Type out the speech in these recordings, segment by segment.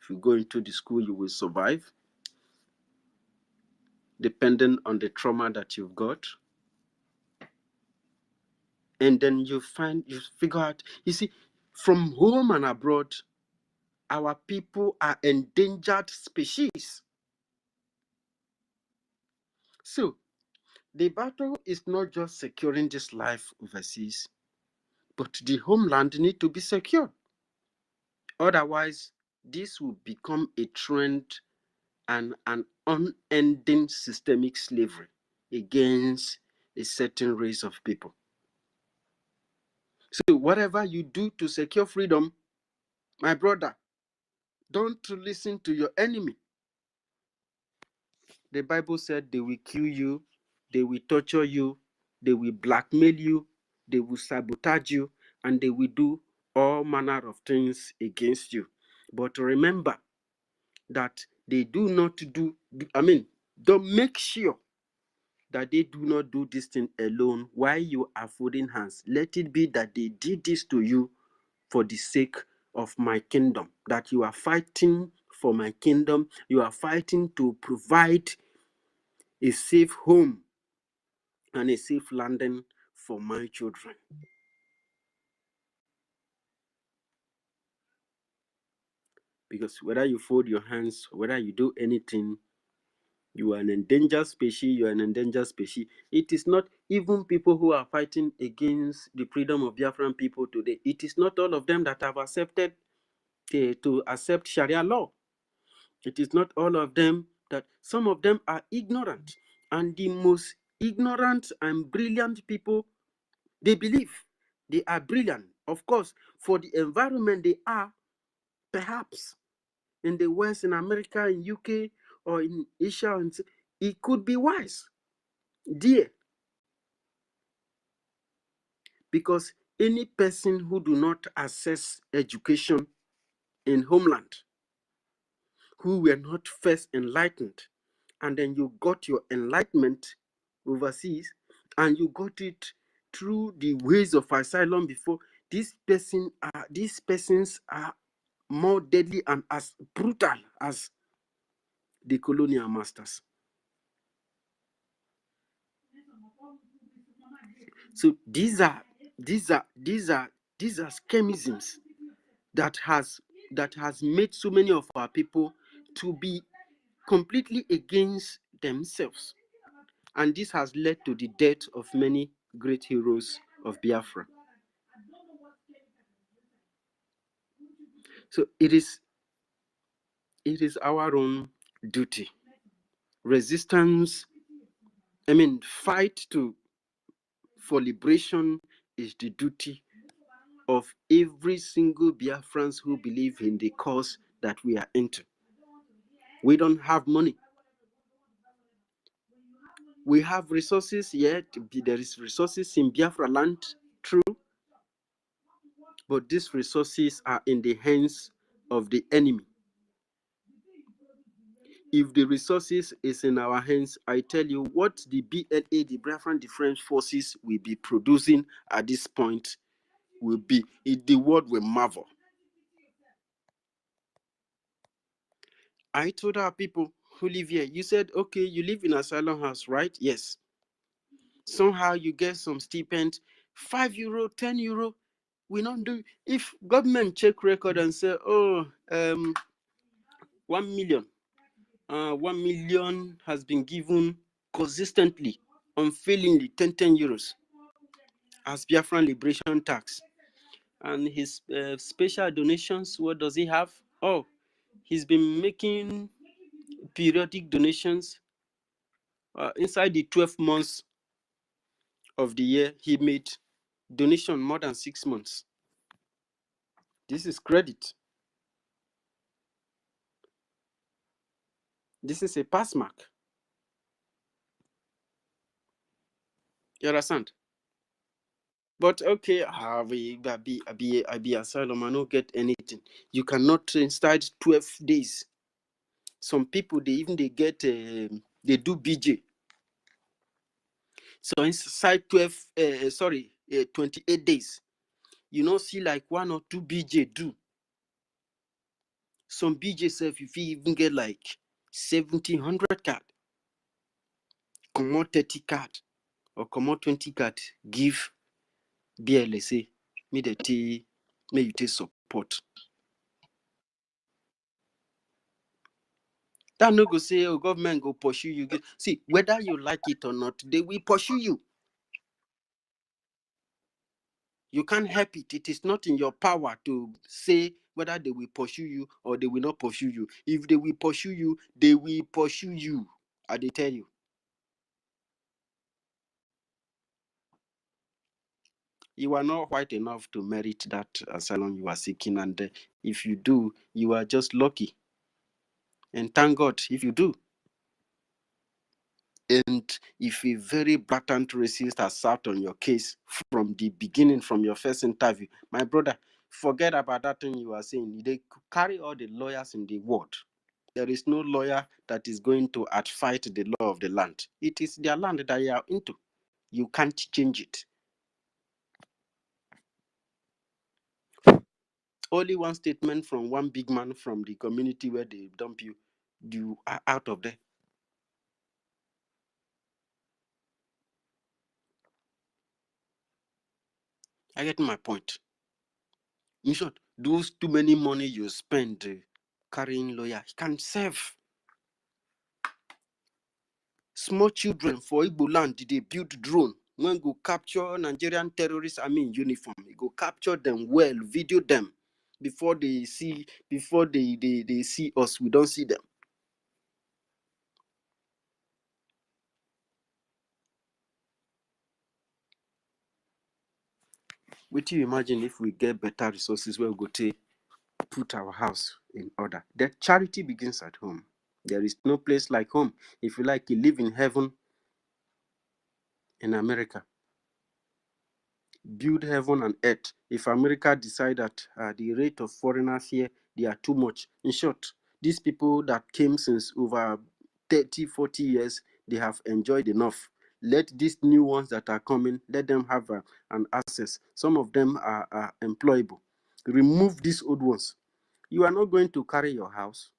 If you go into the school, you will survive, depending on the trauma that you've got. And then you figure out, you see, from home and abroad, our people are endangered species. So the battle is not just securing this life overseas, but the homeland need to be secured. Otherwise, this will become a trend and an unending systemic slavery against a certain race of people. So whatever you do to secure freedom, my brother, don't listen to your enemy. The Bible said they will kill you, they will torture you, they will blackmail you, they will sabotage you, and they will do all manner of things against you. But remember that they do not do, don't make sure that they do not do this thing alone while you are folding hands. Let it be that they did this to you for the sake of my kingdom, that you are fighting for my kingdom, you are fighting to provide a safe home and a safe landing for my children. Because whether you fold your hands, whether you do anything, you are an endangered species, you are an endangered species. It is not even people who are fighting against the freedom of Biafran people today. It is not all of them that have accepted to accept Sharia law. It is not all of them that, some of them are ignorant. And the most ignorant and brilliant people, they believe they are brilliant. Of course, for the environment they are, perhaps in the West, in America, in UK, or in Asia, it could be wise, dear. Because any person who do not access education in homeland, who were not first enlightened, and then you got your enlightenment overseas, and you got it through the ways of asylum before, these persons are more deadly and as brutal as the colonial masters. So these are schemisms that has made so many of our people to be completely against themselves, and this has led to the death of many great heroes of Biafra. So it is our own duty. Resistance, fight for liberation is the duty of every single Biafrans who believe in the cause that we are into. We don't have money. We have resources, yet there is resources in Biafra land, true, but these resources are in the hands of the enemy. If the resources is in our hands, I tell you what the BLA, the Biafran Defense Forces, will be producing at this point will be, the world will marvel. I told our people who live here, you said, okay, you live in asylum house, right? Yes. Somehow you get some stipend, €5, €10. We don't do. If government check record and say, oh, 1 million, 1 million has been given consistently, unfailingly, €10 as Biafran liberation tax, and his special donations, what does he have? Oh, he's been making periodic donations. Inside the 12 months of the year, he made donation more than 6 months. This is credit. This is a pass mark. You understand? But okay, I be asylum, I don't get anything. You cannot inside 12 days. Some people, they get, they do BJ. So inside 28 days, you know, see like 1 or 2 BJ do. Some BJSF, if you even get like 1,700 card, come on 30 card, or come on 20 card, give BLSA, me the T, may you take support. That no go say, oh, government go pursue you. See, whether you like it or not, they will pursue you. You can't help it. It is not in your power to say whether they will pursue you or they will not pursue you. If they will pursue you, they will pursue you. I dey tell you. You are not white enough to merit that asylum you are seeking. And if you do, you are just lucky. And thank God if you do. And if a very blatant racist has sat on your case from the beginning, from your first interview, my brother, forget about that thing you are saying. They carry all the lawyers in the world. There is no lawyer that is going to outfight the law of the land. It is their land that you are into. You can't change it. Only one statement from one big man from the community where they dump you, you are out of there. I get my point. In short, those too many money you spend carrying lawyer can serve. Small children for Igbo land, they build drone. When go capture Nigerian terrorists, in uniform, go capture them well, video them before they see us. We don't see them. What you imagine if we get better resources where we go to put our house in order? That charity begins at home. There is no place like home. If you like, you live in heaven in America. Build heaven and earth. If America decide that the rate of foreigners here, they are too much. In short, these people that came since over 30, 40 years, they have enjoyed enough. Let these new ones that are coming, let them have an access. Some of them are employable. Remove these old ones. You are not going to carry your house.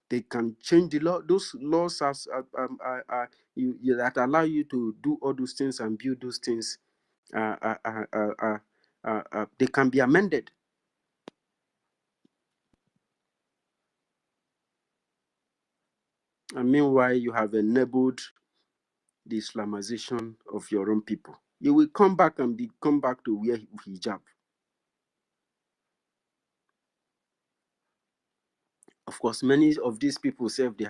They can change the law. Those laws that allow you to do all those things and build those things, they can be amended. And meanwhile, you have enabled the Islamization of your own people. You will come back and come back to wear hijab. Of course, many of these people say they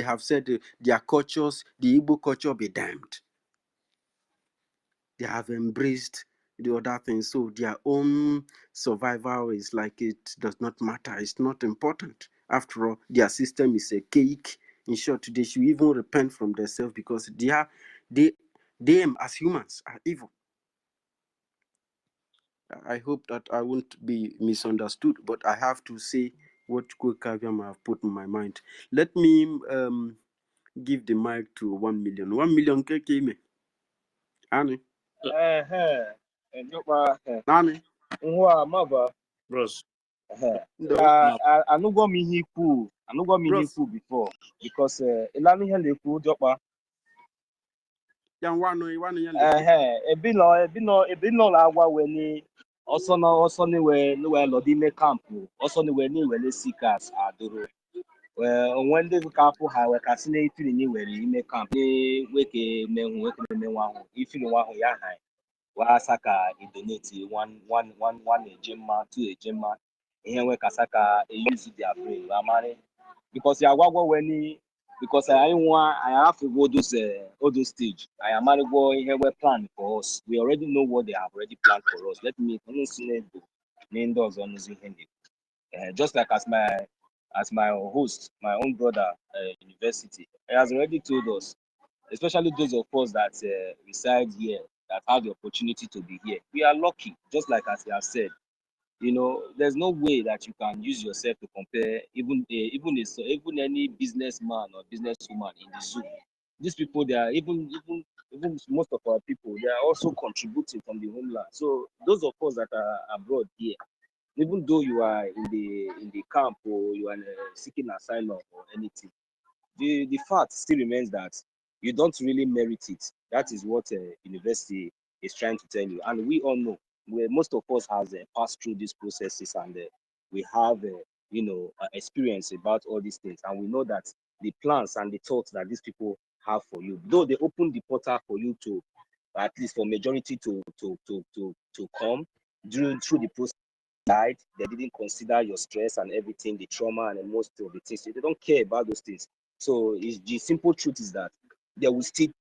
have said their cultures, the Igbo culture, be damned. They have embraced the other things, so their own survival is like it does not matter. It's not important. After all, their system is a cake. In short, they should even repent from themselves because them as humans are evil. I hope that I won't be misunderstood, but I have to say what Kwekaviam have put in my mind. Let me give the mic to 1 million. 1 million KK. Annie. Annie. Bros. No. Anugwo m ihe ikwu before because ilani ihe na-ekwu jọkpa ebino la agwa weni ọsọ ni we lodi me camp ọsọ ni we ni wele sikas adoro onwe ndị ka afụ ha we kasị na ifiri ni were ime camp ni weke menwu nwa ahụ ifiri nwa ahụ ya ha wa saka idonate one ejema two ejema ihe nwe kasaka use their brain amari because ya gwagwo weni because I have to go those stage I am go ihe we plan for us we already know what they have already planned for us let me just like as my host my own brother university he has already told us especially those of us that reside here that have the opportunity to be here we are lucky just like as he has said there's no way that you can use yourself to compare even any businessman or businesswoman in the zoo. These people, they are even most of our people, they are also contributing from the homeland. So those of us that are abroad here, even though you are in the camp or you are seeking asylum or anything, the fact still remains that you don't really merit it. That is what university is trying to tell you, and we all know, most of us has passed through these processes, and we have experience about all these things, and we know that the plans and the thoughts that these people have for you, though they open the portal for you to, at least for majority to come through the process. They didn't consider your stress and everything, the trauma and most of the things. They don't care about those things. So the simple truth is that they will still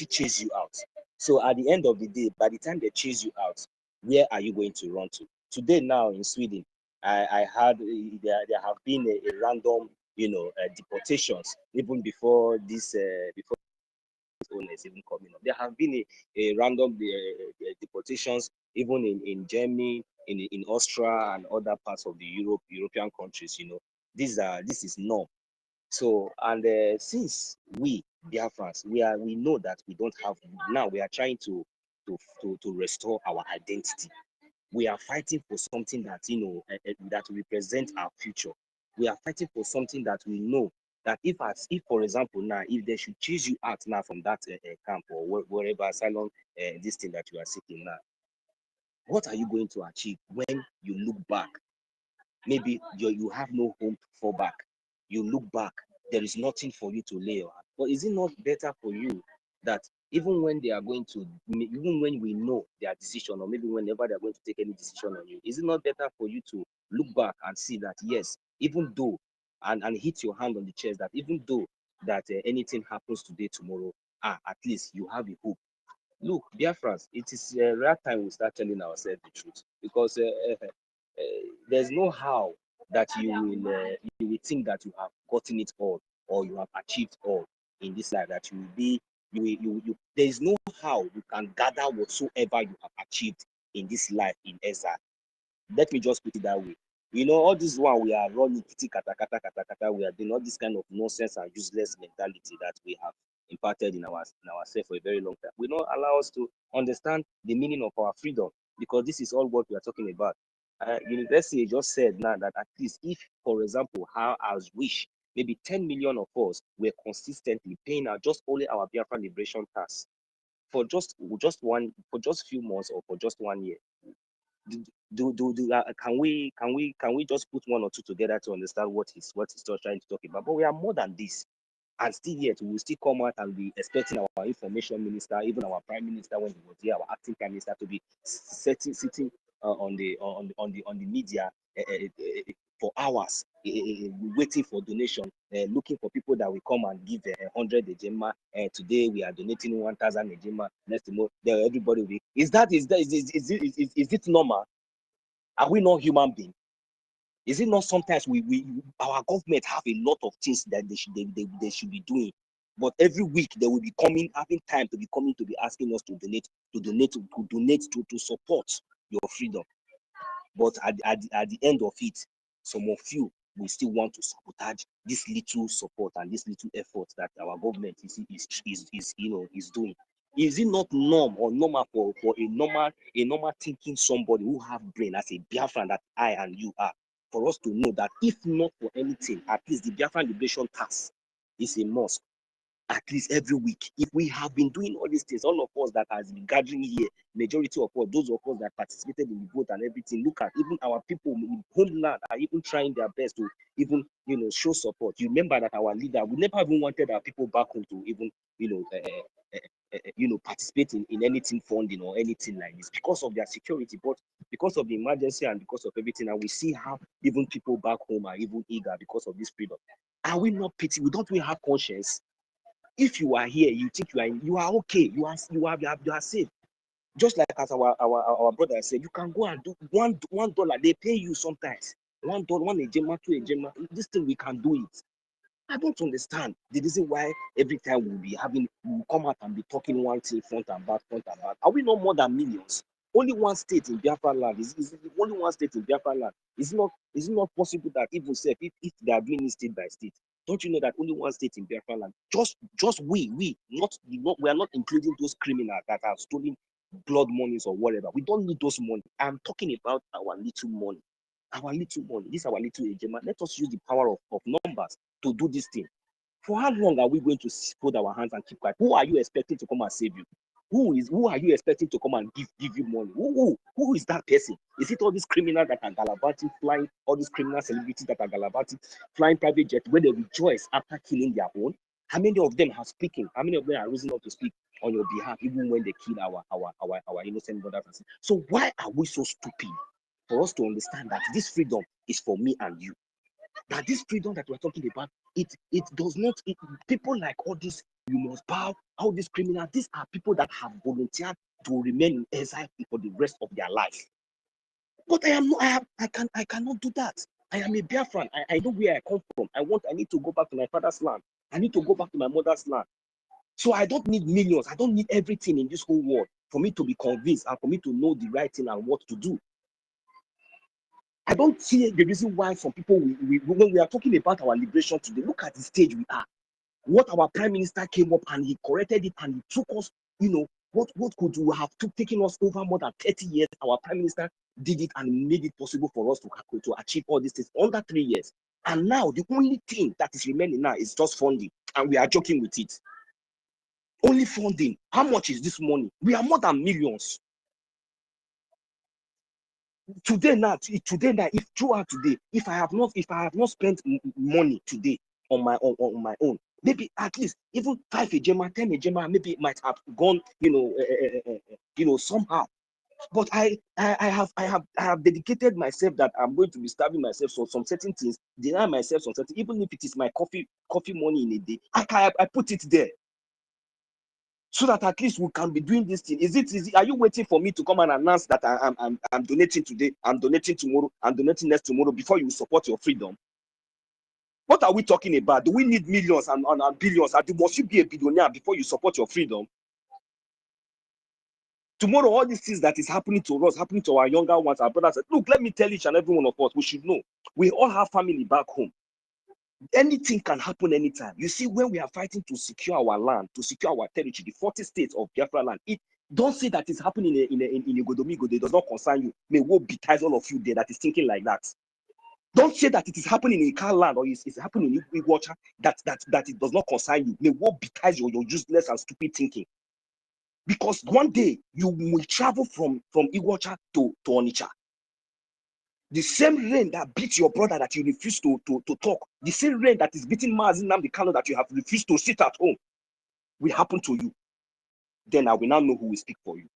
chase you out. So at the end of the day, by the time they chase you out, where are you going to run to? Today now in Sweden, I heard there have been a random deportations even before this before owners even coming up. There have been a random deportations even in Germany, in Austria and other parts of the European countries. This is norm. So, and since we Biafrans, we know that we don't have, now we are trying to restore our identity. We are fighting for something that that represents our future. We are fighting for something that we know that if for example now, if they should choose you out now from that camp or wherever asylum, this thing that you are seeking now, what are you going to achieve when you look back? Maybe you have no home to fall back. You look back, there is nothing for you to lay on. But is it not better for you that even when they are going to, even when we know their decision, or maybe whenever they're going to take any decision on you, is it not better for you to look back and see that, yes, even though, and hit your hand on the chest, that even though that anything happens today, tomorrow, at least you have a hope. Look, Biafrans, it is a rare time we start telling ourselves the truth, because there's no how that you will think that you have gotten it all or you have achieved all in this life, that you will be there is no how you can gather whatsoever you have achieved in this life in exile. Let me just put it that way. All this one we are running kitty kata kata kata kata, we are doing all this kind of nonsense and useless mentality that we have imparted in ourselves for a very long time. We don't allow us to understand the meaning of our freedom, because this is all what we are talking about. University just said now that at least if, for example, how as wish, maybe 10 million of us were consistently paying out just only our Biafra liberation tax for just few months or for just 1 year. Can we just put one or two together to understand what he's trying to talk about? But we are more than this, and still yet we will still come out and be expecting our information minister, even our prime minister when he was here, our acting prime minister, to be sitting on the media for hours, waiting for donation, looking for people that will come and give 100 ejema. Today we are donating 1,000 ejema. Next month, everybody will be. Is it normal? Are we not human beings? Is it not sometimes our government have a lot of things that they should be doing, but every week they will be having time to be asking us to donate to support your freedom. But at the end of it, some of you will still want to sabotage this little support and this little effort that our government is doing. Is it not normal for a normal thinking somebody who have brain as a Biafran that I and you are, for us to know that if not for anything, at least the Biafran liberation task is a must, at least every week? If we have been doing all these things, all of us that has been gathering here, majority of us, those of us that participated in the vote and everything, look at even our people in homeland are even trying their best to even show support. You remember that our leader, we never even wanted our people back home to even participate in anything funding or anything like this because of their security, but because of the emergency and because of everything, and we see how even people back home are even eager because of this freedom. Are we not pity? Don't we have conscience? If you are here, you think you are okay, you are safe. Just like as our brother said, you can go and do $1. They pay you sometimes $1, one ejema, two ejema. This thing we can do it. I don't understand the reason why every time we'll come out and be talking one thing front and back. Are we not more than millions? Only one state in Biafra land is only one state in Biafra land. Is it not possible that even if they are doing it state by state? Don't you know that only one state in Biafra land? Just we are not including those criminals that have stolen blood monies or whatever. We don't need those money. I'm talking about our little money. our little money, this our little ejema. Let us use the power of numbers to do this thing. For how long are we going to fold our hands and keep quiet? Who are you expecting to come and save you? Who are you expecting to come and give you money? Who is that person? Is it all these criminals that are gallivanting, flying, all these criminal celebrities that are gallivanting, flying private jet where they rejoice after killing their own? How many of them are speaking? How many of them are rising up to speak on your behalf, even when they kill our innocent brothers and sisters? So why are we so stupid for us to understand that this freedom is for me and you? That this freedom that we're talking about, it does not, people like all this, you must bow, all these criminals, these are people that have volunteered to remain in exile for the rest of their life. But I cannot do that. I am a Biafran. I know where I come from. I need to go back to my father's land. I need to go back to my mother's land. So I don't need millions. I don't need everything in this whole world for me to be convinced and for me to know the right thing and what to do. I don't see the reason why some people, when we are talking about our liberation today, look at the stage we are. What our prime minister came up and he corrected it and he took us, what could we have taken us over more than 30 years? Our prime minister did it and made it possible for us to achieve all these things under 3 years. And now the only thing that is remaining now is just funding, and we are joking with it. Only funding. How much is this money? We are more than millions. Today now, if throughout today, if I have not spent money today on my own, maybe at least even 5 ejema, 10 ejema, maybe it might have gone, somehow. But I have dedicated myself that I'm going to be starving myself for some certain things, deny myself some certain, even if it is my coffee money in a day, I put it there. So that at least we can be doing this thing. Are you waiting for me to come and announce that I'm donating today, I'm donating tomorrow, I'm donating next tomorrow before you support your freedom? What are we talking about? Do we need millions and billions? Must you be a billionaire before you support your freedom? Tomorrow, all these things that is happening to us, happening to our younger ones, our brothers, look, let me tell each and every one of us, we should know. We all have family back home. Anything can happen anytime. You see, when we are fighting to secure our land, to secure our territory, the 40 states of Biafra land, don't say that it's happening in a Godomigo. It does not concern you. May woe betides all of you there that is thinking like that. Don't say that it is happening in Car land or it's happening in Igwacha that it does not concern you. May woe betides your useless and stupid thinking. Because one day you will travel from Igwacha to Onitsha. The same rain that beats your brother that you refuse to talk, the same rain that is beating Mazi Nnamdi Kanu that you have refused to sit at home, will happen to you. Then I will now know who will speak for you.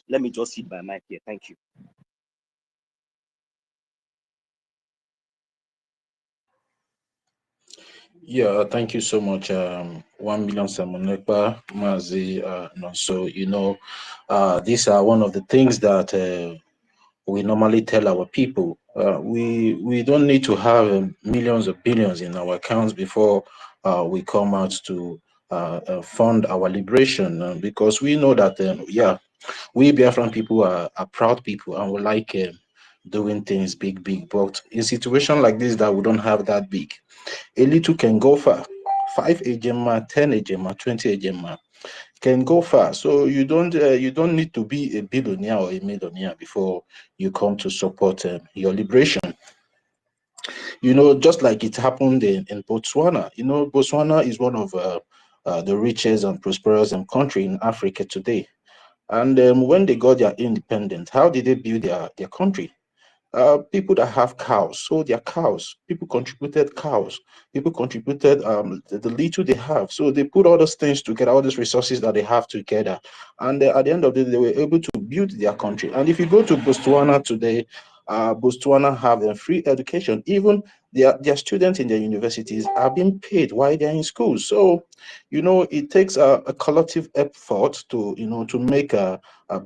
Let me just hit my mic here. Thank you. Yeah, thank you so much. 1 million Samonekpa, Mazi Nonso. These are one of the things that we normally tell our people. We don't need to have millions or billions in our accounts before we come out to fund our liberation, because we know that, we Biafran people are proud people and we like doing things big. But in situation like this that we don't have that big, a little can go far. 5 ejema, 10 ejema, 20 ejema can go far. So you don't need to be a billionaire or a millionaire before you come to support your liberation. Just like it happened in Botswana. Botswana is one of the richest and prosperous country in Africa today. And when they got their independence, how did they build their country? People that have cows sold their cows. People contributed cows. People contributed the little they have. So they put all those things together, all these resources that they have together. And at the end of the day, they were able to build their country. And if you go to Botswana today, Botswana have free education. Even their students in their universities are being paid while they're in school. So, it takes a collective effort to make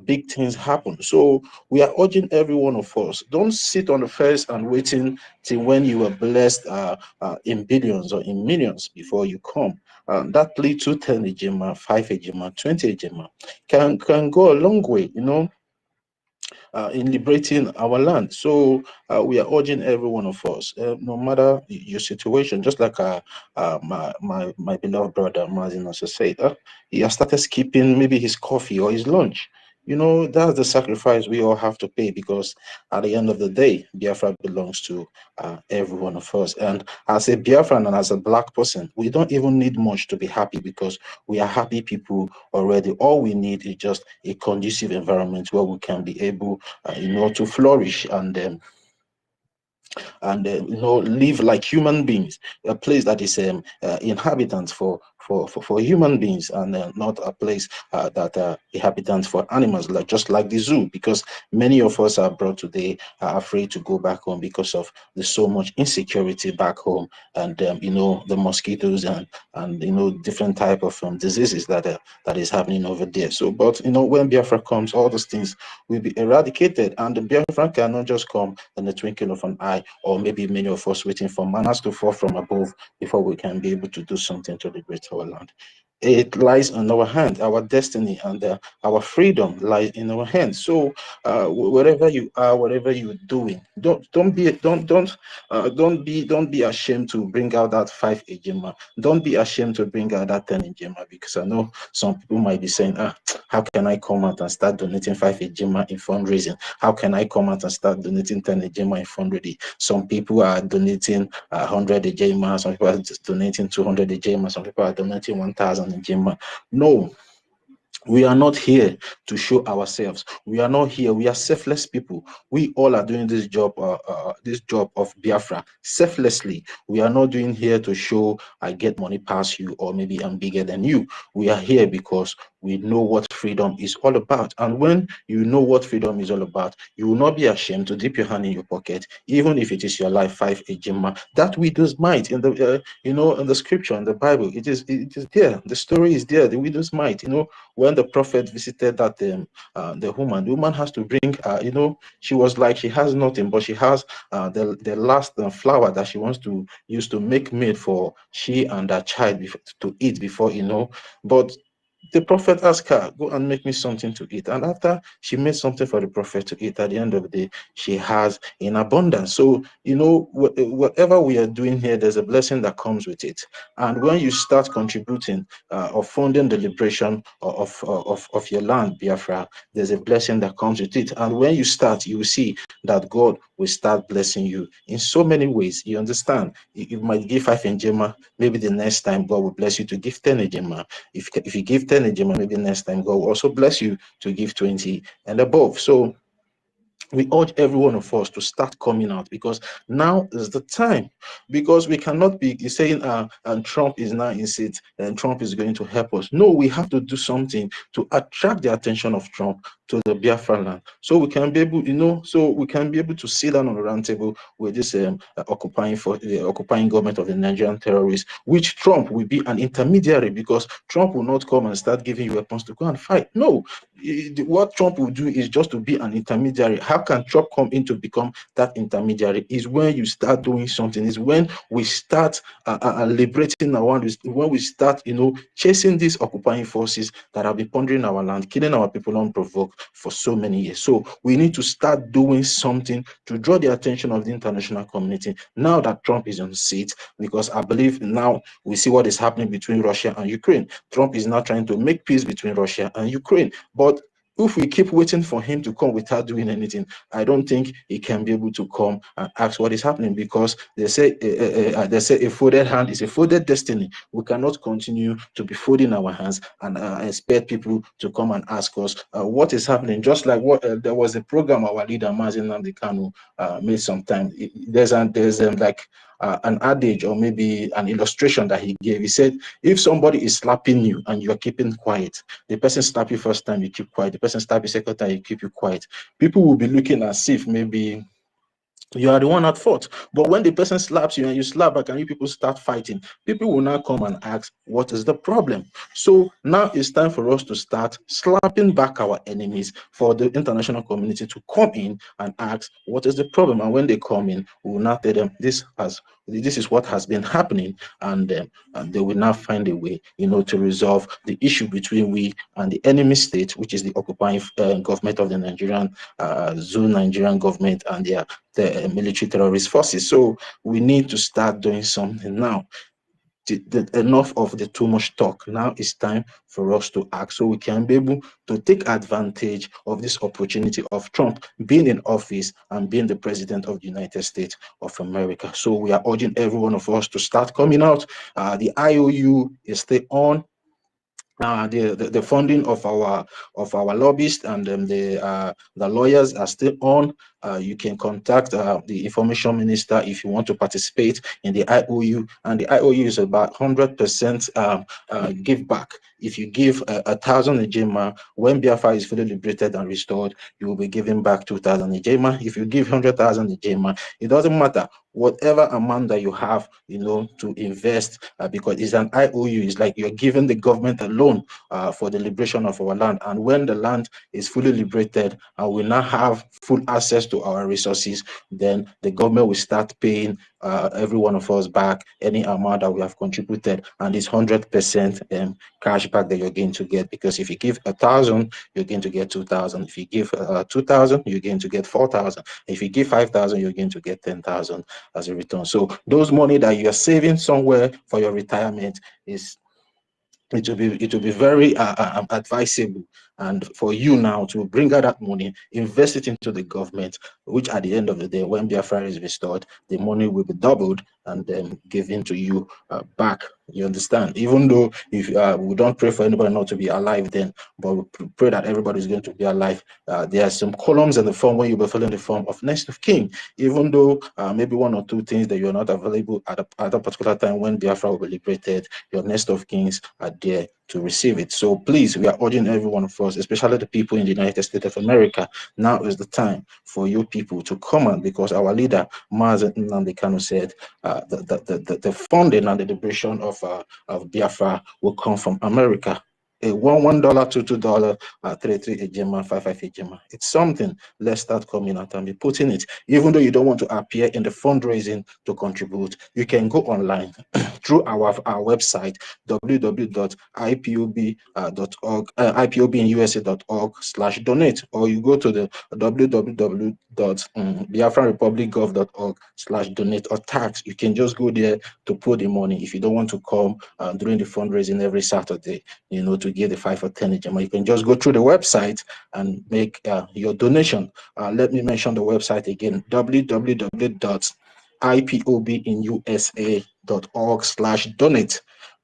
big things happen. So we are urging every one of us, don't sit on the fence and waiting till when you are blessed in billions or in millions before you come. That little 10 ejema, 5 ejema, 20 ejema can go a long way, in liberating our land. So we are urging every one of us, no matter your situation, just like my beloved brother Martin also said, he has started skipping maybe his coffee or his lunch. you know, that's the sacrifice we all have to pay, because at the end of the day, Biafra belongs to every one of us. And as a Biafran and as a black person, we don't even need much to be happy, because we are happy people already. All we need is just a conducive environment where we can be able, you know, to flourish and you know, live like human beings, a place that is inhabitants for human beings, and not a place that inhabitants for animals, like just like the zoo, because many of us are brought today are afraid to go back home because of there's so much insecurity back home, and you know, the mosquitoes and you know, different type of diseases that is happening over there. So but you know, when Biafra comes, all those things will be eradicated, and the Biafra cannot just come in the twinkling of an eye, or maybe many of us waiting for manners to fall from above before we can be able to do something to liberate our land. It lies in our hand. Our destiny and our freedom lies in our hands. So wherever you are, whatever you're doing, don't be ashamed to bring out that 5 ejima. Don't be ashamed to bring out that 10 ejima, because I know some people might be saying, how can I come out and start donating 5 ejima in fundraising? How can I come out and start donating 10 ejima in fundraising? Some people are donating 100 ejima, some people are just donating 200 ejima, some people are donating 1,000 ejima. No, we are not here to show ourselves. We are not here. We are selfless people. We all are doing this job of Biafra selflessly. We are not doing here to show I get money past you, or maybe I'm bigger than you. We are here because we know what freedom is all about. And when you know what freedom is all about, you will not be ashamed to dip your hand in your pocket, even if it is your life 5 ejima. That widow's mite in the you know, in the scripture, in the Bible, it is there. The story is there. The widow's mite. You know, when the prophet visited that the woman has to bring you know, she was like, she has nothing, but she has the last flour that she wants to use to make meat for she and her child to eat before, you know. But the prophet asked her, go and make me something to eat. And after she made something for the prophet to eat, at the end of the day, she has in abundance. So, you know, whatever we are doing here, there's a blessing that comes with it. And when you start contributing or funding the liberation of your land, Biafra, there's a blessing that comes with it. And when you start, you will see that God will start blessing you in so many ways. You understand? You might give 5 ejima, maybe the next time God will bless you to give 10 ejima. If you give 10 ejima, maybe next time God will also bless you to give 20 and above. So we urge every one of us to start coming out, because now is the time. Because we cannot be saying and Trump is now in seat and Trump is going to help us. No, we have to do something to attract the attention of Trump to the Biafra land, so we can be able, you know, so we can be able to sit down on a round table with this occupying government of the Nigerian terrorists, which Trump will be an intermediary, because Trump will not come and start giving you weapons to go and fight. No, what Trump will do is just to be an intermediary. How can Trump come in to become that intermediary? Is when you start doing something. Is when we start liberating our land. When we start, you know, chasing these occupying forces that have been plundering our land, killing our people unprovoked for so many years. So we need to start doing something to draw the attention of the international community now that Trump is on seat, because I believe now we see what is happening between Russia and Ukraine. Trump is now trying to make peace between Russia and Ukraine. But if we keep waiting for him to come without doing anything, I don't think he can be able to come and ask what is happening, because they say a folded hand is a folded destiny. We cannot continue to be folding our hands and expect people to come and ask us what is happening. Just like what there was a program our leader Mazin Nnamdi Kanu made sometime. There's like an adage or maybe an illustration that he gave. He said, if somebody is slapping you and you're keeping quiet, the person slap you first time, you keep quiet. The person slap you second time, you keep you quiet. People will be looking as if maybe you are the one at fault. But when the person slaps you and you slap back and you people start fighting, people will now come and ask, what is the problem? So now it's time for us to start slapping back our enemies, for the international community to come in and ask, what is the problem? And when they come in, we will now tell them, this is what has been happening, and they will now find a way, you know, to resolve the issue between we and the enemy state, which is the occupying government of the Nigerian government and the military terrorist forces. So we need to start doing something now. enough of the too much talk. Now it's time for us to act, so we can be able to take advantage of this opportunity of Trump being in office and being the president of the United States of America. So we are urging every one of us to start coming out. The IOU is still on. The funding of our lobbyists and the lawyers are still on. You can contact the information minister if you want to participate in the IOU, and the IOU is about 100% give back. If you give 1,000 Ejima, when Biafra is fully liberated and restored, you will be giving back 2,000 Ejima. If you give 100,000 Ejima, it doesn't matter whatever amount that you have, to invest, because it's an IOU. It's like you're giving the government a loan for the liberation of our land. And when the land is fully liberated and we now have full access to our resources, then the government will start paying every one of us back any amount that we have contributed, and it's 100% cash back that you're going to get. Because if you give 1,000, you're going to get 2,000. If you give 2,000, you're going to get 4,000. If you give 5,000, you're going to get 10,000 as a return. So those money that you're saving somewhere for your retirement it will be very advisable, and for you now to bring out that money, invest it into the government, which at the end of the day, when Biafra is restored, the money will be doubled and then given to you back. You understand? Even though if we don't pray for anybody not to be alive then, but we pray that everybody is going to be alive. There are some columns in the form where you'll be filling the form of next of kin, even though maybe one or two things that you're not available at a particular time when Biafra will be liberated, your next of kings are there to receive it. So please, we are urging every one of us, especially the people in the United States of America, now is the time for you people to come on, because our leader, Mazen Nnamdi Kanu, said the funding and the liberation of Biafra will come from America. $1, $2, 3 Ejima, 5 Ejima. It's something. Let's start coming out and be putting it. Even though you don't want to appear in the fundraising to contribute, you can go online through our website www.ipob.org, ipobinusa.org/donate, or you go to the www.biafrarepublicgov.org/donate or tax. You can just go there to put the money. If you don't want to come during the fundraising every Saturday, to give the 5 or 10 Ejima, you can just go through the website and make your donation. Let me mention the website again: www.ipobinusa.org/donate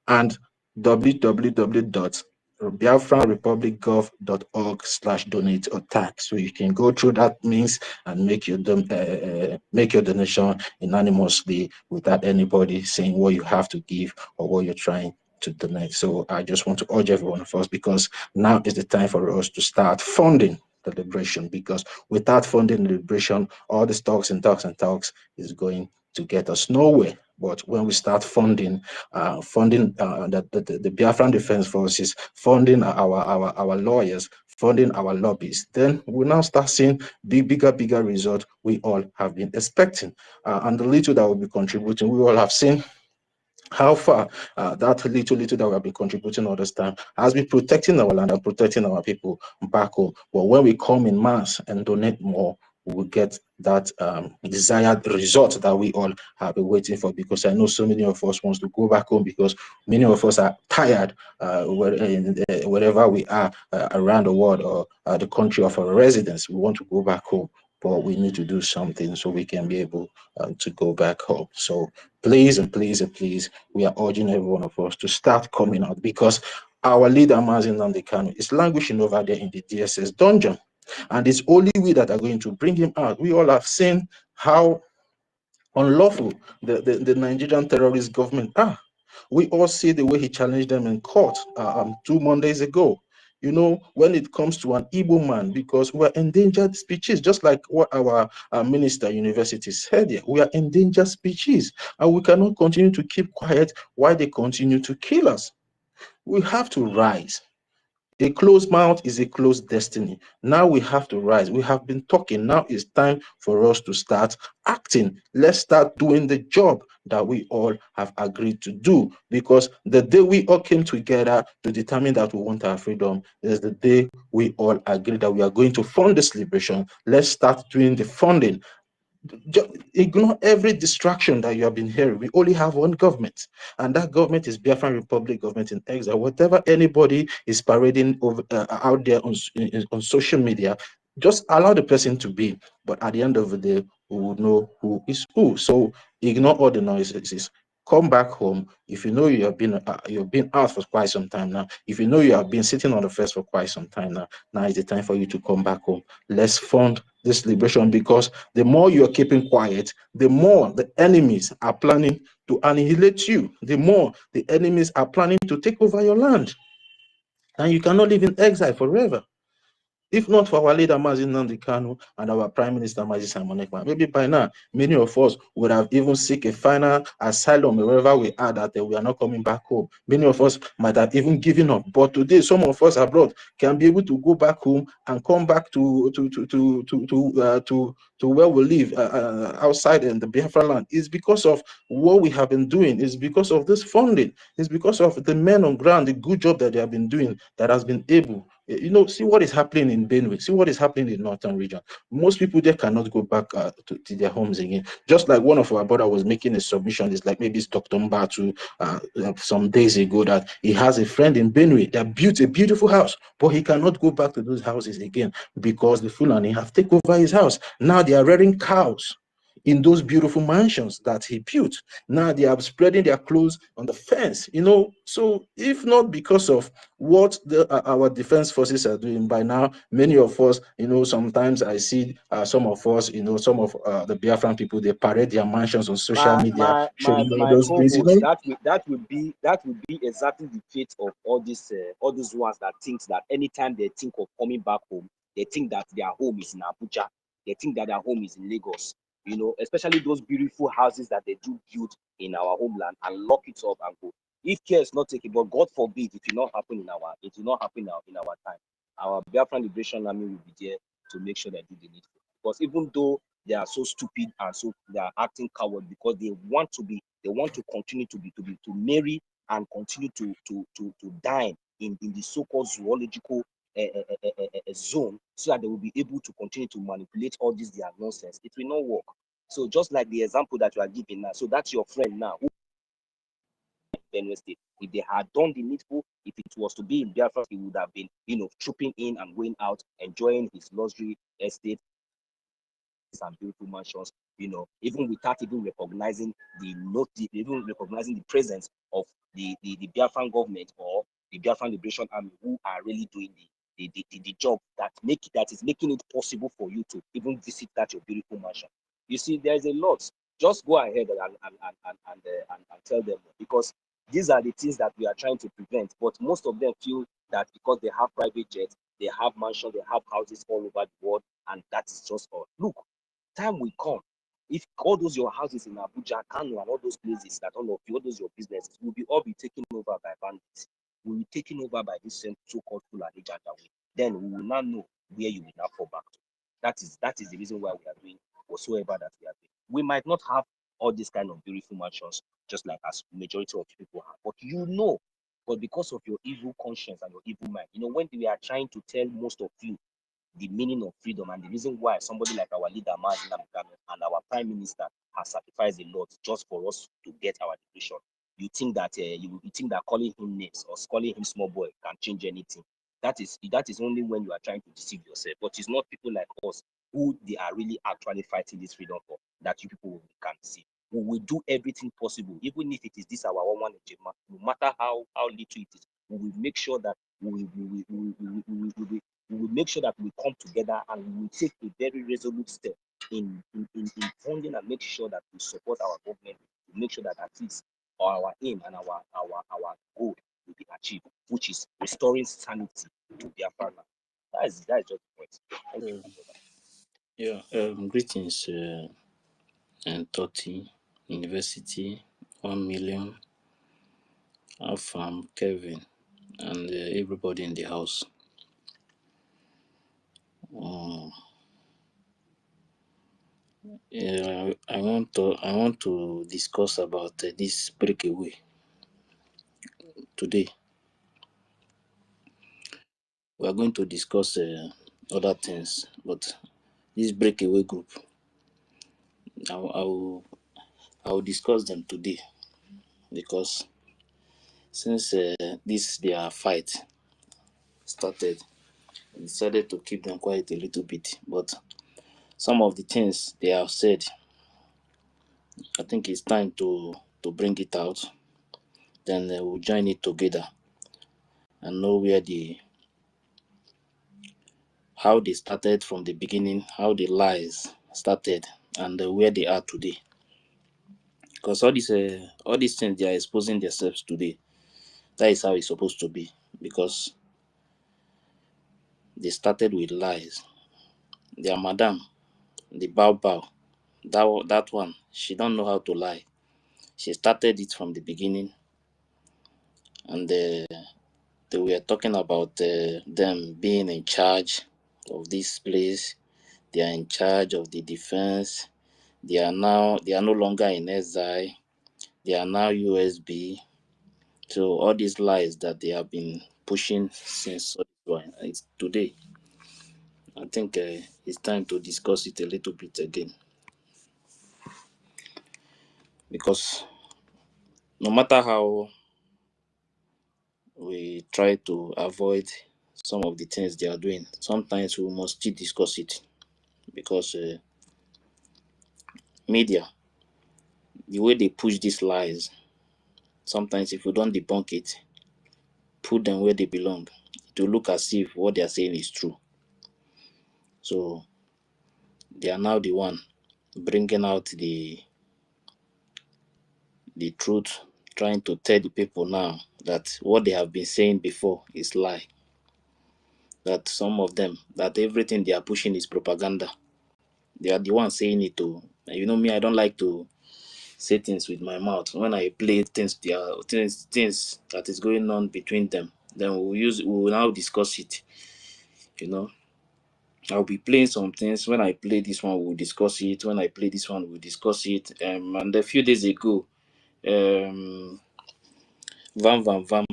and www.biafrarepublicgov.org/donate or tax. So you can go through that means and make your donation anonymously without anybody saying what you have to give or what you're trying to donate. So I just want to urge every one of us, because now is the time for us to start funding the liberation, because without funding the liberation, all the talks is going to get us nowhere. But when we start funding the Biafran Defense Forces, funding our lawyers, funding our lobbies, then we now start seeing bigger results we all have been expecting. And the little that will be contributing, we all have seen how far that little that we have been contributing all this time has been protecting our land and protecting our people back home. But when we come in mass and donate more, we will get that desired result that we all have been waiting for. Because I know so many of us wants to go back home, because many of us are tired wherever we are around the world or the country of our residence. We want to go back home, but we need to do something so we can be able to go back home. So please, we are urging every one of us to start coming out, because our leader, Mazen Nnamdi Kanu, is languishing over there in the DSS dungeon. And it's only we that are going to bring him out. We all have seen how unlawful the Nigerian terrorist government are. We all see the way he challenged them in court 2 Mondays ago. When it comes to an Igbo man, because we're endangered species, just like what our minister university said here, we are endangered species, and we cannot continue to keep quiet while they continue to kill us. We have to rise. A closed mouth is a closed destiny. Now we have to rise. We have been talking. Now it's time for us to start acting. Let's start doing the job that we all have agreed to do. Because the day we all came together to determine that we want our freedom is the day we all agree that we are going to fund this liberation. Let's start doing the funding. Ignore every distraction that you have been hearing. We only have one government, and that government is Biafran Republic government in exile. Whatever anybody is parading over out there on social media, just allow the person to be. But at the end of the day, we will know who is who. So ignore all the noises. Come back home. If you know you've been out for quite some time now, if you know you have been sitting on the fence for quite some time now is the time for you to come back home. Let's fund this liberation, because the more you're keeping quiet, the more the enemies are planning to annihilate you, the more the enemies are planning to take over your land, and you cannot live in exile forever. If not for our leader Mazi Nnamdi Kanu and our Prime Minister Mazi Simon Ekpa, maybe by now many of us would have even seek a final asylum wherever we are, that we are not coming back home. Many of us might have even given up. But today, some of us abroad can be able to go back home and come back to where we live outside in the Biafra land. It's because of what we have been doing. It's because of this funding. It's because of the men on ground, the good job that they have been doing, that has been able. See what is happening in Benue. See what is happening in Northern region. Most people there cannot go back to their homes again. Just like one of our brother was making a submission, it's like maybe it's Dr. Mbatu some days ago, that he has a friend in Benue that built a beautiful house, but he cannot go back to those houses again because the Fulani have taken over his house. Now they are rearing cows in those beautiful mansions that he built. Now they are spreading their clothes on the fence, So if not because of what our defense forces are doing by now, many of us, sometimes I see some of us, some of the Biafran people, they parade their mansions on social media, showing all My those things, co-host, that would be exactly the fate of all these ones that thinks that anytime they think of coming back home, they think that their home is in Abuja, they think that their home is in Lagos. Especially those beautiful houses that they do build in our homeland, and lock it up and go. If care is not taken, but God forbid, it will not happen in our time. Our Biafran Liberation Army will be there to make sure they do the needful. Because even though they are so stupid and so they are acting coward, because they want to continue to marry and continue to dine in the so-called zoological zone, so that they will be able to continue to manipulate all this their nonsense. It will not work. So just like the example that you are giving now, so that's your friend now who Benue State. If they had done the needful, if it was to be in Biafra, he would have been, trooping in and going out, enjoying his luxury estate and beautiful mansions, even without even recognizing the presence of the Biafran government or the Biafran Liberation Army, who are really doing the job that is making it possible for you to even visit that your beautiful mansion. You see, there's a lot. Just go ahead and tell them, because these are the things that we are trying to prevent. But most of them feel that because they have private jets, they have mansions, they have houses all over the world, and that is just all. Look, time will come. If all those your houses in Abuja, Kano, and all those places that all those your businesses will all be taken over by bandits, will be taken over by this so-called Fulani Janjaweed, then we will not know where you will now fall back to. That is the reason why we are doing whatsoever that we are doing. We might not have all these kind of beautiful mansions, just like as majority of people have, but because of your evil conscience and your evil mind, when we are trying to tell most of you the meaning of freedom and the reason why somebody like our leader Mazi Nnamdi Kanu and our prime minister has sacrificed a lot just for us to get our liberation. You think that you think that calling him names or calling him small boy can change anything? That is only when you are trying to deceive yourself. But it's not people like us who they are really actually fighting this freedom for that you people can see. We will do everything possible, even if it is this our one no matter how little it is. We will make sure that we will make sure that we come together and we will take a very resolute step in funding and make sure that we support our government to make sure that at least our aim and our goal will be achieved, which is restoring sanity to Biafra. That is just the point. Thank you. Yeah, greetings, and 30 University, 1 million, Afam, Kevin, and everybody in the house. Yeah, I want to discuss about this breakaway today. We are going to discuss other things, but this breakaway group, I will discuss them today, because since this their fight started, I decided to keep them quiet a little bit. But some of the things they have said, I think it's time to bring it out. Then we'll join it together and know where how they started from the beginning, how the lies started, and where they are today. Because all these things they are exposing themselves today. That is how it's supposed to be. Because they started with lies. Their madam, the Bao, that one, she don't know how to lie. She started it from the beginning, and they were talking about them being in charge of this place. They are in charge of the defense. They are no longer in SI. They are now USB. So all these lies that they have been pushing since it's today, I think it's time to discuss it a little bit again. Because no matter how we try to avoid some of the things they are doing, sometimes we must still discuss it. Because media, the way they push these lies, sometimes if you don't debunk it, put them where they belong, it will look as if what they are saying is true. So they are now the one bringing out the truth, trying to tell the people now that what they have been saying before is lie. That some of them, that everything they are pushing is propaganda. They are the ones saying it too. You know me, I don't like to say things with my mouth. When I play things, there are things that is going on between them. Then we will now discuss it. You know, I'll be playing some things. When I play this one, we'll discuss it. When I play this one, we'll discuss it. And a few days ago, Vam Vam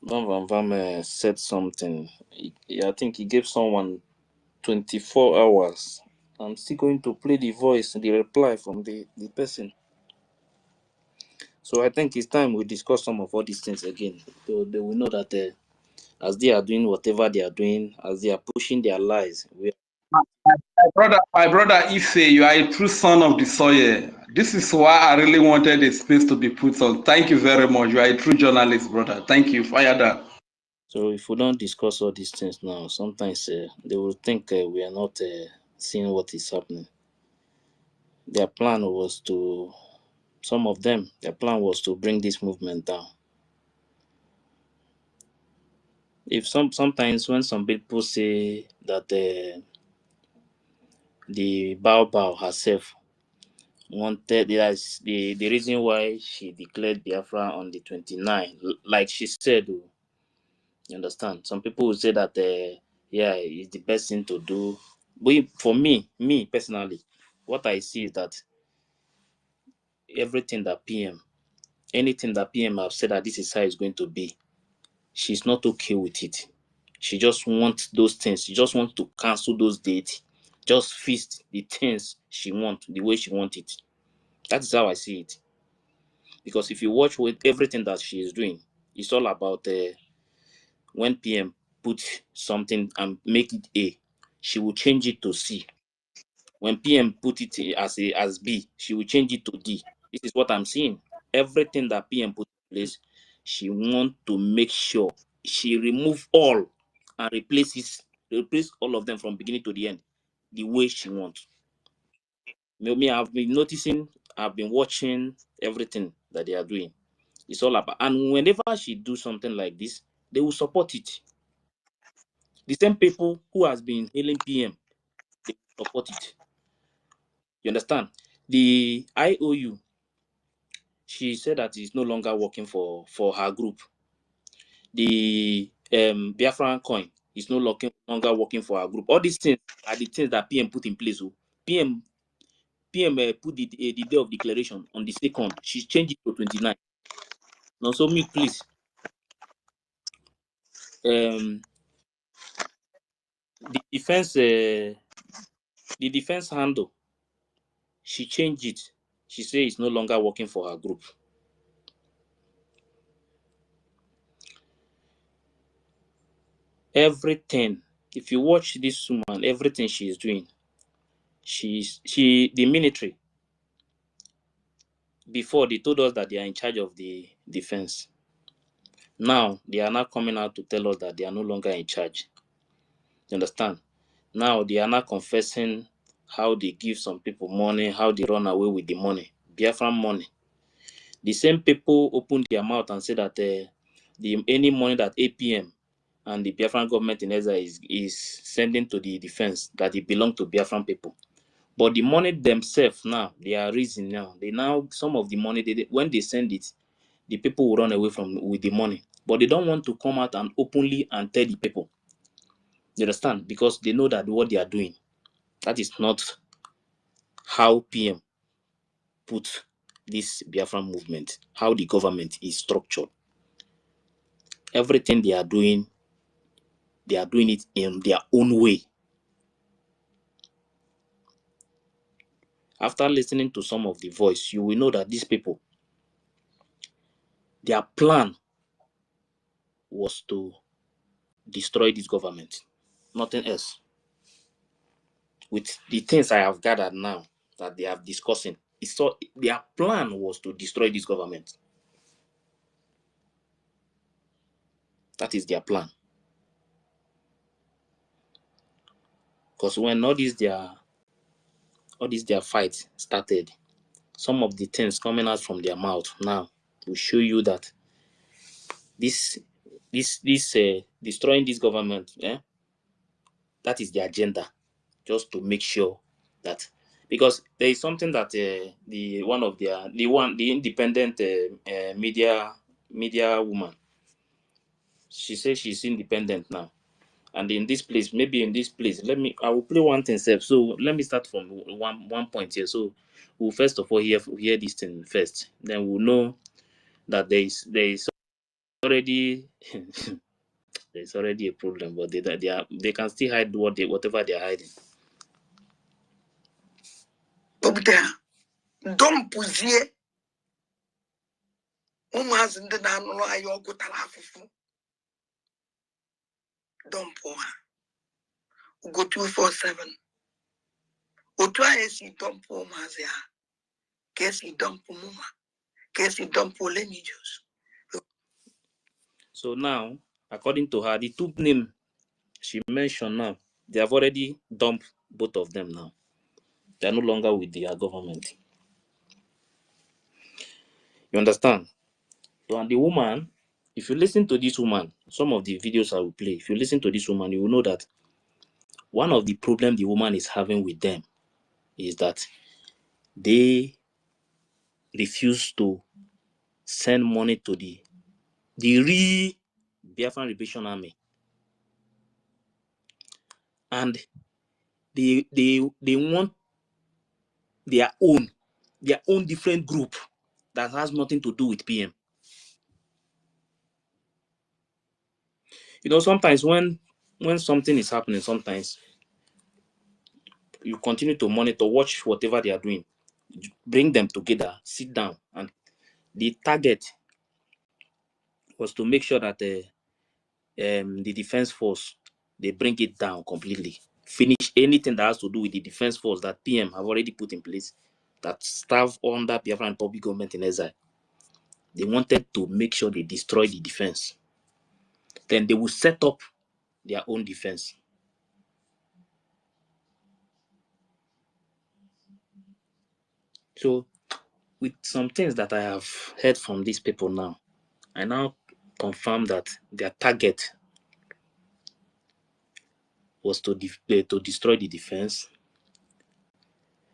Vam said something. I think he gave someone 24 hours. I'm still going to play the voice, the reply from the person. So I think it's time we discuss some of all these things again. So they will know that as they are doing whatever they are doing, as they are pushing their lies, My brother Ife, you are a true son of the soil. This is why I really wanted a space to be put on. Thank you very much. You are a true journalist, brother. Thank you. Fire that. So if we don't discuss all these things now, sometimes they will think we are not seeing what is happening. Their plan was to, some of them, their plan was to bring this movement down. If sometimes when some people say that the Bao herself wanted, that's the reason why she declared Biafra on the 29th, like she said, oh, you understand? Some people will say that yeah, it's the best thing to do. But for me personally, what I see is that everything that anything that PM have said that this is how it's going to be, she's not okay with it. She just wants those things. She just wants to cancel those dates. Just feast the things she wants the way she wants it. That is how I see it. Because if you watch with everything that she is doing, it's all about when PM put something and make it A, she will change it to C. When PM put it as B, she will change it to D. This is what I'm seeing. Everything that PM put in place, she want to make sure she remove all and replace all of them from beginning to the end the way she wants. Me, I've been noticing, I've been watching everything that they are doing. It's all about, and whenever she do something like this, they will support it. The same people who has been hailing PM, they will support it. You understand? The IOU, she said that it's no longer working for her group. The BIAFRACOIN is no longer working for her group. All these things are the things that PM put in place. So PM put the day of declaration on the 2nd. She changed it to 29. Now, so me, please. The defense The defense handle, she changed it. She said it's no longer working for her group. Everything, if you watch this woman, everything she is doing, the military, before they told us that they are in charge of the defense. Now they are not coming out to tell us that they are no longer in charge. You understand? Now they are not confessing how they give some people money, how they run away with the money, Biafran money. The same people opened their mouth and said that any money that APM and the Biafran government in Ezra is sending to the defense, that it belongs to Biafran people. But the money themselves now, they are raising now. Some of the money, when they send it, the people will run away with the money. But they don't want to come out and openly and tell the people. You understand? Because they know that what they are doing, that is not how PM put this Biafran movement, how the government is structured. Everything they are doing it in their own way. After listening to some of the voice, you will know that these people, their plan was to destroy this government. Nothing else. With the things I have gathered now that they have discussing, their plan was to destroy this government. That is their plan. Because when all this their fight started, some of the things coming out from their mouth now will show you that this destroying this government, that is the agenda, just to make sure that, because there is something that the independent media woman, she says she's independent now, and in this place, I will play one thing self. So let me start from one point here. So we'll first of all hear this thing first, then we'll know that there is already there's already a problem, but they can still hide whatever they are hiding. Don't puzie umaz ndị na-anụrụ anyị ọgụ tara afụfụ. Don't pour go 247. Otu anyị si dump umaz ya, ka si dump muma, ka si dump Lemijos. So now, according to her, the two names she mentioned now, they have already dumped both of them now. They are no longer with the government. You understand? So, and the woman, if you listen to this woman, some of the videos I will play, if you listen to this woman, you will know that one of the problems the woman is having with them is that they refuse to send money to the real Biafran Liberation Army. And they want their own different group that has nothing to do with PM. You know, sometimes when something is happening, sometimes you continue to monitor, watch whatever they are doing, bring them together, sit down, and the target was to make sure that the defense force, they bring it down completely, finish anything that has to do with the defense force that PM have already put in place, that staff under Biafran public government in exile. They wanted to make sure they destroy the defense. Then they will set up their own defense. So, with some things that I have heard from these people now, I now confirm that their target was to destroy the defense,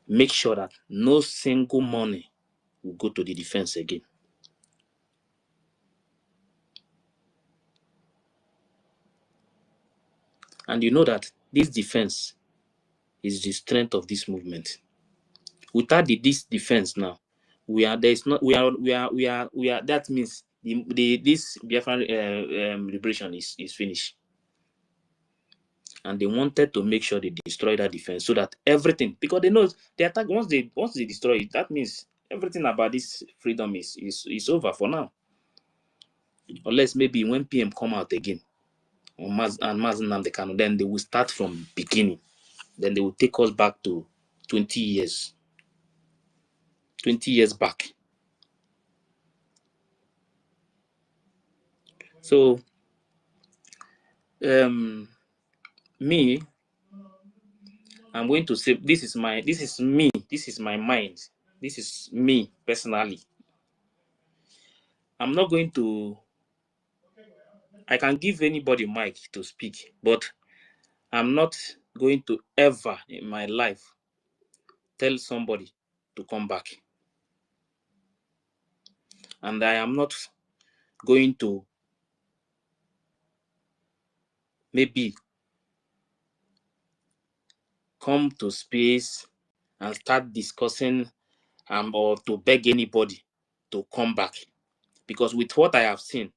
make sure that no single money will go to the defense again. And you know that this defense is the strength of this movement. Without this defense now, that means this Biafran liberation is finished. and they wanted to make sure they destroy that defense so that everything, because they know the attack, once they destroy it, that means everything about this freedom is over for now. Unless maybe when PM come out again and Mazi Nnamdi Kanu, then they will start from beginning. Then they will take us back to 20 years back. So me, I'm going to say this is my mind. This is me personally. I'm not going to, I can give anybody mic to speak, but I'm not going to ever in my life tell somebody to come back. And I am not going to maybe come to space and start discussing or to beg anybody to come back. Because with what I have seen,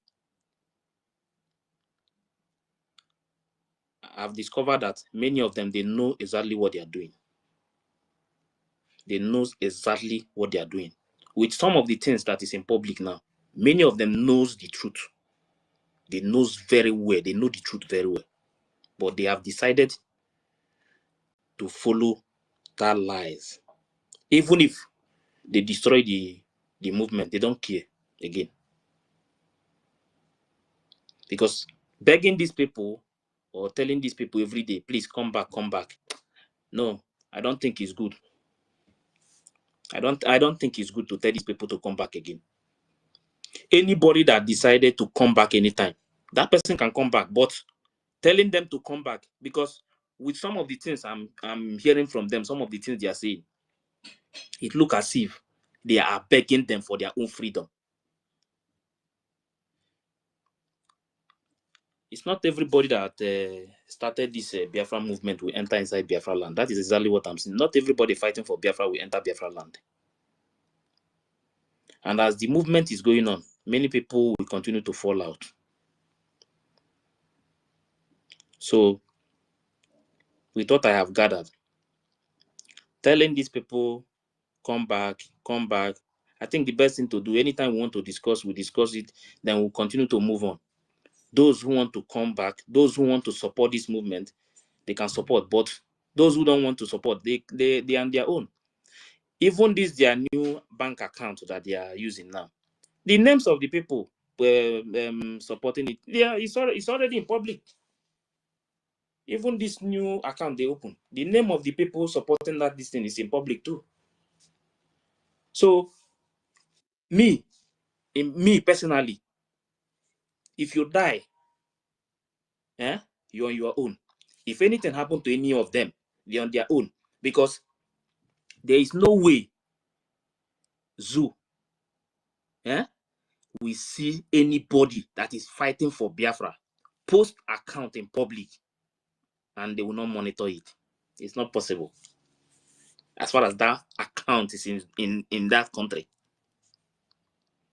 I've discovered that many of them, they know exactly what they are doing. They know exactly what they are doing. With some of the things that is in public now, many of them knows the truth. They knows very well. They know the truth very well. But they have decided to follow that lies. Even if they destroy the movement, they don't care again. Because begging these people or telling these people every day, please come back, no, I don't think it's good. I don't think it's good to tell these people to come back again. Anybody that decided to come back anytime, that person can come back, but telling them to come back, because with some of the things I'm hearing from them, some of the things they are saying, it looks as if they are begging them for their own freedom. It's not everybody that started this Biafra movement will enter inside Biafra land. That is exactly what I'm saying. Not everybody fighting for Biafra will enter Biafra land. And as the movement is going on, many people will continue to fall out. So we thought I have gathered. Telling these people, come back. I think the best thing to do, anytime we want to discuss, we discuss it, then we'll continue to move on. Those who want to come back, those who want to support this movement, they can support. But those who don't want to support, they are on their own. Even this their new bank account that they are using now, the names of the people supporting it, it's already in public. Even this new account they open, the name of the people supporting this thing is in public too. So me personally, if you die, you're on your own. If anything happened to any of them, they're on their own. Because there is no way Zoo we see anybody that is fighting for Biafra post account in public and they will not monitor it. It's not possible. As far as that account is in that country,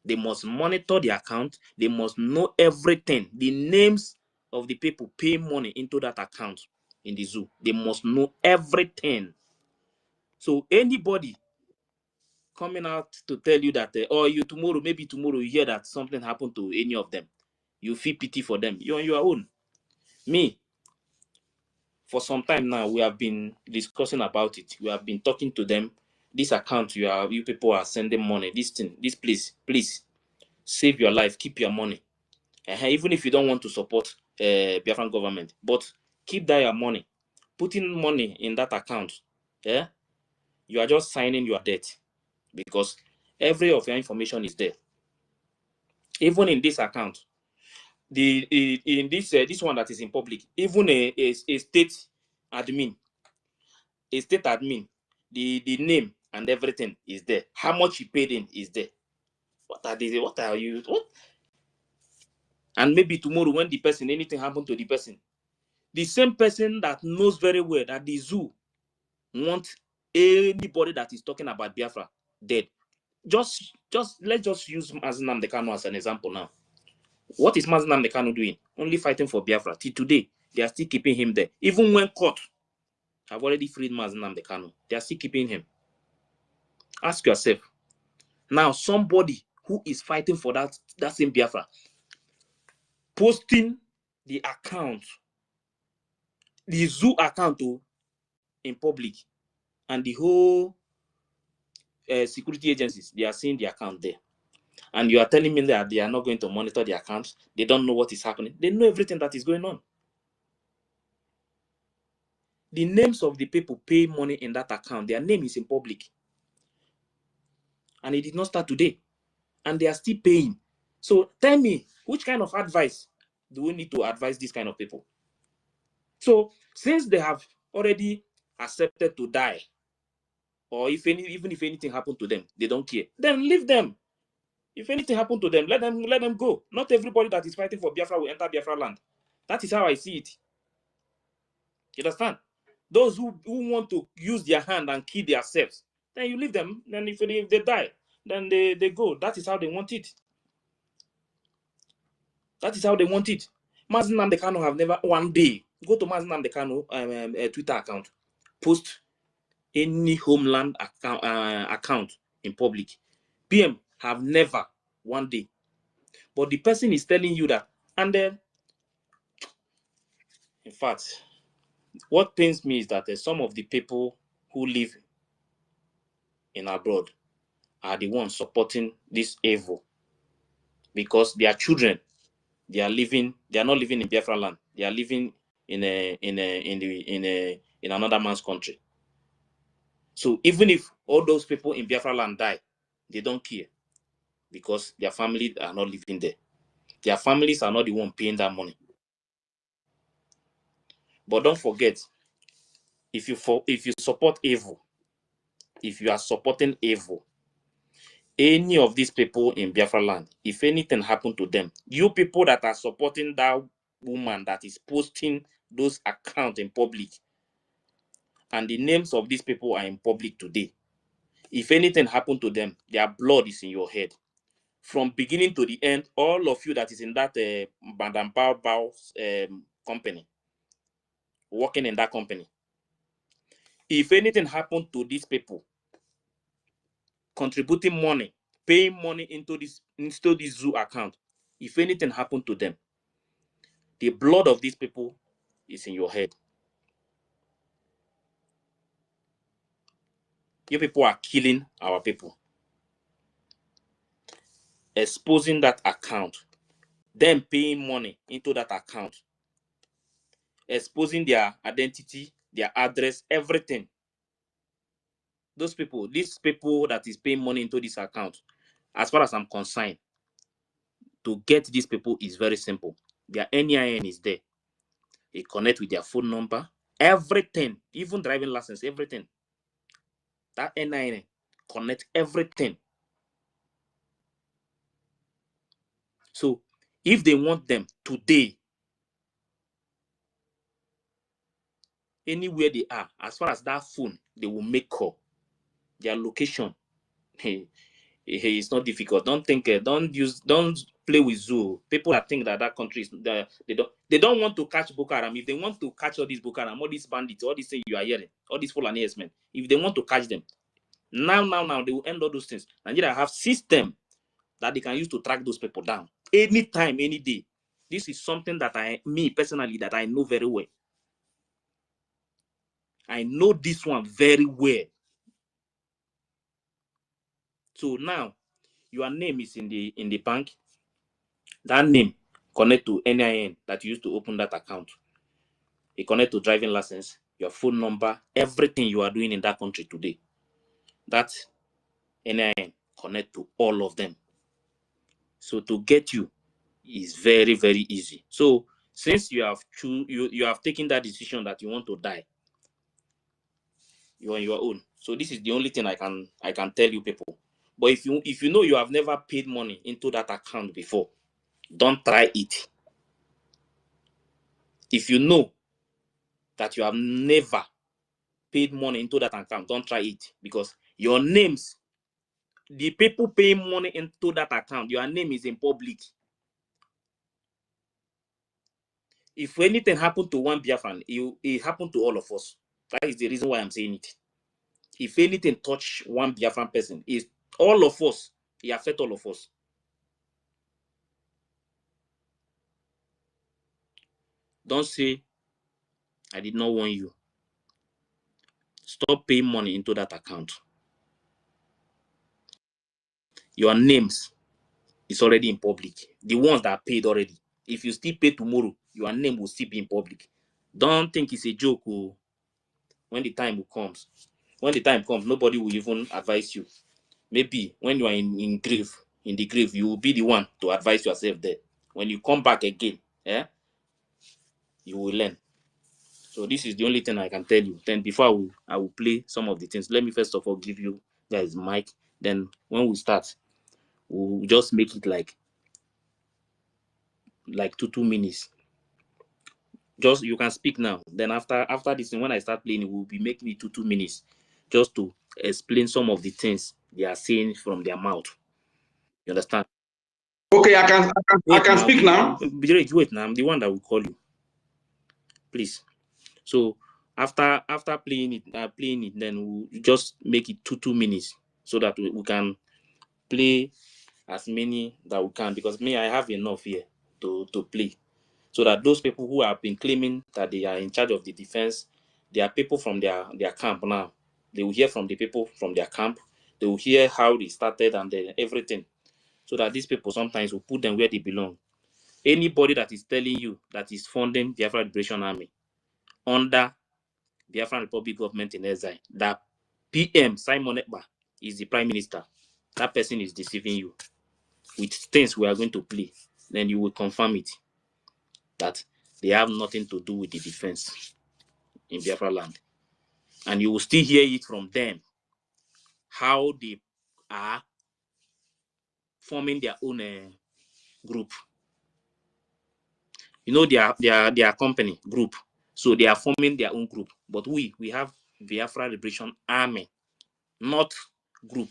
they must monitor the account. They must know everything, the names of the people paying money into that account in the zoo. They must know everything. So anybody coming out to tell you that, maybe tomorrow you hear that something happened to any of them, you feel pity for them. You're on your own. Me, for some time now, we have been discussing about it. We have been talking to them. This account you people are sending money. This thing, this place, please save your life. Keep your money. Even if you don't want to support Biafran government, but keep that your money. Putting money in that account, you are just signing your debt, because every of your information is there. Even in this account, in this one that is in public, even a state admin, the name and everything is there. How much you paid in is there. What are you? What? And maybe tomorrow, when the person, anything happened to the person, the same person that knows very well that the zoo want anybody that is talking about Biafra dead. Let's just use Mazi Nnamdi Kanu as an example now. What is Mazi Nnamdi Kanu doing? Only fighting for Biafra till today. They are still keeping him there. Even when court have already freed Mazi Nnamdi Kanu, they are still keeping him. Ask yourself. Now, somebody who is fighting for that same Biafra, posting the account, the zoo account in public, and the whole security agencies, they are seeing the account there. And you are telling me that they are not going to monitor the accounts. They don't know what is happening. They know everything that is going on. The names of the people pay money in that account, their name is in public. And it did not start today. And they are still paying. So tell me, which kind of advice do we need to advise these kind of people? So since they have already accepted to die, or even if anything happened to them, they don't care, then leave them. If anything happened to them, let them go. Not everybody that is fighting for Biafra will enter Biafra land. That is how I see it. You understand? Those who want to use their hand and kill themselves, then you leave them. Then if they die, then they go. That is how they want it. That is how they want it. Mazi Nnamdi Kanu have never one day go to Mazi Nnamdi Kanu Twitter account, post any homeland account in public. PM have never one day. But the person is telling you that, and then, in fact, what pains me is that some of the people who live in abroad are the ones supporting this evil, because their children, they are not living in Biafra land. They are living in another man's country. So even if all those people in Biafra land die, they don't care, because their families are not living there. Their families are not the one paying that money. But don't forget, if you support evil, if you are supporting evil, any of these people in Biafra land, if anything happened to them, you people that are supporting that woman that is posting those accounts in public, and the names of these people are in public today, if anything happened to them, their blood is in your head. From beginning to the end, all of you that is in that Madam Bao's company, working in that company, if anything happened to these people, contributing money, paying money into this zoo account, if anything happened to them, the blood of these people is in your head. You people are killing our people, exposing that account, then paying money into that account, exposing their identity, their address, everything. These people that is paying money into this account, as far as I'm concerned, to get these people is very simple. Their NIN is there. They connect with their phone number, everything, even driving license, everything. That NIN connect everything. So if they want them today, anywhere they are, as far as that phone, they will make call. Their location, it's not difficult. Don't think, don't play with zoo. People that think that country is, they don't want to catch Boko Haram. If they want to catch all these Boko Haram, all these bandits, all these things you are hearing, all these Fulani men, if they want to catch them, now, they will end all those things. Nigeria have system that they can use to track those people down anytime, any day. This is something that me personally, that I know very well. I know this one very well. So now your name is in the bank. That name connect to NIN that you used to open that account. It connect to driving license, your phone number, everything you are doing in that country today. That NIN connect to all of them. So to get you is very, very easy. So since you have taken that decision that you want to die, you're on your own. So this is the only thing I can tell you people. But if you know you have never paid money into that account before, don't try it. If you know that you have never paid money into that account, don't try it, because your names, the people paying money into that account, your name is in public. If anything happened to one Biafran, it happened to all of us. That is the reason why I'm saying it. If anything touch one Biafran person, is all of us. It affect all of us. Don't say I did not warn you. Stop paying money into that account. Your names is already in public. The ones that are paid already. If you still pay tomorrow, your name will still be in public. Don't think it's a joke. Oh, when the time comes. When the time comes, nobody will even advise you. Maybe when you are in the grave, you will be the one to advise yourself there. When you come back again, you will learn. So this is the only thing I can tell you. Then before I will play some of the things. Let me first of all give you guys mic. Then when we start, we'll just make it like 2 minutes. Just you can speak now. Then after this, when I start playing, it will be making it 2 minutes, just to explain some of the things they are saying from their mouth. You understand? Okay, I can speak now. Wait now. I'm the one that will call you. Please. So after playing it, then we'll just make it 2 minutes so that we can play as many that we can, because me, I have enough here to play. So that those people who have been claiming that they are in charge of the defense, they are people from their camp now. They will hear from the people from their camp. They will hear how they started and then everything. So that these people sometimes will put them where they belong. Anybody that is telling you that is funding the Biafra Liberation Army under the Biafran Republic government in exile, that PM Simon Ekpa is the prime minister, that person is deceiving you with things we are going to play. Then you will confirm it that they have nothing to do with the defense in Biafra land. And you will still hear it from them, how they are forming their own group. You know, their company group. So they are forming their own group. But we have Biafra Liberation Army, not group.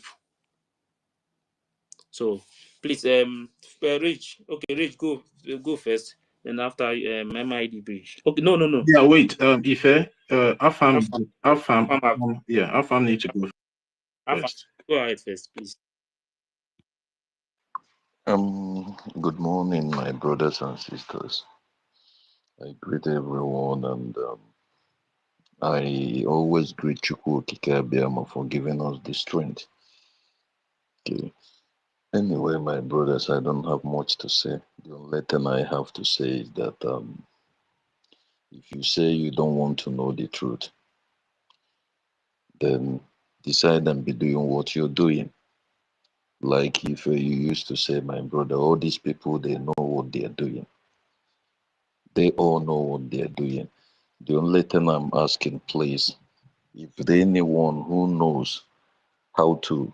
So please, Rich. Okay, Rich, go first. Then after MID Bridge. Okay, no. Yeah, wait, Ife, Afam, Afam, yeah, Afam need to go Afam, first. go ahead first, please. Good morning, my brothers and sisters. I greet everyone, and I always greet Chukwu Okike for giving us the strength. Okay. Anyway, my brothers, I don't have much to say. The only thing I have to say is that if you say you don't want to know the truth, then decide and be doing what you're doing. Like if you used to say, my brother, all these people, they know what they're doing. They all know what they're doing. The only thing I'm asking, please, if there anyone who knows how to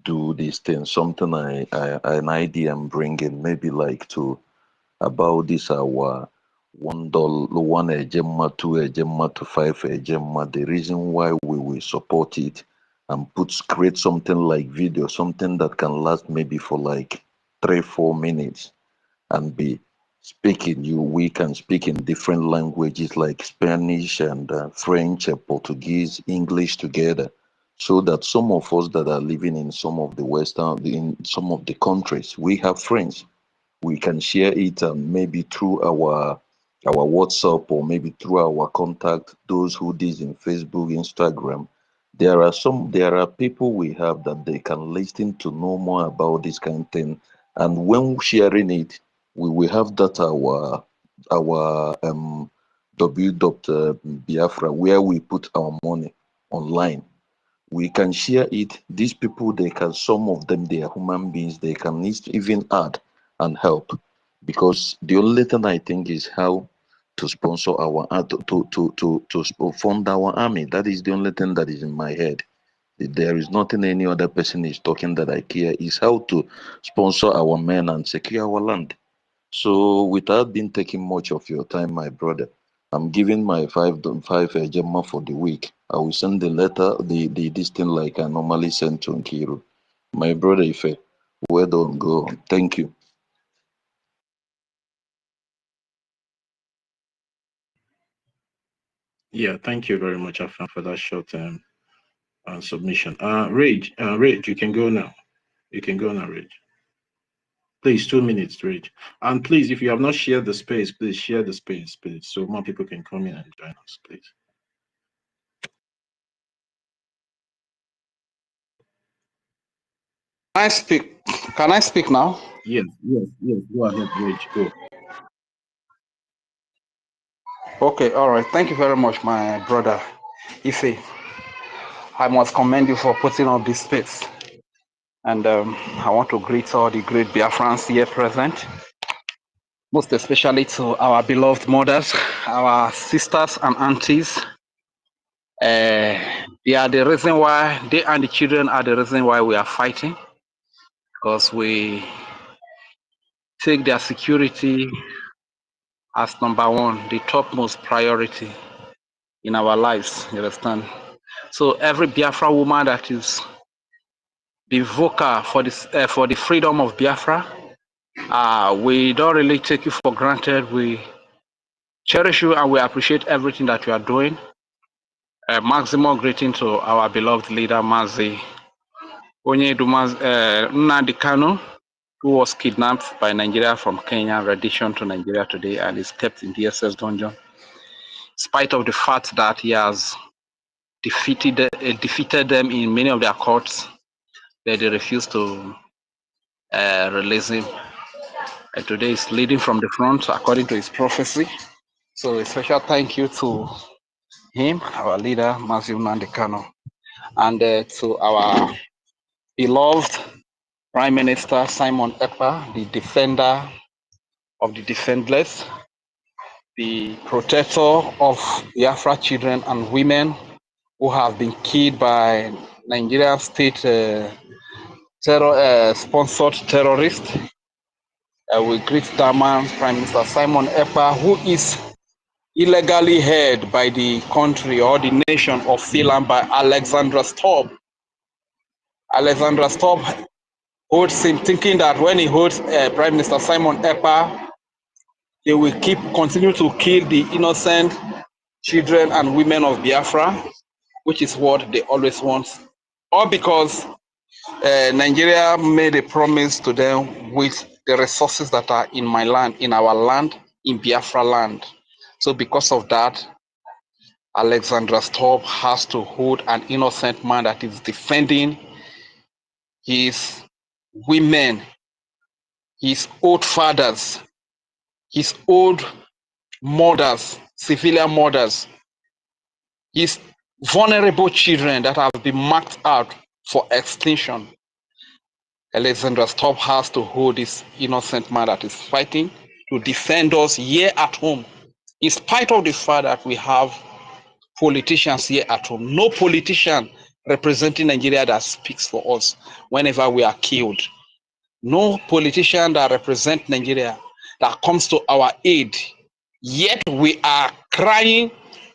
do these things, something an idea I'm bringing, maybe like to about this our $1, one ejemma, two ejemma to five ejemma. The reason why we will support it and create something like video, something that can last maybe for like 3-4 minutes and be speaking. We can speak in different languages like Spanish and French, Portuguese, English together, so that some of us that are living in some of the in some of the countries, we have friends. We can share it, and maybe through our WhatsApp, or maybe through our contact, those who did in Facebook, Instagram. There are people we have that they can listen to know more about this kind of thing, and when sharing it, we will have that our Biafra, where we put our money online. We can share it. These people, they can, some of them, they are human beings, they can even add and help, because the only thing I think is how to sponsor our to fund our army. That is the only thing that is in my head. There is nothing any other person is talking that I care, is how to sponsor our men and secure our land. So without being taking much of your time, my brother, I'm giving my five Gemma for the week. I will send the letter, this thing like I normally send to Nkiru. My brother Ife, well done, go on. Thank you. Yeah, thank you very much, Afan, for that short submission. Rage, you can go now. You can go now, Rage. Please, 2 minutes, Rage. And please, if you have not shared the space, please share the space, please, so more people can come in and join us, please. Can I speak? Can I speak now? Yes. Go ahead, Rage. Go. Okay, all right. Thank you very much, my brother Ife. I must commend you for putting up this space. And I want to greet all the great Biafrans here present, most especially to our beloved mothers, our sisters and aunties. They are the reason why, they and the children are the reason why we are fighting, because we take their security as number one, the topmost priority in our lives, you understand? So every Biafra woman that is the vocal for this for the freedom of Biafra, we don't really take you for granted. We cherish you and we appreciate everything that you are doing. Maximum greeting to our beloved leader, Mazi Onyedu Nnamdi Kanu, who was kidnapped by Nigeria from Kenya, rendition to Nigeria today, and is kept in DSS dungeon. In spite of the fact that he has defeated them in many of their courts, but they refuse to release him. And today is leading from the front according to his prophecy. So a special thank you to him, our leader, Mazi Nnamdi Kanu, and to our beloved Prime Minister Simon Ekpa, the defender of the defenseless, the protector of Biafra children and women who have been killed by Nigerian state sponsored terrorists. We greet that man, Prime Minister Simon Ekpa, who is illegally held by the country or the nation of Finland by Alexandra Stubb. Alexandra Stubb holds him, thinking that when he holds Prime Minister Simon Ekpa, they will continue to kill the innocent children and women of Biafra, which is what they always want. All because Nigeria made a promise to them with the resources that are in my land, in our land, in Biafra land. So because of that, Alexandra Stubb has to hold an innocent man that is defending his women, his old fathers, his old mothers, civilian mothers, his vulnerable children that have been marked out for extinction. Alexandra Stubb has to hold this innocent man that is fighting to defend us here at home, in spite of the fact that we have politicians here at home. No politician representing Nigeria that speaks for us whenever we are killed. No politician that represents Nigeria that comes to our aid. Yet we are crying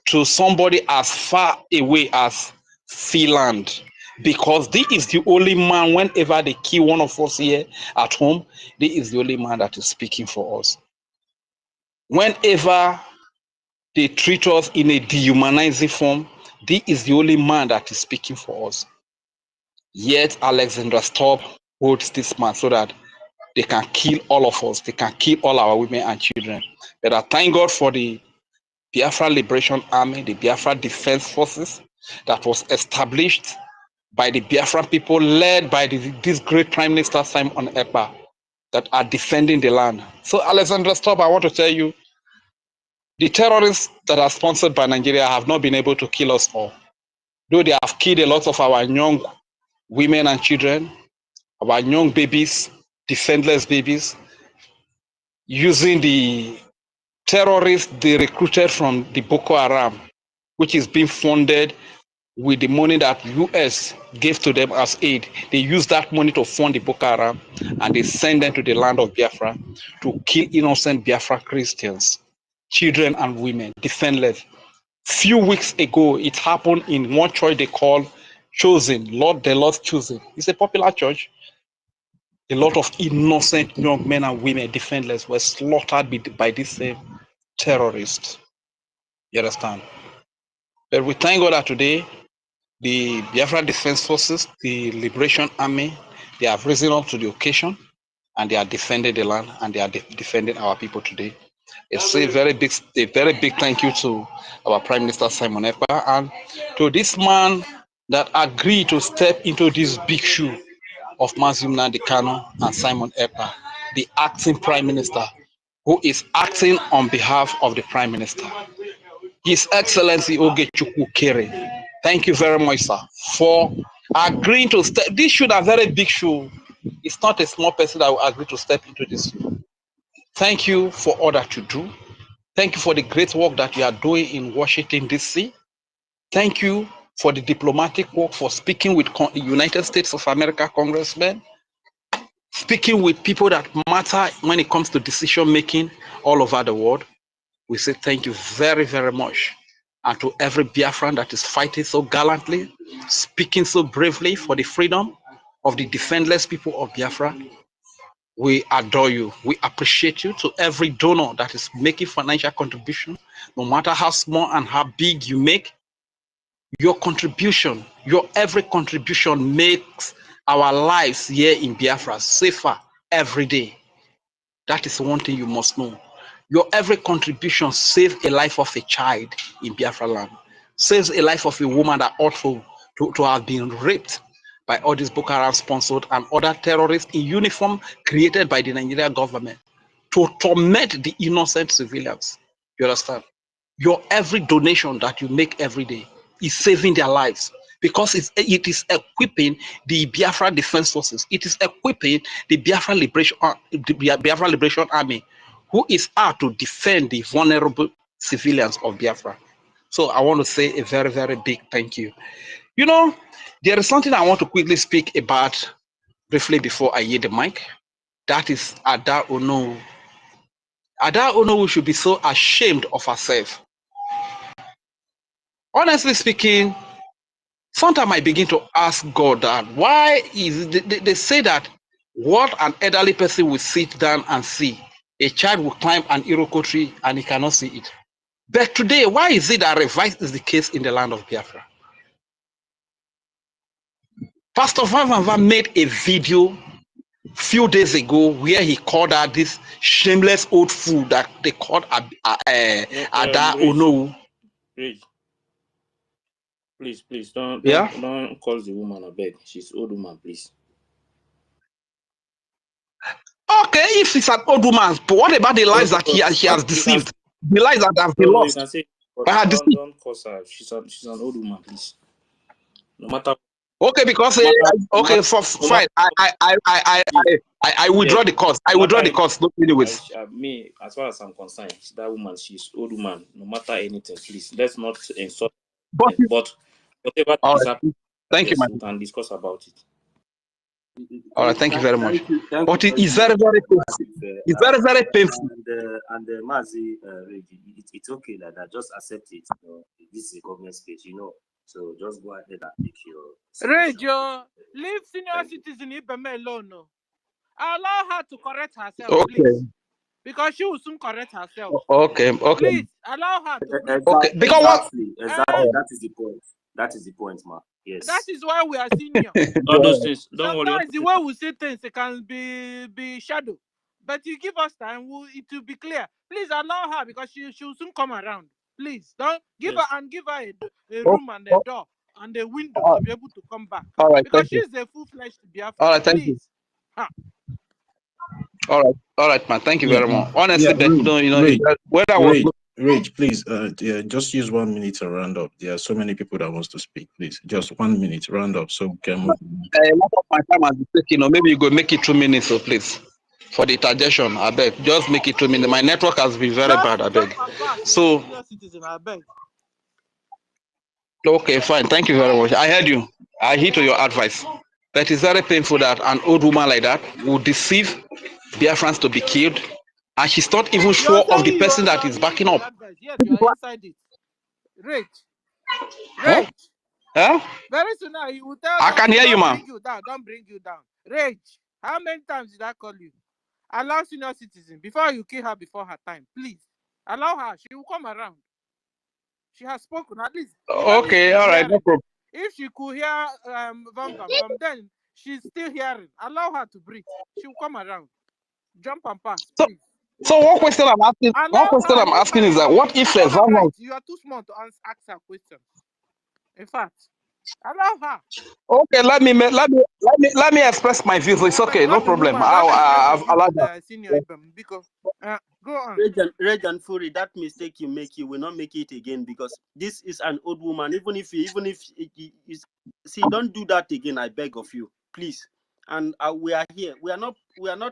to somebody as far away as Finland, because this is the only man, whenever they kill one of us here at home, this is the only man that is speaking for us. Whenever they treat us in a dehumanizing form, this is the only man that is speaking for us. Yet Alexandra Stubb holds this man so that they can kill all of us. They can kill all our women and children. But I thank God for the Biafra Liberation Army, the Biafra Defense Forces that was established by the Biafran people, led by this great Prime Minister Simon Ekpa, that are defending the land. So Alexandra Stubb, I want to tell you, the terrorists that are sponsored by Nigeria have not been able to kill us all. Though they have killed a lot of our young women and children, our young babies, defenseless babies, using the terrorists they recruited from the Boko Haram, which is being funded with the money that US gave to them as aid. They use that money to fund the Boko Haram, and they send them to the land of Biafra to kill innocent Biafra Christians, children and women, defenseless. Few weeks ago, it happened in one church they call Chosen, the Lord Chosen. It's a popular church. A lot of innocent young men and women, defenseless, were slaughtered by these same terrorists. You understand? But we thank God that today the Biafra Defense Forces, the Liberation Army, they have risen up to the occasion and they are defending the land and they are defending our people today. It's a very big thank you to our Prime Minister Simon Ekpa and to this man that agreed to step into this big shoe of Mazim Nnamdi Kanu and Simon Ekpa, the acting Prime Minister, who is acting on behalf of the Prime Minister. His Excellency Ogechukwu Kere. Thank you very much, sir, for agreeing to step. This should a very big shoe. It's not a small person that will agree to step into this shoe. Thank you for all that you do. Thank you for the great work that you are doing in Washington, D.C. Thank you for the diplomatic work, for speaking with United States of America congressmen, speaking with people that matter when it comes to decision making all over the world. We say thank you very, very much. And to every Biafran that is fighting so gallantly, speaking so bravely for the freedom of the defenseless people of Biafra, we adore you. We appreciate you. To every donor that is making financial contribution, no matter how small and how big you make, your contribution, your every contribution makes our lives here in Biafra safer every day. That is one thing you must know. Your every contribution saves a life of a child in Biafra land, saves a life of a woman that ought to have been raped by all these Boko Haram sponsored and other terrorists in uniform created by the Nigerian government to torment the innocent civilians. You understand? Your every donation that you make every day is saving their lives because it is equipping the Biafra Defense Forces. It is equipping the Biafra Liberation Army, who is out to defend the vulnerable civilians of Biafra. So I want to say a very, very big thank you. You know, there is something I want to quickly speak about briefly before I yield the mic. That is Ada Ono. Ada Ono should be so ashamed of herself. Honestly speaking, sometimes I begin to ask God that why is it, they say that what an elderly person will sit down and see, a child will climb an Iroko tree and he cannot see it. But today, why is it that revice is the case in the land of Biafra? Pastor Van made a video few days ago where he called out this shameless old fool that they called Ada Ono. Rage. Please don't call the woman a beg. She's old woman, please. Okay, if it's an old woman, but what about the lives that she has deceived? The lives that have been lost. You can say, don't curse her. She's an old woman, please. No matter. Okay, because fine. I withdraw the cause. I withdraw the cause. Anyways, me, as far as I'm concerned, that woman, she's old woman. No matter anything, please let's not insult. But whatever is happening, thank you, man. We can discuss about it. All right, thank you very much. But it is very, very painful. It's very, very painful. And Mazi, it's okay like that. Just accept it. You know, this is a government speech, you know. So just go ahead and make your. Radio, leave senior citizen Ibeme alone. No. Allow her to correct herself, okay, please. Because she will soon correct herself. Okay. Please allow her to bring okay. Because exactly. That is the point. That is the point, ma. Yes. That is why we are senior. All those things. Don't Sometimes worry. the way we say things, it can be shadow. But you give us time, it will be clear. Please allow her because she will soon come around. Please don't give her a room and a door and a window to be able to come back. All right, because she's a full-fledged Biafra. All right, thank you. All right, man. Thank you very much. Honestly, Rage, please, just use 1 minute to round up. There are so many people that wants to speak. Please, just 1 minute, round up, so we can move. A lot of my time has been taken. Maybe you go make it 2 minutes, so please. For the interjection, I beg. Just make it 2 minutes. My network has been very bad, I beg. So, citizen, I beg. Okay, fine. Thank you very much. I heard you. I heed to your advice. But it's very painful that an old woman like that would deceive Biafrans to be killed, and she's not even sure of the person that is backing up. Yes, you are inside it. Rage. Huh? Very soon now, you will tell I can hear you, man. Don't bring you down. Rage. How many times did I call you? Allow senior citizen before you kill her before her time. Please. Allow her. She will come around. She has spoken. At least Okay, all right, no problem. If she could hear Vam from then, she's still hearing. Allow her to breathe. She'll come around. Jump and pass, please. So one question I'm asking, is that what if right? You are too small to ask her questions. In fact, allow her. Okay, let me express my views. It's okay, no problem. I'll allow that. Senior Ibem, because go on. Reg and Fury, that mistake you make, you will not make it again, because this is an old woman. Even if see, don't do that again. I beg of you, please. And we are here. We are not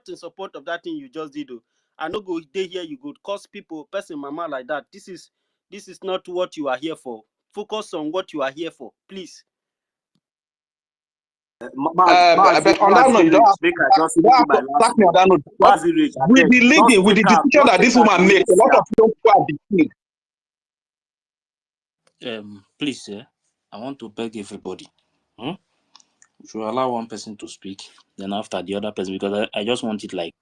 in support of that thing you just did. I no go day here. You go cause person mama like that. This is not what you are here for. Focus on what you are here for, please. But on that note, you don't have to attack me on that note. With the leading, with the decision that this woman makes, a lot of people are being. Please, I want to beg everybody. We should allow one person to speak, then after the other person, because I just want it like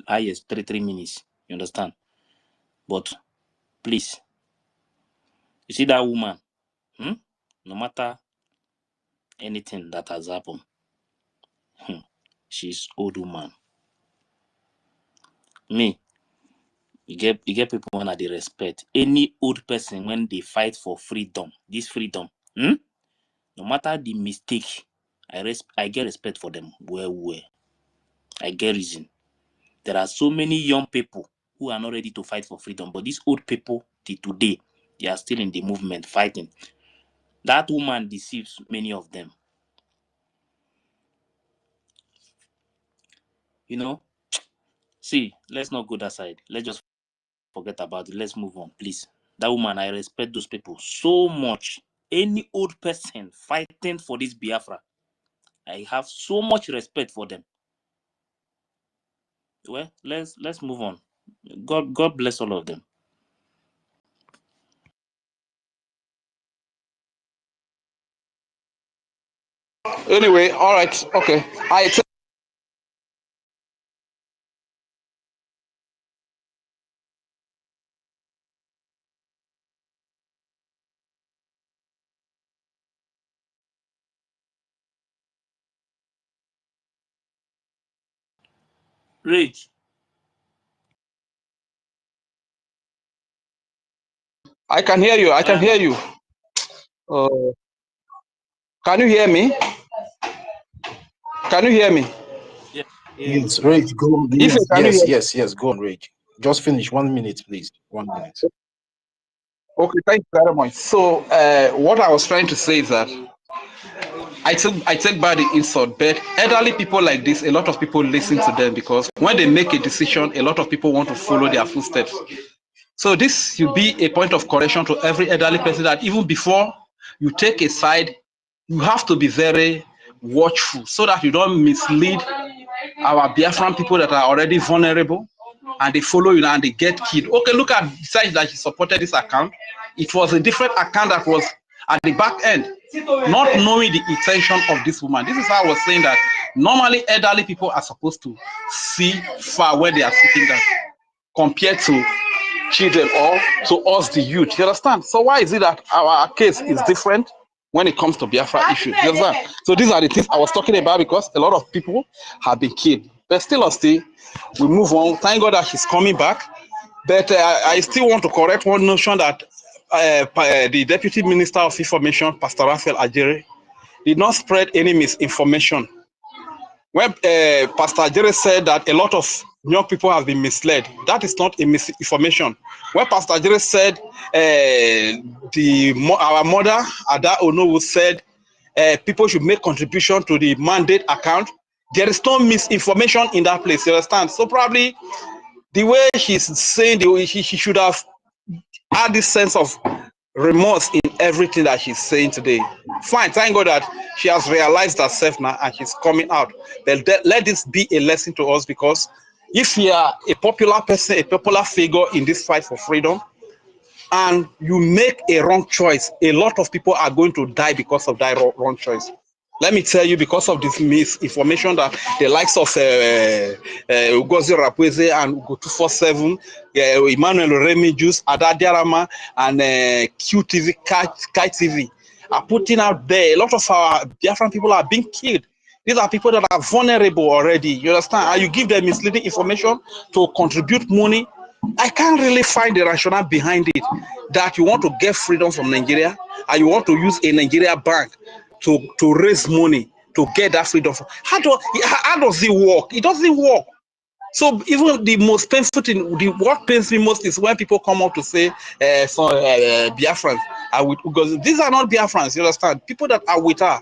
highest 3 minutes. You understand? But please, you see that woman, no matter anything that has happened, she's old woman. Me, you get people when they respect any old person when they fight for freedom. This freedom, no matter the mistake, I get respect for them. Well, I get reason. There are so many young people who are not ready to fight for freedom, but these old people, today, they are still in the movement fighting. That woman deceives many of them. You know, see, let's not go that side. Let's just forget about it. Let's move on, please. That woman, I respect those people so much. Any old person fighting for this Biafra, I have so much respect for them. Well, let's move on. God bless all of them. Anyway, all right, okay. Rage. I can hear you. I can hear you. Can you hear me? Can you hear me? Yeah. Yes, Rage, go on. Yes, go on, Rage. Just finish 1 minute, please. 1 minute. Okay, thank you very much. So what I was trying to say is that I take back the insult, but elderly people like this, a lot of people listen to them because when they make a decision, a lot of people want to follow their footsteps. So this should be a point of correction to every elderly person that even before you take a side, you have to be very watchful so that you don't mislead our Biafran people that are already vulnerable and they follow you and they get killed. Okay, look at the side that she supported this account. It was a different account that was at the back end, not knowing the intention of this woman. This is how I was saying that normally elderly people are supposed to see far where they are sitting down compared to children or to us, the youth. You understand? So why is it that our case is different when it comes to Biafra issues? You understand? So these are the things I was talking about because a lot of people have been killed. But still, we move on. Thank God that she's coming back. But I still want to correct one notion that the Deputy Minister of Information, Pastor Raphael Ajere, did not spread any misinformation. When Pastor Ajere said that a lot of young people have been misled, that is not a misinformation. When Pastor Ajere said our mother, Ada Onowu, said people should make contribution to the mandate account, there is no misinformation in that place, you understand? So probably the way she's saying, she should have had this sense of remorse in everything that she's saying today. Fine, thank God that she has realized herself now and she's coming out. But let this be a lesson to us, because if you are a popular person, a popular figure in this fight for freedom, and you make a wrong choice, a lot of people are going to die because of that wrong choice. Let me tell you, because of this misinformation that the likes of Ngozi Rapweze and Ugo 247, Emmanuel Remijus, Ada Diarama, and QTV, Kai TV are putting out there, a lot of our Biafran people are being killed. These are people that are vulnerable already. You understand? And you give them misleading information to contribute money. I can't really find the rationale behind it that you want to get freedom from Nigeria and you want to use a Nigeria bank to raise money to get that freedom. How does it work? It doesn't work. So even the most painful thing, what pains me most is when people come up to say Biafrans are with, because these are not Biafrans, you understand? People that are with her,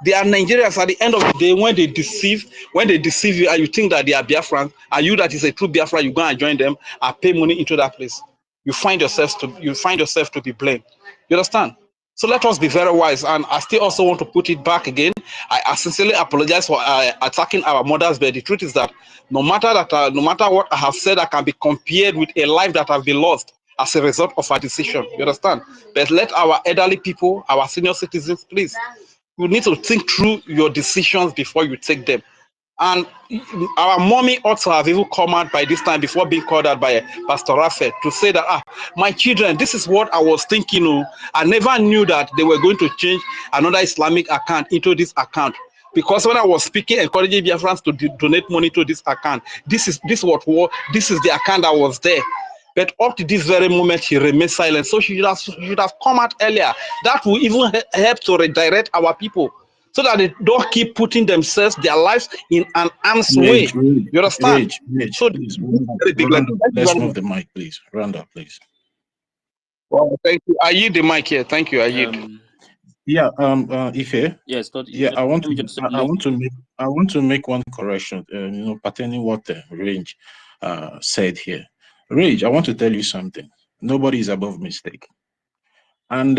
they are Nigerians. At the end of the day, when they deceive you and you think that they are Biafrans, and you that is a true Biafra, you go and join them and pay money into that place. You find yourself to be blamed. You understand? So let us be very wise. And I still also want to put it back again. I sincerely apologize for attacking our mothers, but the truth is that no matter what I have said, I can be compared with a life that has been lost as a result of our decision. You understand? But let our elderly people, our senior citizens, please, you need to think through your decisions before you take them. And our mommy ought to have even come out by this time before being called out by Pastor Raphael to say that, my children, this is what I was thinking. I never knew that they were going to change another Islamic account into this account. Because when I was speaking, encouraging Biafrans to donate money to this account, this is the account that was there. But up to this very moment, she remains silent. So she should have come out earlier. That will even help to redirect our people, so that they don't keep putting themselves, their lives in an arm's way. You understand? So please, very big. let's move the mic, please. Round up, please. Well, thank you. I yield the mic here. Thank you. I yield. Yeah, Ife. Yes, yeah, I want to make one correction. Pertaining what Range said here. Range, I want to tell you something. Nobody is above mistake. And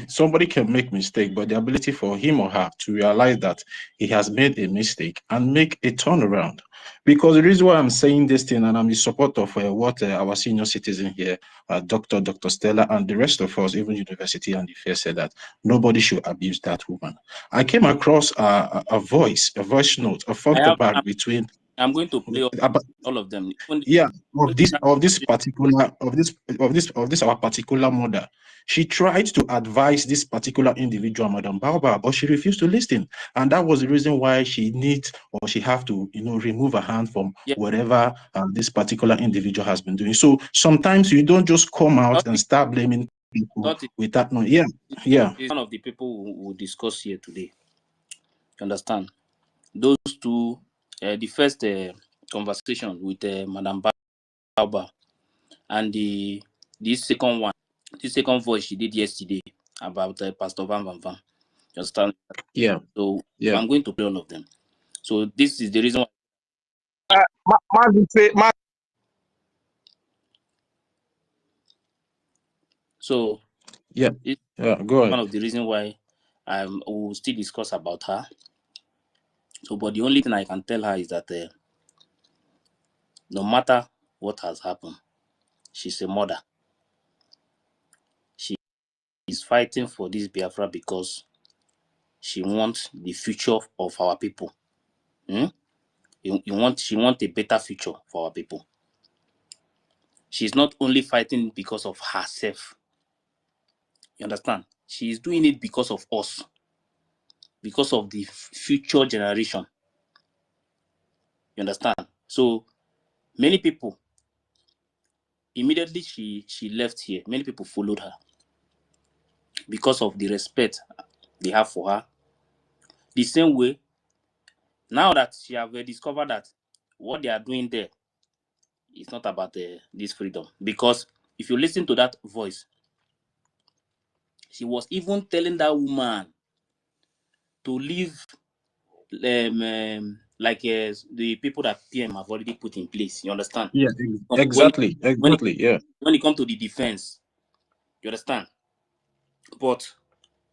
somebody can make mistake, but the ability for him or her to realize that he has made a mistake and make a turnaround. Because the reason why I'm saying this thing, and I'm in support of what our senior citizen here, Dr. Stella, and the rest of us, even University and the Fair, said that nobody should abuse that woman. I came across a voice note, a front to back between. I'm going to play all of them. Yeah, of this our particular mother. She tried to advise this particular individual, Madam Baobab, but she refused to listen, and that was the reason why she needs, or she have to, remove her hand from whatever this particular individual has been doing. So sometimes you don't just come out and start blaming people with that. No, yeah. It's one of the people who will discuss here today. You understand? Those two, the first conversation with Madam Baobab, and this second voice she did yesterday about Pastor Van. You understand? Yeah. So I'm going to play all of them. So this is the reason why. So go ahead. One of the reasons why we will still discuss about her. So, but the only thing I can tell her is that no matter what has happened, she's a mother. She is fighting for this Biafra because she wants the future of our people. She wants a better future for our people. She's not only fighting because of herself. You understand? She is doing it because of us, because of the future generation. You understand? So many people, immediately she left here, many people followed her because of the respect they have for her. The same way, now that she have discovered that what they are doing there is not about this freedom. Because if you listen to that voice, she was even telling that woman to leave the people that PM have already put in place. You understand? Yeah, exactly. When it comes to the defense, you understand? But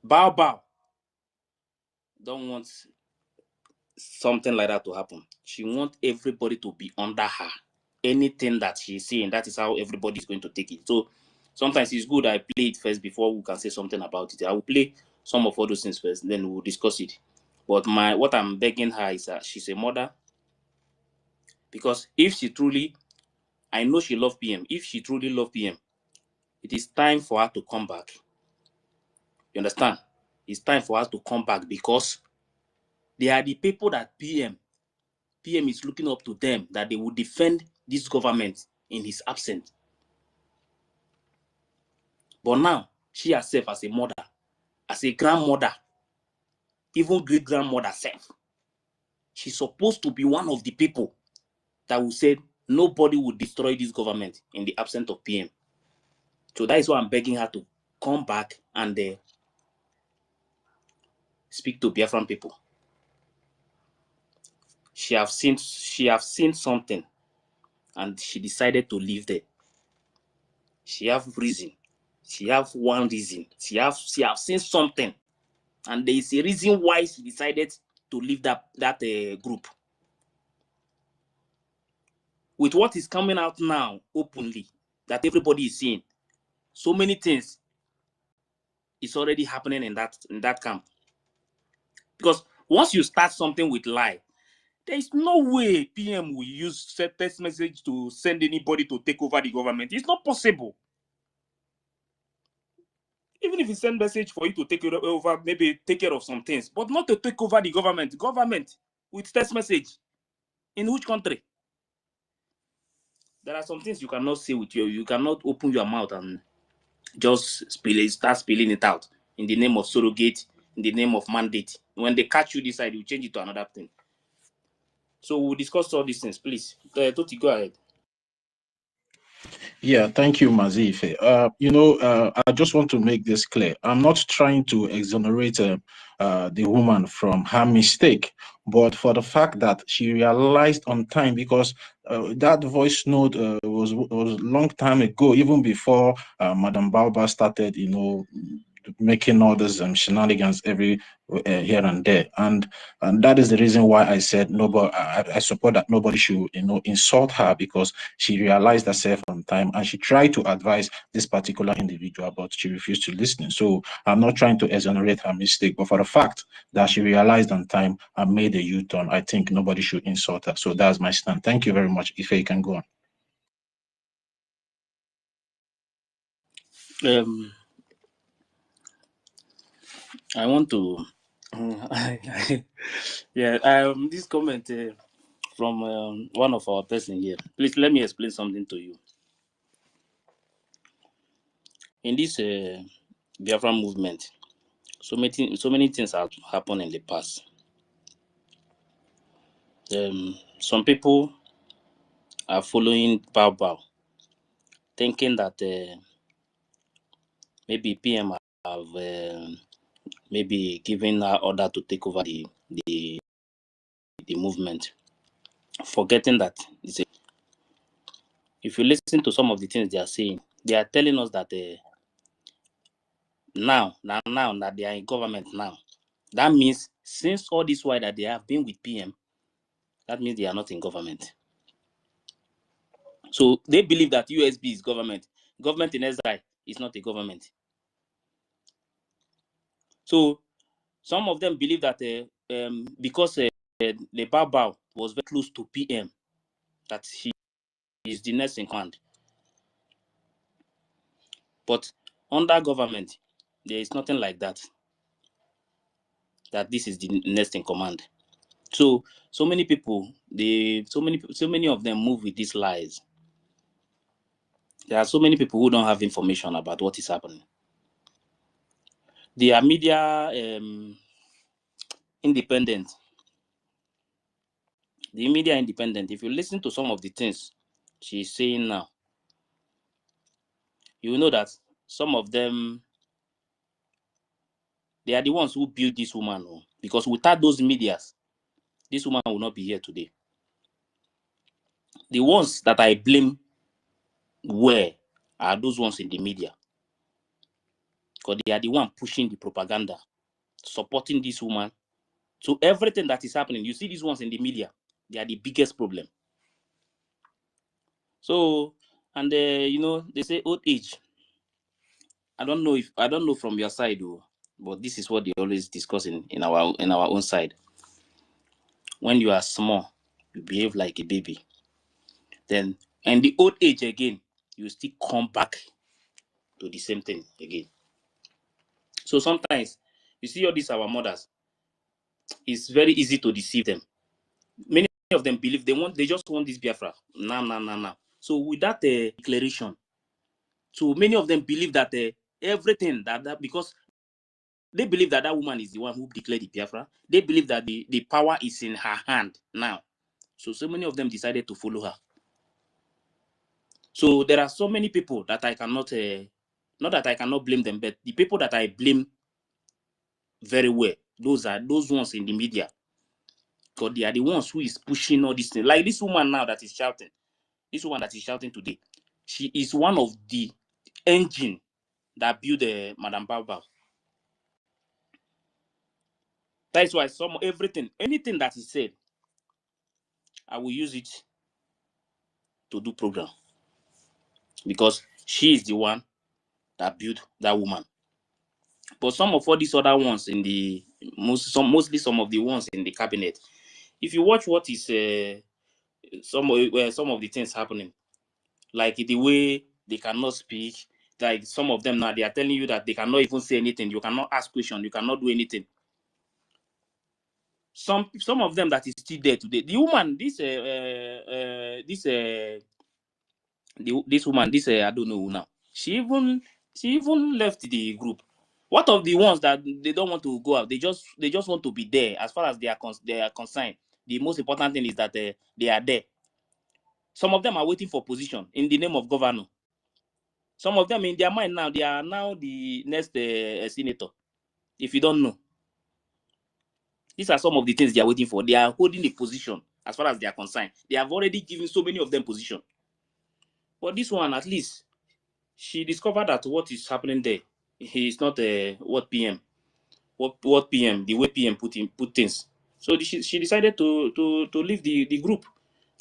Bao don't want something like that to happen. She wants everybody to be under her. Anything that she's saying, that is how everybody is going to take it. So sometimes it's good I play it first before we can say something about it. I will play some of all those things first, then we'll discuss it. But what I'm begging her is that she's a mother, because if she truly, I know she loves PM. If she truly loves PM, it is time for her to come back. You understand? It's time for her to come back, because they are the people that PM is looking up to them, that they will defend this government in his absence. But now, she herself as a mother, as a grandmother, even great-grandmother self, she's supposed to be one of the people that will say nobody will destroy this government in the absence of PM. So that is why I'm begging her to come back and speak to Biafran people. She have seen something, and she decided to live there. She have reason. She have one reason. She have seen something, and there is a reason why she decided to leave that group. With what is coming out now openly, that everybody is seeing, so many things is already happening in that camp. Because once you start something with lie, there is no way PM will use text message to send anybody to take over the government. It's not possible. Even if he send message for you to take it over, maybe take care of some things, but not to take over the government. Government with text message. In which country? There are some things you cannot say with you cannot open your mouth and just start spilling it out in the name of surrogate, in the name of mandate. When they catch you this side, you change it to another thing. So we'll discuss all these things, please. Toti, go ahead. Yeah, thank you, Mazife. I just want to make this clear. I'm not trying to exonerate the woman from her mistake, but for the fact that she realized on time, because that voice note was long time ago, even before Madam Baoba started, making all these shenanigans every here and there, and that is the reason why I said nobody. I support that nobody should insult her, because she realized herself on time and she tried to advise this particular individual, but she refused to listen. So I'm not trying to exonerate her mistake, but for the fact that she realized on time and made a U-turn, I think nobody should insult her. So that's my stand. Thank you very much. If you can go on. I want to, this comment from one of our person here. Please let me explain something to you. In this Biafra movement, so many things have happened in the past. Some people are following Bao, thinking that maybe PM have maybe given her order to take over the movement, forgetting that if you listen to some of the things they are saying, they are telling us that now that they are in government now, that means since all this while that they have been with PM, that means they are not in government. So they believe that USB is government. Government in Israel is not a government. So some of them believe that because the Bao was very close to PM, that he is the next in command. But under government, there is nothing like that. That this is the next in command. So many people, so many of them move with these lies. There are so many people who don't have information about what is happening. They are media independent. The media independent. If you listen to some of the things she's saying now, you will know that some of them, they are the ones who built this woman. Because without those medias, this woman will not be here today. The ones that I blame are those ones in the media. Because they are the one pushing the propaganda, supporting this woman. So everything that is happening, you see these ones in the media, they are the biggest problem. So, and they say old age. I don't know from your side, though. but this is what they always discuss in our own side. When you are small, you behave like a baby. Then, and the old age again, you still come back to the same thing again. So sometimes you see all these our mothers, it's very easy to deceive them. Many of them believe they just want this Biafra. Nah. So with that declaration, so many of them believe that everything that because they believe that that woman is the one who declared the Biafra. They believe that the power is in her hand now. So many of them decided to follow her. So there are so many people that I cannot, not that I cannot blame them, but the people that I blame very well, those are those ones in the media. Because they are the ones who is pushing all these things. Like this woman now that is shouting. This woman that is shouting today. She is one of the engine that built Madame Baba. That's why anything that he said, I will use it to do program. Because she is the one that built that woman. But some of all these other ones in the mostly some of the ones in the cabinet, if you watch what is some of the things happening, like the way they cannot speak, like some of them now they are telling you that they cannot even say anything, you cannot ask questions, you cannot do anything. Some of them that is still there today. The woman, this woman, I don't know who now. She even left the group. What of the ones that they don't want to go out? They just want to be there. As far as they are concerned, the most important thing is that they are there. Some of them are waiting for position in the name of governor. Some of them in their mind now, they are now the next senator. If you don't know, these are some of the things they are waiting for. They are holding a position as far as they are concerned. They have already given so many of them position. But this one, at least, she discovered that what is happening there, he is not what PM, the way PM put things. So she decided to leave the group.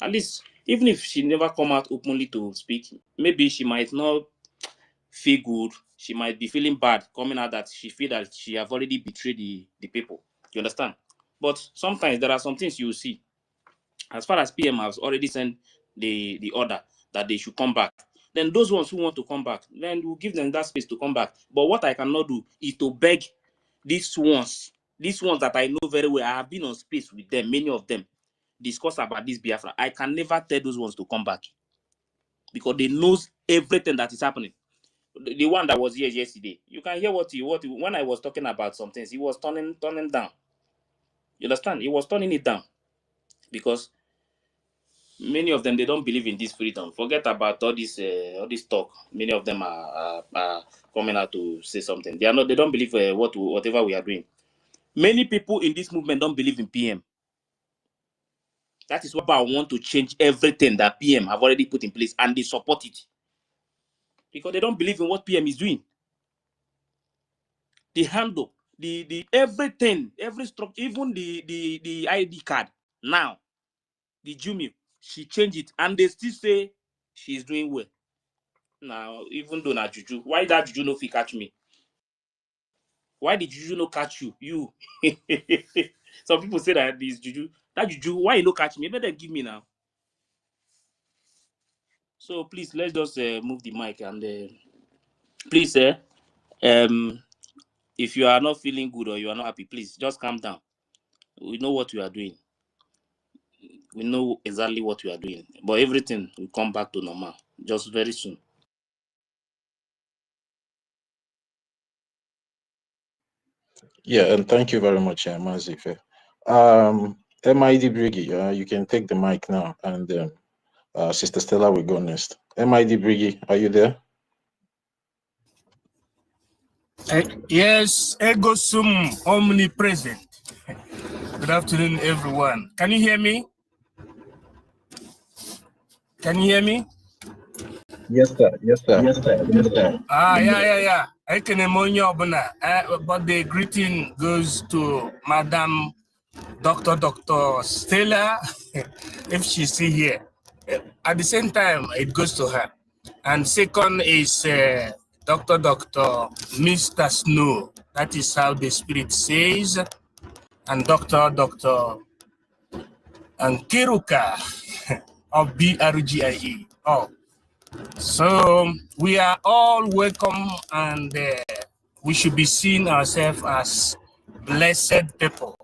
At least, even if she never come out openly to speak, maybe she might not feel good. She might be feeling bad coming out that she feel that she have already betrayed the people. You understand? But sometimes there are some things you see. As far as PM has already sent the order that they should come back, then those ones who want to come back, then we'll give them that space to come back. But what I cannot do is to beg these ones that I know very well. I have been on space with them, many of them, discuss about this Biafra. I can never tell those ones to come back because they knows everything that is happening. The one that was here yesterday, you can hear what when I was talking about some things, he was turning down. You understand? He was turning it down because many of them, they don't believe in this freedom. Forget about all this talk. Many of them are coming out to say something. They don't believe whatever we are doing. Many people in this movement don't believe in PM. That is why I want to change everything that PM have already put in place, and they support it because they don't believe in what PM is doing. The handle, the everything, every structure, even the ID card now, the Jumi, she changed it, and they still say she is doing well. Now, even though na juju, why that juju no fit catch me? Why did juju no catch you? You. Some people say that this juju, why you no catch me? Better give me now. So please, let's just move the mic and please, if you are not feeling good or you are not happy, please just calm down. We know what we are doing. We know exactly what we are doing, but everything will come back to normal just very soon. Yeah, and thank you very much, Mazife. MID BRGIE, you can take the mic now, and Sister Stella will go next. MID BRGIE, are you there? Yes, ego sum omnipresent. Good afternoon, everyone. Can you hear me? Can you hear me? Yes, sir. Yes, sir. Yes, sir. Yes, sir. Yeah. I can ammonia, but the greeting goes to Madam Dr. Stella, if she's still here. At the same time, it goes to her. And second is Dr. Mr. Snow. That is how the spirit says. And Dr. Kiruka of BRGIE. Oh, so we are all welcome, and we should be seeing ourselves as blessed people.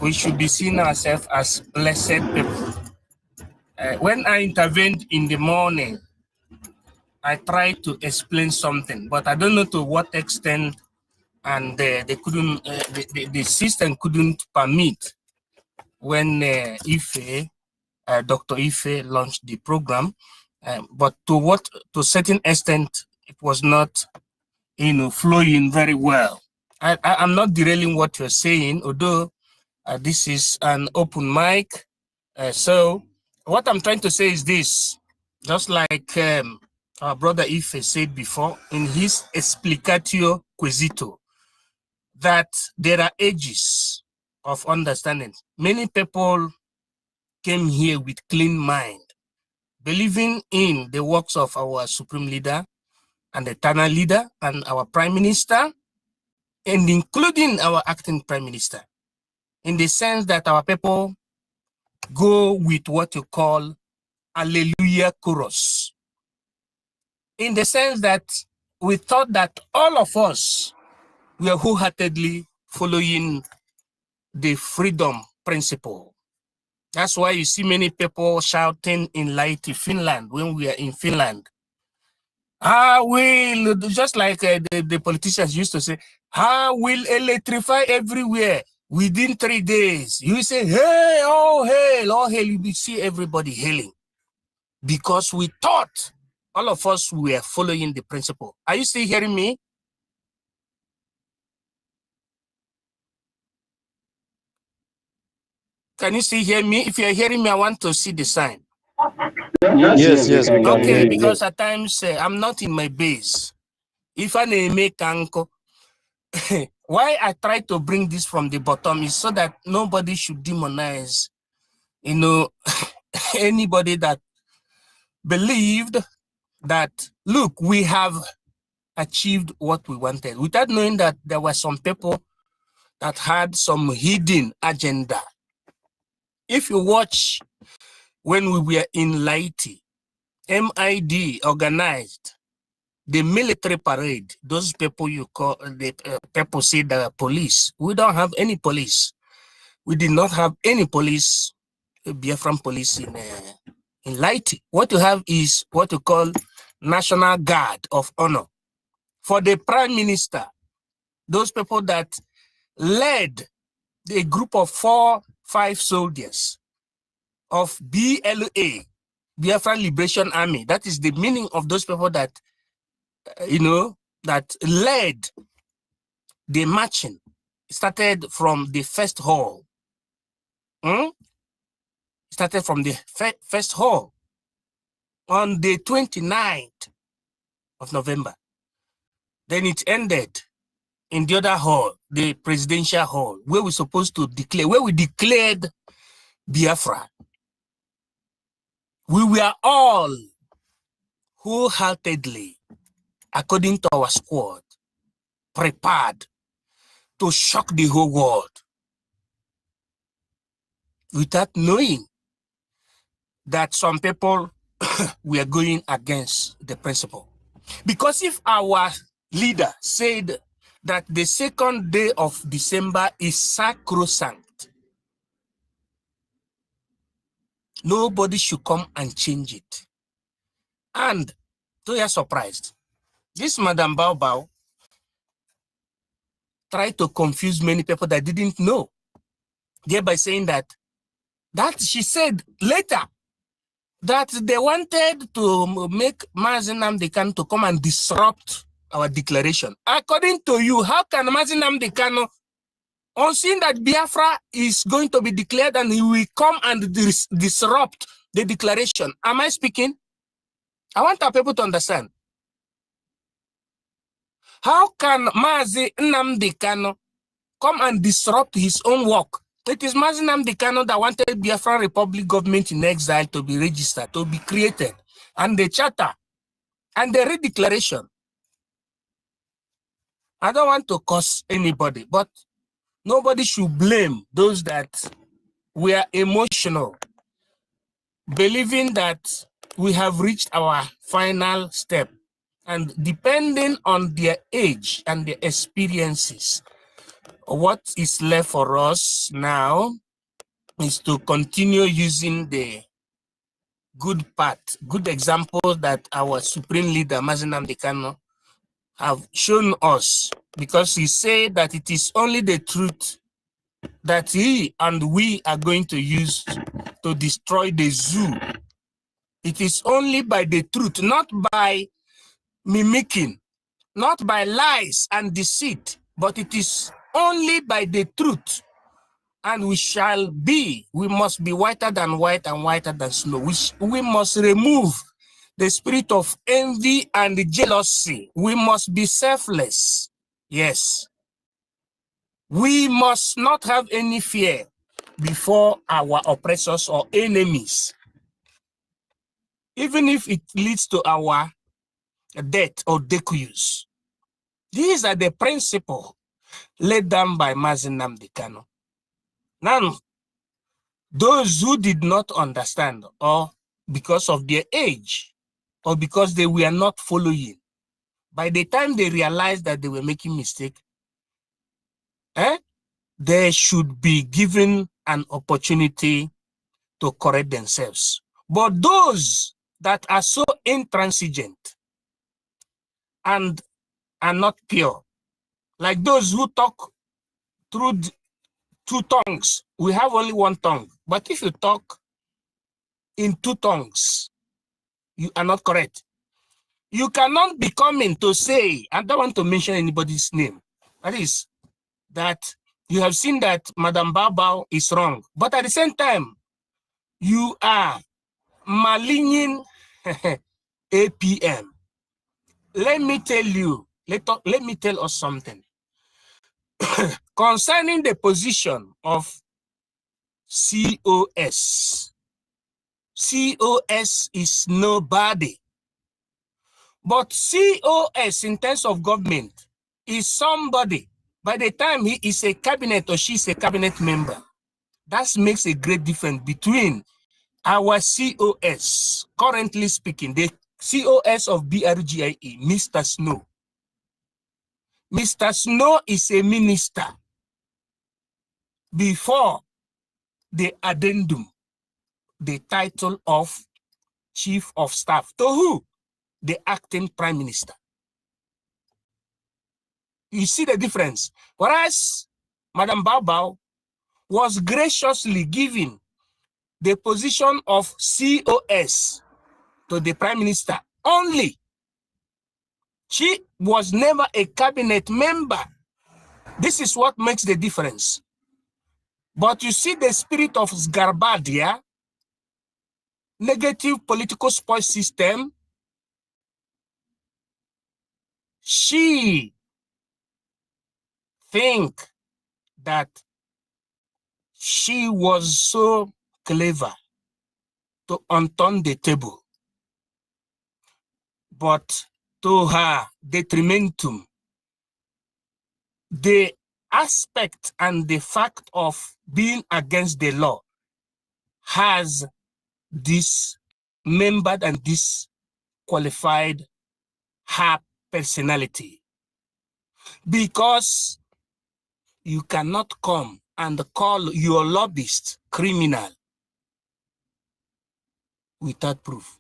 We should be seeing ourselves as blessed people. When I intervened in the morning, I tried to explain something, but I don't know to what extent, and they couldn't, the system couldn't permit when Dr. Ife launched the program, but to a certain extent, it was not, flowing very well. I'm not derailing what you're saying, although this is an open mic. So what I'm trying to say is this, just like our brother Ife said before in his explicatio quesito, that there are ages of understanding. Many people came here with clean mind, believing in the works of our supreme leader and eternal leader and our prime minister, and including our acting prime minister, in the sense that our people go with what you call Alleluia chorus, in the sense that we thought that all of us were wholeheartedly following the freedom principle. That's why you see many people shouting in Lahti, Finland, when we are in Finland. Will, just like the politicians used to say, will electrify everywhere within 3 days. You say, hey, oh, hail, oh, hail. You will see everybody hailing. Because we thought all of us were following the principle. Are you still hearing me? Can you still hear me? If you're hearing me, I want to see the sign. Yes, we can Okay, hear you. because at times I'm not in my base. If I make anko, why I try to bring this from the bottom is so that nobody should demonize, anybody that believed that, look, we have achieved what we wanted, without knowing that there were some people that had some hidden agenda. If you watch when we were in Lahti, MID organized the military parade. Those people you call, the people say the police. We don't have any police. We did not have any police, Biafran police in Lahti. What you have is what you call National Guard of Honor. For the Prime Minister, those people that led a group of 4-5 soldiers of BLA, Biafran Liberation Army. That is the meaning of those people that, that led the marching. Started from the first hall. Started from the first hall on the 29th of November. Then it ended in the other hall, the presidential hall, where we're supposed to declare, where we declared Biafra. We were all wholeheartedly, according to our squad, prepared to shock the whole world without knowing that some people were going against the principle. Because if our leader said that the second day of December is Sancrosant, nobody should come and change it. And to your surprise, this Madam Bao Bao tried to confuse many people that didn't know, thereby saying that she said later that they wanted to make Mazi Nnamdi Kanu to come and disrupt our declaration. According to you, how can Mazi Nnamdi Kanu, on seeing that Biafra is going to be declared and he will come and disrupt the declaration? Am I speaking? I want our people to understand. How can Mazi Nnamdi Kanu come and disrupt his own work? It is Mazi Nnamdi Kanu that wanted Biafran Republic government in exile to be registered, to be created. And the charter And they read declaration. I don't want to curse anybody, but nobody should blame those that were emotional, believing that we have reached our final step. And depending on their age and their experiences, what is left for us now is to continue using the good part, good example that our supreme leader, Mazi Nnamdi Kanu, have shown us, because he said that it is only the truth that he and we are going to use to destroy the zoo. It is only by the truth, not by mimicking, not by lies and deceit, but it is only by the truth. And we must be whiter than white and whiter than snow. We must remove the spirit of envy and jealousy. We must be selfless. Yes. We must not have any fear before our oppressors or enemies, even if it leads to our death or decues. These are the principles laid down by Mazi Nnamdi Kanu. Now, those who did not understand, or because of their age, or because they were not following, by the time they realized that they were making mistake, they should be given an opportunity to correct themselves. But those that are so intransigent and are not pure, like those who talk through two tongues, we have only one tongue. But if you talk in two tongues, you are not correct. You cannot be coming to say, I don't want to mention anybody's name, that is, that you have seen that Madam Bao is wrong. But at the same time, you are maligning APM. Let me tell you, let me tell us something. Concerning the position of COS. COS is nobody. But COS in terms of government is somebody. By the time he is a cabinet or she is a cabinet member, that makes a great difference between our COS, currently speaking, the COS of BRGIE, Mr. Snow. Mr. Snow is a minister before the addendum, the title of Chief of Staff. To who? The acting Prime Minister. You see the difference? Whereas Madam Bao was graciously given the position of COS to the Prime Minister only. She was never a cabinet member. This is what makes the difference. But you see the spirit of Sgarbadia, negative political spoil system. She think that she was so clever to unturn the table, but to her detrimentum, the aspect and the fact of being against the law has dismembered and disqualified her personality, because you cannot come and call your lobbyist criminal without proof.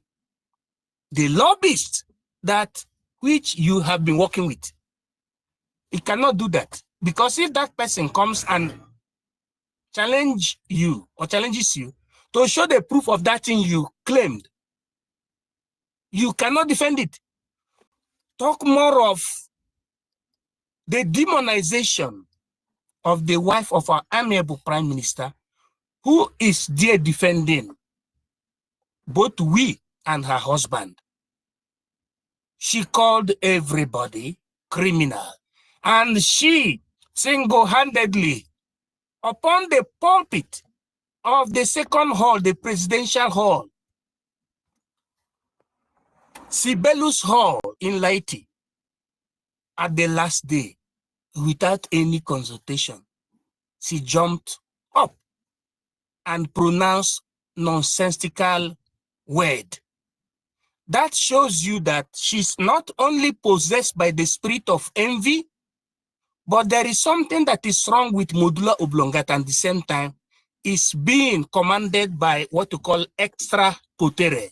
The lobbyist that which you have been working with, it cannot do that, because if that person comes and challenge you or challenges you to show the proof of that thing you claimed, you cannot defend it. Talk more of the demonization of the wife of our amiable Prime Minister, who is there defending both we and her husband. She called everybody criminal, and she single-handedly, upon the pulpit of the second hall, the presidential hall, Sibelius Hall in Laiti at the last day, without any consultation, she jumped up and pronounced nonsensical word. That shows you that she's not only possessed by the spirit of envy, but there is something that is wrong with medulla oblongata, and at the same time is being commanded by what you call extra potere.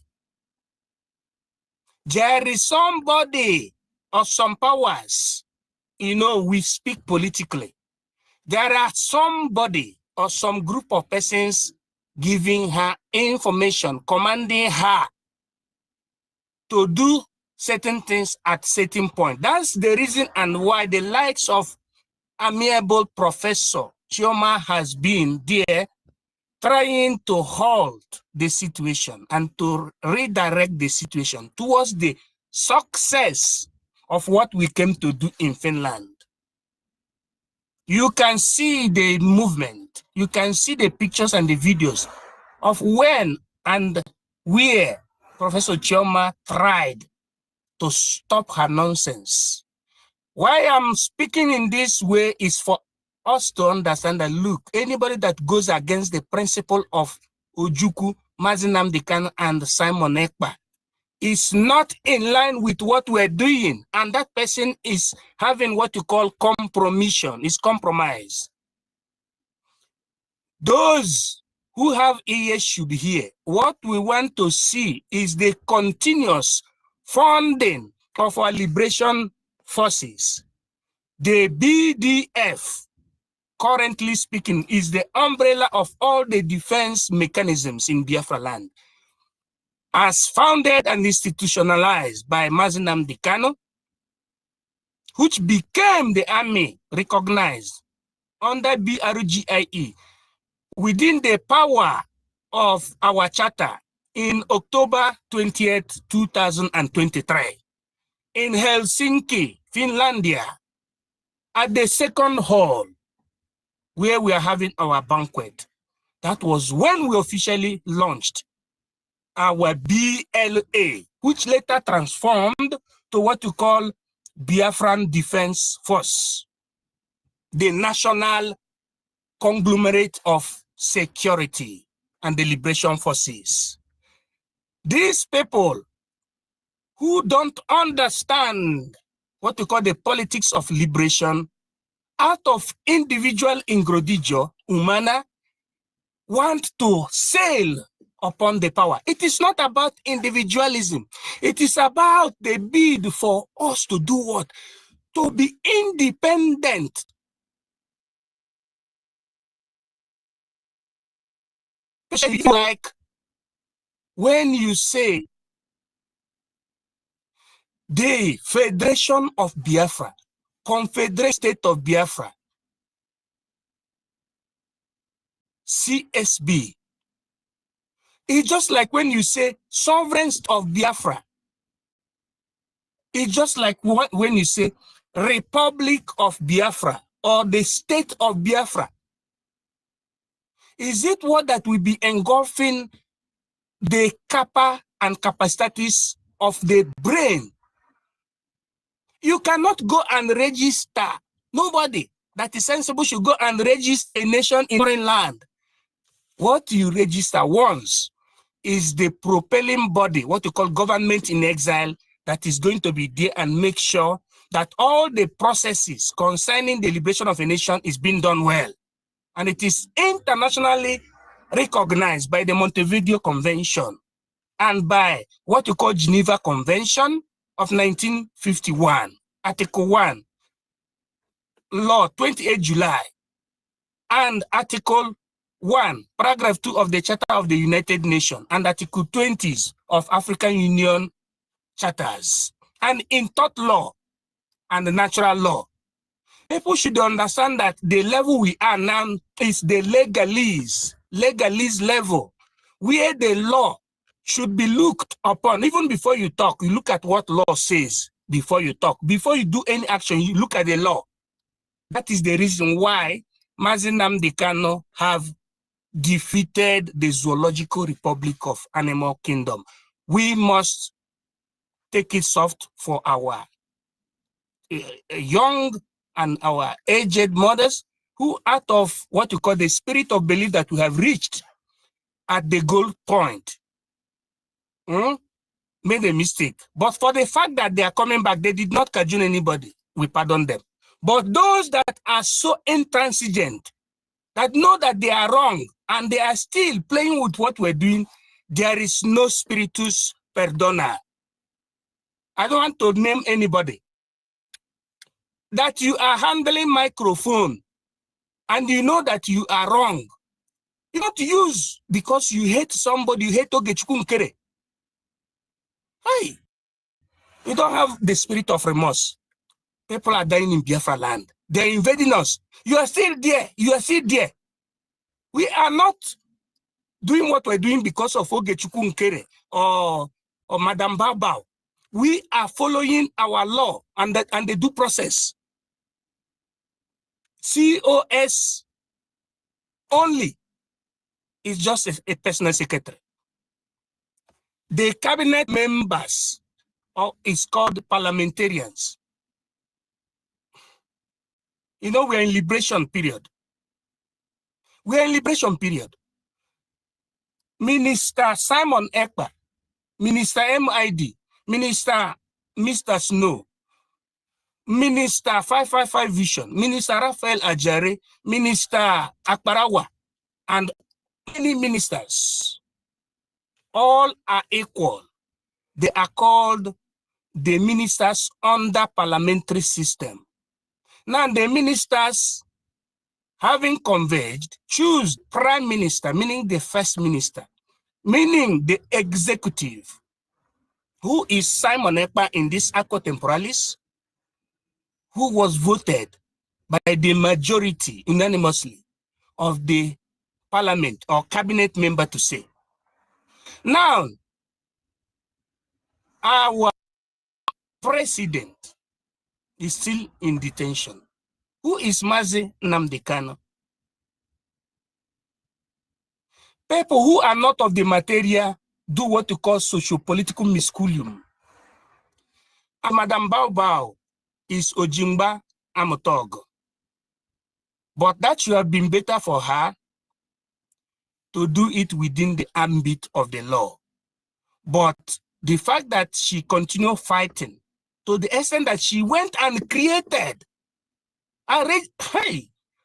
There is somebody or some powers, you know, we speak politically. There are somebody or some group of persons giving her information, commanding her to do certain things at certain point. That's the reason and why the likes of amiable Professor Chioma has been there trying to halt the situation and to redirect the situation towards the success of what we came to do in Finland. You can see the movement, you can see the pictures and the videos of when and where Professor Chioma tried to stop her nonsense. Why I'm speaking in this way is for us to understand that, look, anybody that goes against the principle of Ojukwu, Mazi Nnamdi Kanu, and Simon Ekpa is not in line with what we're doing, and that person is having what you call compromission, is compromise. Those who have ears should hear. What we want to see is the continuous funding of our liberation forces. The BDF, currently speaking, is the umbrella of all the defense mechanisms in Biafra land. As founded and institutionalized by Mazi Nnamdi Kanu, which became the army recognized under BRGIE within the power of our charter in October 20th, 2023 in Helsinki, Finlandia, at the second hall where we are having our banquet. That was when we officially launched our BLA, which later transformed to what you call Biafran Defense Force, the national conglomerate of security and the liberation forces. These people who don't understand what we call the politics of liberation, out of individual ingrodillo humana, want to sail upon the power. It is not about individualism. It is about the bid for us to do what? To be independent. Like when you say the Federation of Biafra, Confederate State of Biafra, CSB, it's just like when you say Sovereigns of Biafra. It's just like when you say Republic of Biafra or the State of Biafra. Is it what that will be engulfing the kappa and capacities of the brain? You cannot go and register. Nobody that is sensible should go and register a nation in foreign land. What you register once is the propelling body, what you call government in exile, that is going to be there and make sure that all the processes concerning the liberation of a nation is being done well. And it is internationally recognized by the Montevideo Convention and by what you call Geneva Convention of 1951, Article 1, Law 28 July, and Article 1, Paragraph 2 of the Charter of the United Nations, and Article 20 of African Union Charters, and in tort law and the natural law. People should understand that the level we are now is the legalese level, where the law should be looked upon. Even before you talk, you look at what law says before you talk. Before you do any action, you look at the law. That is the reason why Mazi Nnamdi Kanu have defeated the Zoological Republic of Animal Kingdom. We must take it soft for our young and our aged mothers who, out of what you call the spirit of belief that we have reached at the goal point, made a mistake. But for the fact that they are coming back, they did not cajole anybody. We pardon them. But those that are so intransigent, that know that they are wrong, and they are still playing with what we're doing, there is no spiritus perdona. I don't want to name anybody. That you are handling microphone, and you know that you are wrong. You don't use because you hate somebody, you hate Ogechukwu Nkere. Hey, you don't have the spirit of remorse. People are dying in Biafra land. They're invading us. You are still there. You are still there. We are not doing what we're doing because of Ogechukwu Nkere or Madam Bao. We are following our law and the due process. COS only is just a personal secretary. The cabinet members is called parliamentarians. You know, we're in liberation period. We're in liberation period. Minister Simon Ekpa, Minister MID, Minister Mr. Snow, Minister 555 Vision, Minister Raphael Ajare, Minister Akbarawa, and many ministers, all are equal. They are called the ministers under parliamentary system. Now the ministers, having converged, choose prime minister, meaning the first minister, meaning the executive, who is Simon Ekpa in this Acco Temporalis, who was voted by the majority unanimously of the parliament or cabinet member to say. Now, our president is still in detention. Who is Mazi Nnamdi Kanu? People who are not of the material do what you call socio-political misculium. And Madam Bao is Ojimba Amotog. But that should have been better for her to do it within the ambit of the law. But the fact that she continued fighting to the extent that she went and created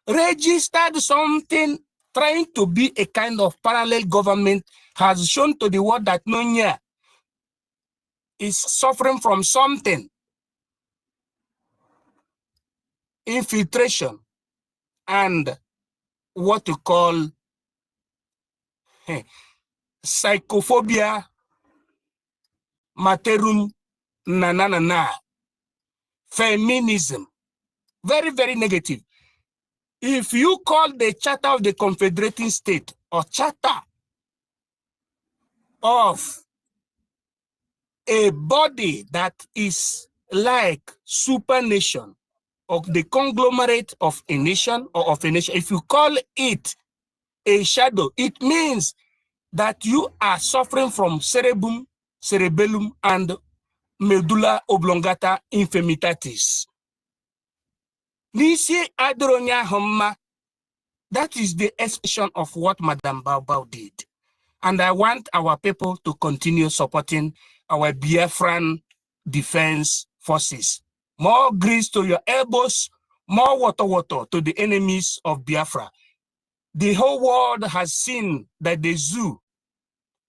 registered something trying to be a kind of parallel government, has shown to the world that Nonya is suffering from something. Infiltration and what to call psychophobia, materum, na, feminism. Very, very negative. If you call the Charter of the Confederating State or Charter of a body that is like super nation, of the conglomerate of a nation or of a nation, if you call it a shadow, it means that you are suffering from cerebrum, cerebellum, and medulla oblongata infirmitatis. Nisi adronya homma. That is the expression of what Madam Bao did. And I want our people to continue supporting our Biafran defense forces. More grease to your elbows, more water to the enemies of Biafra. The whole world has seen that the zoo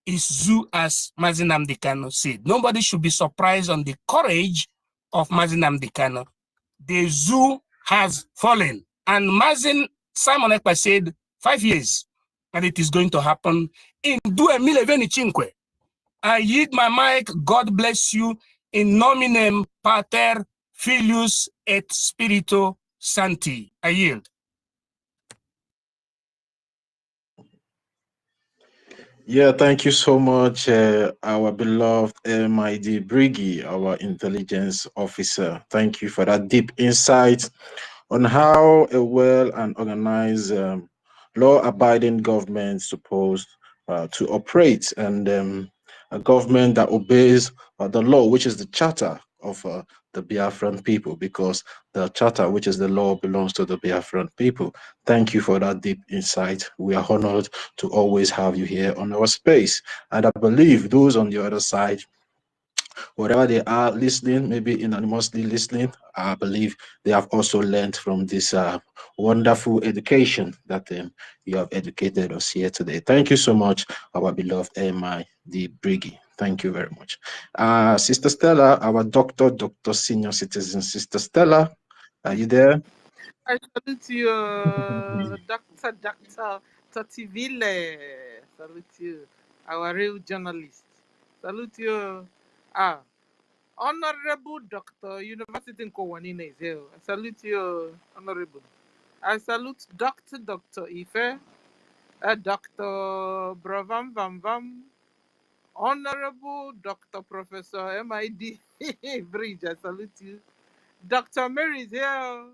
is zoo as Mazi Nnamdi Kanu said. Nobody should be surprised on the courage of Mazi Nnamdi Kanu. The zoo has fallen. And Simon Ekpa said 5 years, and it is going to happen in 2025. I yield my mic. God bless you. In nominem Pater, Filius et Spiritu Sancti. I yield. Yeah, thank you so much, our beloved MID BRGIE, our intelligence officer. Thank you for that deep insight on how a well and organized law-abiding government is supposed to operate. And a government that obeys the law, which is the charter of the Biafran people, because the charter, which is the law, belongs to the Biafran people. Thank you for that deep insight. We are honored to always have you here on our space. And I believe those on the other side, wherever they are listening, maybe anonymously listening, I believe they have also learned from this wonderful education that you have educated us here today. Thank you so much, our beloved AMI, the BRGIE. Thank you very much. Sister Stella, our Dr. Senior Citizen. Sister Stella, are you there? I salute you, Dr. Totivile. Salute you, our real journalist. Salute you, Honorable Doctor University in Kowanine is here. I salute you, Honorable. I salute Dr. Ife, Dr. Bravam Vam Vam, Honorable Dr. Professor MID Bridge. I salute you. Dr. Mary is here.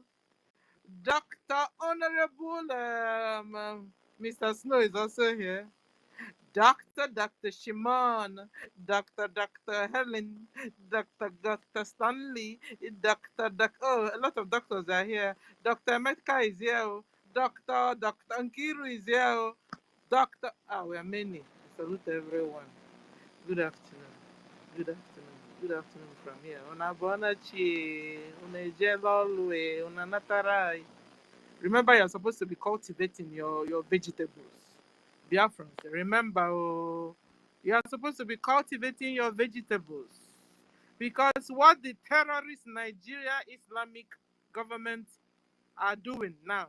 Dr. Honorable Mr. Snow is also here. Dr. Shimon, Dr. Helen, Dr. Stanley, oh, a lot of doctors are here. Dr. Metka is here. Dr. Ankiru is here. We are many. I salute everyone. Good afternoon. Good afternoon. Good afternoon from here. Una bonachi, una jelolwe, una natarai. Remember, you're supposed to be cultivating your vegetables. Biafrans, remember, you're supposed to be cultivating your vegetables. Because what the terrorist Nigeria Islamic government are doing now,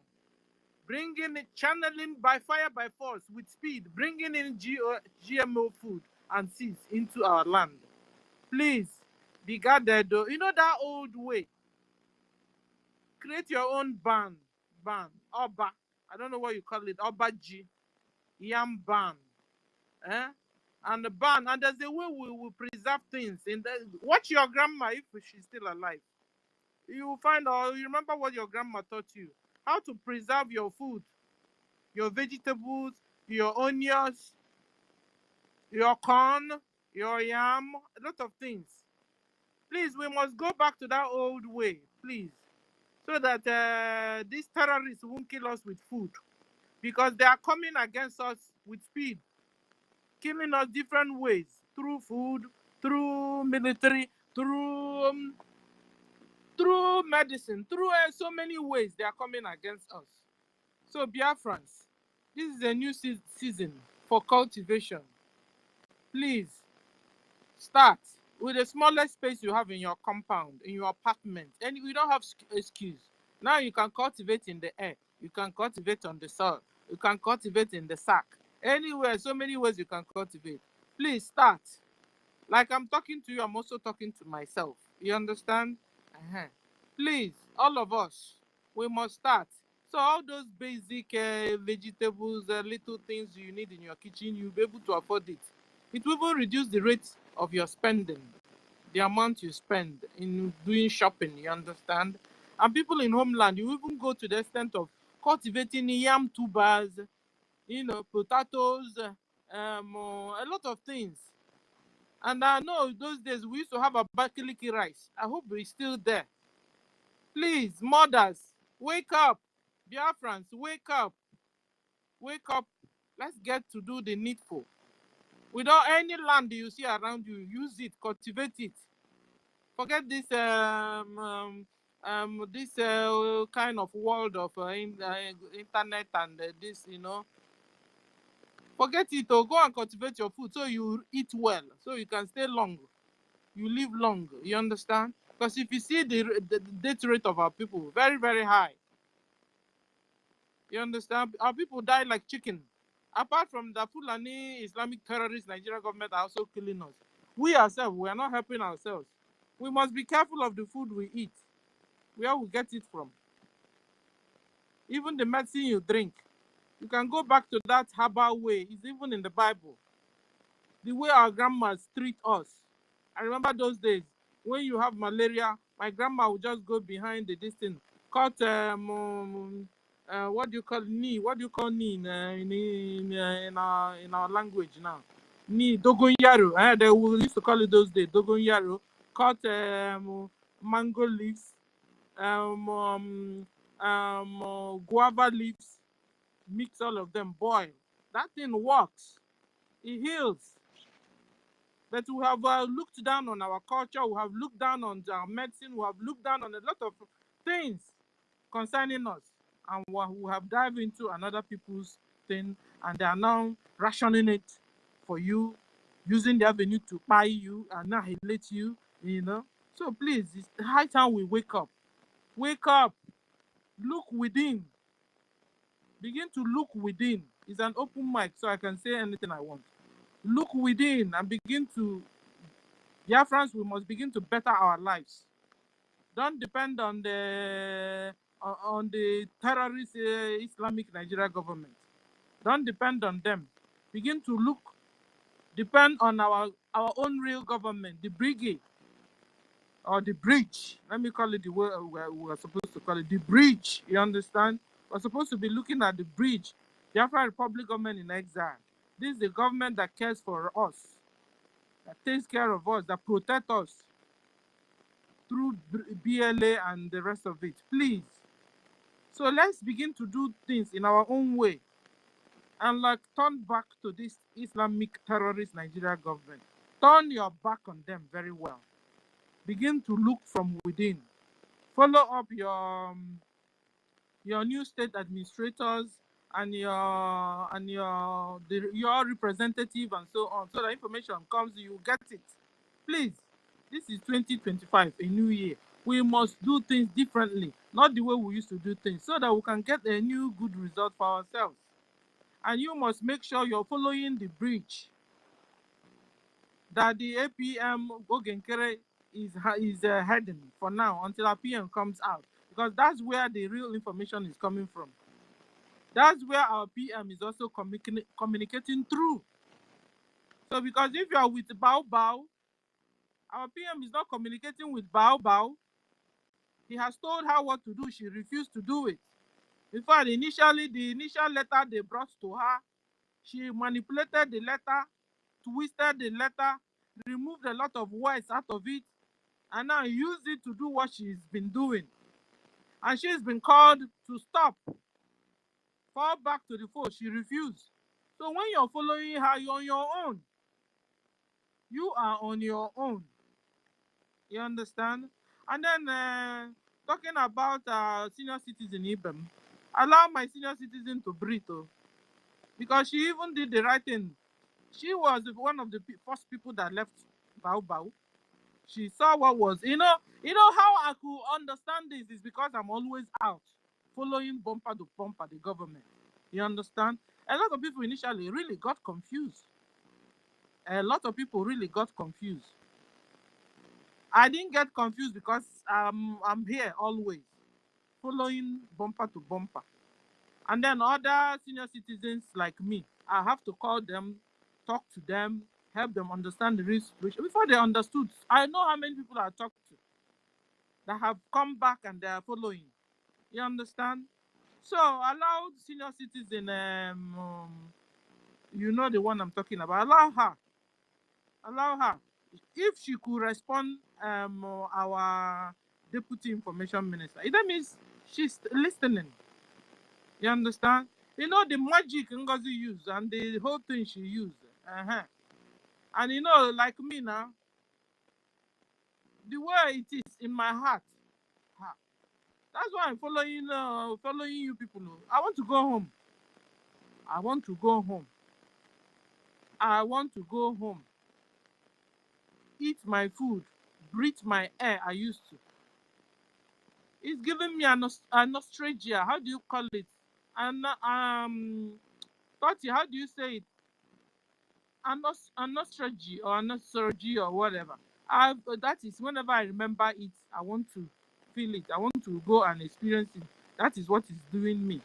bringing it, channeling by fire by force with speed, bringing in GMO food and seeds into our land. Please, be guarded. You know that old way. Create your own ban, Oba. I don't know what you call it, Oba-G, Yam ban. And the ban, and there's a way we will preserve things. Watch your grandma if she's still alive. You will find out, you remember what your grandma taught you. How to preserve your food, your vegetables, your onions, your corn, your yam, a lot of things. Please, we must go back to that old way, please. So that these terrorists won't kill us with food. Because they are coming against us with speed, killing us different ways, through food, through military, through medicine, through so many ways they are coming against us. So Biafrans, this is a new season for cultivation. Please start with the smallest space you have in your compound, in your apartment, and we don't have excuse. Now you can cultivate in the air, you can cultivate on the soil, you can cultivate in the sack. Anywhere, so many ways you can cultivate. Please start. Like I'm talking to you, I'm also talking to myself. You understand? Please, all of us, we must start. So all those basic vegetables, little things you need in your kitchen, you'll be able to afford it. It will even reduce the rate of your spending, the amount you spend in doing shopping, you understand? And people in homeland, you even go to the extent of cultivating yam tubers, potatoes, a lot of things. And I know those days we used to have a bakiliki rice. I hope it's still there. Please, mothers, wake up. Biafrans, wake up. Wake up. Let's get to do the needful. Without any land you see around you, use it, cultivate it. Forget this kind of world of internet and this, Forget it, or go and cultivate your food so you eat well, so you can stay long. You live long, you understand? Because if you see the death rate of our people, very, very high. You understand? Our people die like chicken. Apart from the Fulani Islamic terrorist Nigerian government are also killing us. We ourselves, we are not helping ourselves. We must be careful of the food we eat, where we get it from. Even the medicine you drink, you can go back to that herbal way. It's even in the Bible. The way our grandmas treat us. I remember those days when you have malaria, my grandma would just go behind the distance, cut what do you call knee? What do you call knee in our language now? Ni Dogonyaro. They used to call it those days Dogonyaro. Cut mango leaves, guava leaves, mix all of them, boil. That thing works. It heals. But we have looked down on our culture, we have looked down on our medicine, we have looked down on a lot of things concerning us. And we have dived into another people's thing, and they are now rationing it for you, using the avenue to buy you and annihilate you, you know. So please, it's high time we wake up. Wake up. Look within. Begin to look within. It's an open mic, so I can say anything I want. Look within and begin to, Biafrans, we must begin to better our lives. Don't depend on the terrorist Islamic Nigeria government. Don't depend on them. Begin to look, depend on our own real government, the BRGIE or the bridge. Let me call it the way we're supposed to call it, the bridge. You understand? We're supposed to be looking at the bridge. Biafra Republic government in exile. This is the government that cares for us, that takes care of us, that protects us through BLA and the rest of it. Please. So let's begin to do things in our own way and like turn back to this Islamic terrorist Nigeria government. Turn your back on them very well. Begin to look from within. Follow up your new state administrators and your representative and so on, so that information comes, you get it. Please, this is 2025, a new year. We must do things differently, not the way we used to do things, so that we can get a new good result for ourselves. And you must make sure you're following the bridge that the APM Ogenkere is heading for now until our PM comes out, because that's where the real information is coming from. That's where our PM is also communicating through. So because if you are with Bao Bao, our PM is not communicating with Bao Bao. He has told her what to do. She refused to do it. In fact, initially, the initial letter they brought to her, she manipulated the letter, twisted the letter, removed a lot of words out of it, and now used it to do what she's been doing. And she's been called to stop, fall back to the fold. She refused. So when you're following her, you're on your own. You are on your own. You understand? And then talking about senior citizen Ibem, allow my senior citizen to breathe, because she even did the right thing. She was one of the first people that left Bao Bao. She saw what was, you know how I could understand this is because I'm always out following bumper to bumper the government. You understand? A lot of people initially really got confused. A lot of people really got confused. I didn't get confused because I'm here always, following bumper to bumper. And then other senior citizens like me, I have to call them, talk to them, help them understand the real situation. Before they understood, I know how many people I talked to that have come back and they are following. You understand? So allow senior citizen, you know the one I'm talking about, allow her. If she could respond, our deputy information minister, that means she's listening. You understand? You know the magic NGOZI used and the whole thing she used. And you know, like me now, the way it is in my heart, that's why I'm following you people. I want to go home. I want to go home. I want to go home. Eat my food, breathe my air I used to. It's giving me a nostalgia. How do you call it? And Toti, how do you say it? A nostalgia or whatever. That is whenever I remember it, I want to feel it. I want to go and experience it. That is what is doing me.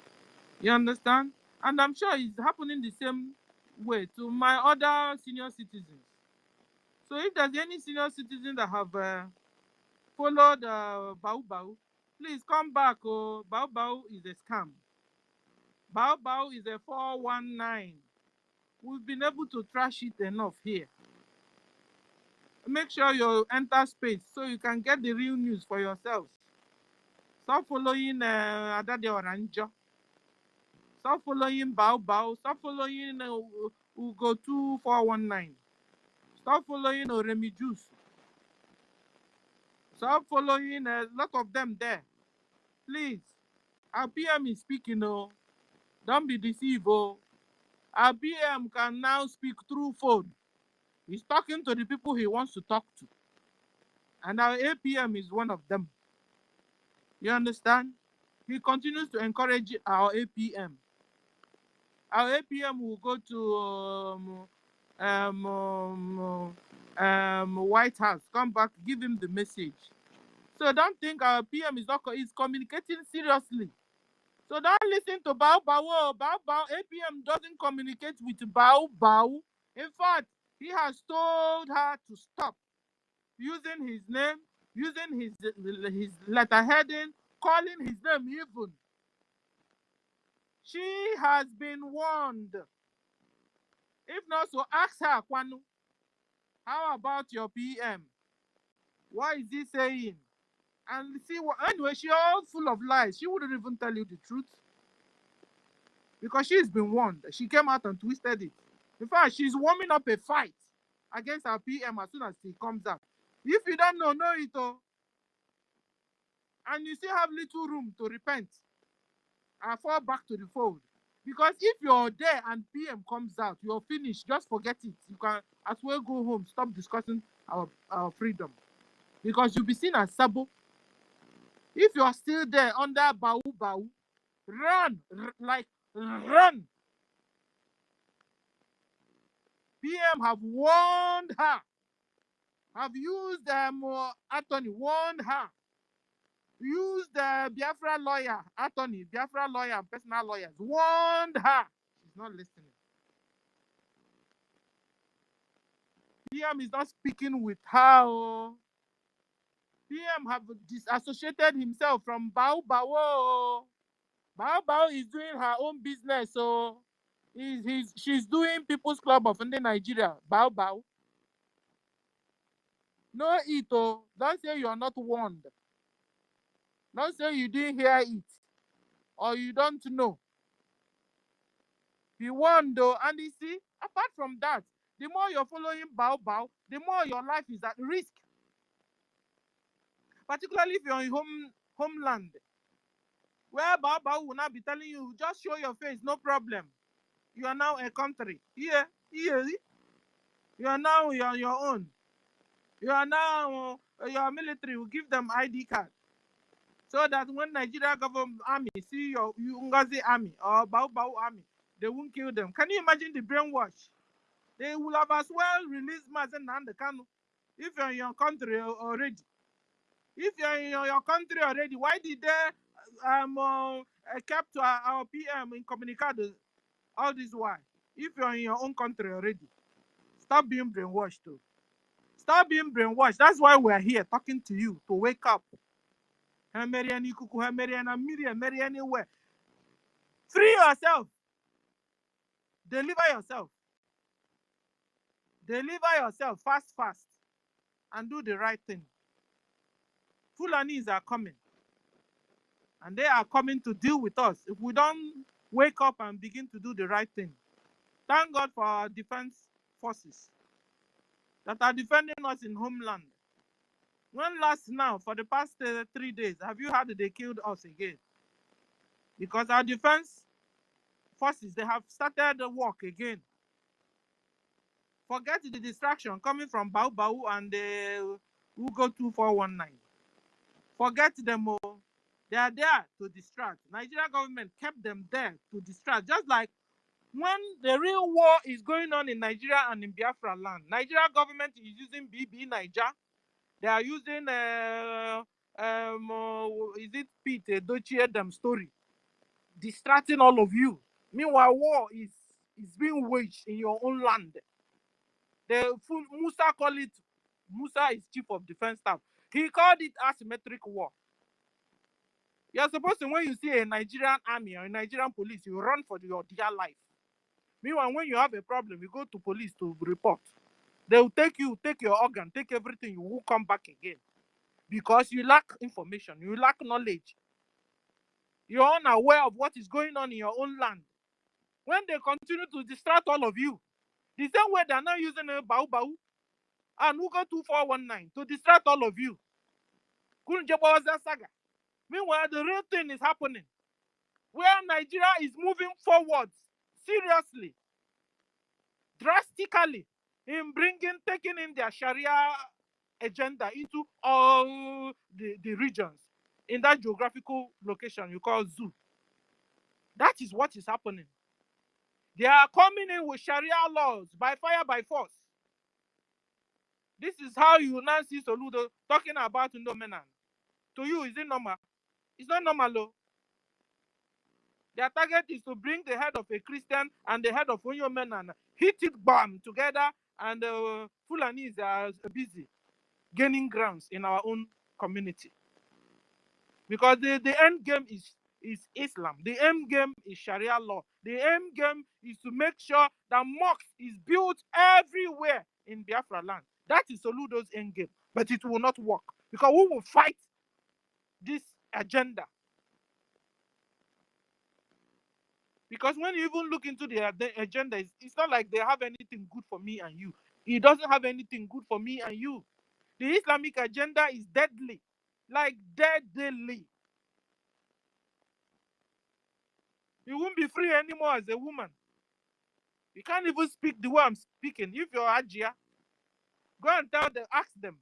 You understand? And I'm sure it's happening the same way to my other senior citizens. So if there's any senior citizen that have followed Bao Bao, please come back. Oh, Bao Bao is a scam. Bao Bao is a 419. We've been able to trash it enough here. Make sure you enter space so you can get the real news for yourselves. Stop following Adade Oranjo. Stop following Bao. Stop following Ugo 2419. Stop following Oremi Juice. Stop following a lot of them there. Please. Our PM is speaking. Oh. Don't be deceived. Oh. Our PM can now speak through phone. He's talking to the people he wants to talk to. And our APM is one of them. You understand? He continues to encourage our APM. Our APM will go to White House, come back, give him the message. So don't think our PM is not is communicating seriously. So don't listen to Bao. APM doesn't communicate with Bao. In fact, he has told her to stop using his name, using his letter heading, calling his name even. She has been warned. If not, so ask her, Kwanu, how about your PM? What is he saying? And see what, anyway, she's all full of lies. She wouldn't even tell you the truth. Because she's been warned. She came out and twisted it. In fact, she's warming up a fight against our PM as soon as he comes out. If you don't know it all. And you still have little room to repent and fall back to the fold. Because if you're there and PM comes out, you're finished. Just forget it. You can as well go home. Stop discussing our freedom. Because you'll be seen as Sabo. If you're still there under Bau, run. Run. PM have warned her. Have used attorney, warned her. Used the Biafra lawyer, attorney, Biafra lawyer, personal lawyers, warned her. She's not listening. PM is not speaking with her. PM have disassociated himself from Bao. Bao is doing her own business. So she's doing People's Club of Nigeria. Bao. No, Ito. Don't say you're not warned. Don't say you didn't hear it or you don't know. Be warned though, and you see, apart from that, the more you're following Bao, the more your life is at risk. Particularly if you're in homeland, where Bao will not be telling you, just show your face, no problem. You are now a country. Here. You are now on your own. You are now your military will give them ID card. So that when Nigeria government army see your NGOZI army or Bao army, they won't kill them. Can you imagine the brainwash? They will have as well released Mazen Nandekano if you're in your country already. If you're in your country already, why did they kept our PM incommunicado all this while? If you're in your own country already, stop being brainwashed too. Stop being brainwashed. That's why we're here talking to you to wake up. Free yourself. Deliver yourself. Deliver yourself fast. And do the right thing. Fulanis are coming. And they are coming to deal with us if we don't wake up and begin to do the right thing. Thank God for our defense forces that are defending us in homeland. When last now, for the past 3 days, have you heard they killed us again? Because our defense forces, they have started the work again. Forget the distraction coming from Bao and the Ugo 2419. Forget them all. They are there to distract. Nigeria government kept them there to distract. Just like when the real war is going on in Nigeria and in Biafra land, Nigeria government is using BB Niger. They are using is it Pete Dochie them story, distracting all of you. Meanwhile, war is being waged in your own land. The full Musa call it. Musa is chief of defense staff. He called it asymmetric war. You're supposed to, when you see a Nigerian army or a Nigerian police, you run for your dear life. Meanwhile, when you have a problem, you go to police to report. They will take you, take your organ, take everything. You will come back again because you lack information, you lack knowledge. You're unaware of what is going on in your own land. When they continue to distract all of you, the same way they're now using a Bau and Ugo 2419 to distract all of you. Saga. Meanwhile, the real thing is happening where Nigeria is moving forward seriously, drastically, in taking in their Sharia agenda into all the regions in that geographical location you call zoo. That is what is happening. They are coming in with Sharia laws by fire, by force. This is how you now see Soludo talking about Ndomenan. To you, is it normal? It's not normal, though. Their target is to bring the head of a Christian and the head of Onyomen and hit it bam together, and Fulanis are busy gaining grounds in our own community. Because the end game is Islam. The end game is Sharia law. The end game is to make sure that mosque is built everywhere in Biafra land. That is Soludo's end game. But it will not work because we will fight this agenda. Because when you even look into the agenda, it's not like they have anything good for me and you. It doesn't have anything good for me and you. The Islamic agenda is deadly. Like deadly. You won't be free anymore as a woman. You can't even speak the way I'm speaking. If you're Ajia, go and ask them.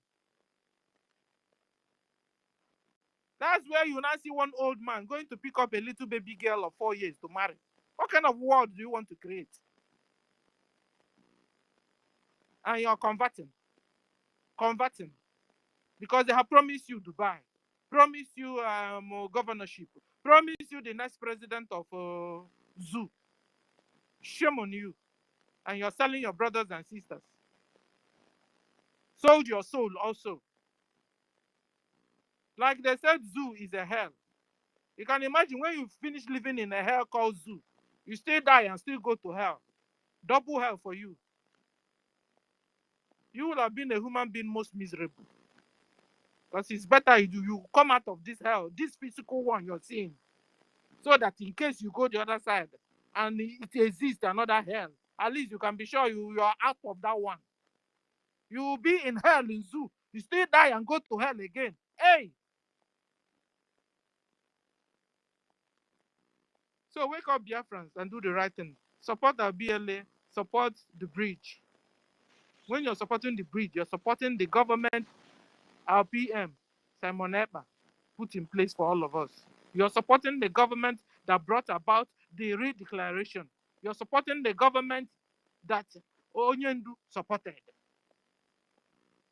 That's where you now see one old man going to pick up a little baby girl of 4 years to marry. What kind of world do you want to create? And you're converting. Because they have promised you Dubai, promised you governorship, promised you the next president of zoo. Shame on you. And you're selling your brothers and sisters. Sold your soul also. Like they said, zoo is a hell. You can imagine when you finish living in a hell called zoo, you still die and still go to hell. Double hell for you. You would have been a human being most miserable. Because it's better you come out of this hell, this physical one you're seeing, so that in case you go the other side and it exists another hell, at least you can be sure you are out of that one. You will be in hell in zoo. You still die and go to hell again. Hey! So wake up, Biafrans, and do the right thing. Support our BLA, support the bridge. When you're supporting the bridge, you're supporting the government, our PM, Simon Epa, put in place for all of us. You're supporting the government that brought about the redeclaration. You're supporting the government that Onyendu supported.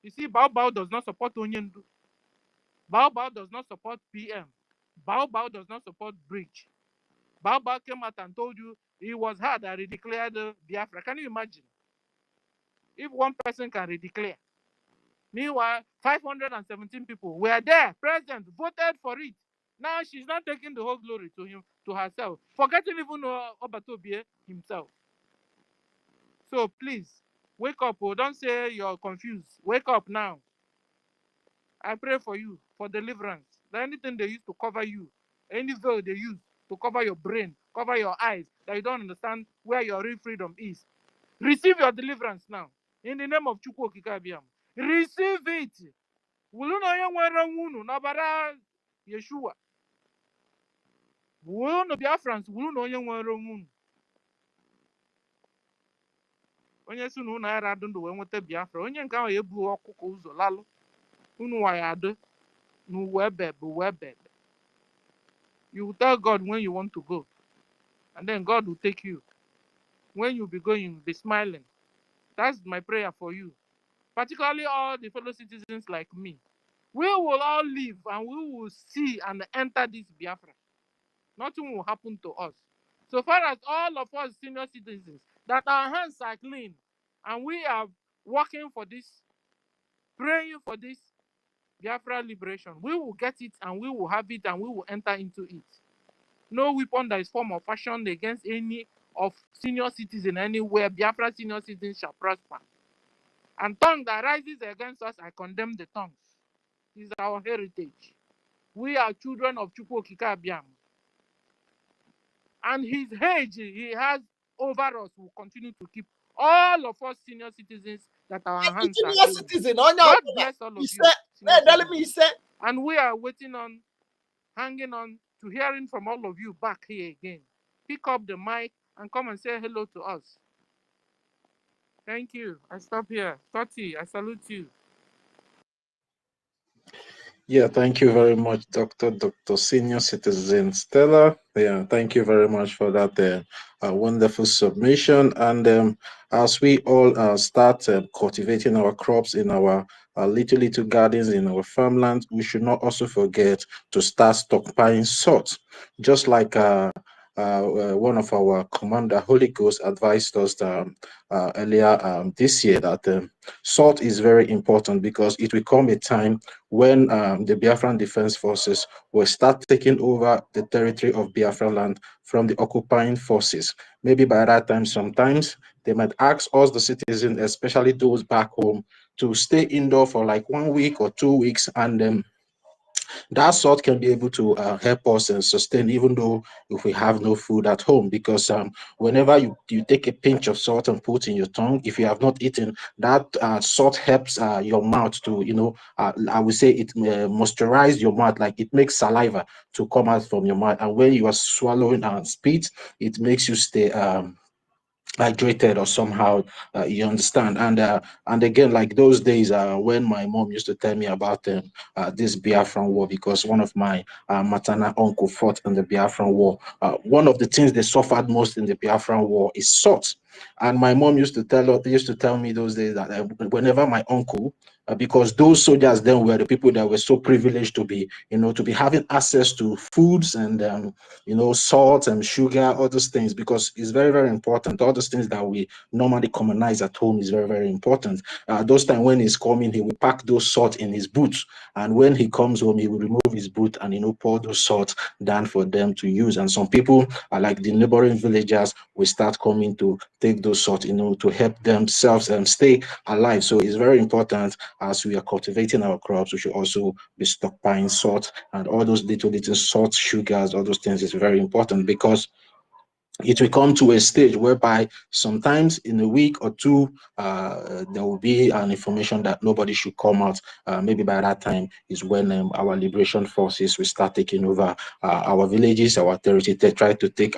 You see, Bao does not support Onyendu. Bao does not support PM. Bao does not support bridge. Bao came out and told you it was her that redeclared Biafra. Can you imagine? If one person can redeclare. Meanwhile, 517 people were there, present, voted for it. Now she's not taking the whole glory to herself, forgetting even Obatobie himself. So please, wake up. Oh, don't say you're confused. Wake up now. I pray for you, for deliverance. That anything they use to cover you, any veil they use to cover your brain, cover your eyes, that you don't understand where your real freedom is. Receive your deliverance now. In the name of Chukwu Okike Abiam. Receive it. Wulu no onye nwere nwunu n'ọbara Yeshua. Wulu no Biafrans, wulu no onye nwere nwunu. Onye si na unu ara adụ ndụ wee nweta Biafra. Onye nke ahụ ebu ọkụkọ ụzọ lalụ. Unu nwa ya adụ n'uwe ebe. You will tell God when you want to go. And then God will take you. When you be going, be smiling. That's my prayer for you. Particularly all the fellow citizens like me. We will all live and we will see and enter this Biafra. Nothing will happen to us. So far as all of us senior citizens, that our hands are clean and we are working for this, praying for this Biafra liberation, we will get it and we will have it and we will enter into it. No weapon that is form or fashion against any of senior citizen anywhere. Biafra senior citizens shall prosper. And tongue that rises against us, I condemn the tongues. This is our heritage. We are children of Chukwu Okike Abiam. And his age he has over us will continue to keep all of us senior citizens that our hands are Senior in. citizen, God bless all of you. said, And we are waiting on, hanging on to hearing from all of you back here again. Pick up the mic and come and say hello to us. Thank you. I stop here. Toti, I salute you. Yeah, thank you very much, Dr. Senior Citizen Stella. Yeah, thank you very much for that wonderful submission. And as we all start cultivating our crops in our little gardens in our farmland, we should not also forget to start stockpiling salt, just like one of our commander, Holy Ghost, advised us earlier this year that salt is very important because it will come a time when the Biafran Defense Forces will start taking over the territory of Biafra land from the occupying forces. Maybe by that time, sometimes they might ask us, the citizens, especially those back home, to stay indoor for like 1 week or 2 weeks, and that salt can be able to help us and sustain, even though if we have no food at home, because whenever you take a pinch of salt and put in your tongue, if you have not eaten, that salt helps your mouth to, I would say it moisturize your mouth, like it makes saliva to come out from your mouth, and when you are swallowing and spit, it makes you stay hydrated or somehow, you understand. And again, like those days when my mom used to tell me about this Biafran war, because one of my maternal uncle fought in the Biafran war. One of the things they suffered most in the Biafran war is salt. And my mom used to tell me those days that whenever my uncle, because those soldiers then were the people that were so privileged to be, to be having access to foods and salt and sugar, all those things, because it's very, very important. All those things that we normally commonize at home is very, very important. Those times when he's coming, he will pack those salt in his boots, and when he comes home, he will remove his boot and pour those salt down for them to use. And some people, like the neighboring villagers, will start coming to take those salt, to help themselves and stay alive. So it's very important, as we are cultivating our crops, we should also be stockpiling salt, and all those little salt, sugars, all those things is very important, because it will come to a stage whereby sometimes in a week or two, there will be an information that nobody should come out. Maybe by that time is when our liberation forces will start taking over our villages, our territory, try to take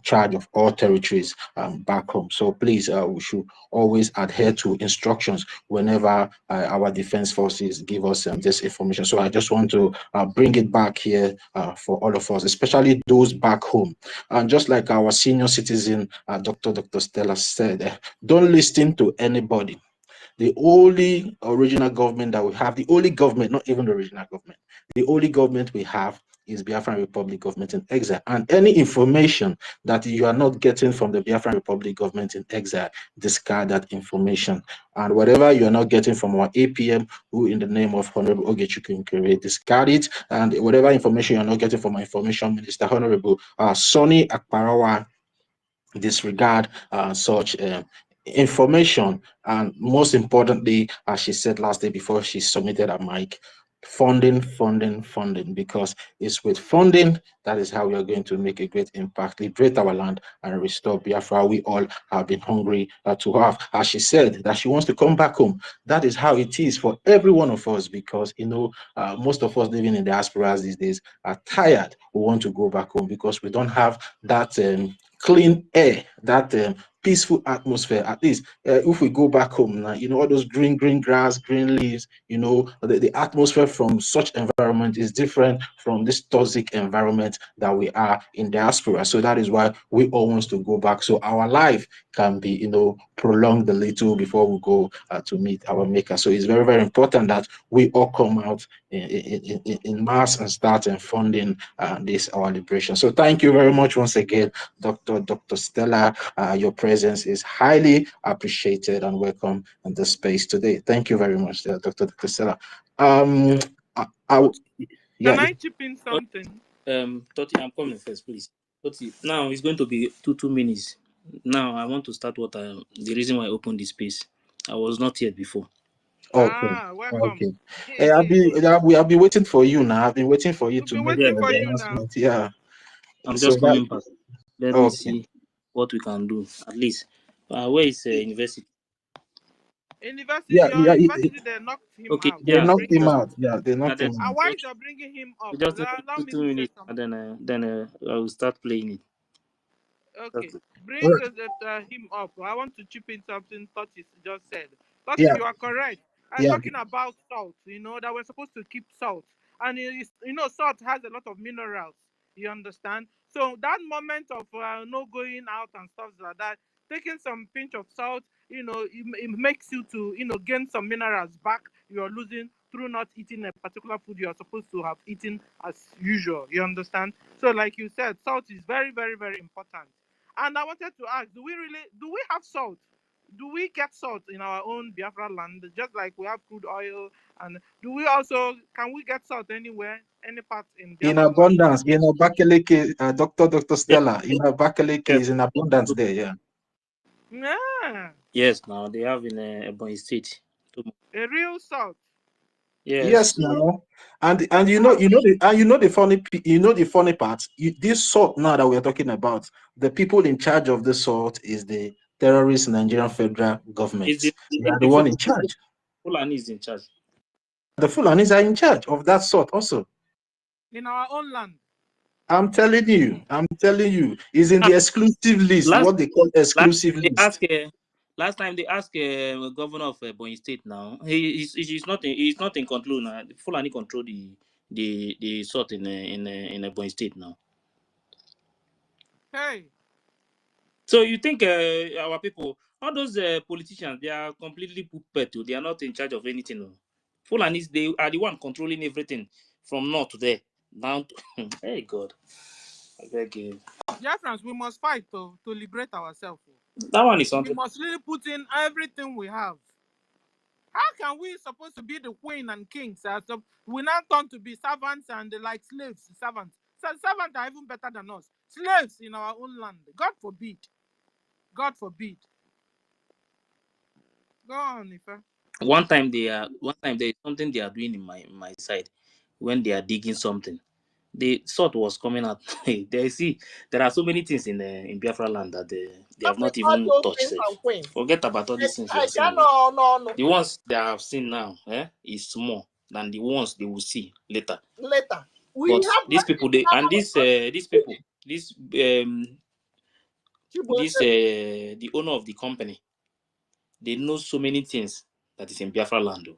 charge of all territories back home. So please, we should always adhere to instructions whenever our defense forces give us this information. So I just want to bring it back here for all of us, especially those back home. And just like our senior citizen, Dr. Stella said, don't listen to anybody. The only original government that we have, the only government, not even the original government, the only government we have is Biafran Republic government in exile. And any information that you are not getting from the Biafran Republic government in exile, discard that information. And whatever you are not getting from our APM, who in the name of Honorable OGOJA, discard it. And whatever information you are not getting from our information minister, Honorable Sonny Akparawa, disregard such information. And most importantly, as she said last day before she submitted a mic, funding, because it's with funding that is how we are going to make a great impact, liberate our land, and restore Biafra. We all have been hungry to have, as she said, that she wants to come back home. That is how it is for every one of us, because most of us living in the diasporas these days are tired. We want to go back home because we don't have that clean air, that peaceful atmosphere. At least if we go back home now, all those green grass, green leaves, the atmosphere from such environment is different from this toxic environment that we are in diaspora. So that is why we all want to go back, so our life can be prolonged a little before we go to meet our maker. So it's very, very important that we all come out in mass and start funding this our liberation. So thank you very much once again, Dr. Stella. Your presence is highly appreciated and welcome in the space today. Thank you very much, Dr. Stella. Can I chip in something? Toti, I'm coming first, please. Now it's going to be 2 minutes. Now I want to start the reason why I opened this space. I was not here before. Okay. Welcome. Okay. I'll be waiting for you now. I've been waiting for you We've to been make waiting the for you now. announcement. Yeah. I'm So just that coming back. Let me okay. see what we can do. At least, where is university? University, Yeah, your yeah. university, they knocked him Okay, out. They yeah. knocked Bring him him Just up. out. Yeah, they yeah, knocked then him And out. why just is you bringing him we up? just need Allow me two to say minutes, and something. then I will start playing it. Okay, All bring right. him up. I want to chip in something Totis just said. Totis, Yeah, you are correct. I'm yeah. talking about salt, that we're supposed to keep salt. And, salt has a lot of minerals, you understand? So that moment of no going out and stuff like that, taking some pinch of salt, it makes you to, gain some minerals back you're losing through not eating a particular food you're supposed to have eaten as usual, you understand? So like you said, salt is very, very, very important. And I wanted to ask, do we have salt? Do we get salt in our own Biafra land, just like we have crude oil? And can we get salt anywhere, any part in In Biafra land? abundance, in Abakaliki, Dr. Yes, Stella, in Abakaliki yes, is in abundance there. Yeah. Yeah, yes. Now they have in Ebonyi State. a real salt. Yes, Yes, now, and Wow. the funny part. This salt now that we're talking about, the people in charge of the salt is the terrorist Nigerian federal government. it's the They are the the one in charge. Fulani is in charge. The Fulanis are in charge of that salt also. In our own land. I'm telling you, is in the exclusive list, Last what they call last exclusive they list. ask last time they asked governor of Ebonyi State. Now he's not in control now. The Fulani control the sort in Ebonyi State now. Hey, So you think our people, all those politicians, they are completely puppet. They are not in charge of anything. No. Fulanis, they are the one controlling everything from north to there. Down to hey God. I beg you. Biafrans, we must fight to liberate ourselves. That one is We something. must really put in everything we have. How can we supposed to be the queen and kings? So we now turn to be servants and like slaves, servants. So servants are even better than us. Slaves in our own land. God forbid. God forbid. Go on, Ife. One time there is something they are doing in my side when they are digging something. The salt was coming out. There are so many things in Biafra land that they have not even touched. Forget about all these things you are seeing. The ones they have seen now is small than the ones they will see later. But these people, the owner of the company, they know so many things that is in Biafra land.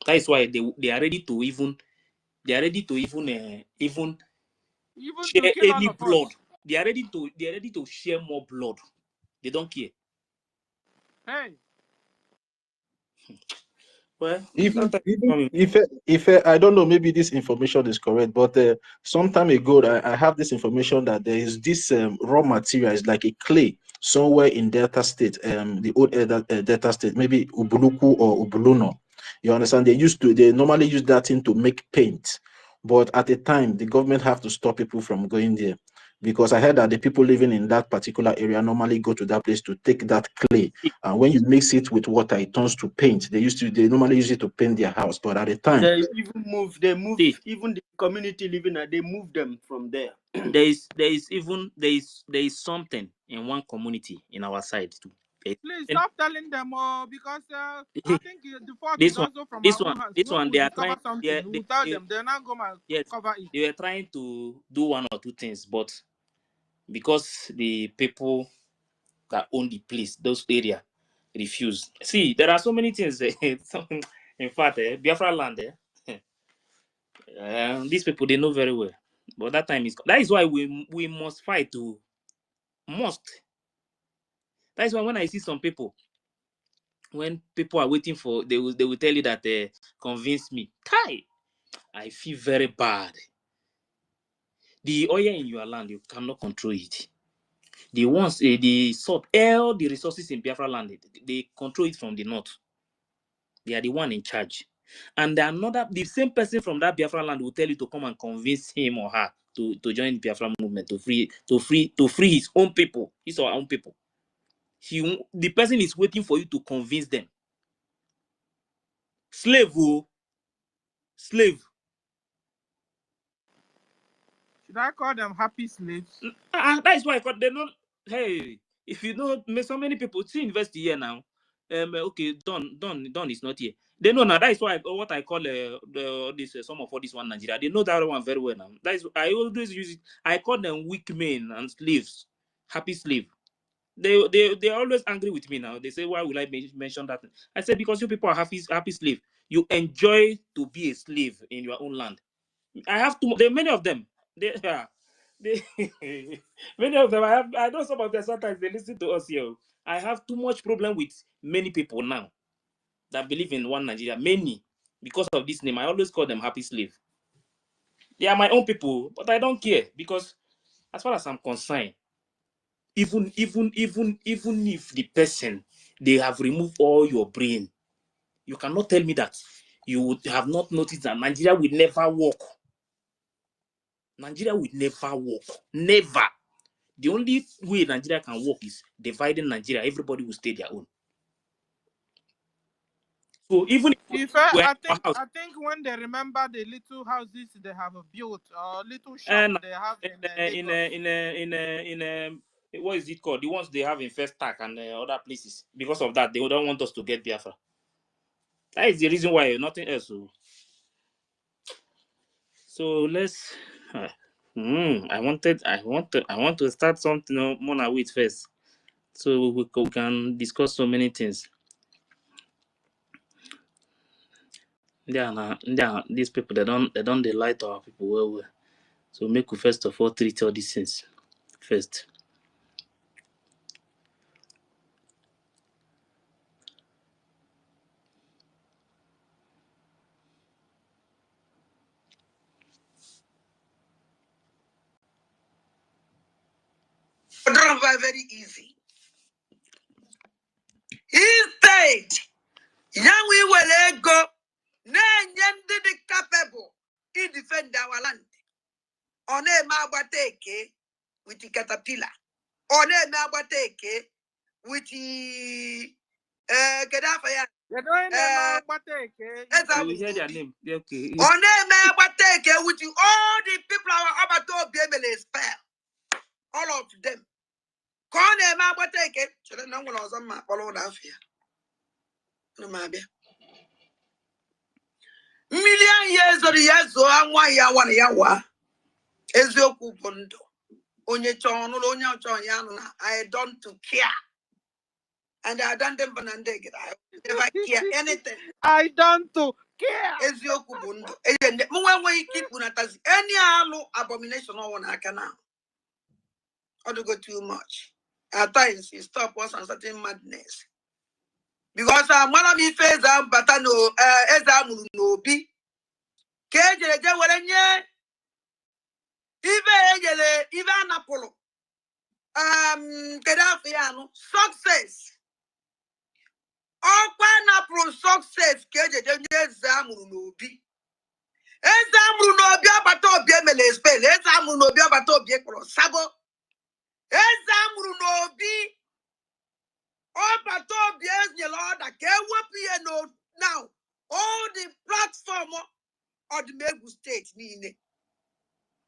That is why they are ready to even Even to share kill all any of blood. us. They are ready to share more blood. They don't care. Hey. Well, Even, that time is even coming. if I don't know, maybe this information is correct, but some time ago I have this information that there is this raw material, is like a clay somewhere in Delta State, the old Delta State, maybe Ubuluku or Ubuluno. You understand? They normally use that thing to make paint, but at the time the government have to stop people from going there. Because I heard that the people living in that particular area normally go to that place to take that clay, and when you mix it with water, it turns to paint. They normally use it to paint their house, but at the time, They move See, even the community living there, they move them from there. there is something in one community in our side too. Please There stop telling them, because I is- think the fault is this one, also from our own hands. this When one, we they are discover trying. something, we'll tell them. They're not going to Yes, cover it. they were trying to do one or two things, but because the people that own the place, those area, refuse. See, there are so many things. In fact, Biafra land, these people they know very well. But that is why we must fight to must. That is why when I see some people, when people are waiting for, they will tell you that convince me. Kai, I feel very bad. The oil in your land, you cannot control it. The ones, the salt, all the resources in Biafra land, they control it from the north. They are the one in charge. And the same person from that Biafra land will tell you to come and convince him or her to join the Biafra movement to free his own people, his or our own people. The person is waiting for you to convince them. Slave, oh, slave. Should I call them happy slaves? That is why I call they know. Hey, if you know, so many people see university here now. Okay, Don is not here. They know now. That is why what I call this some of all this one Nigeria. They know that one very well now. That is I always use it. I call them weak men and slaves, happy slave. They are always angry with me now. They say, why will I mention that? I said, because you people are happy slave. You enjoy to be a slave in your own land. I have there are many of them. Many of them. I know some of them sometimes they listen to us here. I have too much problem with many people now that believe in one Nigeria. Many, because of this name, I always call them happy slave. They are my own people, but I don't care because, as far as I'm concerned, even if the person they have removed all your brain, you cannot tell me that you would have not noticed that Nigeria will never work. Nigeria will never work. Never. The only way Nigeria can work is dividing Nigeria. Everybody will stay their own. So even if I think when they remember the little houses they have built or little shops they have in what is it called? The ones they have in First Tac and other places. Because of that, they don't want us to get Biafra. That is the reason why. Nothing else. So let's. I want to start something more with first, so we can discuss so many things. These people they don't lie to our people well. So make we first of all treat all these things first. Very easy. Instead, young we will go. The capable to defend our land. On a mabateke with the caterpillar. On a mabateke with the Gadafaya. You hear their name? Okay. On a mabateke with all the people are about to be able to spell. All of them. Kone mabateke. Children don't want to my follow that fear. No matter. Million years or years so I'm why ya one yawa. Ezioku bondo. Onye chon onye chon yana. I don't care. And I don't even I never care anything. I don't care. Ezioku bondo. When you keep unatazi any alu abomination or one I can now. Or to go too much. At times you stop us on certain madness. Because I'm one of me face batano ezamu no be. Keje warenye even Apollo Kedafiano success Apollo success keje ezamuru no bi abato bi emele spell ezamuru no bi abato bi ekoro sabo ezamuru no bi abato bi enyelo da ke wepi no now all the platform of the Megu state niile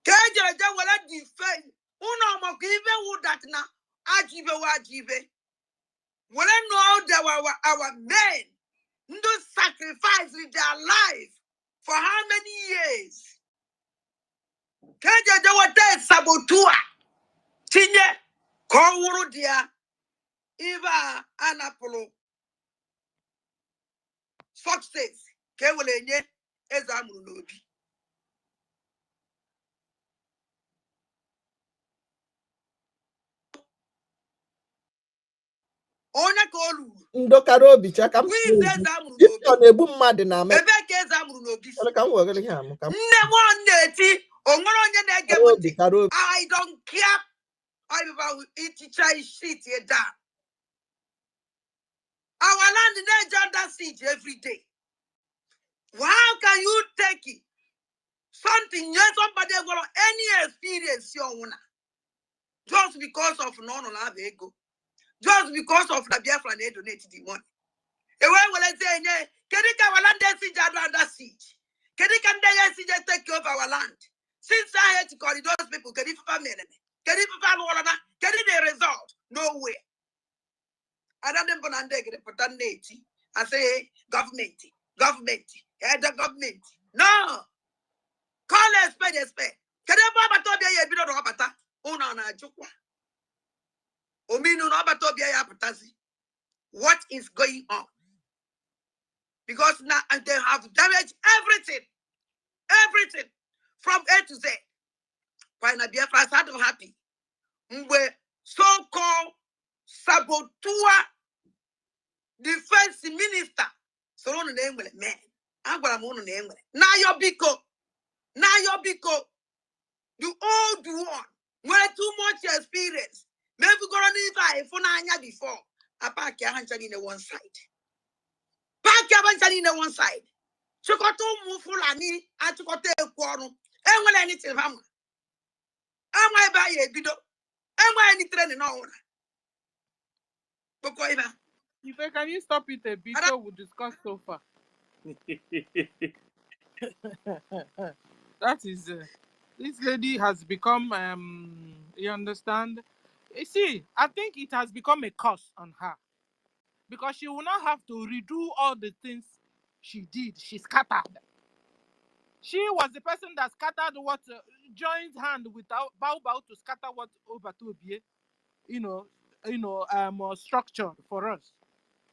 keje wala defend uno mo even who that na ajibe when I know that our men do sacrifice with their life for how many years keje wate sabotua tinye kowuru dia iva anapolo success ke wele nye ezamuru n'obi. Onya ka olu ndokara obi chaka m na-egbu mmadụ na ame ebe ka ezamuru n'obi ka m wegere ihe am ka nne m na-eti onwere onye na-ege m ntị. I don't care. I will eat shit here down. Our land is under siege every day. How can you take it? Such Don't think somebody got any experience just because of ego, just because of the Biafra they donated the money. The way will I say, can you come land under siege? Can you come there take over our land? Since I had to call those people, can you find me? Can you find one? Can you the result? Nowhere. I don't know I say government, the government. No. Call a spade a spade. Can you buy a bit of Robata? Una Jukwa. Ominu Robatobia Yapatazi. What is going on? Because now they have damaged everything from A to Z. Why Biafra are happy? Mwe so-called saboteur defense minister. So on the name with man. I'm gonna moon name. Now your biko. You all do one. We're too much experience. Maybe gonna need for 9 years before. I pack your hands in the one side. Pack your hands in the one side. Chokoto mufulani, I took a quarrel. And when anything happen. Am I buy a bido? Am I any training on? If can you stop it a bit so we'll discuss so far? That is this lady has become you understand? You see, I think it has become a curse on her. Because she will not have to redo all the things she did. She scattered. She was the person that scattered what joined hand with Bao to scatter what Obatobie, structured for us.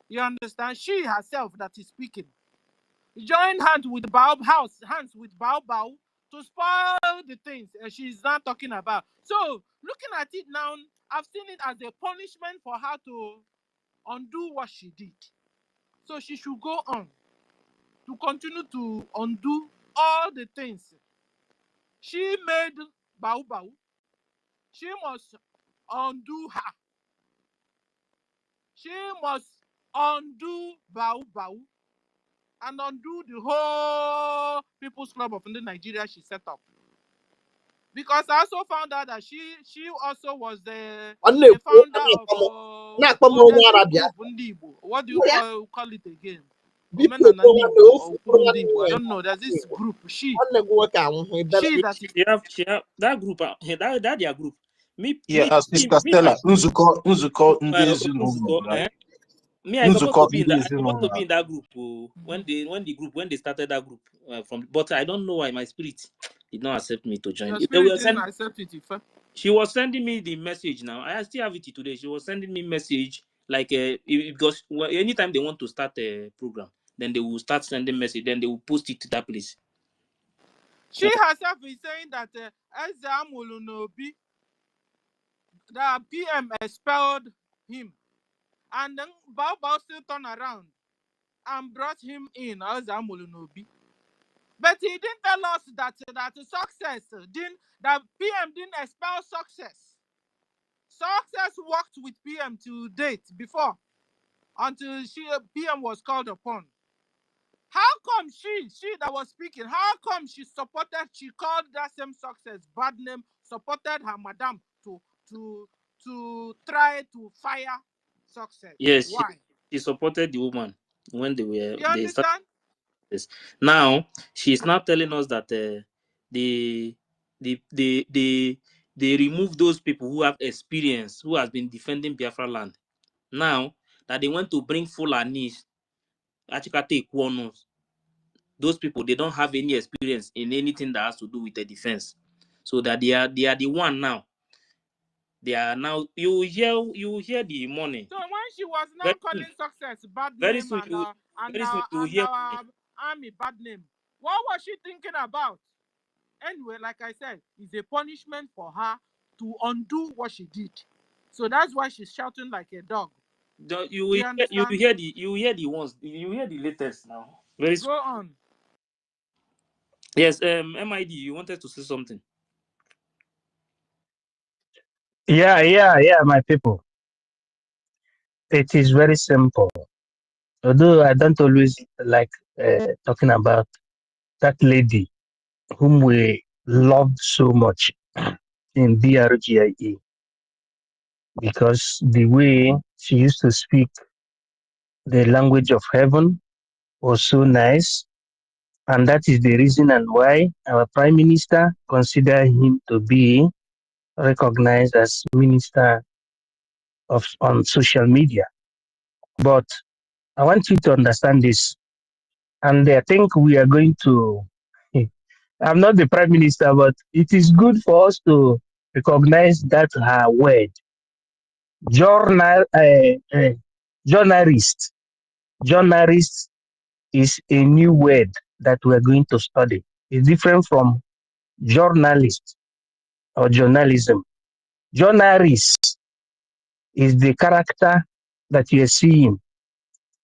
You understand? She herself that is speaking. Joined hands with hands with Bao to spoil the things she's not talking about. So, looking at it now, I've seen it as a punishment for her to undo what she did. So she should go on to continue to undo all the things she made Bao. She must undo her. She must undo Bao and undo the whole People's Club of Nigeria she set up. Because I also found out that she also was the founder of what do you call it again? I don't know. There's this group. She that group. That their group. Sister Stella, Nzuko, Me, I supposed to be in that. I supposed to be in that group when they started that group but I don't know why my spirit did not accept me to join. She was sending me the message now. I still have it today. She was sending me message like because anytime they want to start a program, then they will start sending message. Then they will post it to that place. She herself is saying that the PM expelled him. And then Bao still turned around and brought him in as Amulunobi. But he didn't tell us that PM didn't expel success. Success worked with PM to date before until PM was called upon. How come she that was speaking, how come she called that same success bad name, supported her madam to try to fire success? Yes, why? She supported the woman when they were. You understand? Yes. Now she's now telling us that they remove those people who have experience, who has been defending Biafra land. Now that they want to bring Fulanis, Achikate Kwonos, those people they don't have any experience in anything that has to do with the defense. So that they are the one now. They are now you hear the money. So when she was now calling success bad very name soon and our army bad name, what was she thinking about? Anyway, like I said, it's a punishment for her to undo what she did. So that's why she's shouting like a dog. You hear the ones, you hear the latest now. Very soon. Go on. Yes, MID, you wanted to say something. Yeah, my people. It is very simple. Although I don't always like talking about that lady whom we loved so much in BRGIE, because the way she used to speak the language of heaven was so nice. And that is the reason and why our Prime Minister considered him to be recognized as Minister on social media. But I want you to understand this. And I think we are going to, I'm not the Prime Minister, but it is good for us to recognize that her word. Journalist. Journalist is a new word that we're going to study. It's different from journalist or journalism. Journalist is the character that you're seeing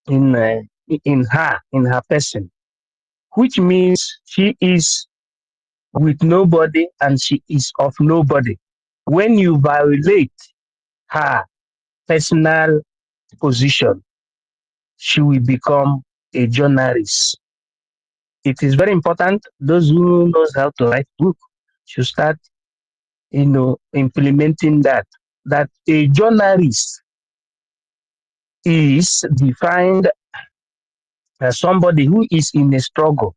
in her person, which means she is with nobody and she is of nobody. When you violate her personal position, she will become a journalist. It is very important. Those who knows how to write book should start, implementing that a journalist is defined as somebody who is in a struggle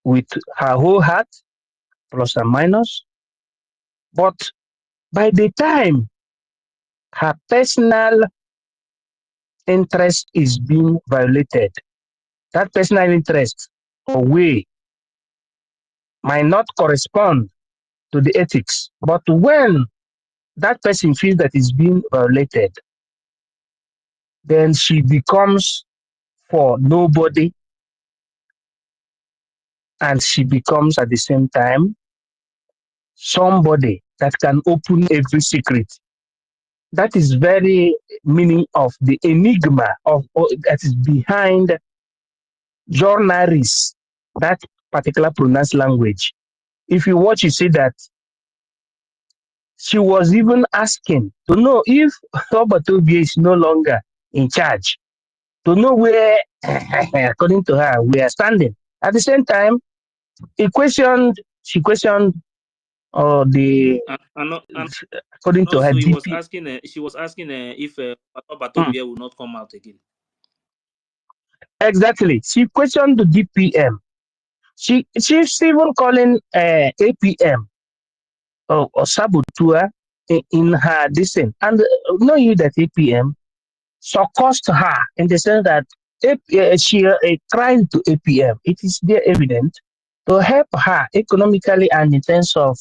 with her whole heart, plus and minus. But by the time her personal interest is being violated, that personal interest or way might not correspond to the ethics. But when that person feels that is being violated, then she becomes for nobody, and she becomes at the same time somebody that can open every secret. That is very meaning of the enigma of that is behind journalists, that particular pronounced language. If you watch, you see that she was even asking to know if Obatobia is no longer in charge, to know where, according to her, we are standing. At the same time, she questioned the, And according to her also, DP. she was asking if Mm, Batobia will not come out again. exactly. She questioned the DPM. She's even calling APM or saboteur in her dissent. And know you that APM cost her in the sense that she cried to APM. It is there evident to help her economically and in terms of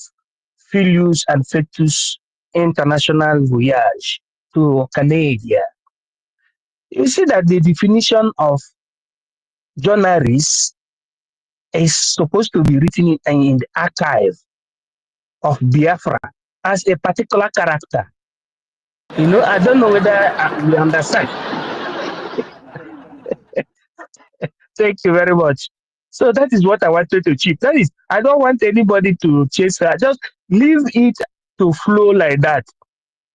Filius and Fetus international voyage to Canada. You see that the definition of journalist is supposed to be written in the archive of Biafra as a particular character. I don't know whether we understand. Thank you very much. So that is what I wanted to achieve. That is, I don't want anybody to chase her. Just leave it to flow like that.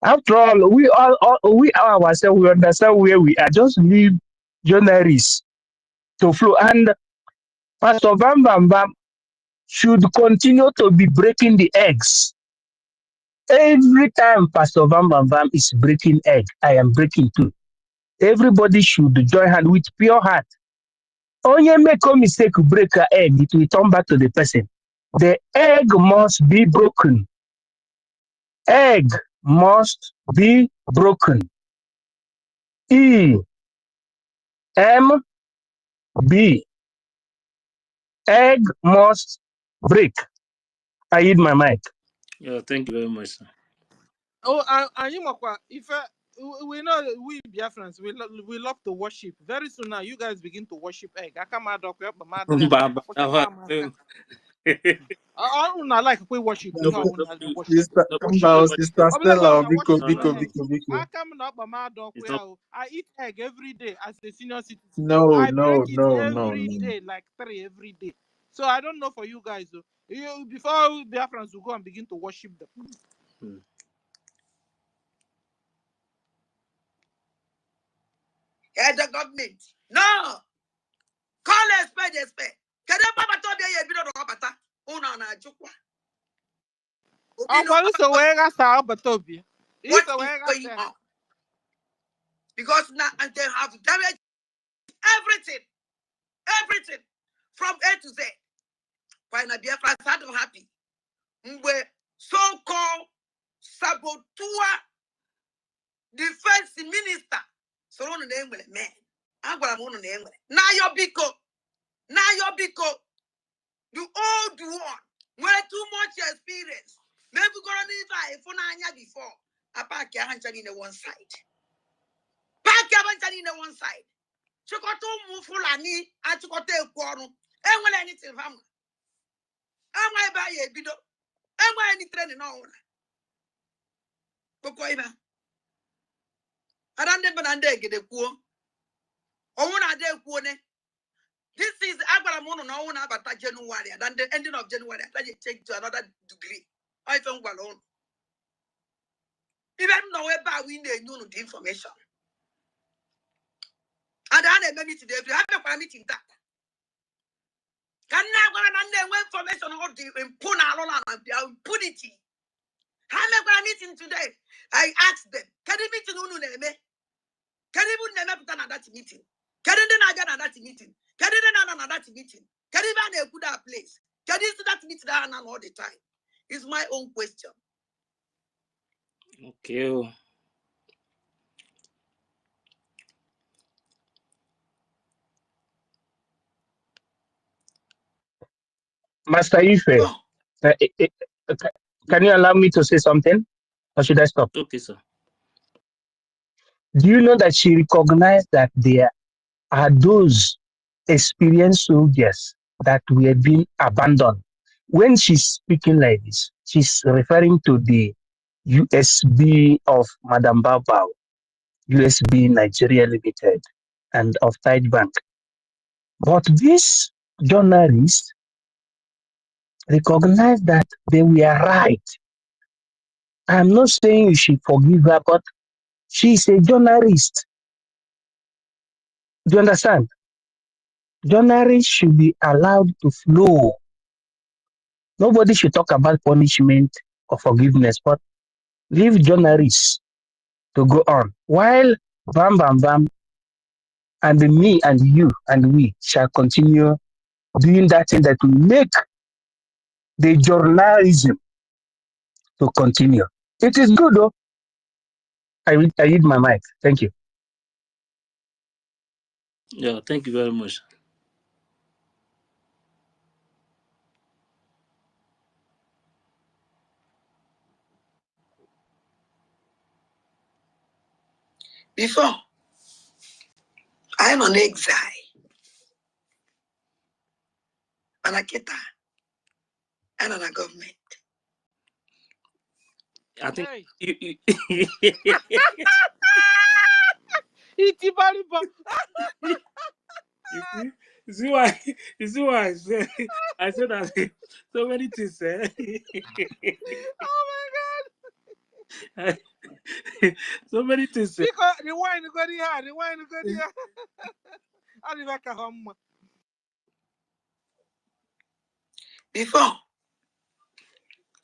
After all, we ourselves, we understand where we are. Just leave journalists to flow. And Pastor Bam Bam Bam should continue to be breaking the eggs. Every time Pastor Bam Bam Bam is breaking egg, I am breaking too. Everybody should join hand with pure heart. Only make a mistake to break an egg, it will turn back to the person. The egg must be broken. Egg must be broken. EMB. Egg must break. I hit my mic. Yeah, thank you very much, sir. Oh, and you know, if we know we Biafrans, we love to worship. Very soon now, you guys begin to worship egg. I come out of I don't like we worship No, before when I worship. Sister Worship. Sister Oh, Stella, worship No, no, no. egg. I come up my dog. It's not. I eat egg every day as a senior citizen. no, I break no, it no, no, every no. day, like 3 every day. So I don't know for you guys though. Before Biafrans will go and begin to worship them. The government. No. Call a spade a spade. Can I Baba Tobia ye bino do bata? you know, so where I saw Batobia. what is going on. Because now they have damaged everything from A to Z. Why not Biafra are happy? Mwe so-called saboteur defense minister. So on the name with a man. I'm going to name it. Now your biko. The old one. Where too much experience. Maybe going to need for 9 years before. I pack your hands in the one side. Pack your hands in the one side. Chokoto mufulani and chokote quorum. And when anything from am I buy a bido? Am I any training on? Kokoina. I don't never get a poor. Or one a day quone. This is Abramono no one about January and then the ending of January. I take to another degree. I found alone. Even know about we need know the information. And I never meet today. If you have a meeting that. Can never understand information about the impunity. How am I meeting today? I asked them, can you meet no name? Can you never put another meeting? Can you not another meeting? Can you not another meeting? Can you not a good place? Can you see that meeting all the time? It's my own question. Okay. Master Ife, Oh. can you allow me to say something? Or should I stop? Okay, sir. Do you know that she recognized that there are those experienced soldiers that were being abandoned? When she's speaking like this, she's referring to the USB of Madam Bao, USB Nigeria Limited, and of Tide Bank. But these journalists recognized that they were right. I'm not saying you should forgive her, but she's a journalist. Do you understand? Journalists should be allowed to flow. Nobody should talk about punishment or forgiveness, but leave journalists to go on. While Bam Bam Bam and me and you and we shall continue doing that thing that will make the journalism to continue. It is good though. I read my mic. Thank you. Yeah, thank you very much. Before, I'm on exile. And I get that. And on a government. I think Hey. you see why I said that so many things. Oh my God. So many things. Because the wine go there, the wine go there. I'll be back at home. Before,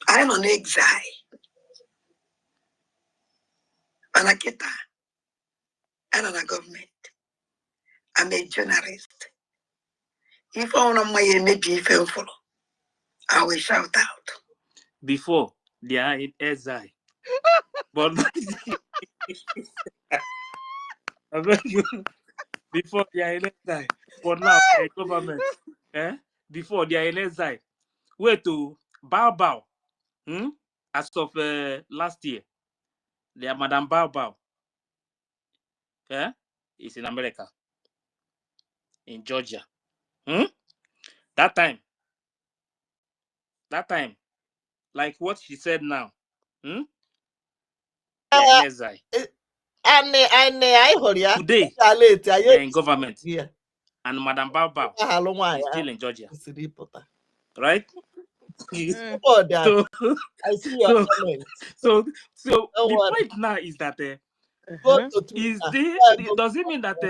I'm on exile. And I get that. And on a government. I'm a journalist. If I want my maybe if I follow, I will shout out. Before they are in exile, but I beg you, before they are in exile, but now they are in government. Before they are in exile. Wait to Bao. As of last year, they are Madam Bao. It's in America, in Georgia. That time, like what she said now. They are in exile. Today, they are in government. And Madam Bao is still in Georgia. Right? I see your comments. So the point now is that does it mean that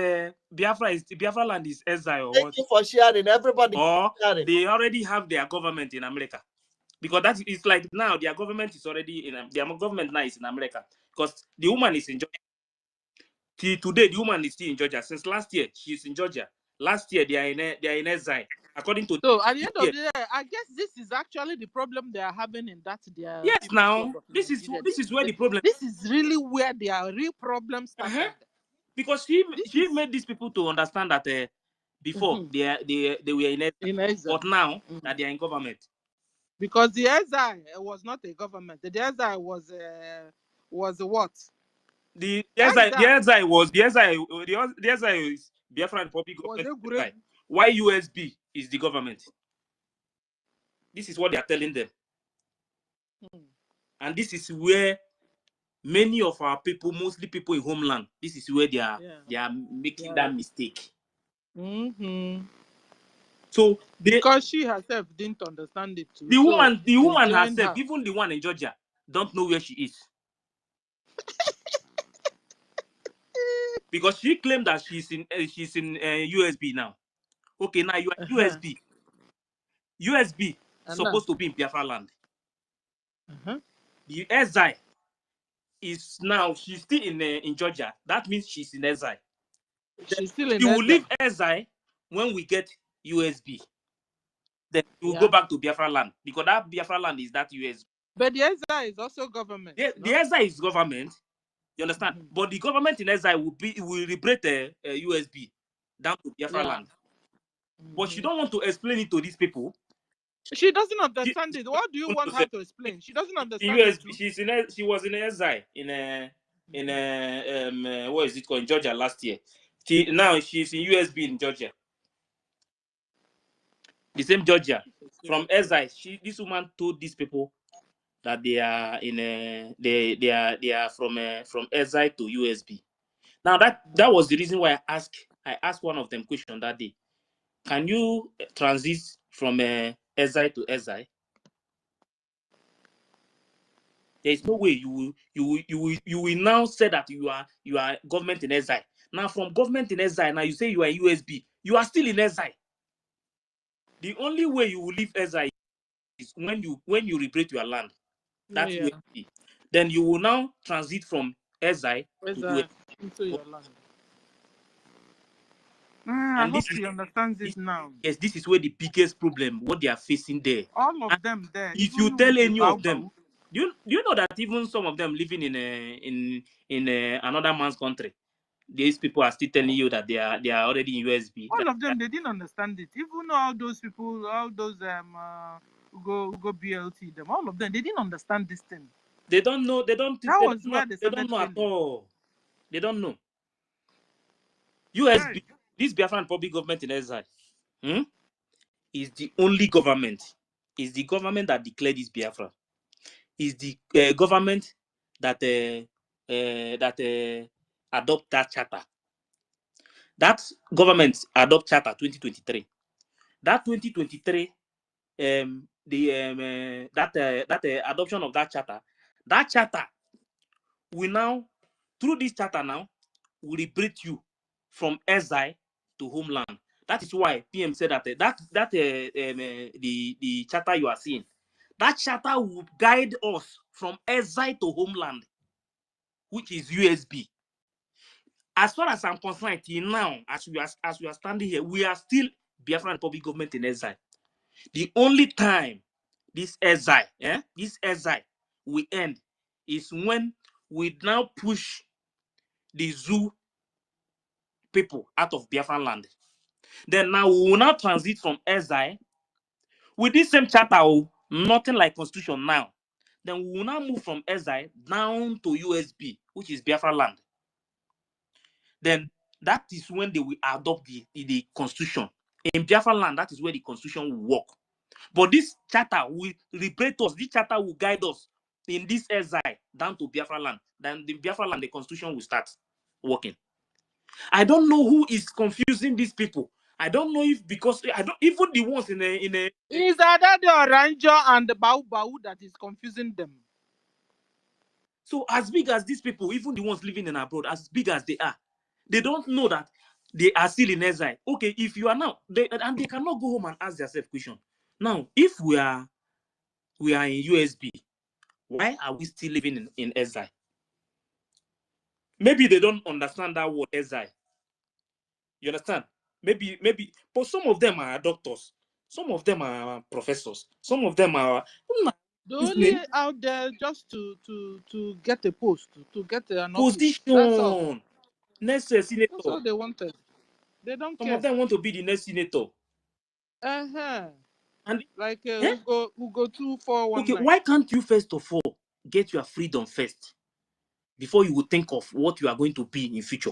Biafra land is exile or what? Thank you for sharing. Everybody Or sharing. they already have their government in America? Because that is like now their government is already in their government now is in America because the woman is in Georgia. Till today, the woman is still in Georgia. Since last year, she's in Georgia. Last year, they are in exile. According to So at the this end year. of the day, I guess this is actually the problem they are having in that their Yes, People's Club now of this Nigeria. is where the problem. This is really where their real problem started. Because she This made these people to understand that before is they were in exile, in exile. but now that they are in government. Because the exile was not a government. The exile was what? The exile is Biafran Republic Was government a exile. great Why USB is the government? This is what they are telling them. And this is where many of our people, mostly people in homeland, this is where they are making that mistake. So because she herself didn't understand it too. The woman herself, her. even the one in Georgia, don't know where she is. Because she claimed that she's in USB now. Okay, now you are USB. USB supposed to be in Biafra land. The exile is now she's still in Georgia. That means she's in exile. She's still in she exile. will leave exile when we get USB. Then she will go back to Biafra land because that Biafra land is that USB. But the exile is also government. The exile is government. You understand? But the government in exile will liberate USB down to Biafra land. But she don't want to explain it to these people. She doesn't understand it. What do you want her to explain? She doesn't understand it. She was in exile in what is it called in Georgia last year. Now she's in USB in Georgia. The same Georgia. From exile, this woman told these people that they are in they are from exile to USB. Now that was the reason why I asked one of them question that day. Can you transit from exile to exile? There is no way you will now say that you are government in exile. Now from government in exile, now you say you are USB. You are still in exile. The only way you will leave exile is when you liberate your land. That's USB. Then you will now transit from exile to USB. Into your land. I hope she understands this now. Yes, this is where the biggest problem, what they are facing there. All of them there. If you tell any of them, do you know that even some of them living in another man's country, these people are still telling you that they are already in USB. All of them, they didn't understand it. Even all those people, all those go BLT them, all of them, they didn't understand this thing. They don't know. They don't. That was where they don't know at all. They don't know. USB, this Biafran Republic government in exile, is the only government. Is the government that declared this Biafra. Is the government that adopt that charter. That government adopt charter 2023. That 2023, that adoption of that charter will now, through this charter now, will liberate you from exile to homeland. That is why PM said that the charter you are seeing, that charter will guide us from exile to homeland, which is USB. As far as I'm concerned, till now, as we are standing here, we are still Biafran Republic government in exile. The only time this exile will end is when we now push the zoo people out of Biafran land. Then now we will now transit from exile with this same charter, nothing like constitution now. Then we will now move from exile down to USB, which is Biafra land. Then that is when they will adopt the constitution. In Biafra land, that is where the constitution will work. But this charter will liberate us. This charter will guide us in this exile down to Biafra land. Then the Biafra land, the constitution will start working. I don't know who is confusing these people. I don't know if because I don't even the ones in a. Is that the Ranger and the Bau that is confusing them? So as big as these people, even the ones living in abroad, as big as they are, they don't know that they are still in exile. Okay, if you are now, and they cannot go home and ask themselves question. Now, if we are we are in USB. Why are we still living in exile? Maybe they don't understand that word exile. You understand? Maybe, but some of them are doctors, some of them are professors, some of them are They're only out there just to get a post, to get an office. position. That's all. Next senator. That's all they wanted. They don't Some care. of them want to be the next senator. And like Ugo 2419. Okay, why can't you first of all get your freedom first before you would think of what you are going to be in future?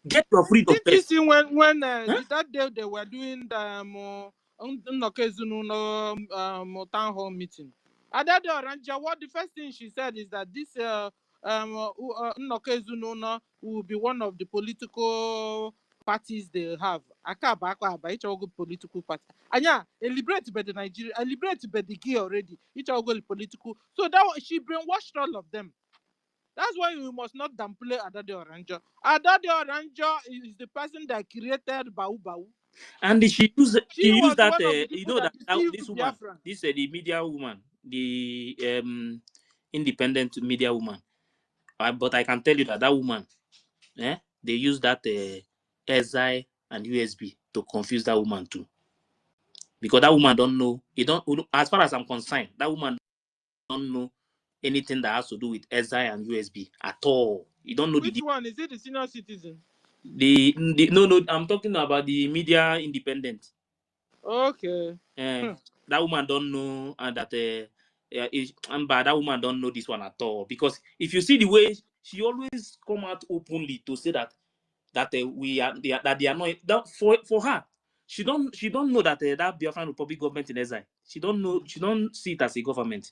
Get your freedom Didn't first. you see when that day they were doing the town hall meeting? Adade Oranja, what the first thing she said is that this Nnokezununa will be one of the political parties they have. Each political party. Anya, liberate by the Nigeria, liberate by the GIE already. Each political. So that she brainwashed all of them. That's why we must not downplay Adade Oranjo. Adade Oranjo is the person that created Bau Bau. And she used that, one of the you know, that this woman, Biafrans. the media woman, the independent media woman. But I can tell you that woman, they use that SI and USB to confuse that woman too. Because that woman don't know, as far as I'm concerned, that woman don't know anything that has to do with SI and USB at all. You don't know. Which one? Is it the senior citizen? No, I'm talking about the media independent. Okay. That woman don't know, and that that woman don't know this one at all. Because if you see the way she always come out openly to say that they are not that for her, she don't know that that Biafran Republic government in exile. She don't know. She don't see it as a government.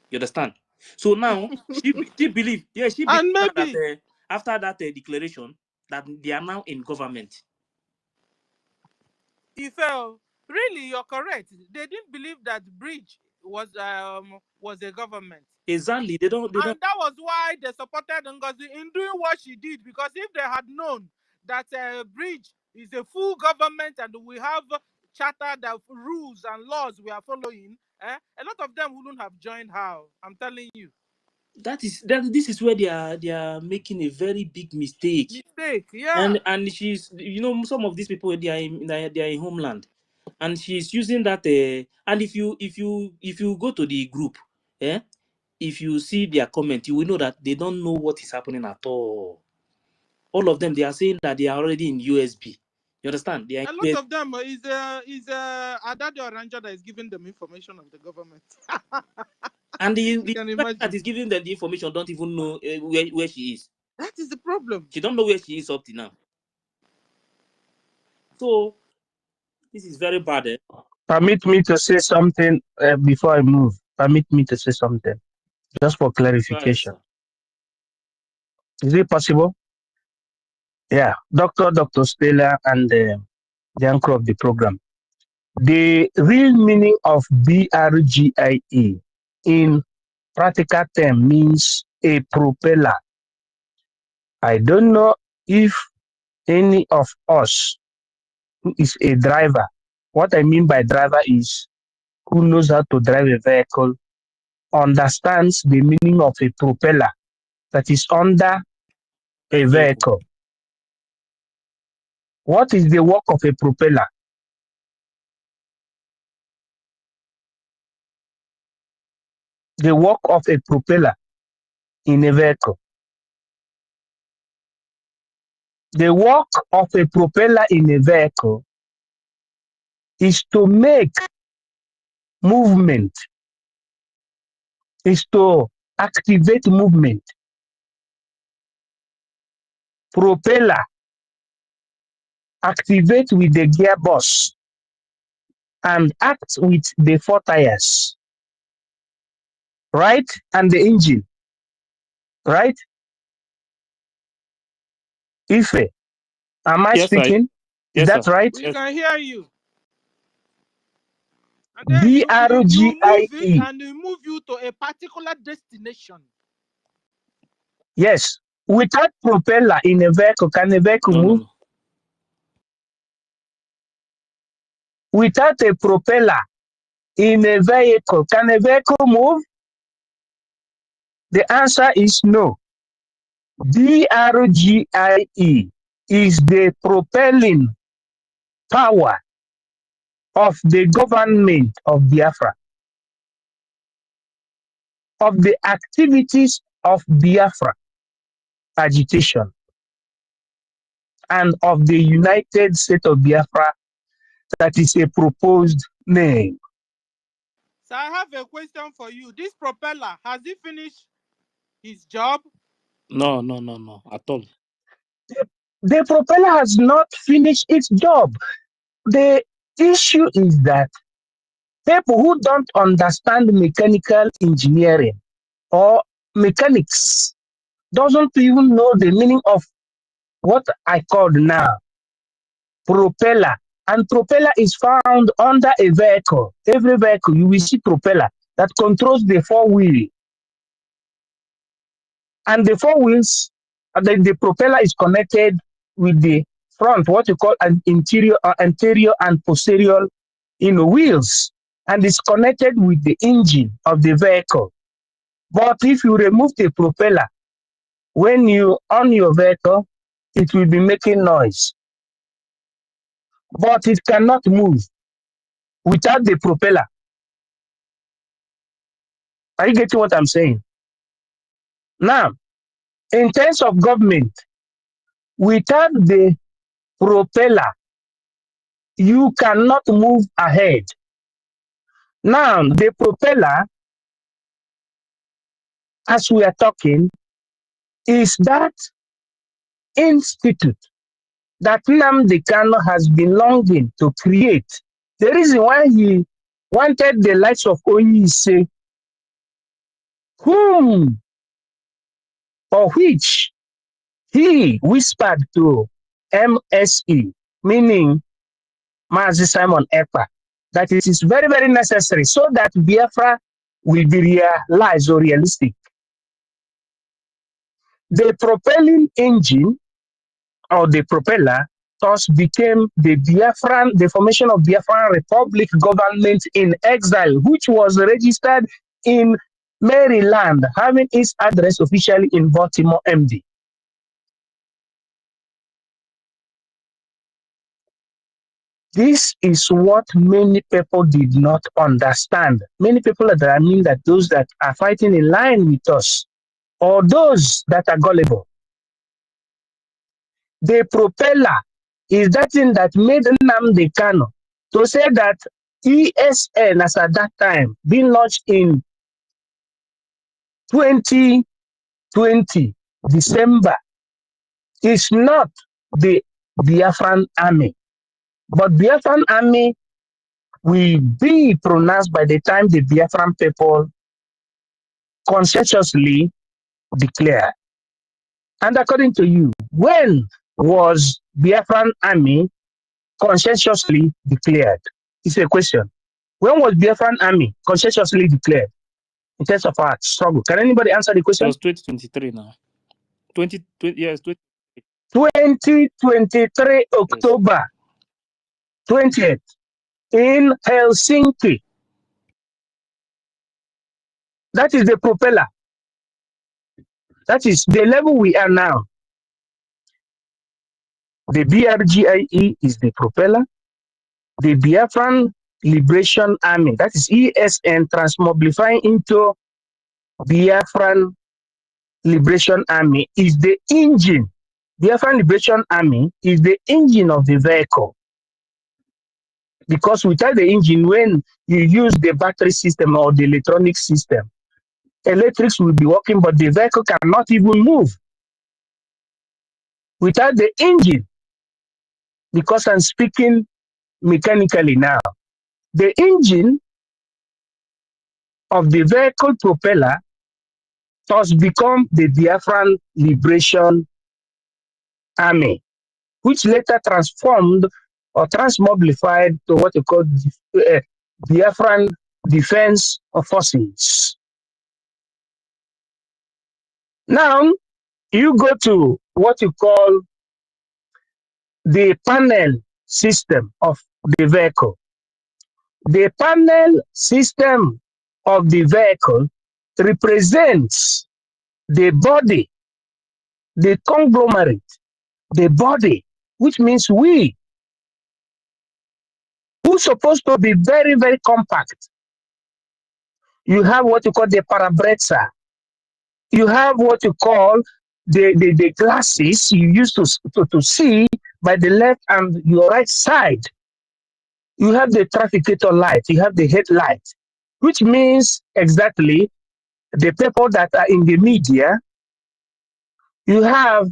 You understand? So now she believe, she believes that after that declaration that they are now in government. Really, you're correct. They didn't believe that BRGIE was a government. Exactly. They don't. And that was why they supported NGOZI in doing what she did. Because if they had known that BRGIE is a full government and we have charter, the rules and laws we are following, a lot of them wouldn't have joined her. I'm telling you. This is where they are making a very big mistake. Yeah. And she's, some of these people, they are in homeland, and she's using that. And if you go to the group, if you see their comment, you will know that they don't know what is happening at all. All of them, they are saying that they are already in USB. You understand? A lot of them is Adade Oranjo that is giving them information of the government. And the person that is giving them the information don't even know where she is. That is the problem. She don't know where she is up to now. So this is very bad. Permit me to say something before I move. Permit me to say something, just for clarification. Is it possible? Yeah, Dr. Stella and the anchor of the program. The real meaning of BRGIE in practical term means a propeller. I don't know if any of us who is a driver. What I mean by driver is who knows how to drive a vehicle, understands the meaning of a propeller that is under a vehicle. What is the work of a propeller? The work of a propeller in a vehicle. The work of a propeller in a vehicle is to make movement, is to activate movement. Propeller activate with the gearbox and act with the 4 tires, right? And the engine, right? Ife, am I speaking? Is that right? We can hear you. And then BRGIE. and you move you to a particular destination. Yes. Without propeller in a vehicle, can a vehicle move? No. Without a propeller in a vehicle. Can a vehicle move? The answer is no. BRGIE is the propelling power of the government of Biafra, of the activities of Biafra agitation, and of the United States of Biafra that is a proposed name. So I have a question for you. This propeller, has he finished his job? No, at all. The propeller has not finished its job. The issue is that people who don't understand mechanical engineering or mechanics doesn't even know the meaning of what I called now propeller. And propeller is found under a vehicle. Every vehicle, you will see propeller that controls the four wheel. And the four wheels, the propeller is connected with the front, what you call an anterior and posterior, wheels, and it's connected with the engine of the vehicle. But if you remove the propeller, when you on your vehicle, it will be making noise. But it cannot move without the propeller. Are you getting what I'm saying? Now, in terms of government, without the propeller, you cannot move ahead. Now, the propeller, as we are talking, is that institute that Nnamdi Kanu has been longing to create. The reason why he wanted the likes of Oyise, whom or which he whispered to MSE, meaning Mazi Simon Ekpa, that it is very, very necessary so that Biafra will be realized or realistic. The propelling engine or the propeller thus became the formation of Biafran Republic government in exile, which was registered in Maryland, having its address officially in Baltimore, MD. This is what many people did not understand. Many people that those that are fighting in line with us, or those that are gullible. The propeller is that thing that made Nnamdi Kanu to say that ESN, as at that time, being launched in 2020, December, is not the Biafran army. But Biafran army will be pronounced by the time the Biafran people consensuously declare. And according to you, when was Biafran army consensuously declared? It's a question. When was Biafran army consensuously declared in terms of our struggle? Can anybody answer the question? It was 2023 now. 2020, yes, 2023 October 20th in Helsinki. That is the propeller. That is the level we are now. The BRGIE is the propeller. The Biafran Liberation Army, that is ESN, transmobilifying into Biafran Liberation Army, is the engine. Biafran Liberation Army is the engine of the vehicle. Because without the engine, when you use the battery system or the electronic system, electrics will be working, but the vehicle cannot even move without the engine. Because I'm speaking mechanically now. The engine of the vehicle propeller has become the Biafran Liberation Army, which later transformed or transmobilified to what you call Biafran Defense Forces. Now, you go to what you call the panel system of the vehicle. The panel system of the vehicle represents the body, the conglomerate, the body, which means we, who's supposed to be very, very compact. You have what you call the parabrezza. You have what you call the glasses you used to see by the left and your right side. You have the trafficator light, you have the headlight, which means exactly the people that are in the media. You have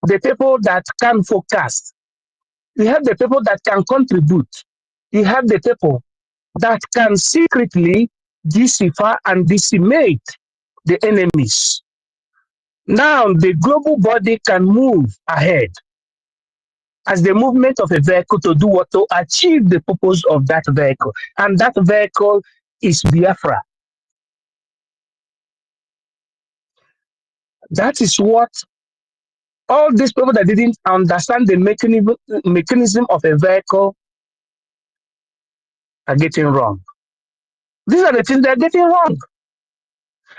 the people that can forecast. You have the people that can contribute. You have the people that can secretly decipher and decimate the enemies. Now the global body can move ahead as the movement of a vehicle to do what? To achieve the purpose of that vehicle. And that vehicle is Biafra. That is what all these people that didn't understand the mechanism of a vehicle are getting wrong. These are the things they're getting wrong.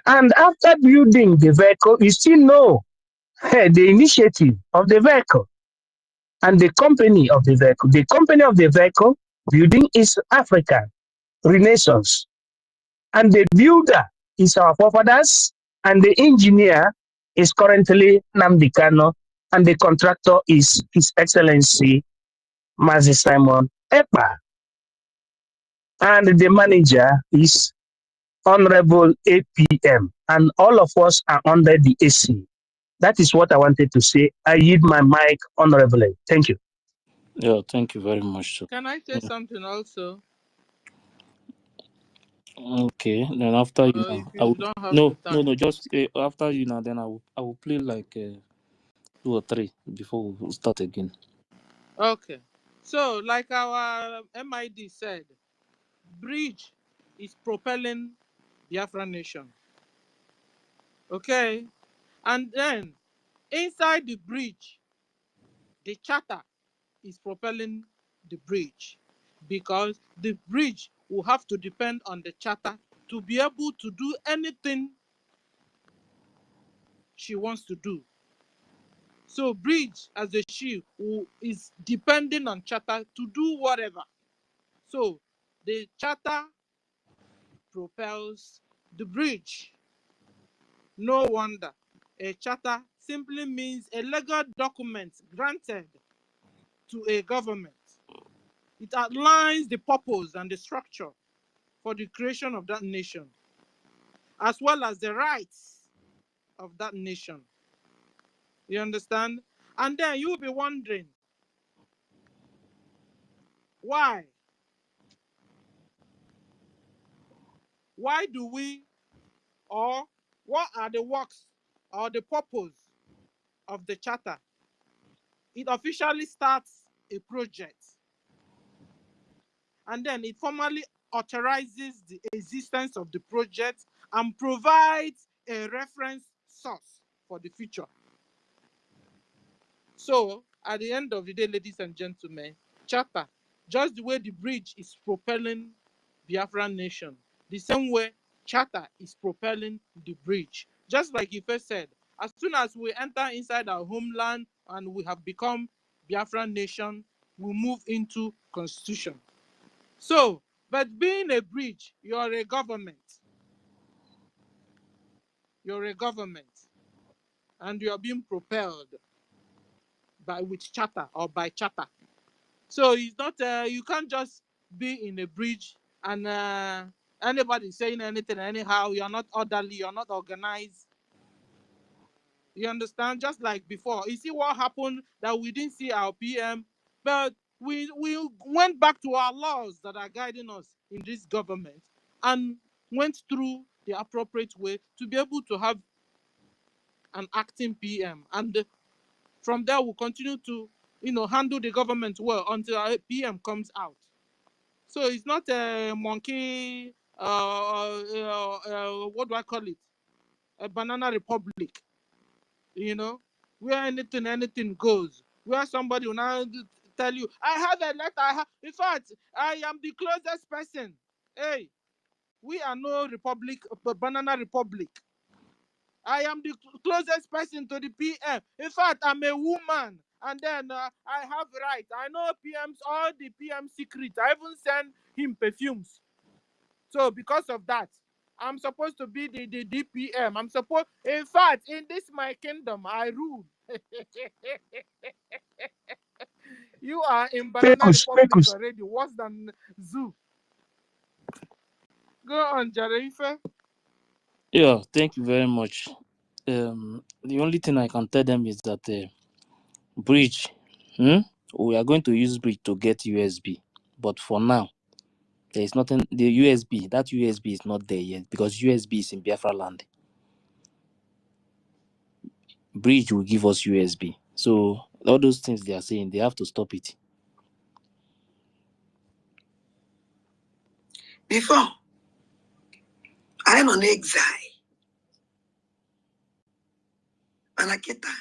And after building the vehicle, you still know the initiative of the vehicle and the company of the vehicle. The company of the vehicle building is African Renaissance. And the builder is our forefathers, and the engineer is currently Nnamdi Kanu, and the contractor is His Excellency Mazi Simon Ekpa. And the manager is Honorable APM, and all of us are under the AC. That is what I wanted to say. I yield my mic honorably. Thank you. Yeah, thank you very much. Can I say something also? Okay, then after you Or if now, I you will. don't have the No, time. just after you now. Then I will play like 2 or 3 before we start again. Okay. So, like our MID said, bridge is propelling Biafra nation. Okay. And then inside the bridge, the charter is propelling the bridge, because the bridge will have to depend on the charter to be able to do anything she wants to do. So bridge as a she who is depending on charter to do whatever. So the charter propels the bridge. No wonder. A charter simply means a legal document granted to a government. It outlines the purpose and the structure for the creation of that nation, as well as the rights of that nation. You understand? And then you'll be wondering, why? Why do we, or what are the works or the purpose of the charter? It officially starts a project, and then it formally authorizes the existence of the project and provides a reference source for the future. So, at the end of the day, ladies and gentlemen, charter, just the way the bridge is propelling Biafran nation, the same way charter is propelling the bridge. Just like you first said, as soon as we enter inside our homeland and we have become Biafran nation, we move into constitution. So, but being a bridge, you're a government. You're a government, and you are being propelled with charter or by charter. So it's not you can't just be in a bridge and anybody saying anything anyhow. You're not orderly. You're not organized. You understand? Just like before, you see what happened, that we didn't see our PM, but we went back to our laws that are guiding us in this government and went through the appropriate way to be able to have an acting PM, and from there we'll continue to handle the government well until our PM comes out. So it's not a monkey, what do I call it? A banana republic, where anything goes. Where somebody will now tell you. I have a letter. In fact, I am the closest person. Hey, we are no republic, banana republic. I am the closest person to the PM. In fact, I'm a woman. And then I have rights. I know PM's, all the PM secrets. I even send him perfumes. So because of that, I'm supposed to be the DPM. I'm supposed, in fact, in this my kingdom, I rule. You are in Banana Republic already, worse than Zoo. Go on, Jarife. Yeah, thank you very much. The only thing I can tell them is that bridge, we are going to use bridge to get USB, but for now, there is nothing. The USB, that USB is not there yet because USB is in Biafra land. Bridge will give us USB. So all those things they are saying, they have to stop it. Before, I'm on exile. Manakita,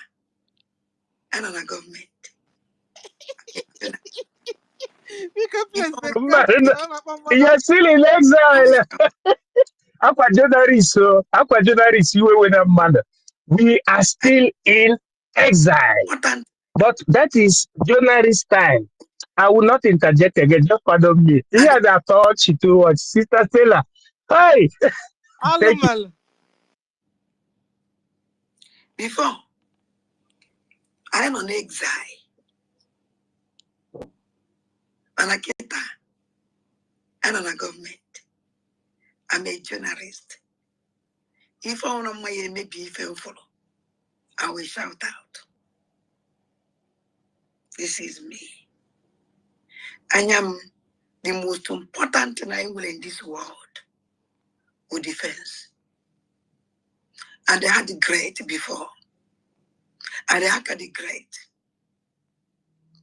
and on a government. You're still in exile. Aqua journalists, you were a man. We are still in exile. But that is journalist time. I will not interject again, just pardon me. Here I thought she told Sister Stella. Hi. Thank you. Before, I'm on exile. Manakita, and on a government. I'm a journalist. If I want my maybe if I follow, I will shout out. This is me. I am the most important thing I will in this world with defense. And they had the great before. And they had the great.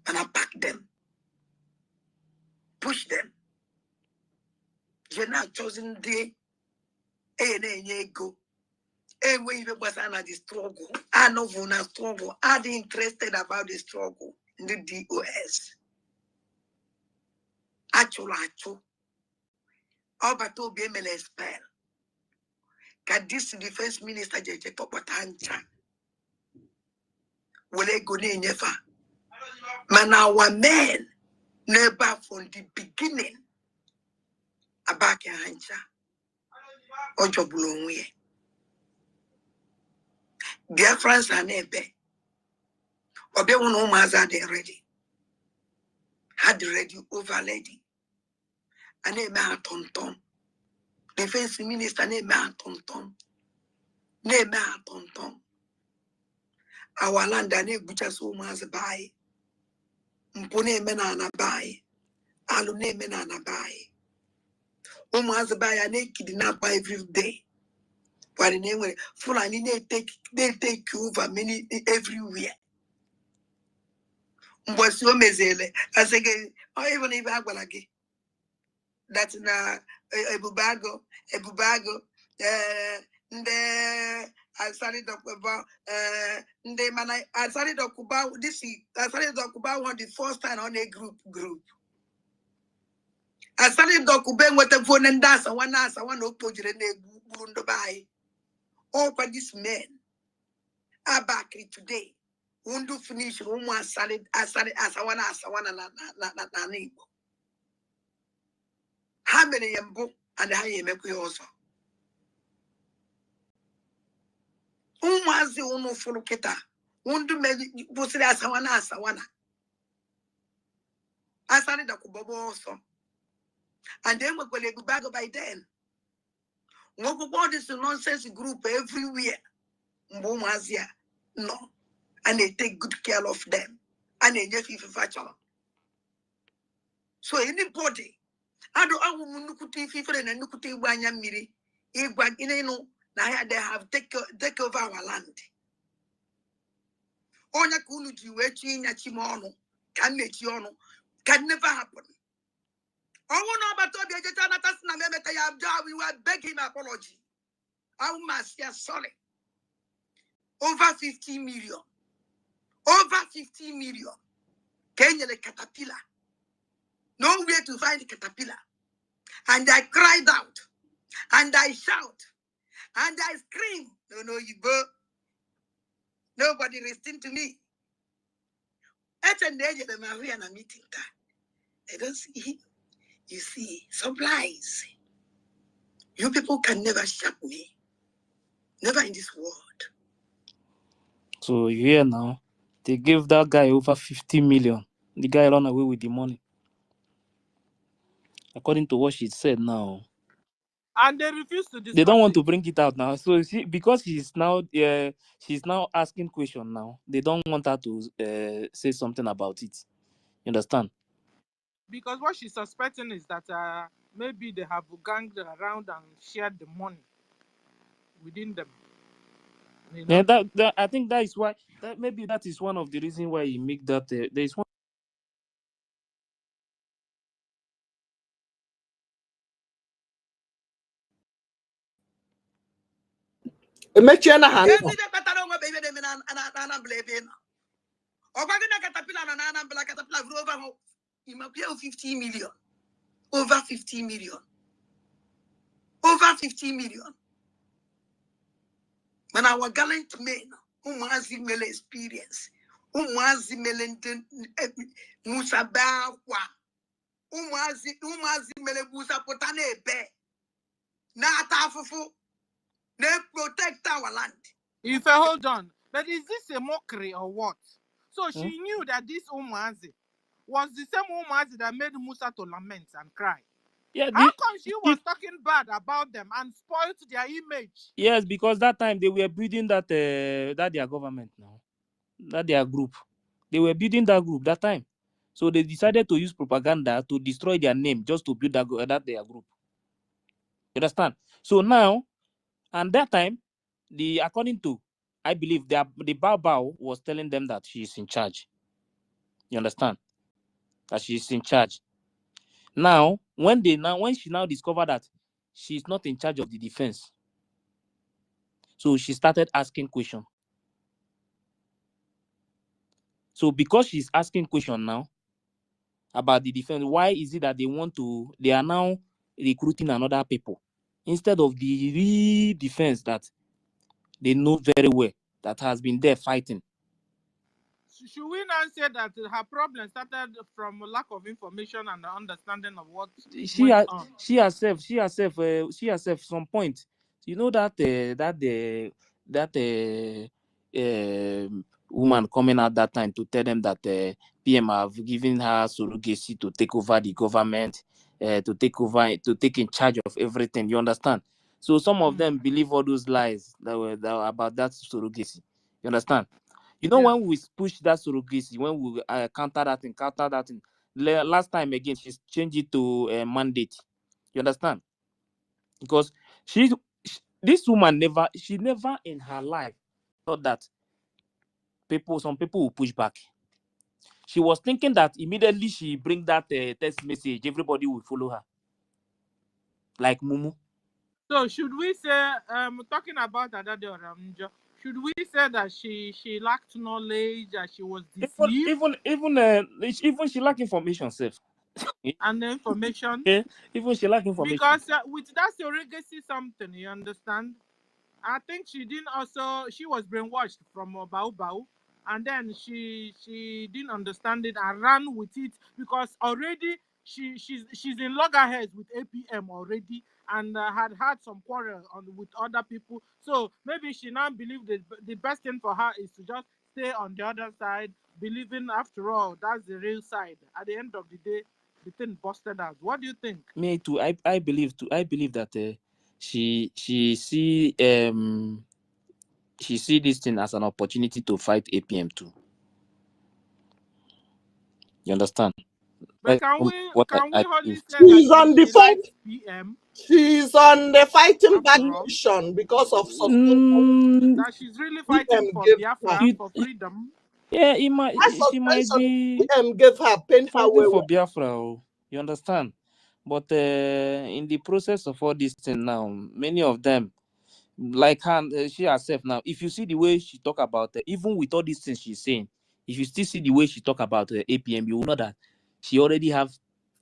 And I pack them, push them. You're not chosen the go. And when you was under the struggle, I know for the struggle. I'm interested about the struggle in the DOS. Actual. All but to be ML spell. Can this defense minister Jeje Topatancha? Will they go never? Man, our men never from the beginning. Abake Hancha. Ojo Bulonwe. Biafrans are nebe. Obe uno maza de ready. Had ready over lady. And a man tonton. Defense minister ne man tonton. Ne man tonton. Our land and a butcher so maza buy. Mpone menana buy. Alu ne menana buy. Maza buy and a kidnap every day. But in anyway, Fulani they take over many everywhere. But so mezele. I say, or even if I go like that's na ebubago, nde I started talk about nde man I started talk about this. I started talk about one the first time on a group. I started talk about what the phone and that's one answer one opposite and burundo by. All by this man are back today. Won't do finish one salad. I started as I wanna na. How many yambo and how you make also? Umazi uno fuluketa. Won't maybe posted as I wanna. I started a kubobo also. And then we're going to go back by then. What about this nonsense group everywhere? Mbomazia. No. And they take good care of them. And they just if so anybody. I don't nukuti fifa and nukuti wanya miri. Igwan ineno na they have take over our land. Onya kunu jiwechi nya chimono can make you can never happen. I won't know about Toby Jana we were begging apology. I must sorry. Over 50 million. Over 50 million. Kenya the caterpillar. Nowhere to find the caterpillar. And I cried out. And I shout. And I scream. No, you go. Nobody listened to me. At an age of the Mariana meeting. I don't see him. You see, supplies. You people can never shut me. Never in this world. So you hear now, they gave that guy over 50 million. The guy ran away with the money. According to what she said now. And they refuse to discuss They don't want it. to bring it out now. So because she's now asking question now, they don't want her to say something about it. You understand? Because what she's suspecting is that maybe they have ganged around and shared the money within them. You know? Yeah, that I think that is why maybe that is one of the reasons why he make that. There is one. Emechie na ha nọ. Over 50 million. Over 50 million. Over 50 million. When our gallant men who has mele experience, who has mele Musa Bawa, who has mele Musa Potane Be, Natafufu, they protect our land. If hold on, but is this a mockery or what? So she knew that this Umazi was the same Umazi that made Musa to lament and cry. Yeah, how come she was talking bad about them and spoiled their image? Yes, because that time they were building that their government now, that their group. They were building that group that time, so they decided to use propaganda to destroy their name just to build that their group. You understand? So now, and that time, according to, I believe the Bao was telling them that she is in charge. You understand? That she is in charge. Now, when she now discovered that she's not in charge of the defense, so she started asking questions. So because she's asking questions now about the defense, why is it that they are now recruiting another people instead of the real defense that they know very well that has been there fighting? Should we now say that her problem started from lack of information and the understanding of what went on? She herself, some point, you know that woman coming out that time to tell them that PM have given her surrogacy to take over the government, to take in charge of everything. You understand? So some of them believe all those lies that were about that surrogacy. You understand? You know, when we push that surrogacy, when we counter that thing, last time again, she's changed it to mandate. You understand? Because this woman never in her life thought that some people will push back. She was thinking that immediately she bring that text message, everybody will follow her. Like Mumu. So should we say, talking about Adade Oramjo, should we say that she lacked knowledge, that she was deceived? Even she lacked information, self. And information? Yeah, even she lacked information. Because with that surrogacy something, you understand? I think she was brainwashed from Bau, and then she didn't understand it and ran with it because already she's in loggerheads with APM already and had some quarrel with other people. So maybe she now believed that the best thing for her is to just stay on the other side, believing after all that's the real side. At the end of the day, the thing busted out. What do you think? Me too. I believe that she see this thing as an opportunity to fight APM too. You understand? But can we only say She's that on the she fight. likes PM? She's on the fighting back mission because of suspension. That she's really fighting for Biafra, for freedom. Yeah, she might be PM gave her pain fighting for Biafra. You understand? But in the process of all this thing now, many of them, like her, she herself now, if you see the way she talk about it, even with all these things she's saying, if you still see the way she talk about APM, you will know that she already have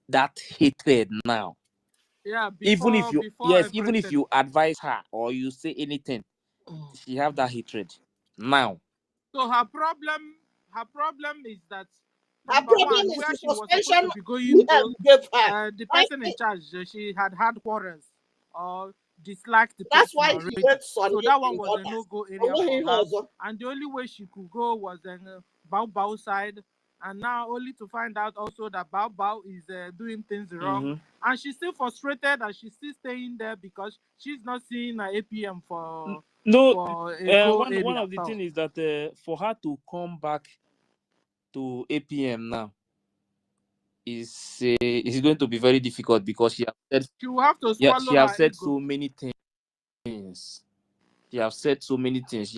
that hatred now. Yeah, Even if you even if everything. you advise her or you say anything, she have that hatred now. So her problem is that Her number problem one, is where the she was supposed suspension to be going we to, gave her. the person in charge, she had quarrels or disliked the That's person why he already. hates Sonny So that one and was a others. no-go area Only for he her. also. And the only way she could go was Bao side. And now only to find out also that Bao is doing things wrong. And she's still frustrated and she's still staying there because she's not seeing an APM for a go area. One of the things is that for her to come back to APM now is going to be very difficult because she will have to swallow she have said ego. so many things. She have said so many things.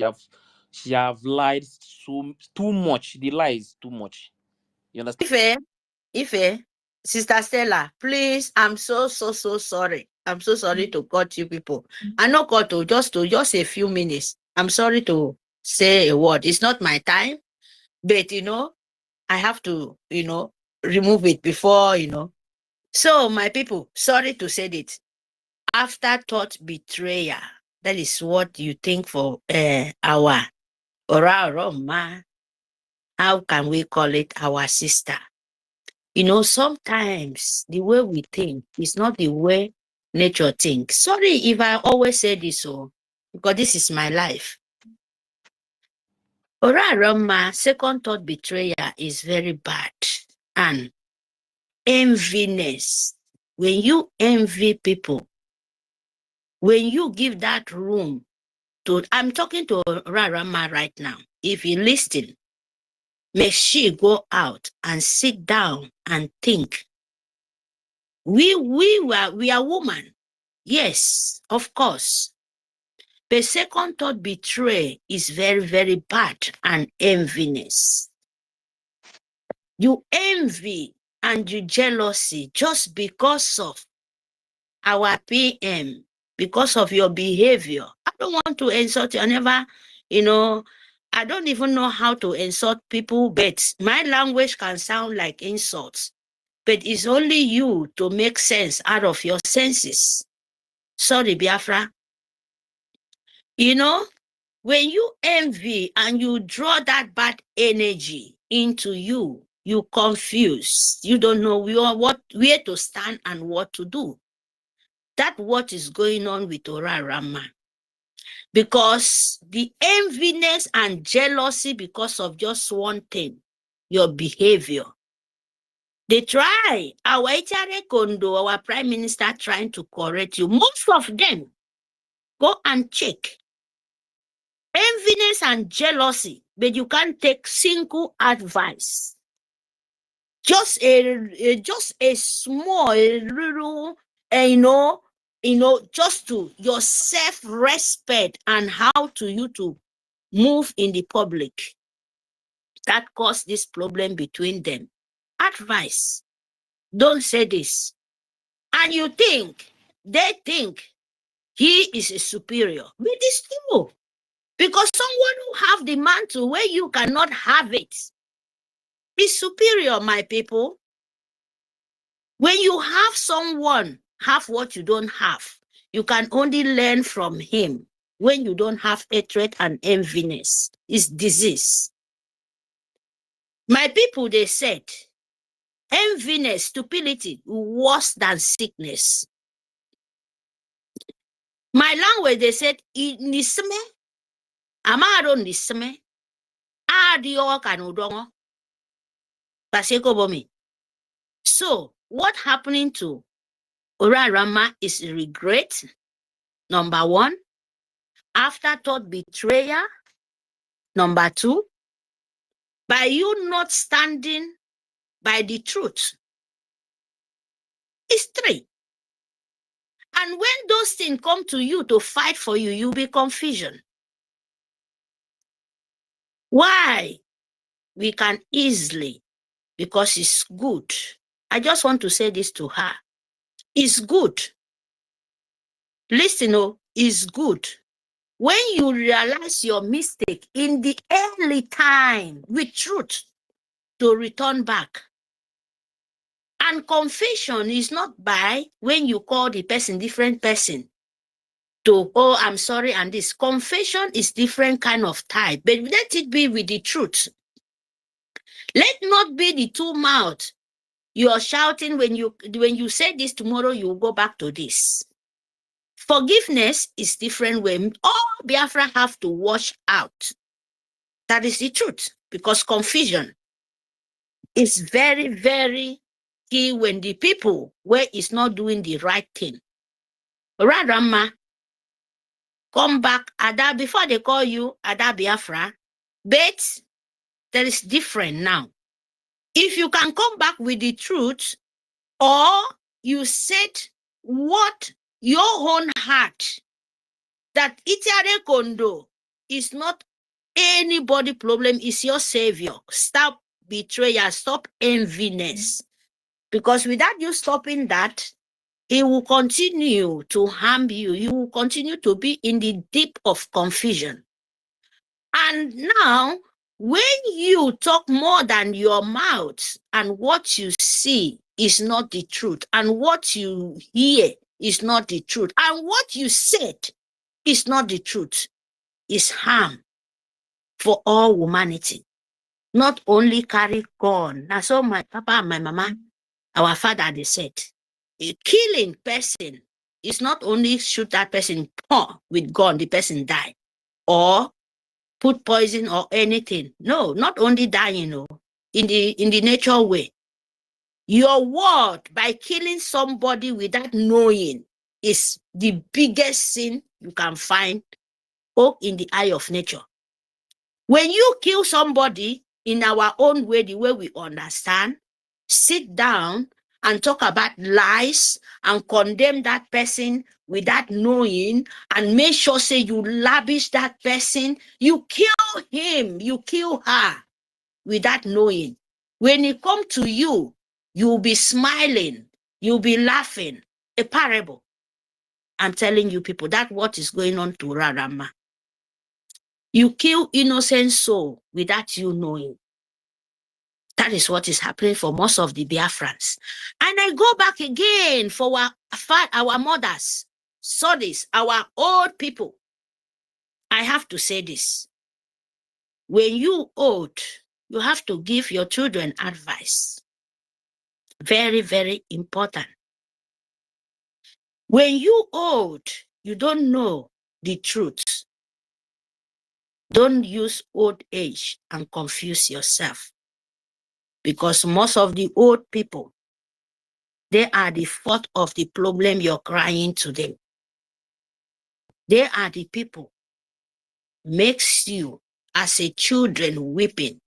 She have lied too much. The lie is too much. You understand? Ife, Sister Stella, please, I'm so sorry. I'm so sorry to cut you people. I know cut to just a few minutes. I'm sorry to say a word. It's not my time, but I have to, remove it before, So my people, sorry to say it. Afterthought betrayal. That is what you think for our Roma. How can we call it our sister? Sometimes the way we think is not the way nature thinks. Sorry if I always say this, because this is my life. Roma, second thought betrayal is very bad. And enviness. When you envy people, when you give that room to, I'm talking to Rarama right now. If you listen, may she go out and sit down and think. We are women. Yes, of course. But second thought betray is very, very bad and enviness. You envy and you jealousy just because of our PM, because of your behavior. I don't want to insult you. I never, I don't even know how to insult people, but my language can sound like insults. But it's only you to make sense out of your senses. Sorry, Biafra. When you envy and you draw that bad energy into you, you confuse. You don't know where to stand and what to do. That's what is going on with Orarama. Because the enviness and jealousy because of just one thing, your behavior. They try. Our HRA Kondo, our Prime Minister trying to correct you. Most of them, go and check. Enviness and jealousy, but you can't take single advice. Just a small little, just to your self-respect and how to move in the public. That caused this problem between them. Advice. Don't say this. And they think he is a superior. But it's true. Because someone who have the mantle where you cannot have it is superior, my people. When you have someone have what you don't have, you can only learn from him. When you don't have hatred and enviness, it's disease. My people, they said, enviness, stupidity, worse than sickness. My language, they said, nisme, amaro nisme, adio kanudongo, paseko bomi. So, what happening to Orarama is regret, number one. Afterthought betrayal, number two. By you not standing by the truth, it's three. And when those things come to you to fight for you, you'll be confusion. Why? We can easily, because it's good. I just want to say this to her. It's good. Listen, it's good When you realize your mistake in the early time with truth to return back. And confession is not by when you call the person different person to, oh, I'm sorry, and this. Confession is different kind of type, but let it be with the truth. Let not be the two mouth. You are shouting when you say this tomorrow, you will go back to this. Forgiveness is different when all Biafra have to wash out. That is the truth, because confusion is very, very key when the people where is not doing the right thing. Rather, come back, Ada, before they call you Ada Biafra, but there is different now. If you can come back with the truth, or you said what your own heart, that Itiare Kondo is not anybody problem, is your savior. Stop betrayal, stop enviness. Because without you stopping that, he will continue to harm you. You will continue to be in the deep of confusion. And now, when you talk more than your mouth and what you see is not the truth, and what you hear is not the truth, and what you said is not the truth, is harm for all humanity. Not only carry gun. Now, so my papa and my mama, our father, they said, a killing person is not only shoot that person with gun, the person die, or put poison or anything. No, not only dying, no, in the natural way. Your word by killing somebody without knowing is the biggest sin you can find in the eye of nature. When you kill somebody in our own way, the way we understand, sit down and talk about lies and condemn that person without knowing, and make sure say you lavish that person, you kill him, you kill her without knowing. When it comes to you, you'll be smiling, you'll be laughing. A parable. I'm telling you people, that's what is going on to Rarama. You kill innocent soul without you knowing. That is what is happening for most of the Biafrans. And I go back again for our mothers, saw this, our old people. I have to say this. When you old, you have to give your children advice. Very, very important. When you old, you don't know the truth. Don't use old age and confuse yourself. Because most of the old people, they are the fault of the problem you're crying today. They are the people makes you as a children weeping.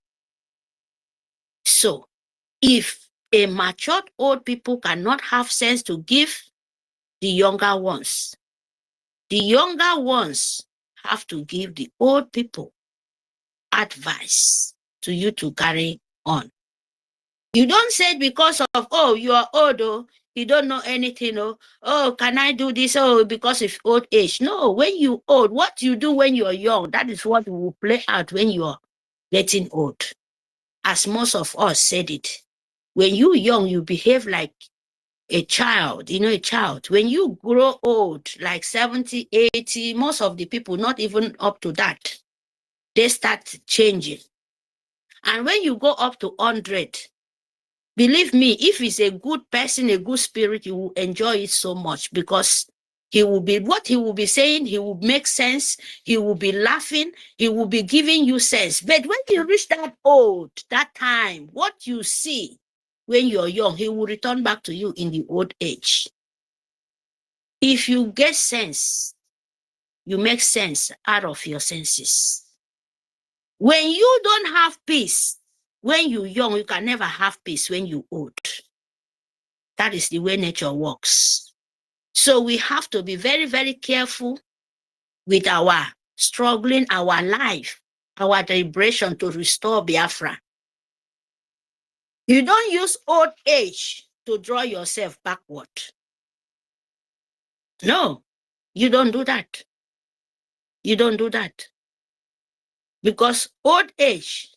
So if a matured old people cannot have sense to give the younger ones have to give the old people advice to you to carry on. You don't say it because of, oh, you are old, oh, you don't know anything, oh, can I do this, oh, because of old age. No, when you old, what you do when you're young, that is what will play out when you're getting old. As most of us said it, when you're young, you behave like a child, a child. When you grow old, like 70, 80, most of the people, not even up to that, they start changing. And when you go up to 100, believe me, if he's a good person, a good spirit, you will enjoy it so much, because what he will be saying, he will make sense, he will be laughing, he will be giving you sense. But when you reach that old, that time, what you see when you're young, he will return back to you in the old age. If you get sense, you make sense out of your senses. When you don't have peace, when you're young, you can never have peace when you're old. That is the way nature works. So we have to be very, very careful with our struggling, our life, our deliberation to restore Biafra. You don't use old age to draw yourself backward. No, you don't do that. You don't do that. Because old age,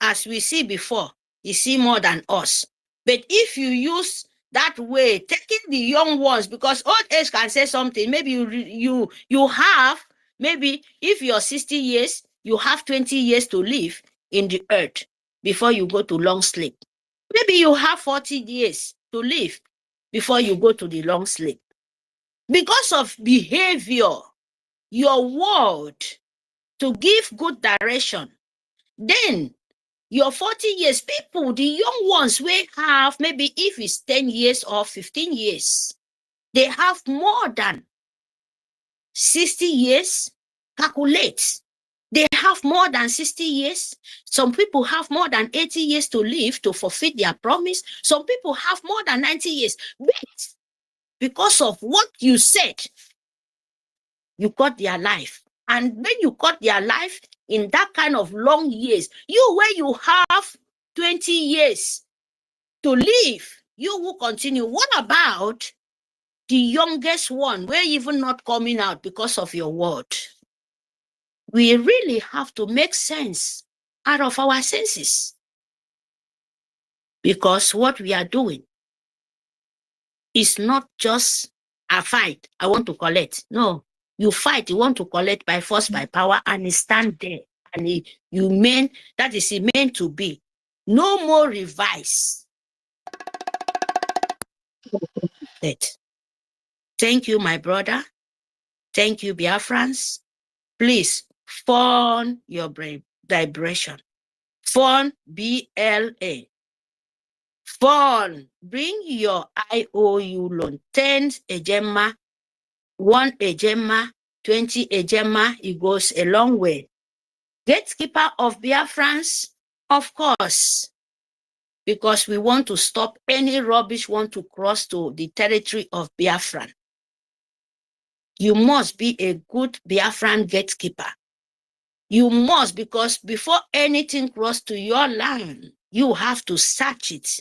as we see before, you see more than us. But if you use that way, taking the young ones, because old age can say something, maybe you have, maybe if you're 60 years, you have 20 years to live in the earth before you go to long sleep. Maybe you have 40 years to live before you go to the long sleep. Because of behavior, your word to give good direction, then your 40 years, people, the young ones will have, maybe if it's 10 years or 15 years, they have more than 60 years. Calculate. They have more than 60 years. Some people have more than 80 years to live to fulfill their promise. Some people have more than 90 years. But because of what you said, you got their life. And when you got their life in that kind of long years, you where you have 20 years to live, you will continue. What about the youngest one? We're even not coming out because of your word. We really have to make sense out of our senses. Because what we are doing is not just a fight. I want to collect. No, you fight, you want to collect by force, by power, and you stand there. And you mean that is meant to be. No more revise. Thank you, my brother. Thank you, Biafrans. Please form your brain vibration. Form BLA. Form. Bring your IOU loan. 10 ejema, 1 ejema, 20 ejema. It goes a long way. Gatekeeper of Biafrans, of course, because we want to stop any rubbish want to cross to the territory of Biafran. You must be a good Biafran gatekeeper. You must, because before anything cross to your land, you have to search it.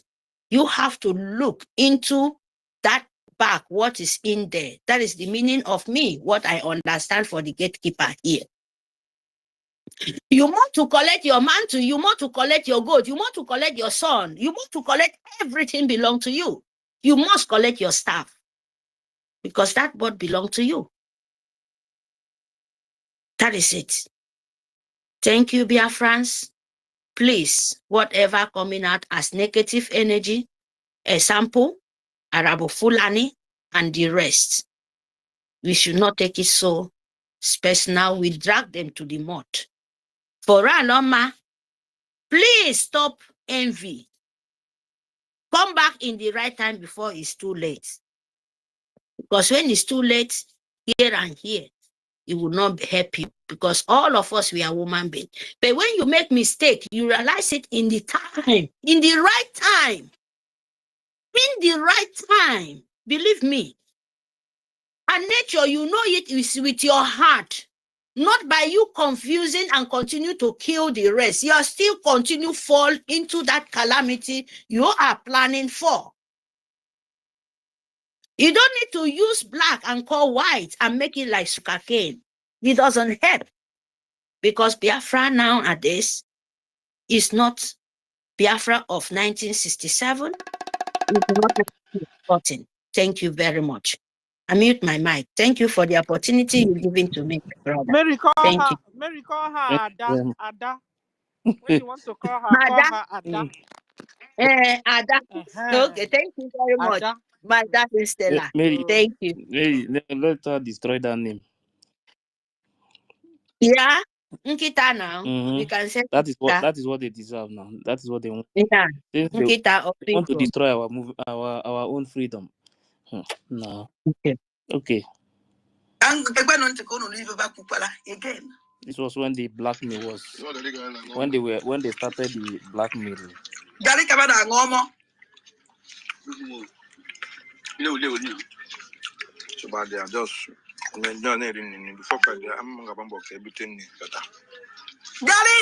You have to look into that back, what is in there. That is the meaning of me, what I understand for the gatekeeper here. You want to collect your mantle, you want to collect your goat, you want to collect your son, you want to collect everything belong to you. You must collect your stuff because that what belong to you. That is it. Thank you, Biafrans. Please, whatever coming out as negative energy, example, Arabo Fulani, and the rest, we should not take it so special. Now we drag them to the mud. For Aloma, please stop envy. Come back in the right time before it's too late. Because when it's too late, here and here, it will not help you. Because all of us, we are human beings. But when you make mistake, you realize it in the time, in the right time. In the right time. Believe me. And nature, you know it is with your heart. Not by you confusing and continue to kill the rest. You are still continue fall into that calamity you are planning for. You don't need to use black and call white and make it like sugarcane. It doesn't help. Because Biafra nowadays is not Biafra of 1967. It's not 1914. Thank you very much. I mute my mic. Thank you for the opportunity you're giving to me, brother. Mary call Thank her. you. Mary call her Ada. Ada. When you want to call her Ada. Ada. Okay, thank you very much. Ada. My dad is Stella. Mary, Thank you. Mary, let her destroy that name. Yeah, Nkita now. We can say that is Nkita. what they deserve now. That is what they want. Yeah, Since Nkita of they want to people. destroy our own freedom. No. Okay. Okay. This was when the blackmail was when they started the blackmailing. So bad they are just before I'm going to everything. Gary,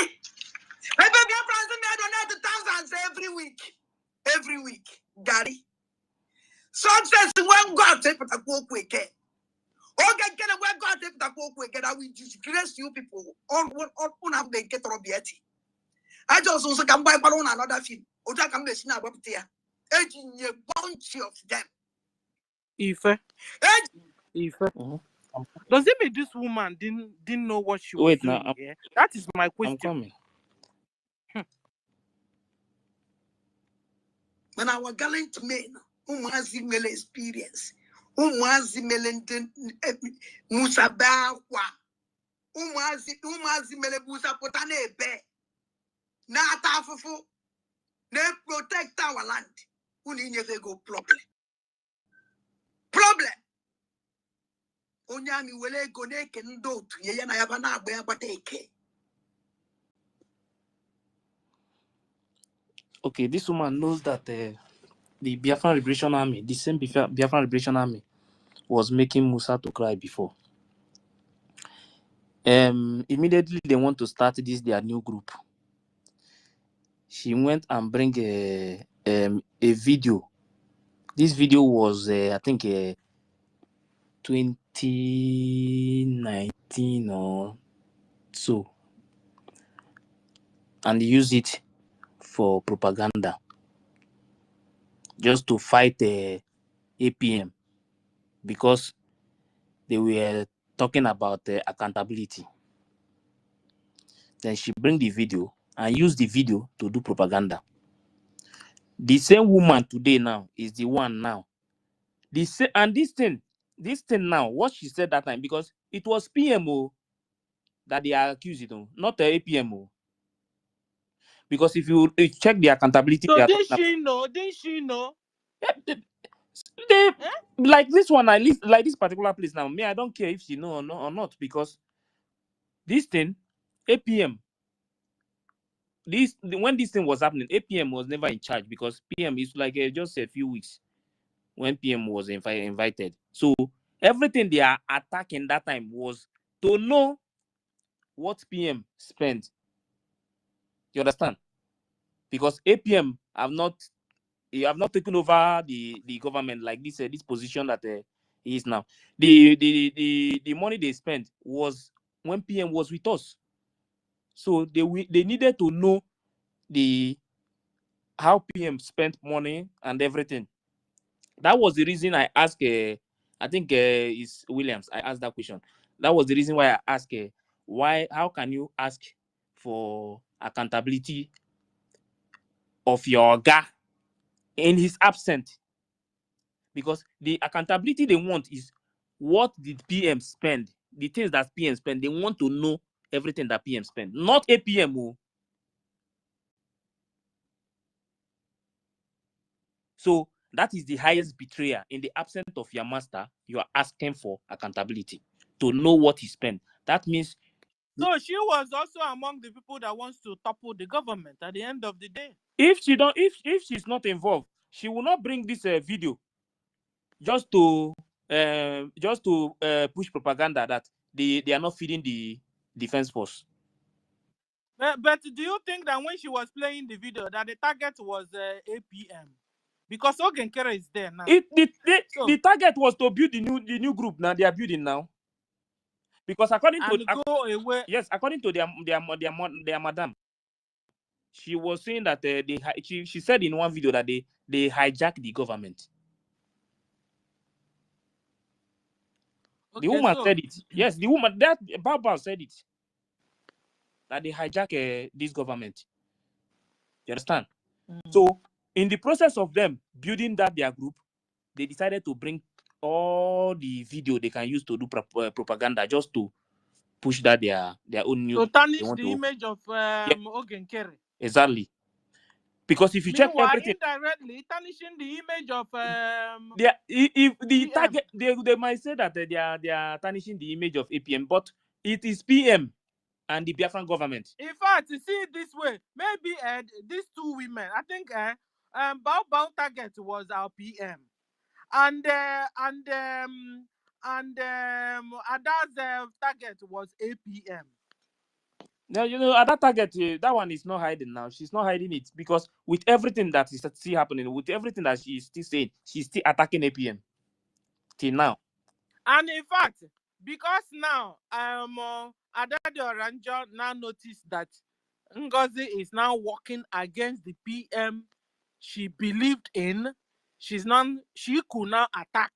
I beg your friends to donate thousands every week. Every week, Gary. Success when God take it a quick. Okay, get away, God take it we disgrace you people. All have been get robiati. I just also can buy balloon another film. Oja can be seen about here. Aging a bunch of them. Ife. Does it mean this woman didn't know what she was doing? Now, Yeah? That is my question. I'm coming. When our gallant men who has male experience, who has male Musa Bakwa, who has male Musa Potane Be, not Tafufu, they protect our land. Who need to go problem? Onyami wele go neke ndo tu ye na yabana agbe abateke. Okay, this woman knows that the Biafran Liberation Army, the same Biafran Liberation Army, was making Musa to cry before. Immediately they want to start their new group. She went and bring a video. This video was I think 2019 or so, and use it for propaganda, just to fight APM, because they were talking about accountability. Then she bring the video and use the video to do propaganda. The same woman today now is the one now. This thing now, what she said that time, because it was PMO that they are accused, not the APMO. Because if you check the accountability, So they are did talking she know? Did she know? they like this one, at least like this particular place now. Me, I don't care if she know or not, because this thing, APM, when this thing was happening, APM was never in charge, because PM is like just a few weeks when PM was invited. So everything they are attacking that time was to know what PM spent. You understand? Because APM have not taken over the government like this position that he is now. The money they spent was when PM was with us. So they needed to know how PM spent money and everything. That was the reason I asked. I think it's Williams. I asked that question. That was the reason why I asked how can you ask for accountability of your guy in his absence? Because the accountability they want is what did PM spend, the things that PM spend. They want to know everything that PM spend, not APM. Oh. So that is the highest betrayal. In the absence of your master, you are asking for accountability to know what he spent. That means. So she was also among the people that wants to topple the government at the end of the day. If she's not involved, she will not bring this video just to push propaganda that they are not feeding the defense force. But do you think that when she was playing the video that the target was APM? Because Ogenkere is there now. The target was to build the new group now. They are building now. Because according to their madam, she was saying that she said in one video that they hijacked the government. Okay, the woman said it. Yes, the woman, that Baba said it. That they hijack this government. You understand? So in the process of them building their group, they decided to bring all the video they can use to do propaganda, just to push that their own new. To tarnish the image of Ogenkere. Exactly. Because if you check everything, indirectly tarnishing the image of if the PM. Target, they might say that they are tarnishing the image of APM, but it is PM and the Biafran government. In fact, you see it this way, maybe these two women, I think Bao target was our PM, and Ada's target was APM. Now, at that target, that one is not hiding now. She's not hiding it, because with everything that is still happening, with everything that she's still saying, she's still attacking APM till now. And in fact, because now Adade Oranjo now noticed that Ngozi is now working against the PM she believed in. She could now attack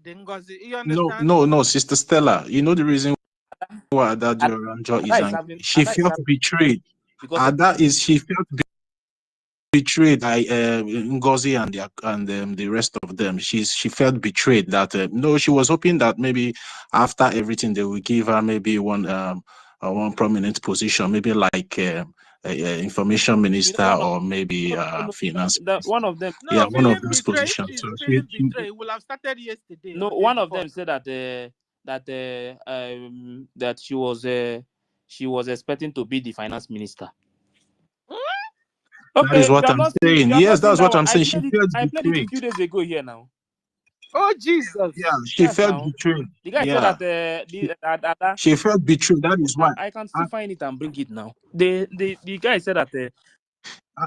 the Ngozi. You understand? No, Sister Stella. You know the reason why Ada Oranjo is angry? She felt betrayed. She felt betrayed by Ngozi and the rest of them. She felt betrayed that no, she was hoping that maybe after everything they will give her maybe one prominent position, maybe like information minister or maybe finance minister. One of them. No, one of feeling those betrayed. positions. She's So feeling betrayed. It will have started yesterday. No, one of them said that she was expecting to be the finance minister. That is what I'm saying. Yes, that's what I'm saying. I played it a few days ago here now. Oh Jesus! Yeah, she felt betrayed. The guy said that she felt betrayed. That is why I can still find it and bring it now. The guy said that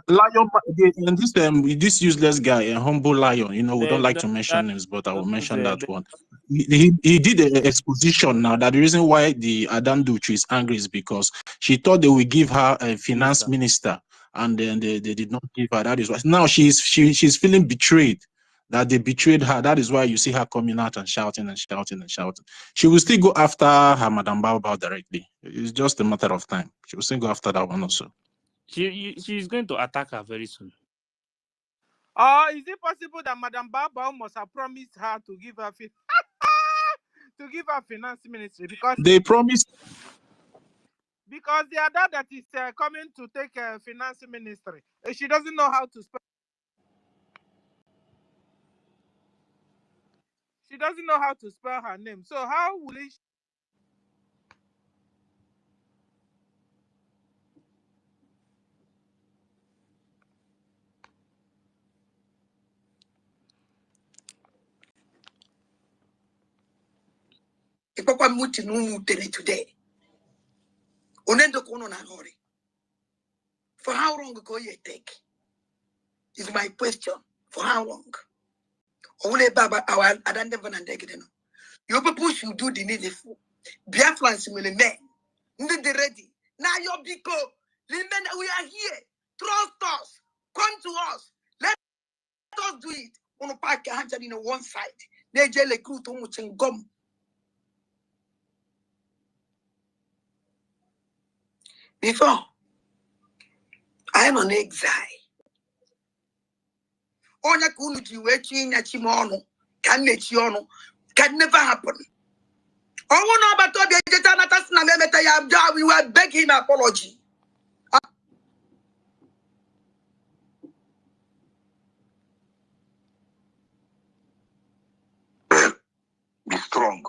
Lion and this useless guy, a humble lion. You know, we don't like to mention names, but I will mention that one. He did an exposition now that the reason why the Adam Duchi is angry is because she thought they would give her a finance minister, and then they did not give her. That is why now she's feeling betrayed. That they betrayed her. That is why you see her coming out and shouting and shouting and shouting. She will still go after her Madam Bao directly. It's just a matter of time. She will still go after that one also. She's going to attack her very soon. Or is it possible that Madam Baba must have promised her to give her finance ministry because they promised? Because the other that is coming to take finance ministry, she doesn't know how to spell. She doesn't know how to spell her name. So how will it? Today. For how long will you take? Is my question. For how long? Only Baba, our you people should do the needful. Biafrans will men. Need the ready. Now you're because we are here. Trust us. Come to us. Let us do it. On a park in one side. They jail a crew to much and gum. Before I am an exile. Onya kunuji wechi na chimono can never happen. Oh no, but we will beg him apology. Be strong.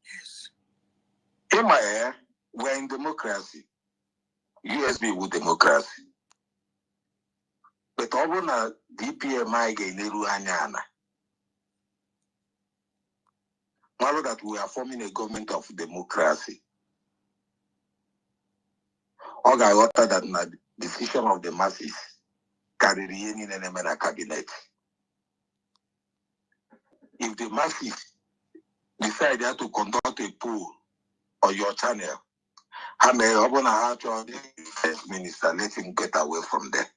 Yes. In my air, we're in democracy. USB with democracy. But over na DPMI Gaineru Anyana. Now that we are forming a government of democracy. Oga water that na decision of the masses carry in a cabinet. If the masses decide they have to conduct a poll on your channel, I may open a heart to the first minister, let him get away from there.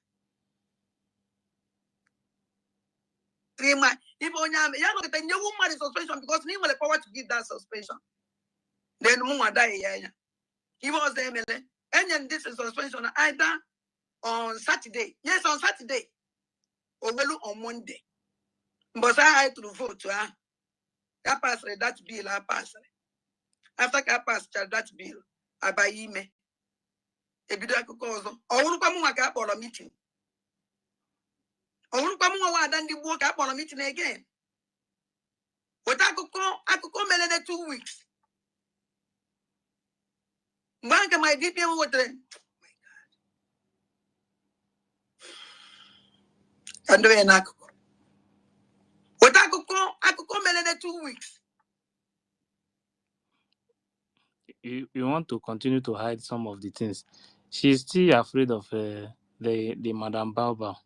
If you woman is suspension because he will the power to give that suspension. Then who die? He was the MLA. And then this is suspension either on Saturday. Yes, on Saturday. Or on Monday. But I had to vote to her. I passed that bill. I passed. After I passed that bill, I buy email. A bit of cause. Or look up on a meeting. Or look up than the work up on a meeting again. But I could come in 2 weeks. Bank my DPM water. And do an acco. But I could come in 2 weeks. You want to continue to hide some of the things. She's still afraid of the Madam Bao.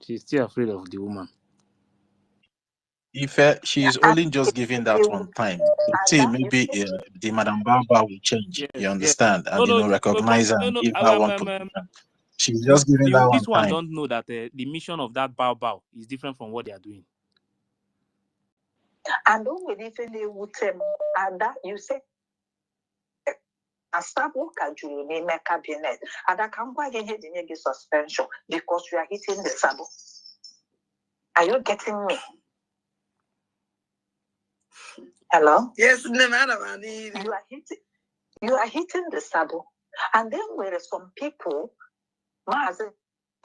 She's still afraid of the woman. If she's only just giving that one time, say maybe the Madam Baba will change. Yes, You yes. understand, and No, recognize her and give her one position. She's you, just giving that this one one time. don't know that the mission of that Bao is different from what they are doing. And don't we even with them and that you say a staff worker you name a cabinet and I can't buy any suspension because you are hitting the saddle. Are you getting me? Hello? Yes, no matter. You are hitting the saddle. And then there are some people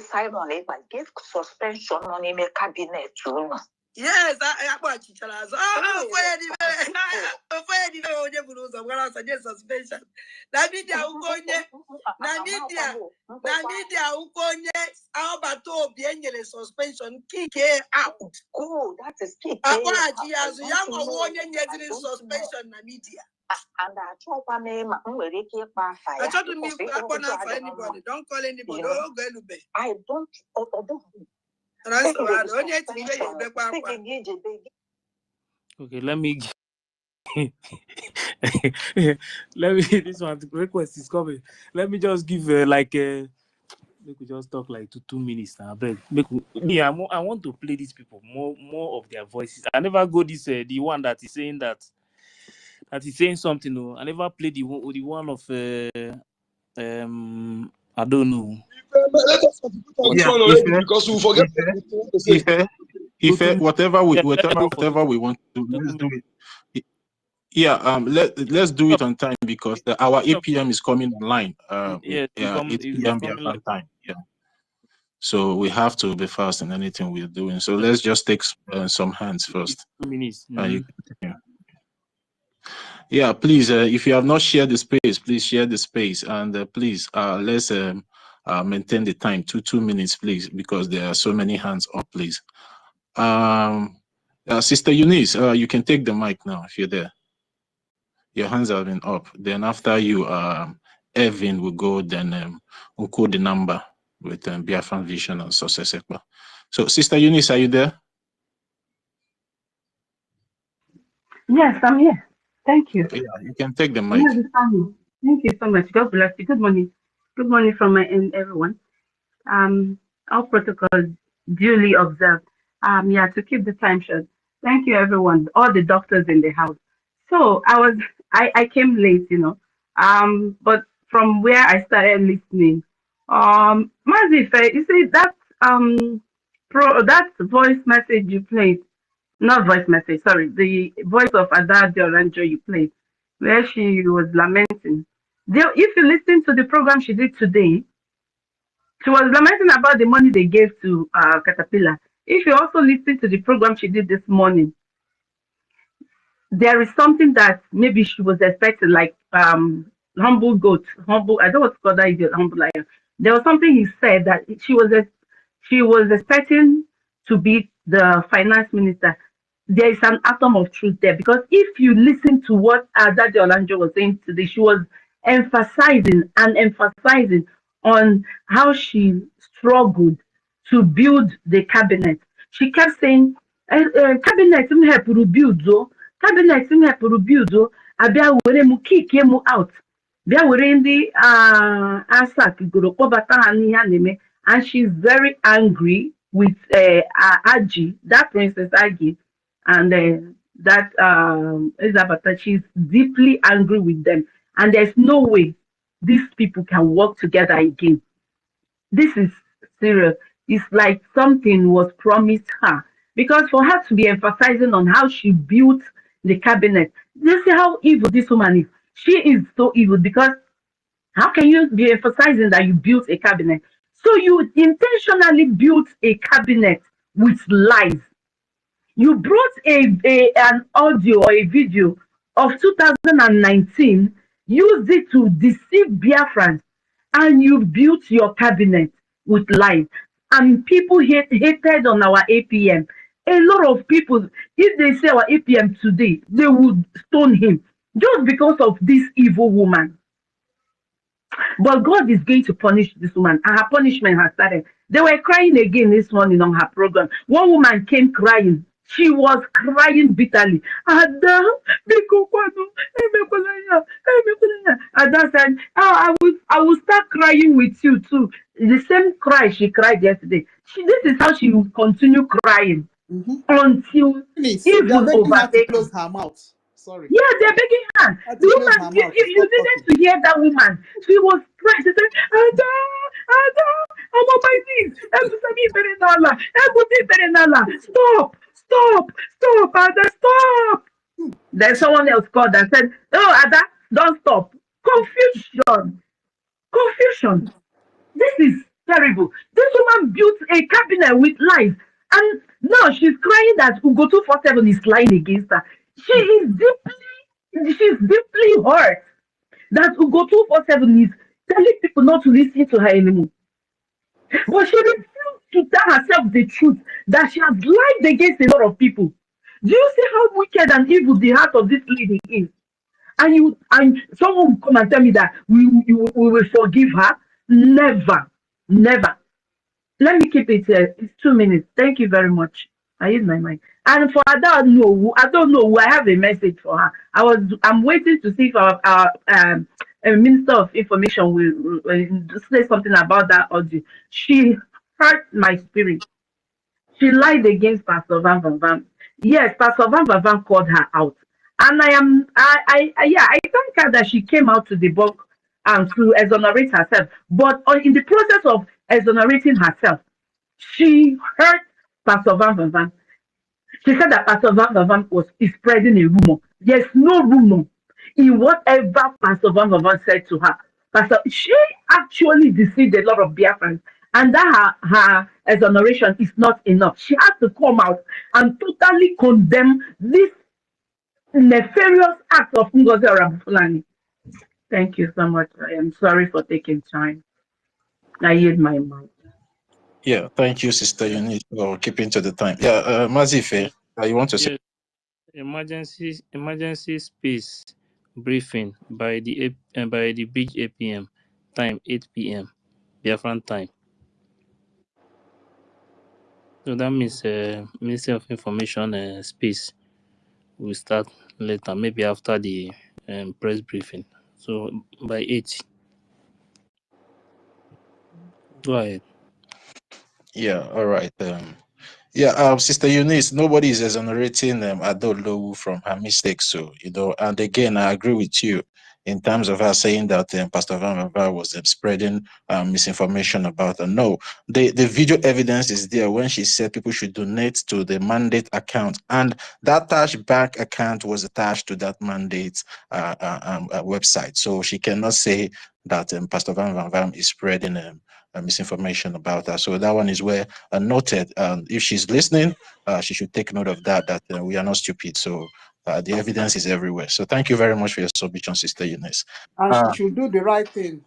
Simon Eva gave suspension on him a cabinet too. Yes, I watch each other. Suspension. Media suspension kick out. Oh, that is kick. Suspension media. And I told my name, I told me for anybody. Don't call anybody. I don't. Okay, let me. Let me. This one request is coming. Let me just give make we just talk like 2 minutes now. But I want to play these people more of their voices. I never go this the one that is saying that is saying something. No, I never played the one of I don't know. Let us on this one already because we forget if whatever we want to do, let's do it. Yeah, let's do it on time because our 8 p.m. is coming online. 8 p.m. Biafran time. Yeah. So we have to be fast in anything we're doing. So let's just take some hands first. 2 minutes. Yeah, please, if you have not shared the space, please share the space. And please, let's maintain the time, 2 minutes, please, because there are so many hands up, please. Sister Eunice, you can take the mic now if you're there. Your hands have been up. Then after you, Evan will go, then we'll code the number with Biafran Vision and Success Ekpa. So, Sister Eunice, are you there? Yes, I'm here. Thank you. Yeah, you can take the mic. Thank you so much. God bless you. Good morning. Good morning from my end, everyone. All protocols duly observed. Yeah, to keep the time short. Thank you, everyone. All the doctors in the house. So I came late, but from where I started listening, Mazife, you see that that voice message you played. Not voice message, sorry. The voice of Ada Dioranjo you played, where she was lamenting. If you listen to the program she did today, she was lamenting about the money they gave to Caterpillar. If you also listen to the program she did this morning, there is something that maybe she was expecting, like humble goat, humble. I don't want to call that idiot, humble lion. There was something he said that she was expecting to be the finance minister. There is an atom of truth there, because if you listen to what Adade Olanjo was saying today, she was emphasizing on how she struggled to build the cabinet. She kept saying, cabinet help build, cabinet help build, abia were mu kick mu out. Bia were ndị ASAC goro kpọbata ha n'ihe a na-eme, and she's very angry with Agi, that Princess Agi, and that Isabata. She's deeply angry with them, and there's no way these people can work together again. This is serious. It's like something was promised her, because for her to be emphasizing on how she built the cabinet, you see how evil this woman is. She is so evil, because how can you be emphasizing that you built a cabinet? So you intentionally built a cabinet with lies. You brought an audio or a video of 2019, used it to deceive Biafrans, and you built your cabinet with lies. And people hated on our APM. A lot of people, if they say our APM today, they would stone him just because of this evil woman. But God is going to punish this woman, and her punishment has started. They were crying again this morning on her program. One woman came crying. She was crying bitterly. Ada, Ada said, oh, I will start crying with you too. The same cry she cried yesterday. This is how she will continue crying until Please, they are evil begging her to overtakes. close her mouth. Sorry. Yeah, they're begging her. The woman, you needed to hear that woman. She was crying. She said, Ada, Ada, I'm on my knees. Stop, stop, stop, Ada, stop. Then someone else called and said, oh, Ada, don't stop. Confusion. Confusion. This is terrible. This woman built a cabinet with lies. And now she's crying that Ugo 247 is lying against her. She's deeply hurt that Ugo 247 is telling people not to listen to her anymore. But she refused to tell herself the truth that she has lied against a lot of people. Do you see how wicked and evil the heart of this lady is? And someone will come and tell me that we will forgive her? Never, never. Let me keep it here. It's 2 minutes. Thank you very much. I use my mind. And for I don't know. I have a message for her. I'm waiting to see if our Minister of Information will say something about that audio. She hurt my spirit. She lied against Pastor Van Van Van. Yes, Pastor Van Van Van called her out. And I thank her that she came out to debunk and to exonerate herself. But in the process of exonerating herself, she hurt Pastor Van Van Van. She said that Pastor Van Van Van is spreading a rumor. There's no rumor in whatever Pastor Van Van Van said to her. She actually deceived a lot of Biafrans, and that her exoneration is not enough. She has to come out and totally condemn this nefarious act of NGOZI Fulani. Thank you so much. I am sorry for taking time. I yield my mind. Yeah, thank you, Sister Eunice, for keeping to the time. Yeah, Mazife, you want to say? Emergency space briefing by the big APM time 8 p.m. Biafran time. So that means Ministry of Information space will start later, maybe after the press briefing. So by 8. Go ahead. Yeah, all right. Yeah, Sister Eunice, nobody is exonerating Adolowu from her mistakes. So, and again, I agree with you in terms of her saying that Pastor Van Van was spreading misinformation about her. No, the video evidence is there when she said people should donate to the mandate account, and that attached bank account was attached to that mandate website. So she cannot say that Pastor Van Van is spreading misinformation about her. So that one is where noted. If she's listening, she should take note of that we are not stupid. So the evidence is everywhere. So thank you very much for your submission, Sister Eunice. And she should do the right thing.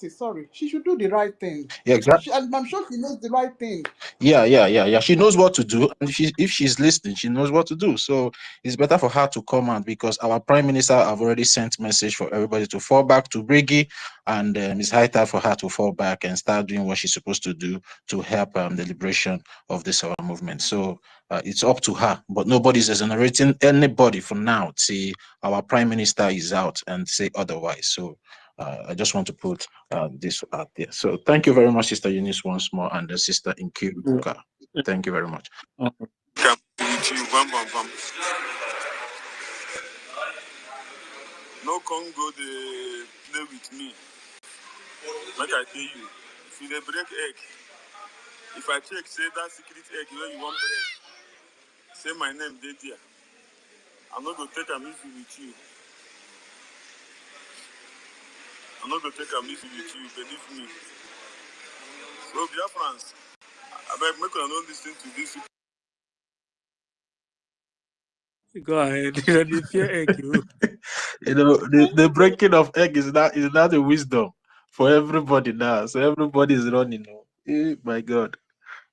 Sorry. She should do the right thing. Yeah, exactly. I'm sure she knows the right thing. Yeah. She knows what to do. And if she's listening, she knows what to do. So it's better for her to come out, because our Prime Minister have already sent message for everybody to fall back to BRGIE, and it's high time for her to fall back and start doing what she's supposed to do to help the liberation of this our movement. So it's up to her, but nobody's exonerating anybody for now. See, our Prime Minister is out and say otherwise. So I just want to put this out there. So thank you very much, Sister Eunice, once more, and the Sister Inkiruka. Thank you very much. No Congo, they play with me. Like I tell you, if you break egg, if I check, say that secret egg where you want break, say my name, they there. I'm not going to take a meeting with you. I'm not going to take a meeting with you, believe me. So, Biafrans, I beg, make you not listen to this. Go ahead. Egg, the breaking of egg is not a wisdom for everybody now. So everybody is running. My God.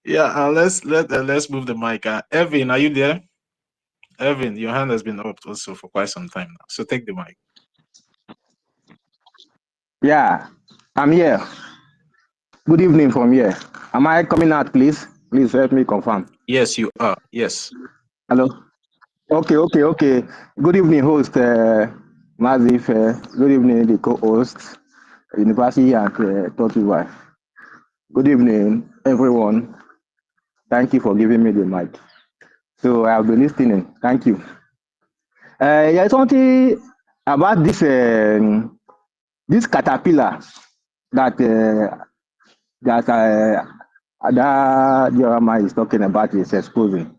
Yeah, let's move the mic. Evan, are you there? Evan, your hand has been up also for quite some time now. So take the mic. Yeah, I'm here. Good evening from here. Am I coming out, please? Please help me confirm. Yes, you are. Yes. Hello. Okay. Good evening, host Mazif. Good evening, the co-host, University at Totuba. Good evening, everyone. Thank you for giving me the mic. So I'll be listening. Thank you. Yeah, something about this caterpillar that that Jeremiah is talking about is exposing.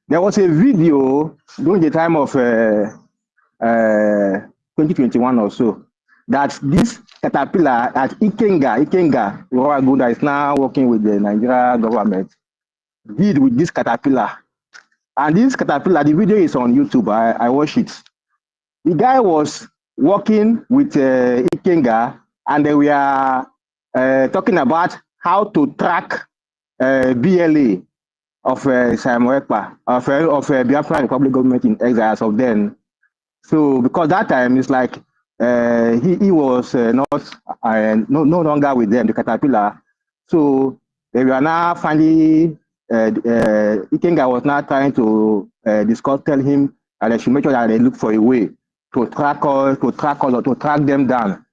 There was a video during the time of 2021 or so that this caterpillar at Ikenga, Rwagunda is now working with the Nigeria government, did with this caterpillar. And this caterpillar, the video is on YouTube. I watched it. The guy was working with Ikenga, and they were talking about how to track BLA of Simon Ekpa, of Biafra Republic government in exile as of then. So because that time it's like he was no longer with them, the caterpillar. So they were now finally Ikenga was now trying to tell him that they should make sure that they look for a way to track them down.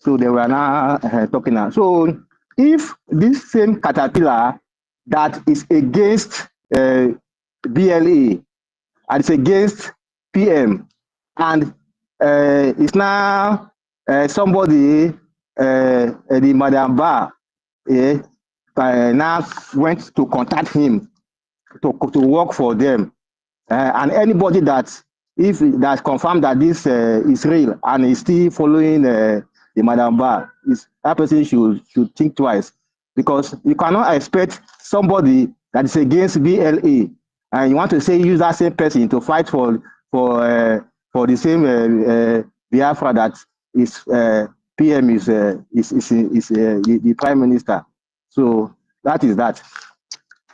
So they were now talking now. So if this same caterpillar that is against BLA and it's against PM and it's now somebody the Madam Ba now went to contact him to work for them, and anybody that confirmed that this is real and is still following the Madam Ba, that person should think twice, because you cannot expect somebody that is against BLA and you want to say use that same person to fight for the same Biafra that is PM is the Prime Minister. So that is that.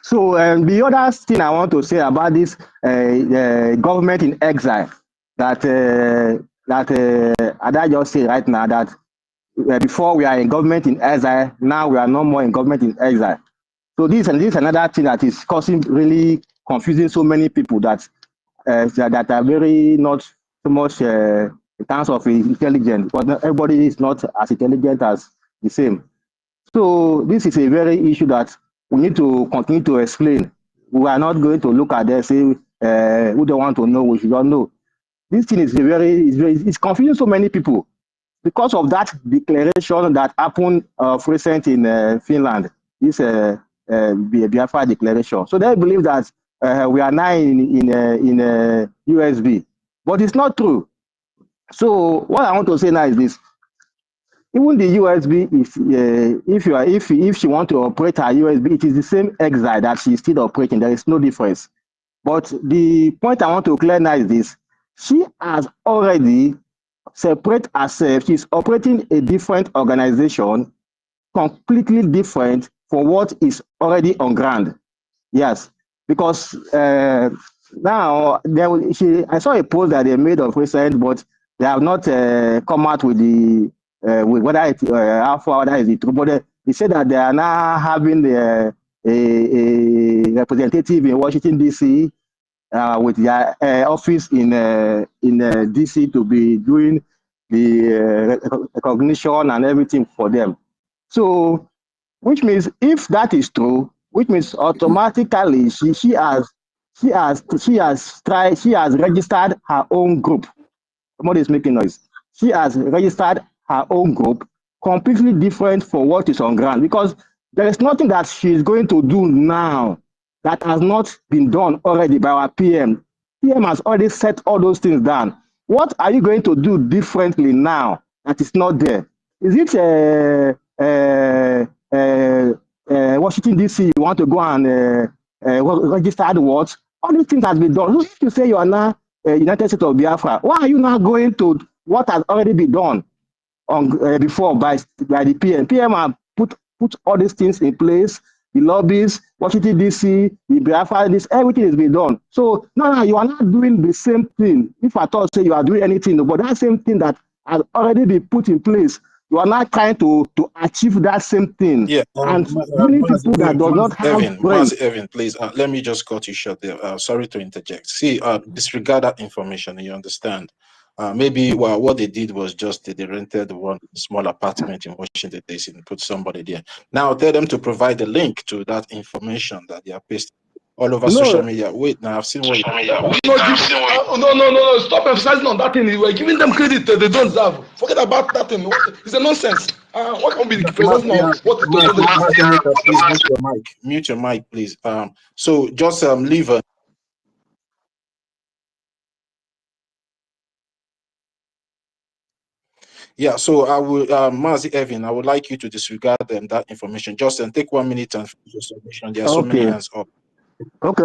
So the other thing I want to say about this government in exile that Ada just said right now, that before we are in government in exile, now we are no more in government in exile. So this is another thing that is causing really confusing so many people that are very not so much in terms of intelligence, but everybody is not as intelligent as the same. So this is a very issue that we need to continue to explain. We are not going to look at this, say, we don't want to know, we should not know. This thing is it's confusing so many people because of that declaration that happened recent in Finland, this Biafra declaration. So they believe that we are now in USB, but it's not true. So what I want to say now is this: even the USB, if she want to operate her USB, it is the same exile that she is still operating. There is no difference. But the point I want to clear now is this: she has already separate herself. She's operating a different organization, completely different from what is already on ground. Yes, because now I saw a post that they made of recent, but they have not come out with the with whether it how far that is the truth. But they said that they are now having a representative in Washington D.C. With their office in DC to be doing the recognition and everything for them. So, which means if that is true, which means automatically she has registered her own group. Somebody is making noise. She has registered her own group, completely different from what is on ground, because there is nothing that she is going to do now that has not been done already by our PM. PM has already set all those things down. What are you going to do differently now that is not there? Is it Washington DC? You want to go and register the what? All these things has been done. So if you say you are now United States of Biafra, why are you now going to what has already been done on before by the PM? PM have put all these things in place. The lobbies, Washington DC, the Biafra, everything has been done. So no, you are not doing the same thing. If I thought say you are doing anything, but that same thing that has already been put in place, You are not trying to achieve that same thing. Yeah, And many people that does not have brain. Evan, please, let me just cut you short there. Sorry to interject. See, disregard that information, you understand? Maybe what they did was just they rented one small apartment in Washington DC and put somebody there. Now tell them to provide the link to that information that they are pasting all over social media. Wait, now I've seen what No, stop emphasizing on that thing. We're giving them credit they don't deserve. Forget about that thing. It's a nonsense. What can be emphasizing on what they don't deserve? Please mute your mic. Mute your mic, please. So just leave a Yeah, so I will, Mazi Evan, I would like you to disregard that information. Just take 1 minute and finish your submission. There are so many hands up. Okay.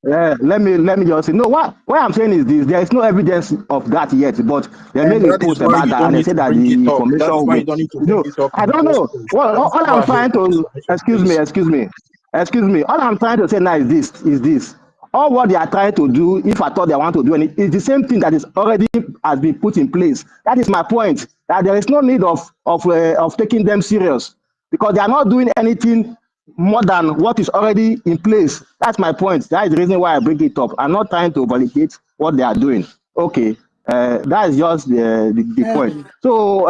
Let me just say no. What I'm saying is this: there is no evidence of that yet, but they made a post about that, and they said that the information. That is why you don't need to bring it up. I don't know. Well, all I'm trying to excuse me. All I'm trying to say now is this. All what they are trying to do, if I thought they want to do anything, is the same thing that is already has been put in place. That is my point. That there is no need of taking them serious because they are not doing anything more than what is already in place. That's my point. That is the reason why I bring it up. I'm not trying to validate what they are doing. Okay, that is just the point. So,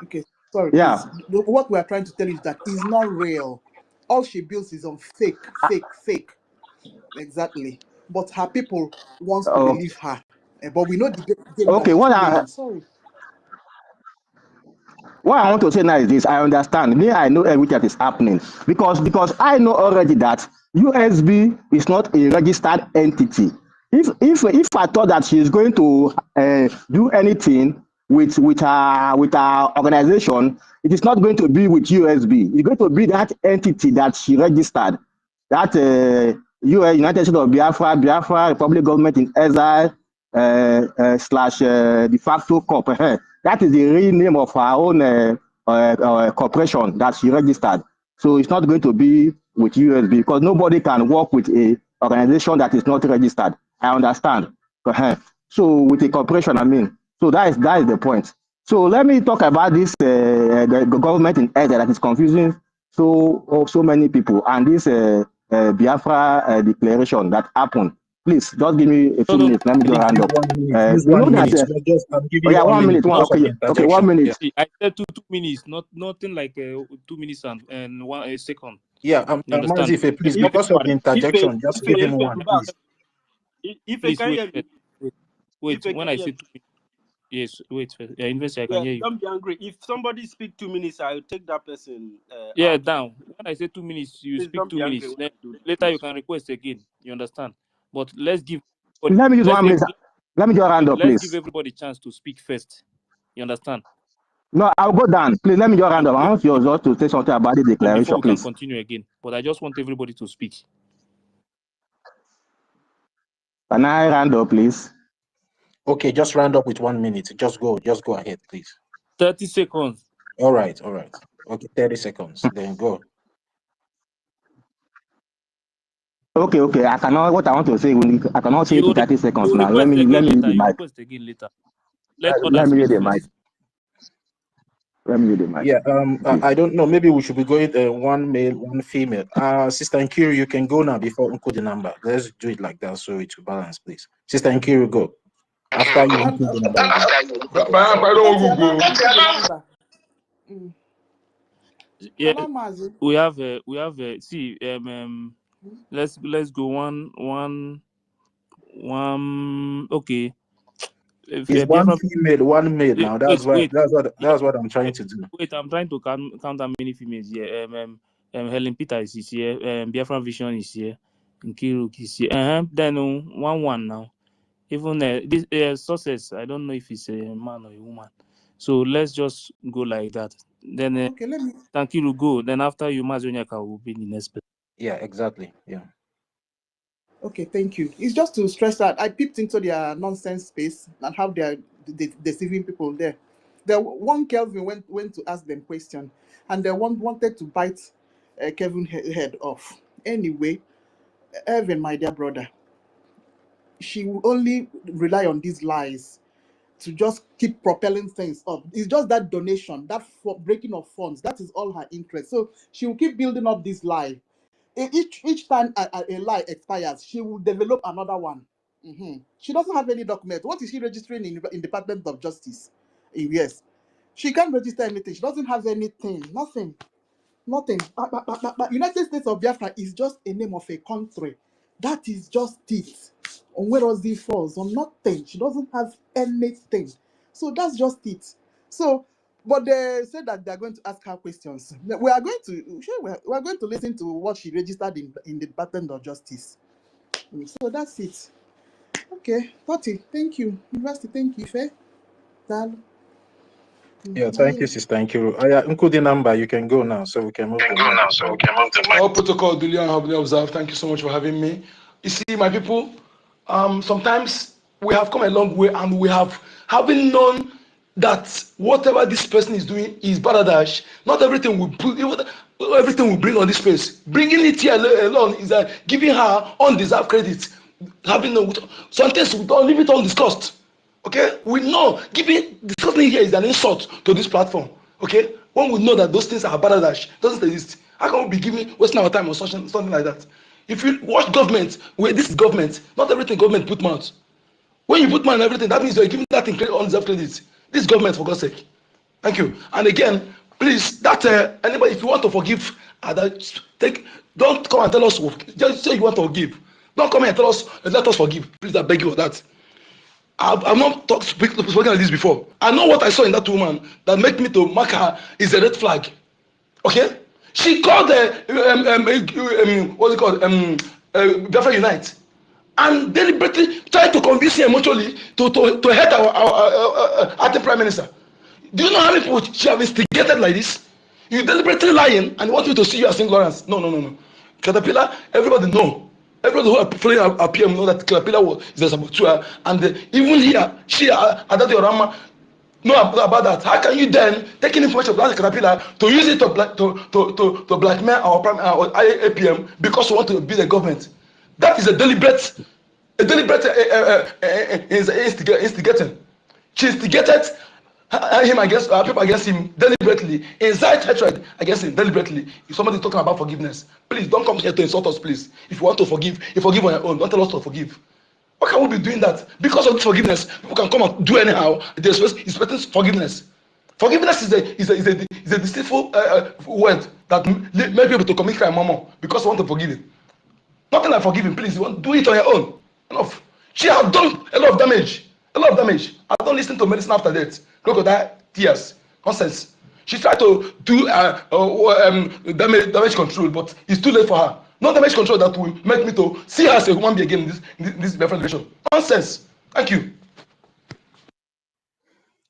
okay, sorry, yeah. please. What we are trying to tell you is that it's not real. All she builds is on fake. Exactly. But her people wants to believe her. But we know the game that she's playing. Sorry. What I want to say now is this: I understand. Me, I know everything that is happening because I know already that USB is not a registered entity. If I thought that she is going to do anything with her organization, it is not going to be with USB. It's going to be that entity that she registered, that United States of Biafra Republic Government in Exile slash de facto corp. That is the real name of her own corporation that she registered. So it's not going to be with USB because nobody can work with a organization that is not registered. I understand. So with a corporation, I mean. So that is the point. So let me talk about this the government in Exile that is confusing so many people and this Biafra declaration that happened. Please, just give me a few minutes. Let me go round up. You know that. 1 minute. Okay, 1 minute. I said two minutes, nothing like 2 minutes and 1 second. Yeah, Mazi, please, because of the interjection, just give him one, please. Wait. When I say 2 minutes, yes, wait. Yeah, Investor, I can hear you. Don't be angry. If somebody speak 2 minutes, I'll take that person. Out. Down. When I say 2 minutes, you please speak 2 minutes. Then later you can request again. You understand? But let's give. Let me use 1 minute. Let me go round up, please. Let's give everybody a chance to speak first. You understand? No, I'll go down. Please let me go round up. I want you also to say something about the declaration, before we please. Can continue again. But I just want everybody to speak. Can I round up, please? Okay, just round up with 1 minute. Just go ahead, please. 30 seconds. All right. Okay, 30 seconds. Then go. Okay. I cannot. What I want to say, I cannot say it in 30 seconds now. Let me use the mic. Request again later. Let me use the mic. Let me use the mic. Yeah. I don't know. Maybe we should be going one male, one female. Sister Nkiru, you can go now before Uncle the number. Let's do it like that so it will balance, please. Sister Nkiru, go. After you Uncle the number. Yeah, we have see let's go one. Okay. It's one female, one male now. That's what I'm trying to do. Wait, I'm trying to count how many females here. Helen Peters is here. Biafra Vision is here. Nkiru is here. Then 1 now. Even this success, I don't know if it's a man or a woman. So let's just go like that. Then okay, let me. Thank you, go. Then after you, Mazonyaka will be the next person. Yeah, exactly. Yeah. Okay, thank you. It's just to stress that I peeped into their nonsense space and how they're deceiving people there. The one Kelvin went to ask them question, and the one wanted to bite Kevin head off. Anyway, Evan, my dear brother, she will only rely on these lies to just keep propelling things up. It's just that donation, that breaking of funds. That is all her interest. So she will keep building up this lie. Each time a lie expires, she will develop another one. She doesn't have any document. What is she registering in Department of Justice? Yes, she can't register anything. She doesn't have anything. Nothing. But United States of Biafra is just a name of a country. That is just it. On where does it falls? On nothing. She doesn't have anything. So that's just it. So, but they said that they are going to ask her questions. We are going to we are going to listen to what she registered in the Department of Justice. So that's it. Okay, 30. Thank you. University, thank you, Faye. Yeah, thank you, sister. Thank you. Yeah, including number, you can go now, so we can move the mic. All protocol duly and humbly observed. Thank you so much for having me. You see, my people, sometimes we have come a long way, and we have having known that whatever this person is doing is baladash. Not everything we put, everything we bring on this space. Bringing it here alone is giving her undeserved credit. Having some things we don't leave it undiscussed. Okay, we know discussing here is an insult to this platform. Okay, when we know that those things are baladash, doesn't exist. How can we be wasting our time on something like that? If you watch government, this is government, not everything government put mouth. When you put mouth on everything, that means you're giving that thing undeserved credit. This government, for God's sake. Thank you. And again, please, that anybody, if you want to forgive, don't come and tell us. Just say you want to forgive. Don't come and tell us. Let us forgive. Please, I beg you for that. I've not spoken like this before. I know what I saw in that woman that made me to mark her is a red flag. Okay, she called what's it called Biafra Unite, and deliberately tried to convince him emotionally to hate our acting prime minister. Do you know how many people she have instigated like this? You deliberately lying and want me to see you as St. Lawrence. No. Caterpillar, everybody know. Everybody who are following our PM know that Caterpillar is a saboteur. And even here, she, Adati Orama, know about that. How can you then take information about the Caterpillar to use it to blackmail our APM because you want to be the government? That is a deliberate instigating. She instigated him against people against him deliberately, incite hatred against him deliberately. If somebody is talking about forgiveness, please don't come here to insult us, please. If you want to forgive, you forgive on your own. Don't tell us to forgive. Why can't we be doing that? Because of this forgiveness, people can come and do anyhow. They're expecting forgiveness. Forgiveness is a deceitful word that makes people to commit crime more because they want to forgive him. Nothing like forgiving, please. You want to do it on your own. Enough. She has done a lot of damage. I don't listen to medicine after that. Crocodile tears. Nonsense. She tried to do damage control, but it's too late for her. No damage control that will make me to see her as a human being again in this different relation. Nonsense. Thank you.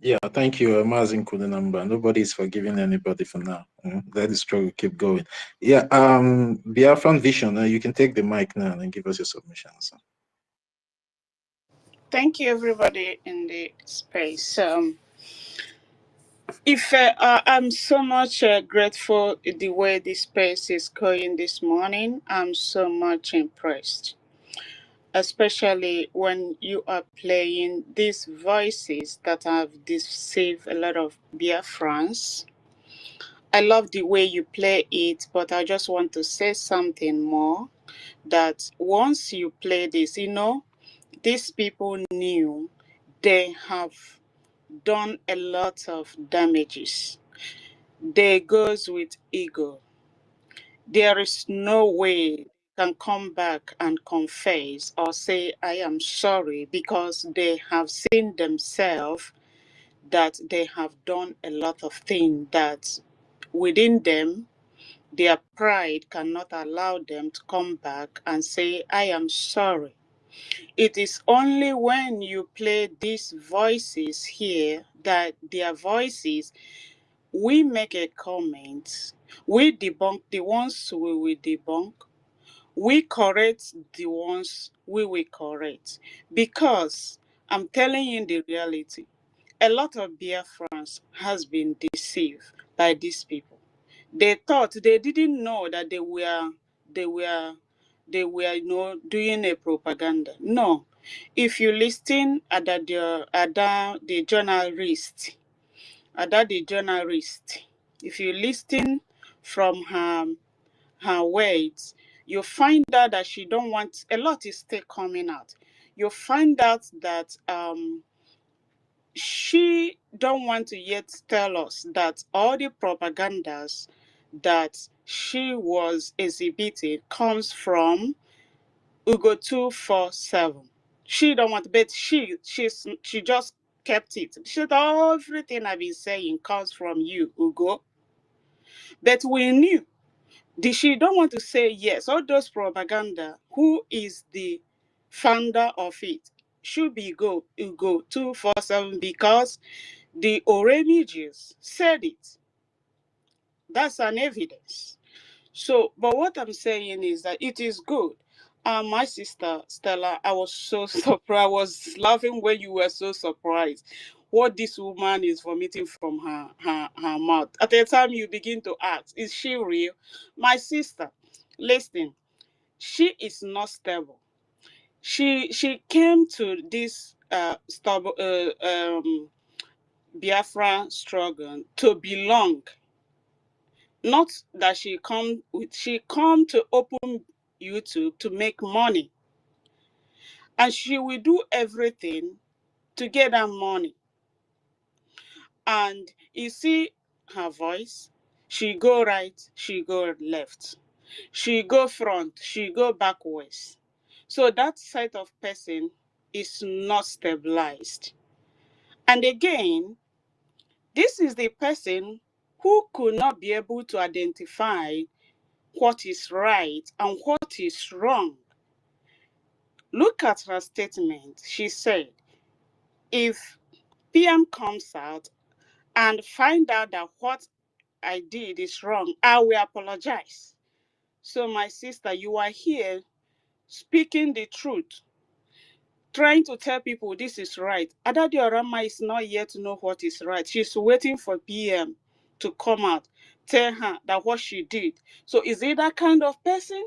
Yeah, thank you, Mazin Kudanamba. Nobody is forgiving anybody for now. Let the struggle keep going. Yeah, Biafran Vision, you can take the mic now and give us your submissions. Thank you, everybody in the space. I'm so much grateful the way this space is going this morning. I'm so much impressed, especially when you are playing these voices that have deceived a lot of Biafrans. I love the way you play it, but I just want to say something more, that once you play this, these people knew they have done a lot of damages. They goes with ego. There is no way they can come back and confess or say, I am sorry, because they have seen themselves that they have done a lot of things that within them, their pride cannot allow them to come back and say, I am sorry. It is only when you play these voices here that their voices, we make a comment, we debunk the ones we will debunk, we correct the ones we will correct. Because I'm telling you the reality, a lot of Biafrans has been deceived by these people. They thought, they didn't know that they were doing a propaganda. No, If you listen at the journalist, if you listen from her words, you find out that she don't want, a lot is still coming out. You find out that she don't want to yet tell us that all the propagandas that she was exhibiting comes from Ugo 247. She don't want, but she just kept it. She said everything I've been saying comes from you, Ugo. But we knew. She don't want to say yes. All those propaganda, who is the founder of it, should be Ugo 247, because the Oremiges said it. That's an evidence. So, but what I'm saying is that it is good. My sister Stella, I was so surprised. I was laughing when you were so surprised what this woman is vomiting from her mouth. At the time you begin to ask, is she real? My sister, listen, she is not stable. She came to this Biafra struggle to belong. Not that she come to open YouTube to make money. And she will do everything to get that money. And you see her voice, she go right, she go left. She go front, she go backwards. So that side of person is not stabilized. And again, this is the person who could not be able to identify what is right and what is wrong. Look at her statement. She said, if PM comes out and find out that what I did is wrong, I will apologize. So my sister, you are here speaking the truth, trying to tell people this is right. Adadi Orama is not yet to know what is right. She's waiting for PM to come out, tell her that what she did. So is it that kind of person?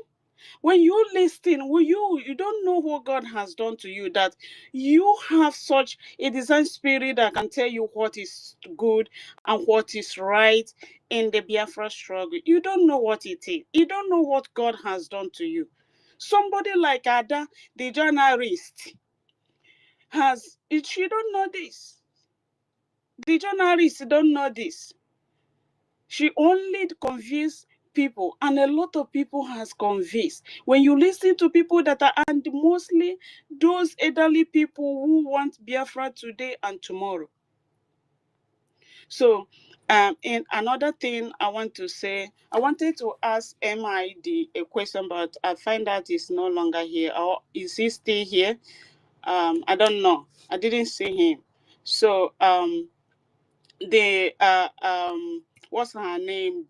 When you listen, you don't know what God has done to you, that you have such a design spirit that can tell you what is good and what is right in the Biafra struggle. You don't know what it is. You don't know what God has done to you. Somebody like Ada, the journalist, she don't know this. The journalist don't know this. She only convinced people, and a lot of people has convinced. When you listen to people that are, and mostly those elderly people who want Biafra today and tomorrow. So, in another thing I want to say, I wanted to ask MID a question, but I find out he's no longer here. Or is he still here? I don't know. I didn't see him. So, what's her name?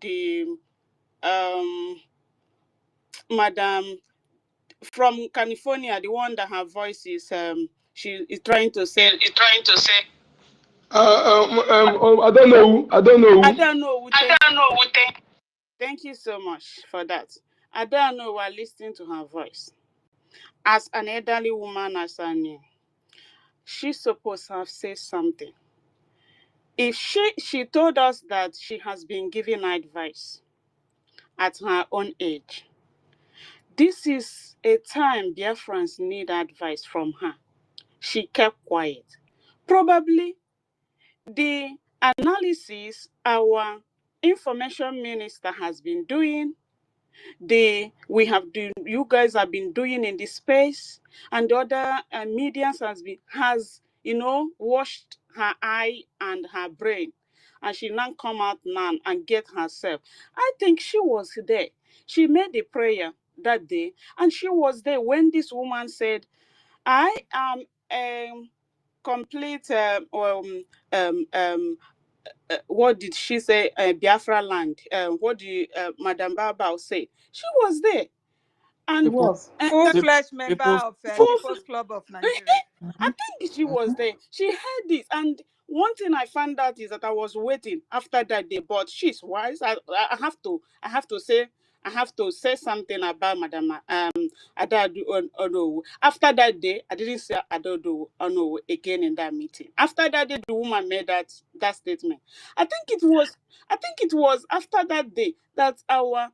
Madam from California, the one that her voice is she is trying to say. I don't know. I don't know. I don't know. Thank you so much for that. I don't know. We're listening to her voice. As an elderly woman, as I knew, she's supposed to have said something. If she told us that she has been giving advice at her own age. This is a time Biafrans need advice from her. She kept quiet. Probably the analysis our information minister has been doing, you guys have been doing in this space, and the other medians has washed her eye and her brain, and she now come out now and get herself. I think she was there. She made the prayer that day, and she was there when this woman said, I am complete what did she say? Biafra land. What did Madam Babao say? She was there, and was full-fledged member of People's Club of Nigeria. I think she was there. She heard this, and one thing I found out is that I was waiting after that day. But she's wise. I have to say I have to say something about Madam Adadu Onowu. After that day, I didn't say Adadu Onowu again in that meeting. After that day, the woman made that statement. I think it was after that day that our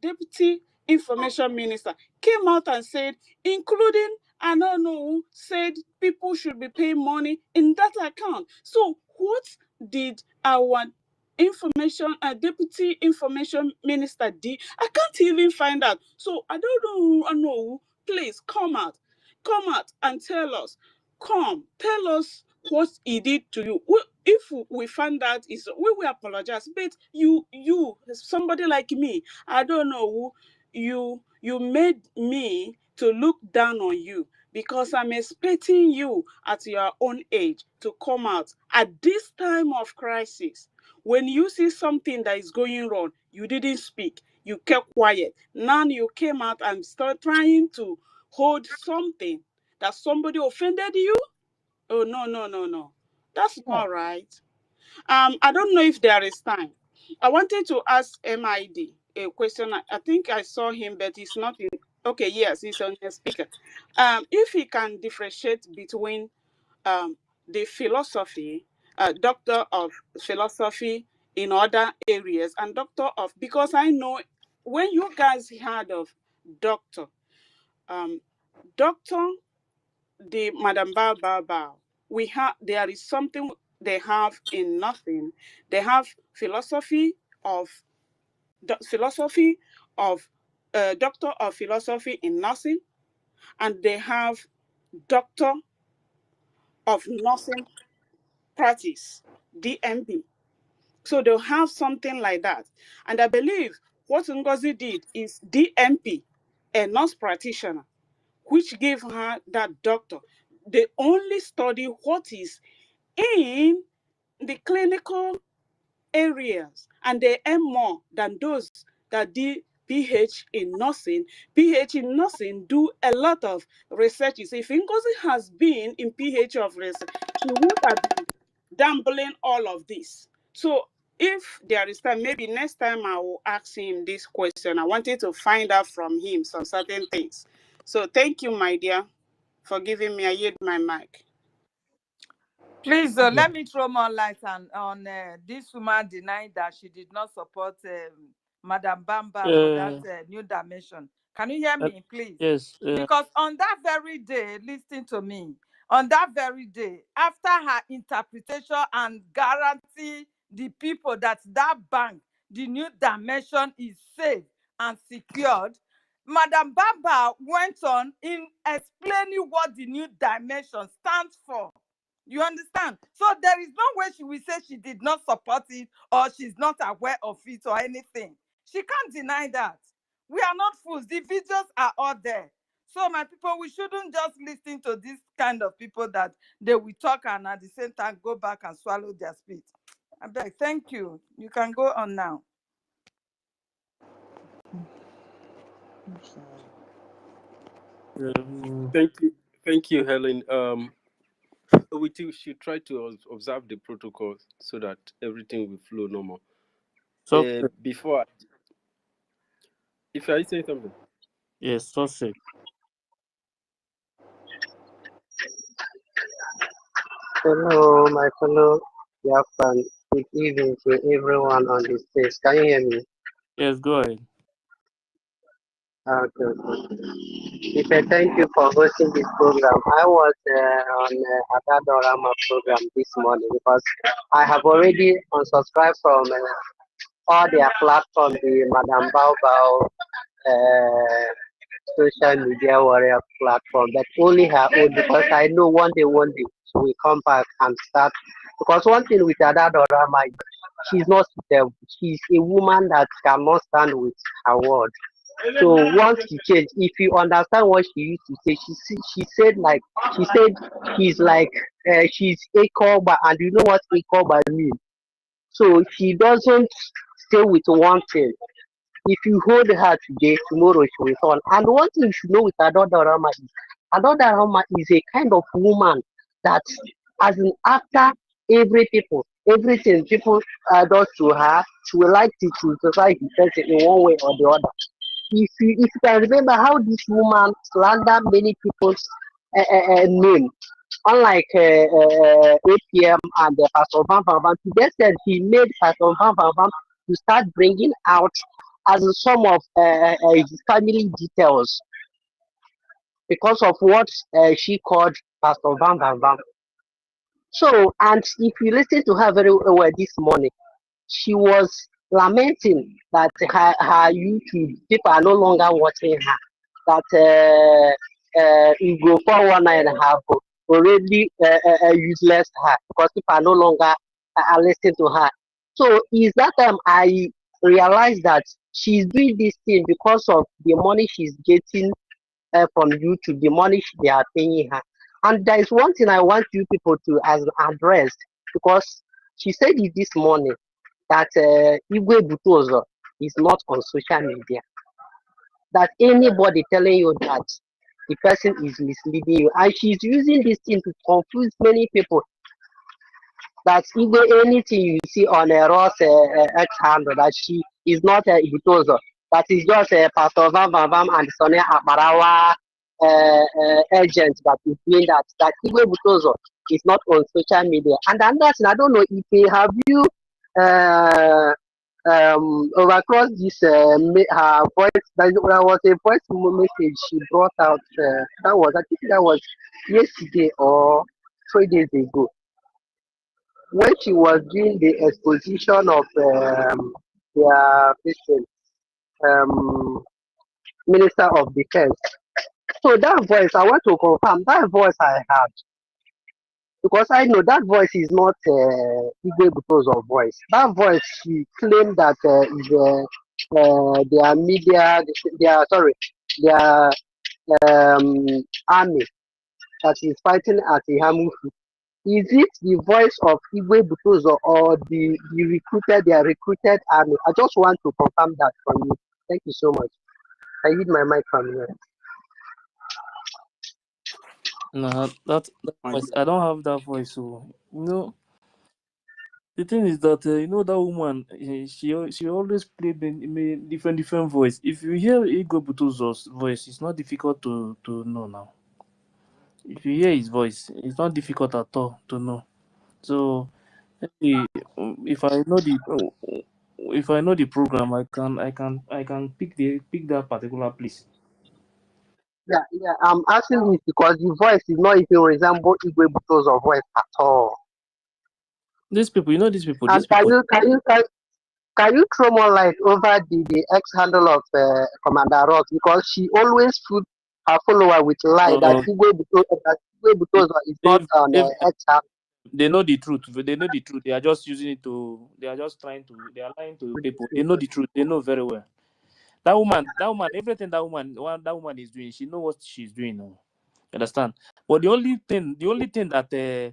deputy information minister came out and said, including Anono, said people should be paying money in that account. So what did our deputy information minister did? I can't even find out. So I don't know. Please come out and tell us. Tell us what he did to you. If we find out, we will apologize. But you, somebody like me, I don't know. You made me to look down on you because I'm expecting you at your own age to come out at this time of crisis. When you see something that is going wrong, you didn't speak. You kept quiet. Now you came out and start trying to hold something that somebody offended you. Oh, no. That's not right. I don't know if there is time. I wanted to ask MID a question. I think I saw him, but he's not in. Okay, yes, he's on the speaker. If he can differentiate between the philosophy, doctor of philosophy in other areas, and doctor of, because I know when you guys heard of doctor, doctor, the Madam Bao, there is something they have in nothing. They have philosophy of doctor of philosophy in nursing, and they have doctor of nursing practice, DMP. So they'll have something like that. And I believe what NGOZI did is DMP, a nurse practitioner, which gave her that doctor. They only study what is in the clinical areas, and they earn more than those that did PH in nursing. PH in nursing do a lot of researches. If NGOZI has been in PH of research, she would have been gambling all of this. So if there is time, maybe next time I will ask him this question. I wanted to find out from him some certain things. So thank you, my dear, for giving me. I yield my mic. Please, let me throw more light on this woman denying that she did not support Madam Bamba for that new dimension. Can you hear me, please? Yes. Because on that very day, listen to me, on that very day, after her interpretation and guarantee the people that bank, the new dimension is safe and secured, Madam Bamba went on in explaining what the new dimension stands for. You understand? So there is no way she will say she did not support it or she's not aware of it or anything. She can't deny that. We are not fools. The videos are all there. So my people, we shouldn't just listen to this kind of people that they will talk and at the same time go back and swallow their spit. I beg, thank you. You can go on now. Thank you, Helen. We too should try to observe the protocols so that everything will flow normal. So before, if I say something. Yes, so sick. Hello, my fellow Biafrans. Good evening to everyone on the stage. Can you hear me? Yes, go ahead. Okay. If I thank you for hosting this program. I was on Adadorama program this morning because I have already unsubscribed from all their platforms, the Madam Bao social media warrior platform, but only her own, because I know one day she will come back and start. Because one thing with Adadorama, she's not she's a woman that cannot stand with her word. So once she changed, if you understand what she used to say, she said she's like she's EKID, and you know what EKID means. So she doesn't stay with one thing. If you hold her today, tomorrow she will fall. And one thing you should know with Adodorama is a kind of woman that, as in after every people, Everything people does to her, she will like to criticize the person in one way or the other. If you can remember how this woman slander many people's name, unlike APM and Pastor Van Van Van, to the extent he made Pastor Van Van Van to start bringing out as some of his family details because of what she called Pastor Van Van Van. So, and if you listen to her very well this morning, she was lamenting that her YouTube people are no longer watching her. That Igbo 419 have already useless her because people are no longer listening to her. So is that time I realized that she's doing this thing because of the money she's getting from YouTube, the money they are paying her. And there is one thing I want you people to address, because she said it this morning that Igwe Butozo is not on social media. That anybody telling you that the person is misleading you, and she's using this thing to confuse many people. That Igwe, anything you see on a Ross X handle, that she is not a Butozo. That is just a Pastor Vam Vam Vam and Sonia Abarawa agent that is doing that. That Igwe Butozo is not on social media. And that's, I don't know if they have you overcross this her voice. There was a voice message she brought out. That was, I think that was yesterday or 3 days ago, when she was doing the exposition of their patient, Minister of Defense. So that voice, I want to confirm that voice I had, because I know that voice is not Igwe Butozo's voice. That voice, she claimed that is their media, their army that is fighting at Ihamufu. Is it the voice of Igwe Butozo or the their recruited army? I just want to confirm that from you. Thank you so much. I need my mic from here. No, that voice, I don't have that voice. So the thing is that that woman, she always play different voice. If you hear Igwe Butozo's voice, it's not difficult to know now. If you hear his voice, it's not difficult at all to know. So if I know the program, I can pick that particular place. Yeah. I'm asking this because the voice is not even resemble Igwe Butozo's voice at all. These people. And can you throw more light over the X handle of Commander Ross, because she always put her follower with lie that Igwe Butozo is not on X handle. They know the truth. They are just using it to. They are just trying to. They are lying to people. They know the truth. They know very well. That woman, everything that woman is doing, she knows what she's doing. You understand? But the only thing that the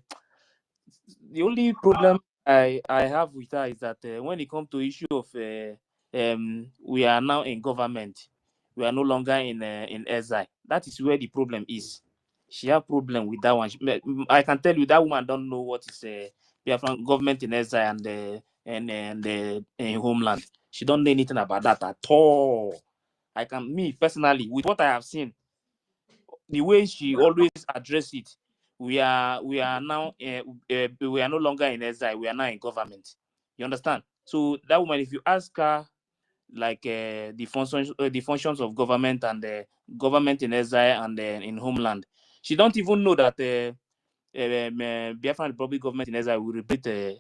only problem I have with her is that when it comes to issue of we are now in government, we are no longer in exile. That is where the problem is. She have problem with that one. I can tell you that woman don't know what is Biafran government in exile and homeland. She don't know anything about that at all. Me personally, with what I have seen, the way she always address it, we are now we are no longer in exile. We are now in government. You understand? So that woman, if you ask her like the functions of government and government in exile and in homeland, she don't even know that Biafran Republic government in exile will repeat the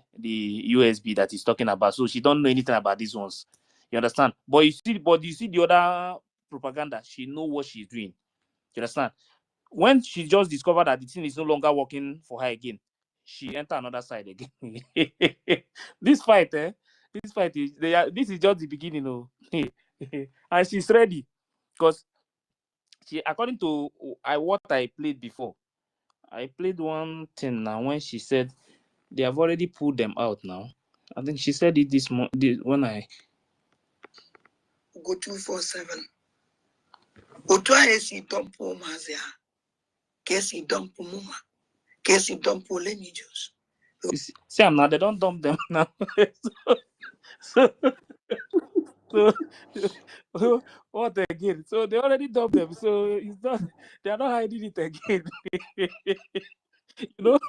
USB that he's talking about. So she don't know anything about these ones. You understand? But you see the other propaganda. She know what she's doing. You understand? When she just discovered that the thing is no longer working for her again, she enter another side again. This fight, this is just the beginning, and she's ready, because according to what I played before, I played one thing now when she said they have already pulled them out now. I think she said it this morning when I go 247. Otwa esi dompo mazia. Kesi dompo muma. Kesi dompo lenijos. You see, I'm not. They don't dump them now. so, so, so what again? So they already dumped them. So it's not. They are not hiding it again. You know,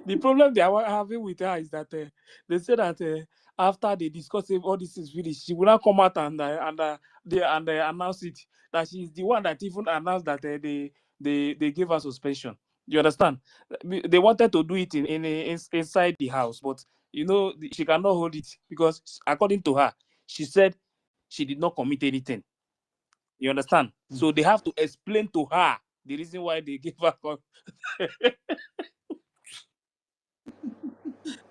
the problem they are having with her is that they say that after they discuss if all this is finished, she will not come out and announce it. That she's the one that even announced that they gave her suspension. You understand? They wanted to do it inside the house, but you know she cannot hold it because according to her, she said she did not commit anything. You understand? So they have to explain to her the reason why they gave her.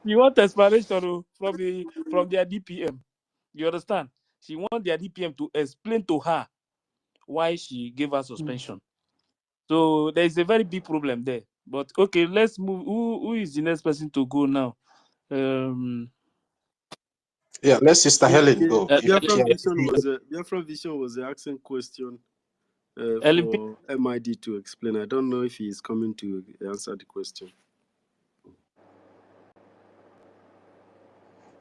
You want explanation from their DPM. You understand? She want their DPM to explain to her why she gave her suspension. So there is a very big problem there. But okay, let's move. Who is the next person to go now? Yeah, let Sister Helen go. If she Biafra Vision was asking question LMP? for MID to explain. I don't know if he is coming to answer the question.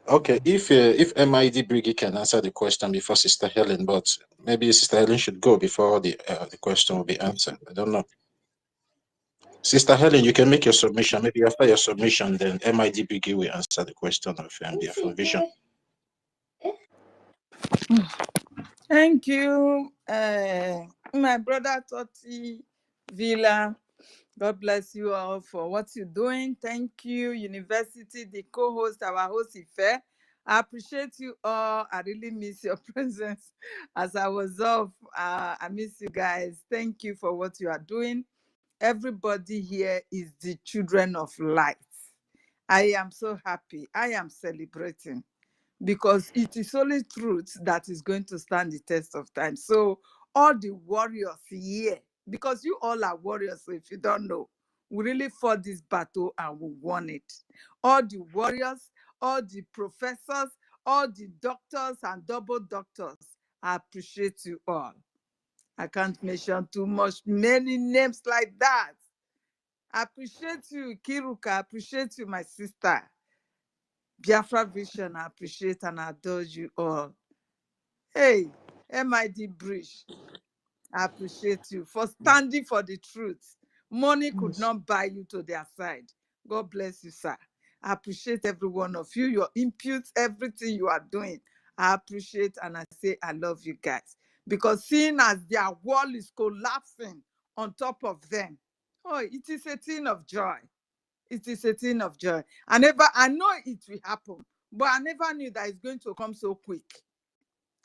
Okay, if MID BRGIE can answer the question before Sister Helen, but maybe Sister Helen should go before the question will be answered. I don't know. Sister Helen, you can make your submission. Maybe after your submission, then MID BRGIE will answer the question of Biafra Vision. Thank you, my brother Toti Villa. God bless you all for what you're doing. Thank you, University, the co-host, our host, Ife. I appreciate you all. I really miss your presence as I was off. I miss you guys. Thank you for what you are doing. Everybody here is the children of light. I am so happy. I am celebrating because it is only truth that is going to stand the test of time. So all the warriors here, because you all are warriors, so if you don't know, we really fought this battle and we won it. All the warriors, all the professors, all the doctors and double doctors, I appreciate you all. I can't mention too much, many names like that. I appreciate you, Kiruka. I appreciate you, my sister. Biafra Vision, I appreciate and adore you all. Hey, MID Bridge, I appreciate you for standing for the truth. Money could not buy you to their side. God bless you, sir. I appreciate every one of you, your inputs, everything you are doing. I appreciate and I say I love you guys. Because seeing as their wall is collapsing on top of them, oh, it is a thing of joy. It is a thing of joy. I know it will happen, but I never knew that it's going to come so quick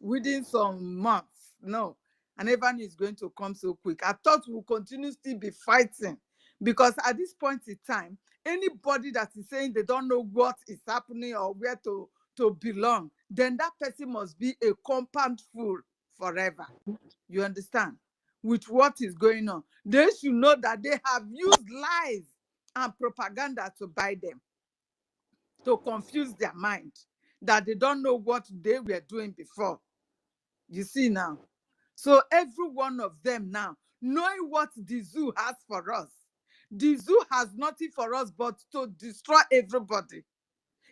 within some months. No, I never knew it's going to come so quick. I thought we'll continue still be fighting because at this point in time, anybody that is saying they don't know what is happening or where to belong, then that person must be a compound fool forever. You understand? With what is going on, they should know that they have used lies and propaganda to buy them, to confuse their mind, that they don't know what they were doing before. You see now? So every one of them now, knowing what the zoo has for us, the zoo has nothing for us but to destroy everybody.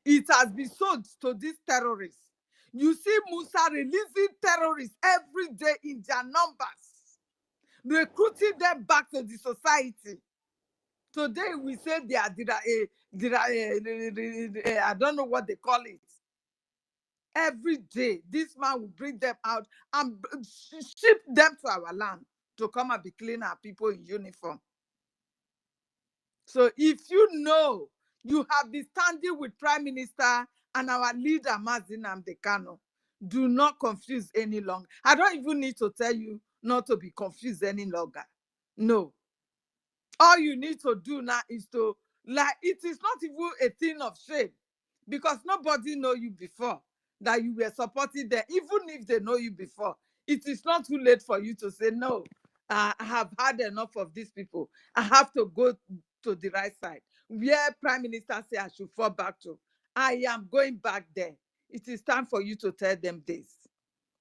It has been sold to these terrorists. You see Musa releasing terrorists every day in their numbers, recruiting them back to the society. Today we say they are I don't know what they call it. Every day, this man will bring them out and ship them to our land to come and be cleaning our people in uniform. So if you know you have been standing with Prime Minister and our leader, Mazi Nnamdi Kanu, do not confuse any longer. I don't even need to tell you not to be confused any longer. No. All you need to do now is to, like, it is not even a thing of shame because nobody know you before that you were supporting them. Even if they know you before, it is not too late for you to say, no, I have had enough of these people. I have to go to the right side. Where Prime Minister say I should fall back to, I am going back there. It is time for you to tell them this.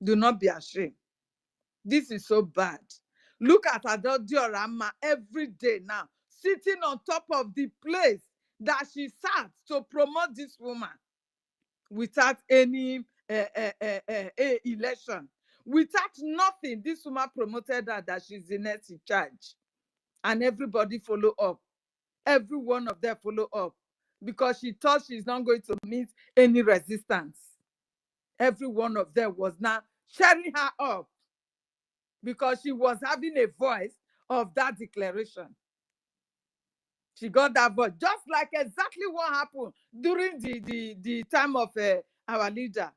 Do not be ashamed. This is so bad. Look at Adodiorama every day now, sitting on top of the place that she sat to promote this woman without any election, without nothing. This woman promoted her that she's the next in charge, and everybody follow up. Every one of them follow up because she thought she's not going to meet any resistance. Every one of them was now cheering her up because she was having a voice of that declaration. She got that voice, just like exactly what happened during the time of our leader.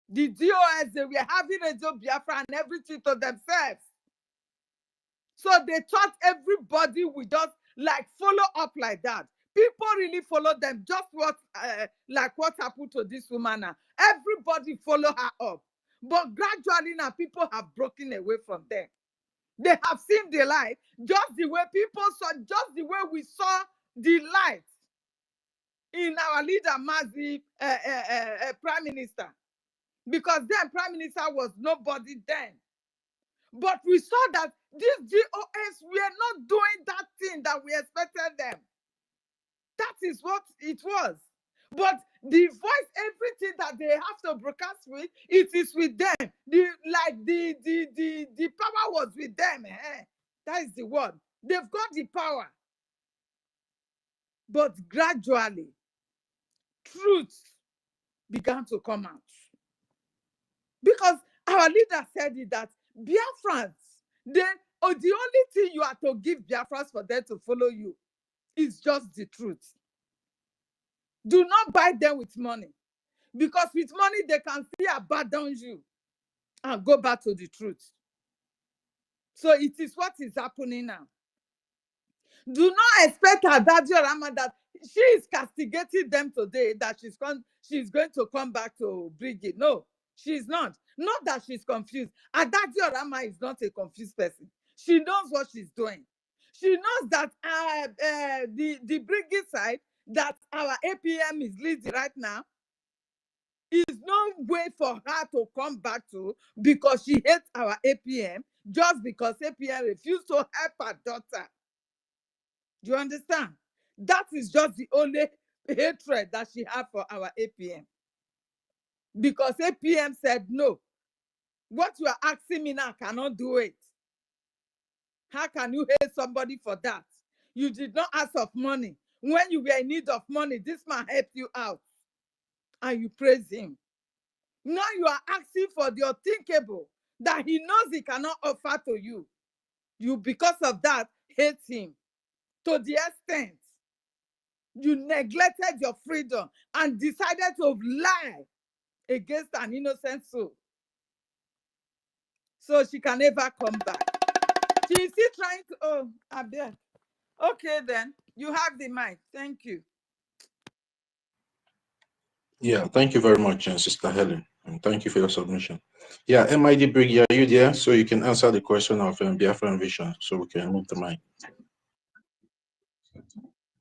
The DOS, they were having Radio Biafra and everything to themselves. So they thought everybody would just like follow up like that. People really follow them. Just like what happened to this woman now. Everybody follow her up. But gradually now, people have broken away from them. They have seen the light, just the way people saw, just the way we saw the light in our leader, Mazi, Prime Minister. Because then Prime Minister was nobody then. But we saw that these GOS were not doing that thing that we expected them. That is what it was. But the voice, everything that they have to broadcast with, it is with them. The power was with them. That is the word. They've got the power. But gradually, truth began to come out. Because our leader said it that Biafrans, the only thing you are to give Biafrans for them to follow you is just the truth. Do not buy them with money. Because with money, they can still abandon you and go back to the truth. So it is what is happening now. Do not expect Adadio Rama that she is castigating them today, that she's going to come back to BRGIE. No, she's not. Not that she's confused. Adadio Rama is not a confused person. She knows what she's doing. She knows that the BRGIE side that our APM is leading right now is no way for her to come back to, because she hates our APM just because APM refused to help her daughter. Do you understand? That is just the only hatred that she had for our APM. Because APM said, no, what you are asking me now, I cannot do it. How can you hate somebody for that? You did not ask of money. When you were in need of money, this man helped you out. And you praise him. Now you are asking for the unthinkable that he knows he cannot offer to you. You, because of that, hate him to the extent you neglected your freedom and decided to lie against an innocent soul. So she can never come back. She is still trying to, oh, Abia. Okay then, you have the mic. Thank you. Yeah, thank you very much, Sister Helen. And thank you for your submission. Yeah, MID BRGIE, are you there? So you can answer the question of Biafran Vision, so we can move the mic.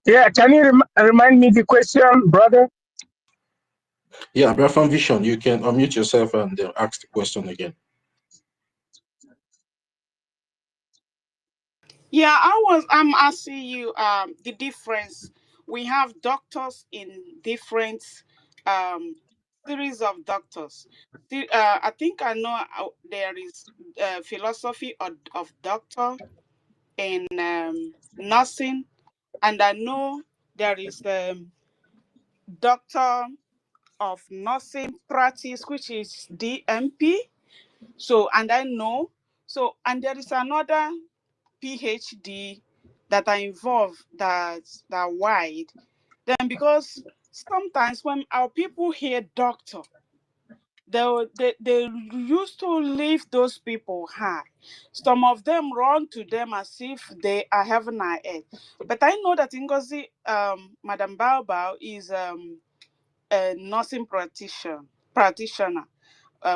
Yeah, can you remind me the question, brother? Yeah, Biafran Vision, you can unmute yourself and ask the question again. Yeah, I'm asking you the difference. We have doctors in different series of doctors. I think I know there is philosophy of doctor in nursing, and I know there is doctor of nursing practice, which is DMP. So, and I know, so, and there is another PhD that are involved that are wide. Then because sometimes when our people hear doctor, they used to leave those people high. Some of them run to them as if they are heaven and earth. But I know that NGOZI, Madam Bao is a nursing practitioner,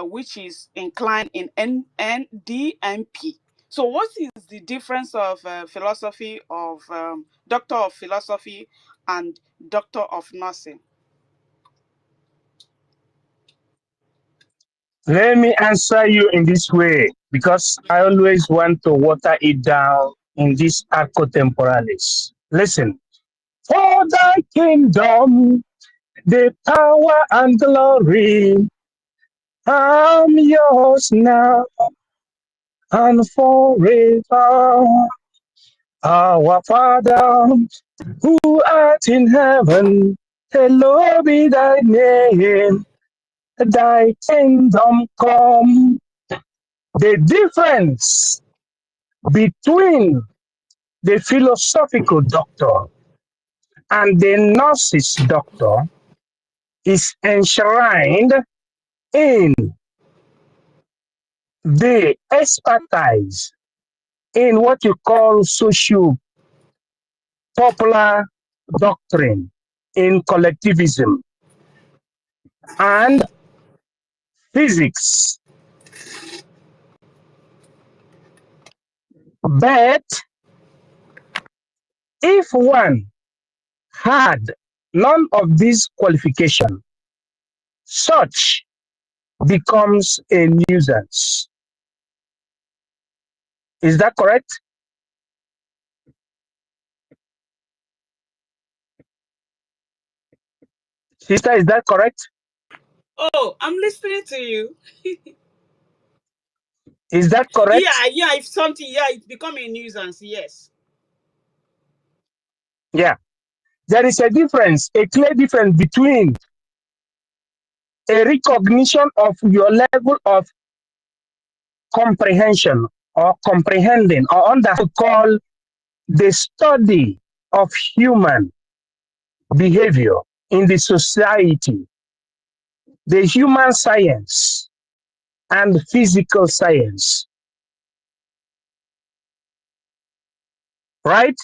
which is inclined in NDMP. So what is the difference of philosophy of doctor of philosophy and doctor of nursing? Let me answer you in this way, because I always want to water it down in this arco temporalis. Listen, For thy kingdom, the power and glory, I'm yours now and forever. Our Father, who art in heaven, hallowed be thy name. Thy kingdom come. The difference between the philosophical doctor and the nurse's doctor is enshrined in the expertise in what you call social popular doctrine in collectivism and physics. But if one had none of these qualifications, such becomes a nuisance. Is that correct? Sister, is that correct? Oh, I'm listening to you. Is that correct? Yeah, if something, it's become a nuisance, yes. Yeah. There is a difference, a clear difference between a recognition of your level of comprehension or comprehending or under to call the study of human behavior in the society, the human science and physical science, right?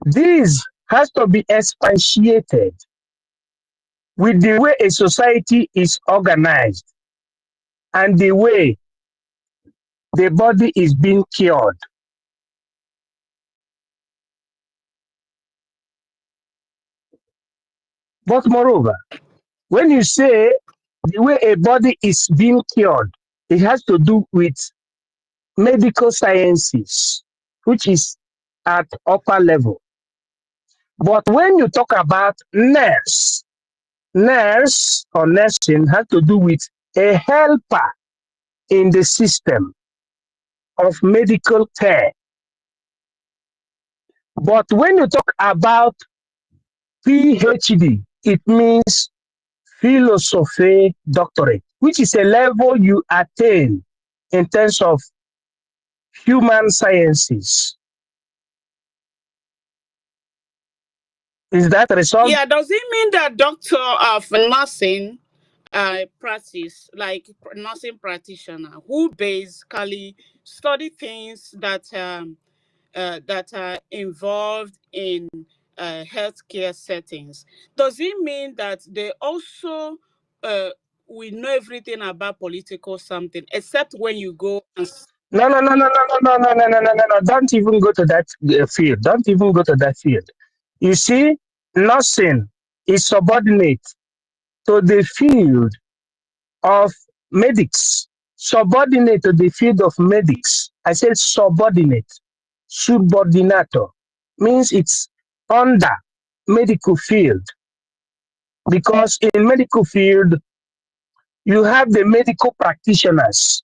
This has to be expatiated with the way a society is organized and the way the body is being cured. But moreover, when you say the way a body is being cured, it has to do with medical sciences, which is at upper level. But when you talk about nurse or nursing has to do with a helper in the system of medical care. But when you talk about PhD, it means philosophy doctorate, which is a level you attain in terms of human sciences. Is that resolved? Yeah, does it mean that doctor of nursing practice, like nursing practitioner, who basically study things that that are involved in healthcare settings, does it mean that they also we know everything about political something, except when you go and No. Don't even go to that field. Don't even go to that field. You see, nursing is subordinate to the field of medics. Subordinate to the field of medics. I said subordinate. Subordinator means it's under medical field, because in medical field you have the medical practitioners.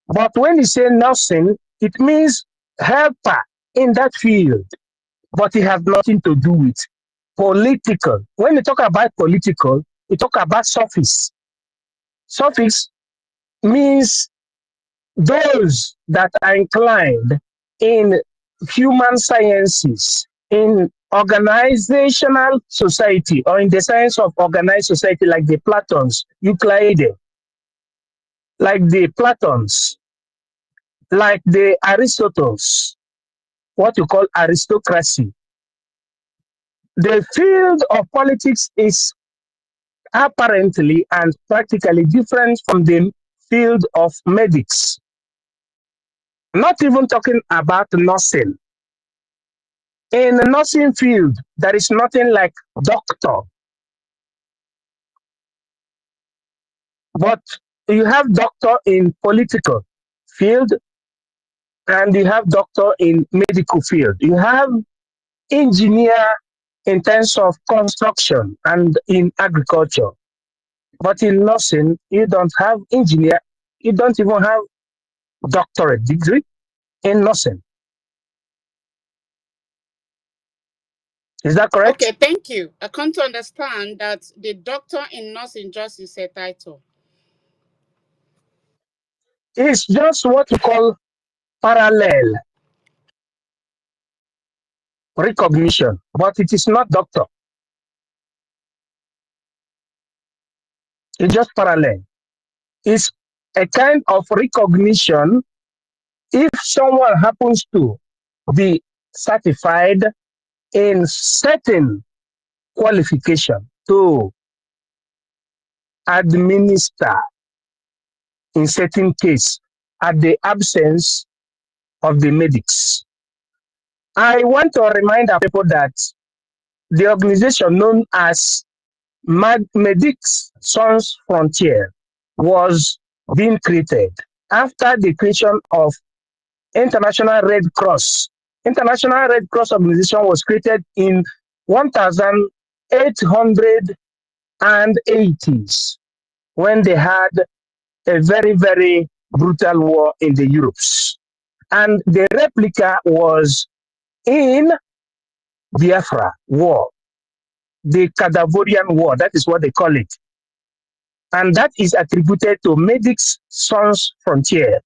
But when you say nursing, it means helper in that field, but it has nothing to do with political. When you talk about political, you talk about surface. Surface means those that are inclined in human sciences, in organizational society, or in the science of organized society, like the Platons, Euclid, like the Platons, like the Aristotles, what you call aristocracy. The field of politics is apparently and practically different from the field of medics. Not even talking about nursing. In the nursing field, there is nothing like doctor. But you have doctor in political field, and you have doctor in medical field. You have engineer in terms of construction and in agriculture. But in nursing, you don't have engineer. You don't even have doctorate degree in nursing. Is that correct? Okay, thank you. I come to understand that the doctor in nursing just is a title. It's just what we call parallel recognition, but it is not doctor. It's just parallel. It's a kind of recognition if someone happens to be certified in certain qualification to administer in certain case at the absence of the medics. I want to remind our people that the organization known as Medics Sans Frontier was being created after the creation of International Red Cross. International Red Cross organization was created in 1880s when they had a very, very brutal war in the Europes. And the replica was in Biafra war, the Cadavorian war, that is what they call it. And that is attributed to Medics Sans Frontier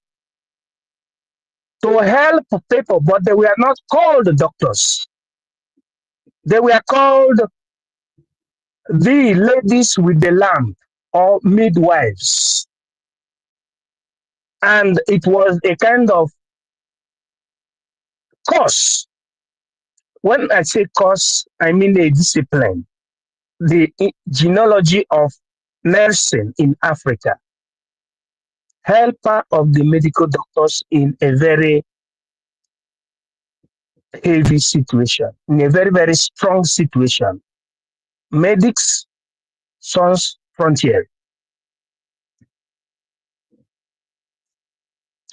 to help people, but they were not called doctors. They were called the ladies with the lamp or midwives. And it was a kind of course. When I say course, I mean a discipline, the genealogy of nursing in Africa, helper of the medical doctors in a very heavy situation, in a very, very strong situation. Medics Sans Frontier.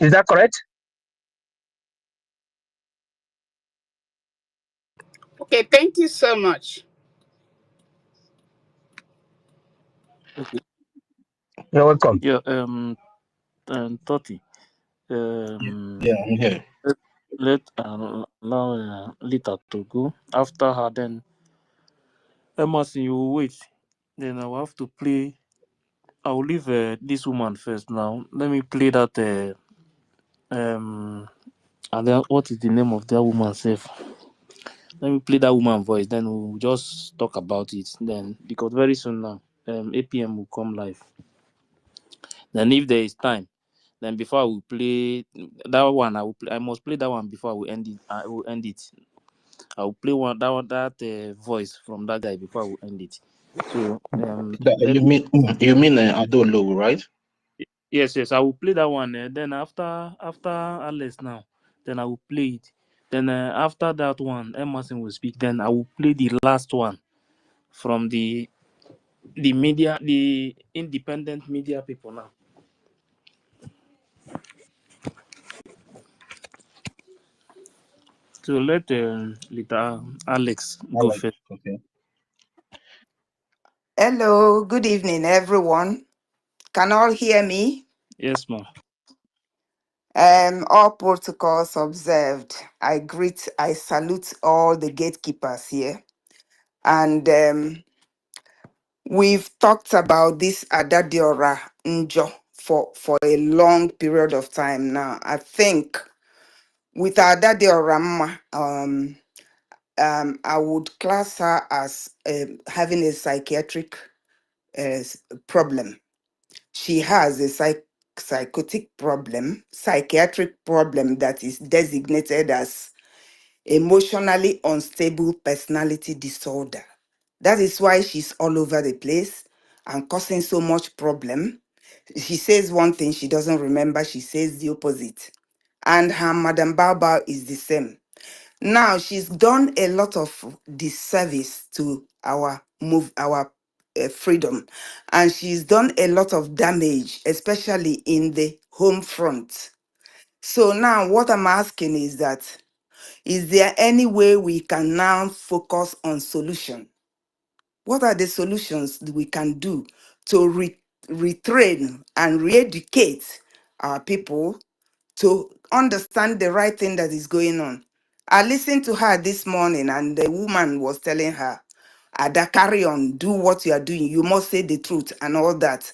Is that correct? Okay, thank you so much. Okay. You're welcome. Yeah. 30. Yeah, I'm here. Let allow Lita to go. After her, then Emerson, you will wait. Then I will have to play. I will leave this woman first now. Let me play that. And then what is the name of that woman? Safe. Let me play that woman voice. Then we'll just talk about it. Then because very soon now, APM will come live. Then if there is time, then before I will play that one, I must play that one before I will end it. I will end it. I will play that voice from that guy before I will end it. So let You mean Adolo, right? yes, I will play that one. Then after Alex now, then I will play it. Then after that one, Emerson will speak. Then I will play the last one from the media, the independent media people now. So let Alex go Alex, first. okay. Hello, good evening, everyone. Can all hear me? Yes, ma'am. All protocols observed. I salute all the gatekeepers here. And we've talked about this Adadiora Njo for a long period of time now. I think with Adadiora Mma, I would class her as having a psychiatric problem. She has a psychotic problem, psychiatric problem that is designated as emotionally unstable personality disorder. That is why she's all over the place and causing so much problem. She says one thing, she doesn't remember, she says the opposite. And her Madam Bao is the same. Now she's done a lot of disservice to our freedom, and she's done a lot of damage, especially in the home front. So now what I'm asking is that, is there any way we can now focus on solution? What are the solutions that we can do to retrain and re-educate our people to understand the right thing that is going on? I listened to her this morning and the woman was telling her, Ada, carry on, do what you are doing. You must say the truth and all that.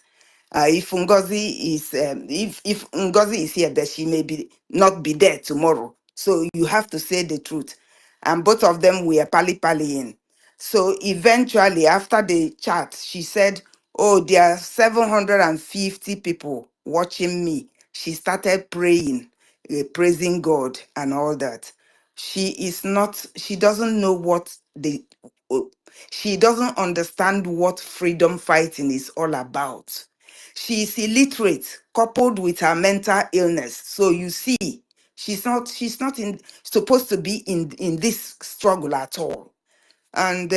If Ngozi is if Ngozi is here, but she may be not be there tomorrow. So you have to say the truth. And both of them were pally-pallying. So eventually, after the chat, she said, "Oh, there are 750 people watching me." She started praying, praising God and all that. She is not. She doesn't know what the. She doesn't understand what freedom fighting is all about. She is illiterate, coupled with her mental illness. So you see, she's not in supposed to be in this struggle at all. And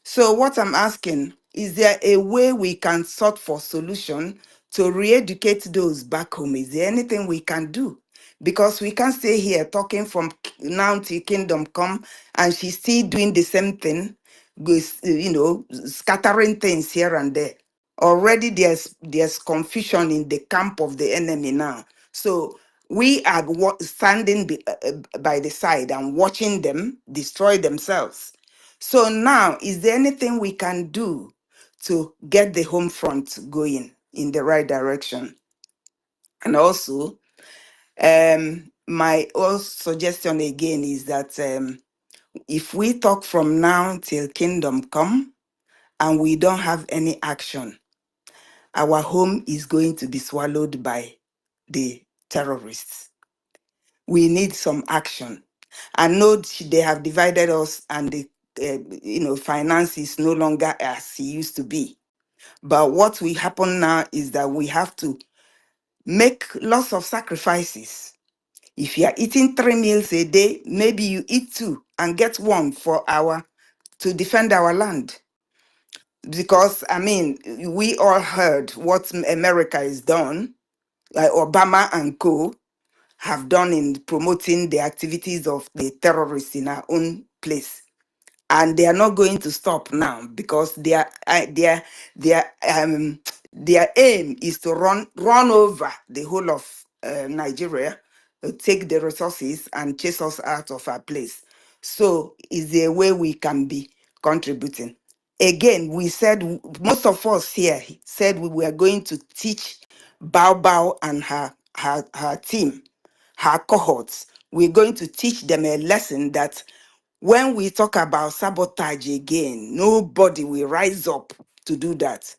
so what I'm asking, is there a way we can sort for solution to re-educate those back home? Is there anything we can do? Because we can't stay here talking from now till kingdom come, and she's still doing the same thing, with, scattering things here and there. Already there's confusion in the camp of the enemy now. So we are standing by the side and watching them destroy themselves. So now, is there anything we can do to get the home front going in the right direction? And also, my suggestion again is that if we talk from now till kingdom come and we don't have any action, our home is going to be swallowed by the terrorists. We need some action. I know they have divided us, and the finance is no longer as it used to be. But what will happen now is that we have to make lots of sacrifices. If you are eating 3 meals a day, maybe you eat 2 and get 1 for to defend our land. Because I mean, we all heard what America has done, like Obama and co have done in promoting the activities of the terrorists in our own place. And they are not going to stop now, because their aim is to run over the whole of Nigeria, take the resources and chase us out of our place. So is there a way we can be contributing? Again, we said, most of us here said we were going to teach Bao Bao and her team, her cohorts. We're going to teach them a lesson that when we talk about sabotage again, nobody will rise up to do that.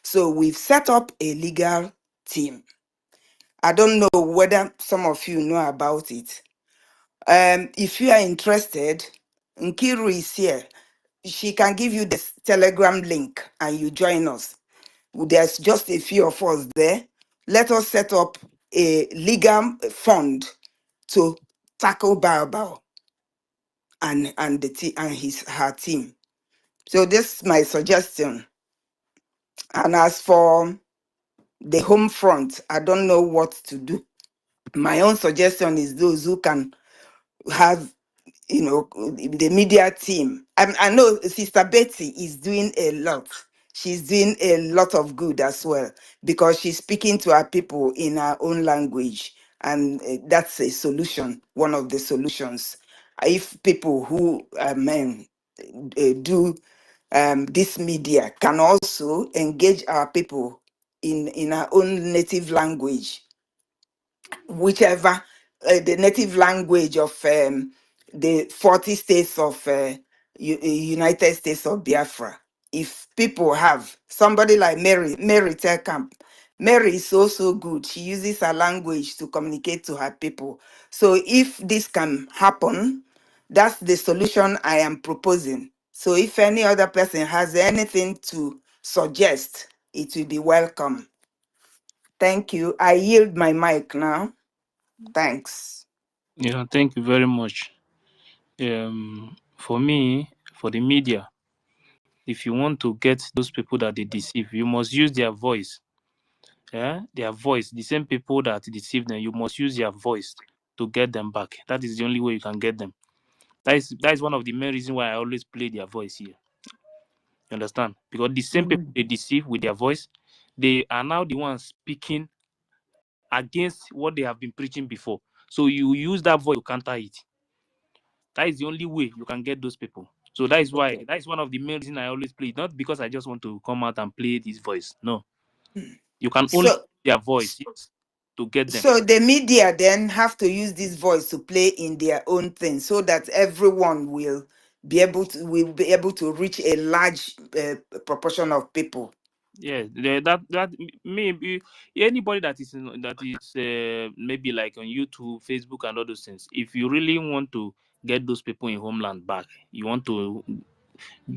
So we've set up a legal team. I don't know whether some of you know about it. If you are interested, Nkiru is here. She can give you the Telegram link and you join us. There's just a few of us there. Let us set up a legal fund to tackle Bao and her team. So this is my suggestion. And as for the home front, I don't know what to do. My own suggestion is those who can have, the media team. I know Sister Betty is doing a lot. She's doing a lot of good as well, because she's speaking to our people in our own language. And that's a solution, one of the solutions. If people who do this media can also engage our people in our own native language, whichever the native language of the 40 states of United States of Biafra. If people have somebody like Mary Telkamp, Mary is so good. She uses her language to communicate to her people. So if this can happen, that's the solution I am proposing. So if any other person has anything to suggest, it will be welcome. Thank you. I yield my mic now. Thanks. Yeah, thank you very much. For me, for the media, if you want to get those people that they deceive, you must use their voice. Yeah, their voice, the same people that deceive them, you must use their voice to get them back. That is the only way you can get them. That is one of the main reasons why I always play their voice here. You understand? Because the same people they deceive with their voice, they are now the ones speaking against what they have been preaching before. So you use that voice to counter it. That is the only way you can get those people. So that is why that is one of the main reasons I always play it. Not because I just want to come out and play this voice. No. You can only So, use their voice, yes, to get them. so the media then have to use this voice to play in their own thing, so that everyone will be able to reach a large proportion of people. Yeah, that maybe anybody that is maybe like on YouTube, Facebook, and all those things. If you really want to get those people in homeland back, you want to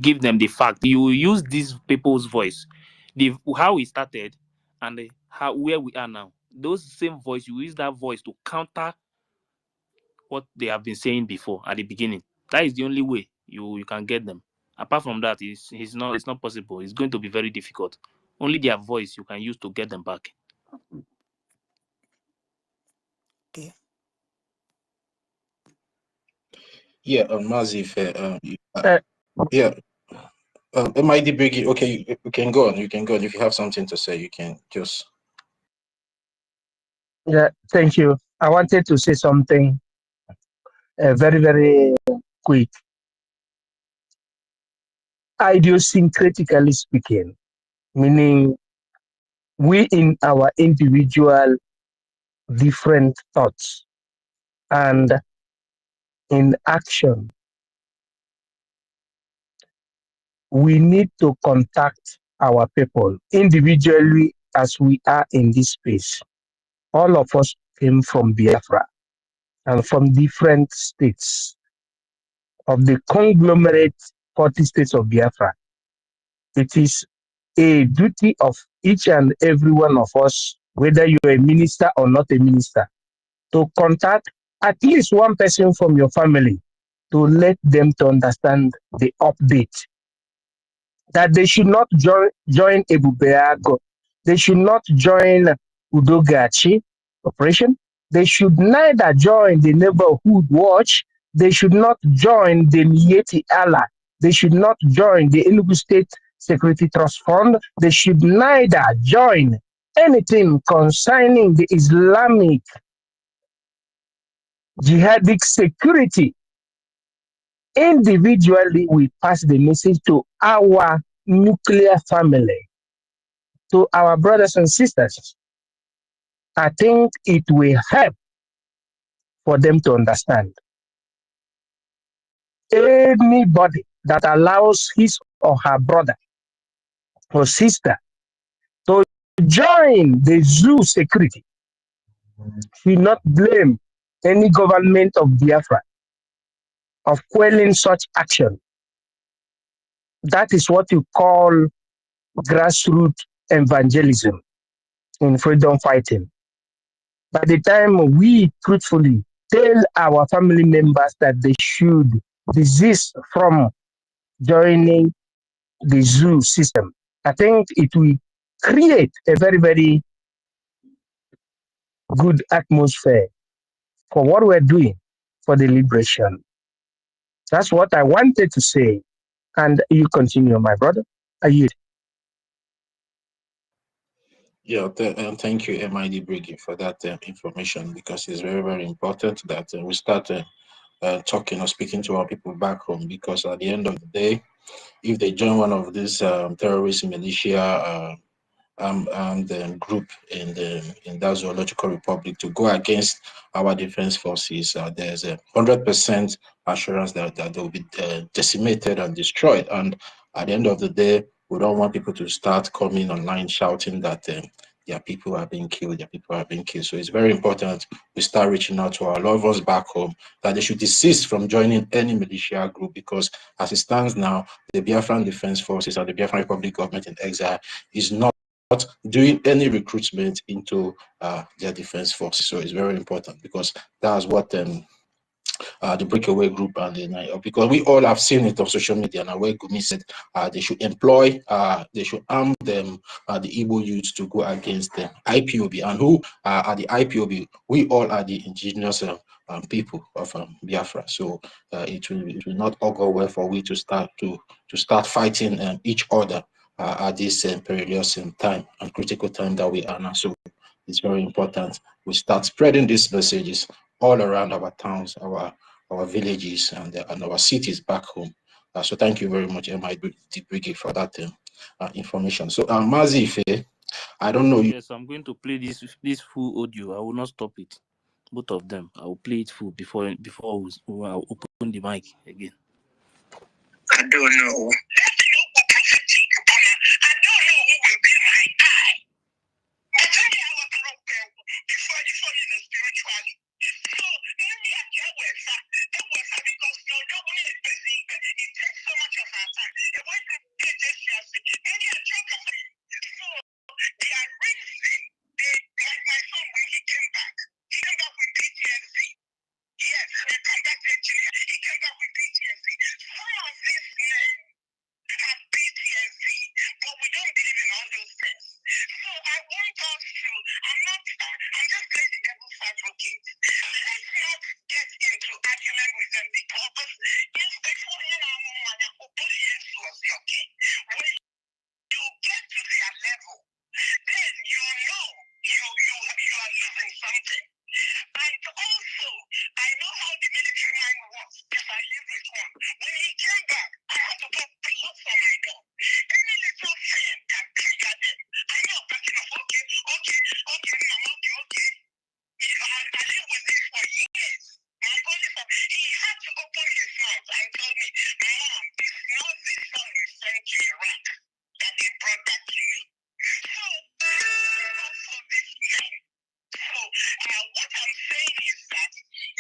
give them the fact. You use these people's voice, the how we started, and how where we are now. Those same voice, you use that voice to counter what they have been saying before at the beginning. That is the only way you can get them. Apart from that, it's not possible. It's going to be very difficult. Only their voice you can use to get them back. Okay. Yeah, Mazif, yeah, MID Biggie. Okay, you can go on. You can go on. If you have something to say, you can just. Yeah, thank you. I wanted to say something very, very quick. Idiosyncratically speaking, meaning we in our individual different thoughts and in action, we need to contact our people individually as we are in this space. All of us came from Biafra and from different states of the conglomerate 40 states of Biafra. It is a duty of each and every one of us, whether you're a minister or not a minister, to contact at least one person from your family to let them to understand the update, that they should not join Ebubeago. They should not join Udogachi operation. They should neither join the neighborhood watch. They should not join the Mieti Allah. They should not join the Enugu State Security Trust Fund. They should neither join anything concerning the Islamic jihadic security. Individually, we pass the message to our nuclear family, to our brothers and sisters. I think it will help for them to understand. Anybody that allows his or her brother or sister to join the zoo security should not blame any government of Biafra of quelling such action. That is what you call grassroots evangelism in freedom fighting. By the time we truthfully tell our family members that they should desist from joining the zoo system, I think it will create a very, very good atmosphere for what we're doing for the liberation. That's what I wanted to say. And you continue, my brother. I yield. Yeah, thank you, MID Briggy, for that information, because it's very, very important that we start talking or speaking to our people back home, because at the end of the day, if they join one of these terrorist militia group in that zoological republic to go against our defense forces, there's a 100% assurance that they will be decimated and destroyed. And at the end of the day, we don't want people to start coming online shouting that their people are being killed, their people are being killed. So it's very important we start reaching out to our loved ones back home that they should desist from joining any militia group, because as it stands now, the Biafran Defense Forces and the Biafran Republic government in exile is not doing any recruitment into their defense forces. So it's very important, because that's what the breakaway group, and because we all have seen it on social media now, where Gumi said they should employ, they should arm them, the Igbo youths to go against the IPOB. And who are the IPOB? We all are the indigenous people of Biafra. So it will not augur well for we to start fighting each other at this perilous time and critical time that we are now. So it's very important we start spreading these messages all around our towns, our villages, and our cities back home. So thank you very much, MIBRGIE, for that information. So Mazi Ife, I don't know you. Yes, I'm going to play this full audio. I will not stop it. Both of them. I will play it full before I open the mic again. I don't know. I don't know who will be my eye. But tell me how to look before spiritually. So, because your double is busy, it takes so much of our time. And when you get this, and you're talking about it. So, they are reasoning. Like my son, when he came back with PTSD. Yes, he came back to engineer. He came back with PTSD. Some of these men have PTSD, but we don't believe in all those things. So I want us to, I'm just playing the devil's advocate. Let's not get into argument with them because if they fall in our money, okay, when you get to their level, then you know you are losing something. And also, I know how the military mind works because I live with one. When he came back, I had to put blocks on my door. Any little thing can trigger them. I know backing up, okay. I live with this for years. My only son, he had to open his mouth and tell me, Mom, it's not the son you sent to Iraq that they brought back to you. So, also this man. So, what I'm saying is that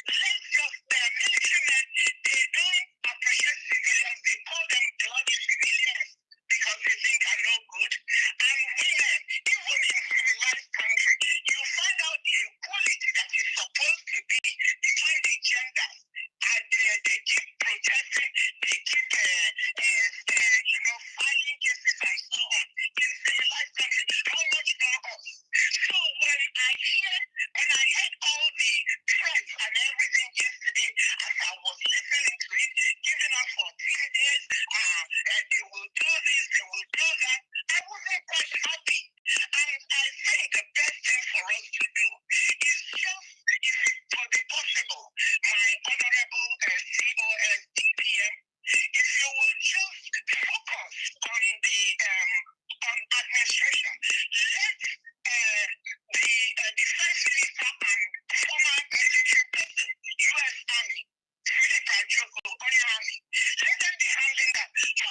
let's just, the military men, they don't appreciate civilians. They call them bloody civilians because they think are no good. And women, even in civilized country, you find out the equality that is supposed to be between the genders. And they keep protesting, they keep, filing cases and so on. In civilized country, how much more us? So when I heard all the threats and everything yesterday, as I was listening to it, giving us 14 days, they will do this, they will do that, I wasn't quite happy. And I think the best thing for us to do is just, if it will be possible, my honorable COS DPM, if you will just focus on the on administration, let the defense minister and former military person, U.S. Army, Philip Ajoko, Army, let them be handling that. So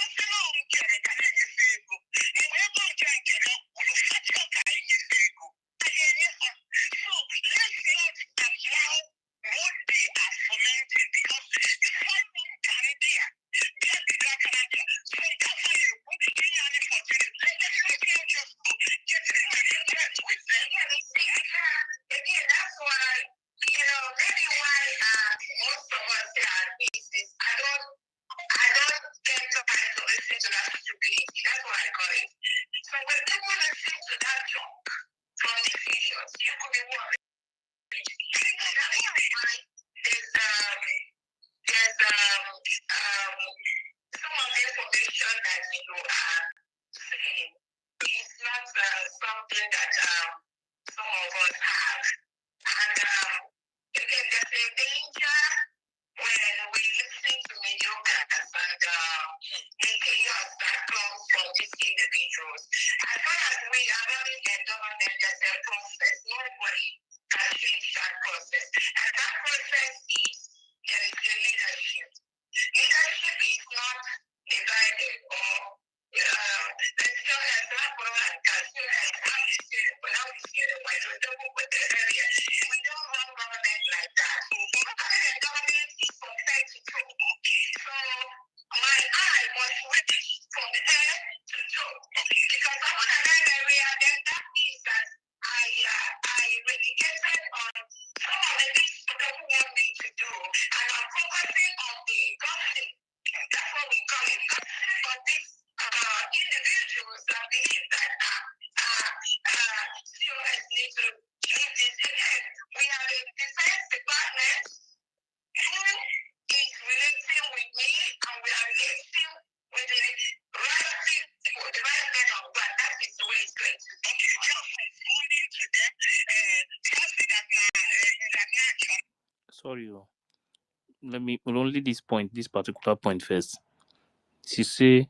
let's not allow what they are fomenting because the fighting Canada, again, that's why, maybe why most of us are atheists. I don't get time to listen to that stupidity. That's what I call it. So when people listen to that talk from these issues, you could be worried. There's some of the information that you are saying is not something that some of us have. And again, there's a danger when we listen to mediocre and the chaos that comes from these individuals. As far as we are running a government, there's a process. Nobody can change that process. And that process is there is a leadership. Leadership is not divided or let's still have that one and still have how you say it, but how you say it, why don't double with the area. We don't run government like that. Government is from head to toe. Okay, so my eye was reached from head to toe. Because I want to learn area, then that means that I relegated on some of the things people want me to do, and I'm Sorry. Let me only this particular point first. She say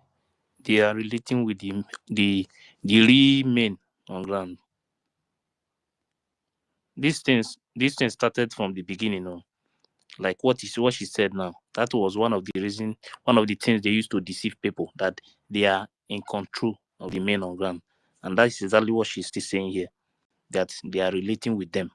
they are relating with the real men on ground. These things started from the beginning. Like what she said now. That was one of the things they used to deceive people, that they are in control of the men on ground. And that is exactly what she's still saying here, that they are relating with them.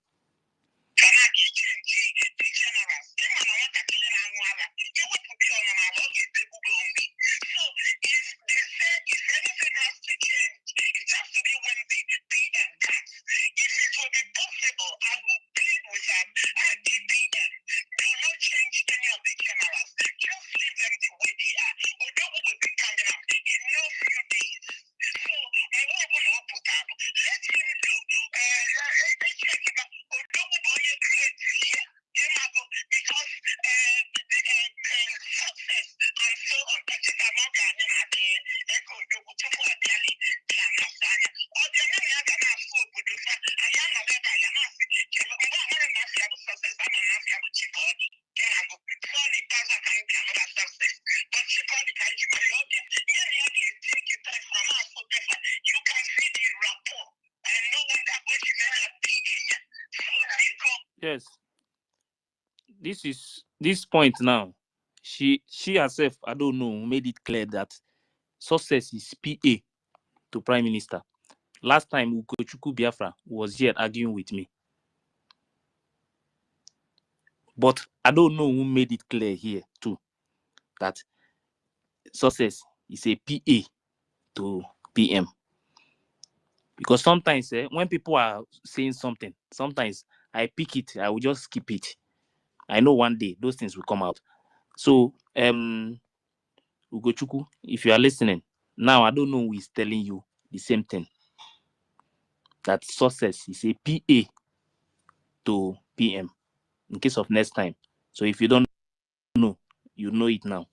Yes. This point now. She herself, I don't know, made it clear that success is PA to Prime Minister. Last time Ugochukwu Biafra was here arguing with me. But I don't know who made it clear here too, that success is a PA to PM. Because sometimes when people are saying something, sometimes I pick it, I will just skip it. I know one day those things will come out. So Ugochukwu, if you are listening, now I don't know who is telling you the same thing. That success is a PA to PM in case of next time. So if you don't know, you know it now.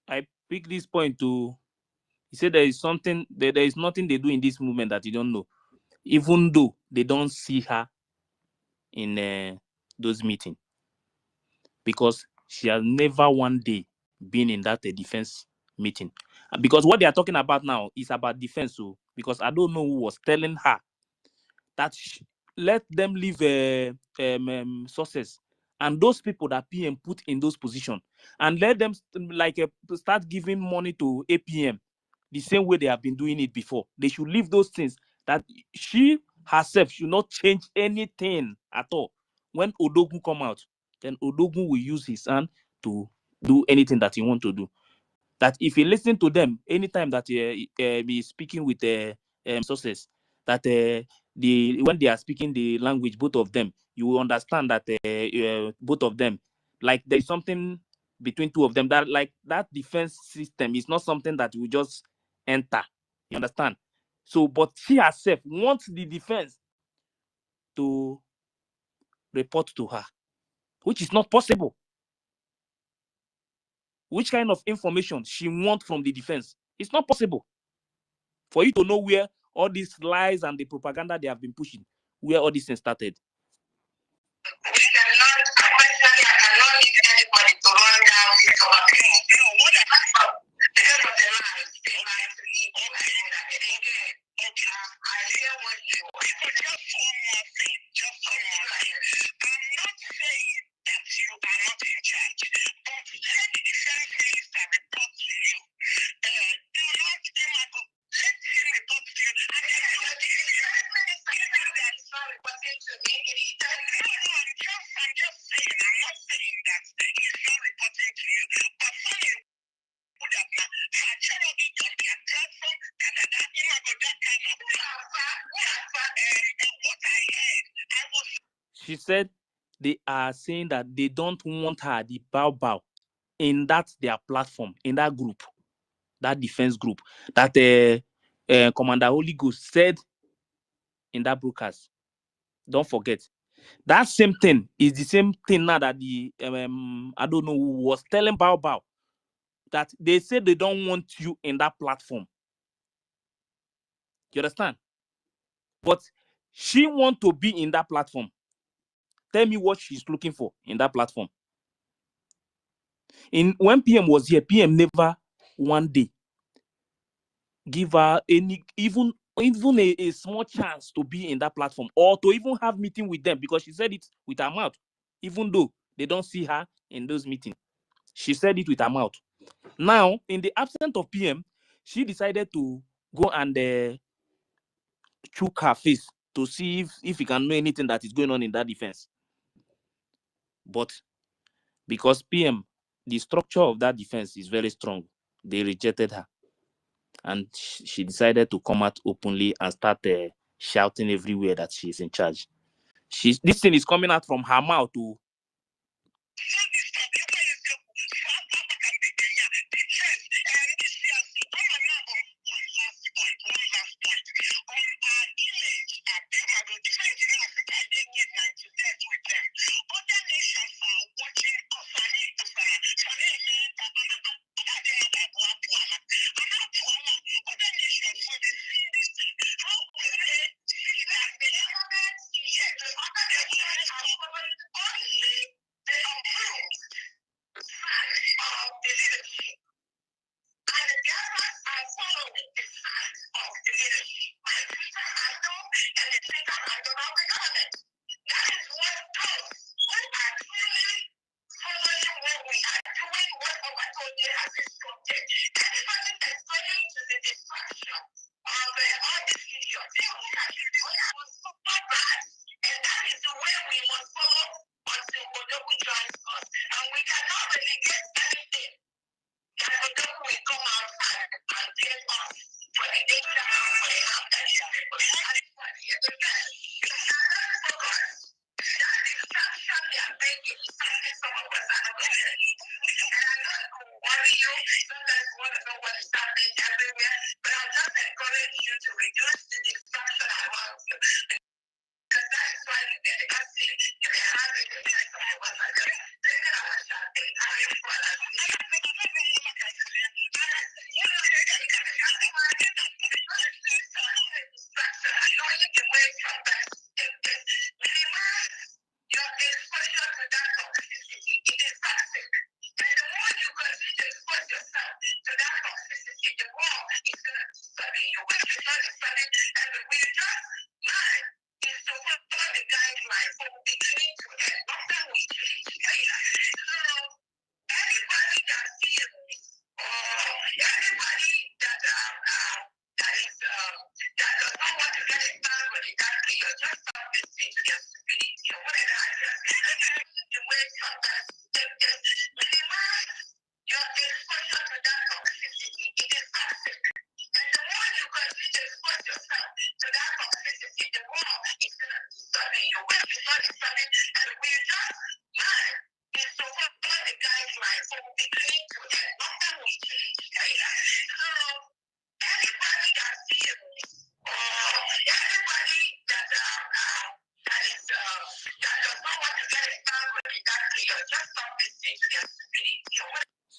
I pick this point to, he said there is nothing they do in this movement that you don't know, even though they don't see her in those meetings, because she has never one day been in that defense meeting. Because what they are talking about now is about defense. So because I don't know who was telling her that let them leave sources and those people that PM put in those positions, and let them start giving money to APM the same way they have been doing it before. They should leave those things, that she herself should not change anything at all. When Odogun come out, then Odogun will use his hand to do anything that he want to do. That if you listen to them anytime that he is speaking with sources, that when they are speaking the language, both of them, you will understand that both of them, like there is something between two of them, that like that defense system is not something that will just enter. You understand? So, but she herself wants the defense to report to her, which is not possible. Which kind of information she wants from the defense? It's not possible for you to know where all these lies and the propaganda they have been pushing, where all these things started. Just one more thing. I'm not saying that you are not in charge, but let the defense minister report to you. Do not let him report to you. And then the defense minister is not reporting to me. I'm just saying, I'm not saying that he's not reporting to you. But when you put that now, actually on their platform, that kind of and what I heard, I was. She said they are saying that they don't want her, the Bao, in that their platform, in that group, that defense group, that Commander Holy Ghost said in that broadcast. Don't forget. That same thing is the same thing now that the I don't know who was telling Bao that they said they don't want you in that platform. You understand? But she want to be in that platform. Tell me what she's looking for in that platform. When PM was here, PM never one day give her any even a small chance to be in that platform or to even have meeting with them, because she said it with her mouth, even though they don't see her in those meetings. She said it with her mouth. Now, in the absence of PM, she decided to go and choke her face to see if he can know anything that is going on in that defense. But because PM, the structure of that defense is very strong, they rejected her. And she decided to come out openly and start shouting everywhere that she's in charge. This thing is coming out from her mouth to.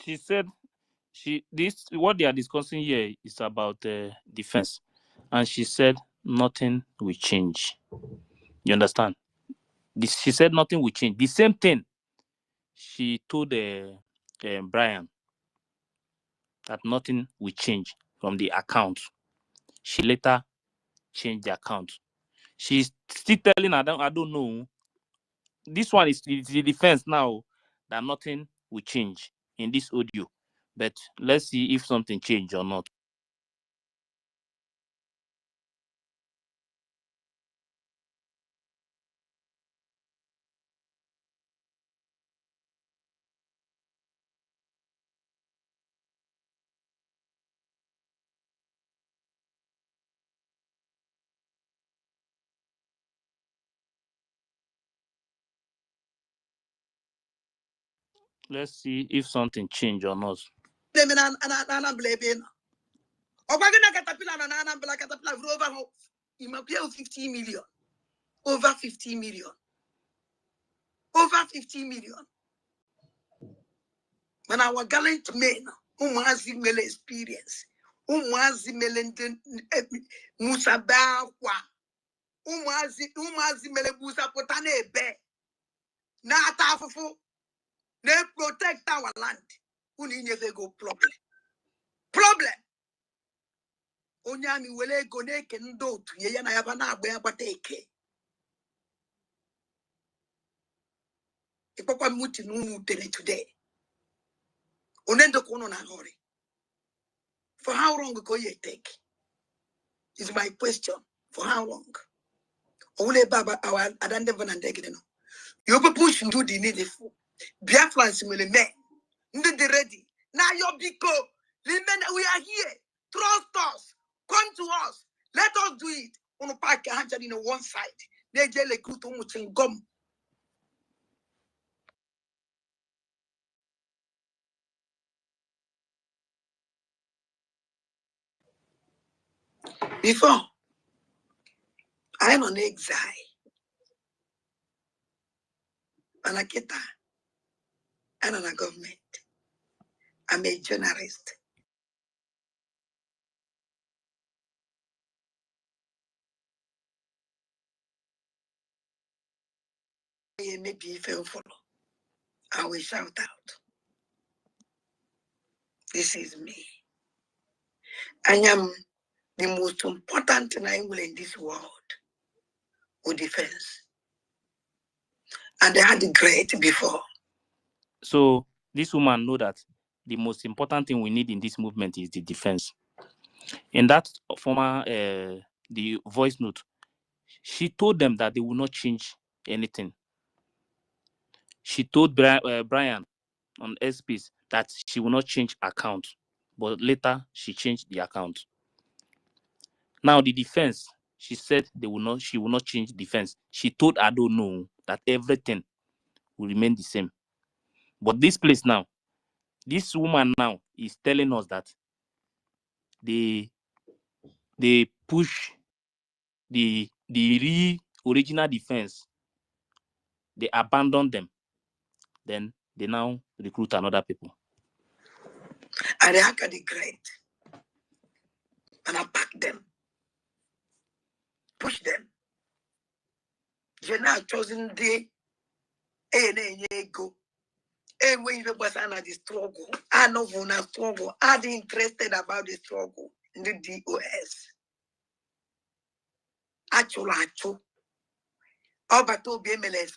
She said what they are discussing here is about defense, and she said nothing will change. You understand? She said nothing will change. The same thing she told Brian, that nothing will change from the account. She later changed the account. She's still telling I don't know. This one is the defense now that nothing will change in this audio. But let's see if something changed or not. Let's see if something changed or not. Over 50 million. Over 50 million. Over 50 million. When our gallant men, who has male experience, who has Musa Bawa, who has mele Musa Potane Be, na tafufu, they protect our land. Who need to go problem? Problem. Onyami wele go neke ndo tu ye na yabana agbe abateke. Ipapa muti numu tele today. Onendo kono na hori. For how long go you take? Is my question. For how long? Ole baba our adande vanandegede no. You be push into the needful. Biafrans will men. Ndị ready. Now your biko. We are here. Trust us. Come to us. Let us do it. On a park in one side. They jele kuto muchin gum. Before I'm on exile. Anaketa. I'm on a government. I'm a journalist. Maybe if you follow, I will shout out. This is me. I am the most important thing in this world with defense. And they had the great before. So this woman know that the most important thing we need in this movement is the defense. In that former the voice note, she told them that they will not change anything. She told Brian on SPs that she will not change account, but later she changed the account. Now the defense, she said she will not change defense. She told Ado no, that everything will remain the same. But this place now, this woman now is telling us that they push the original defense, they abandon them, then they now recruit another people. And I can great. And I pack them. Push them. You're now chosen the go. And when you was under the struggle, I know when I struggle, I'm interested about the struggle in the DOS. Actually, all but to be MLS.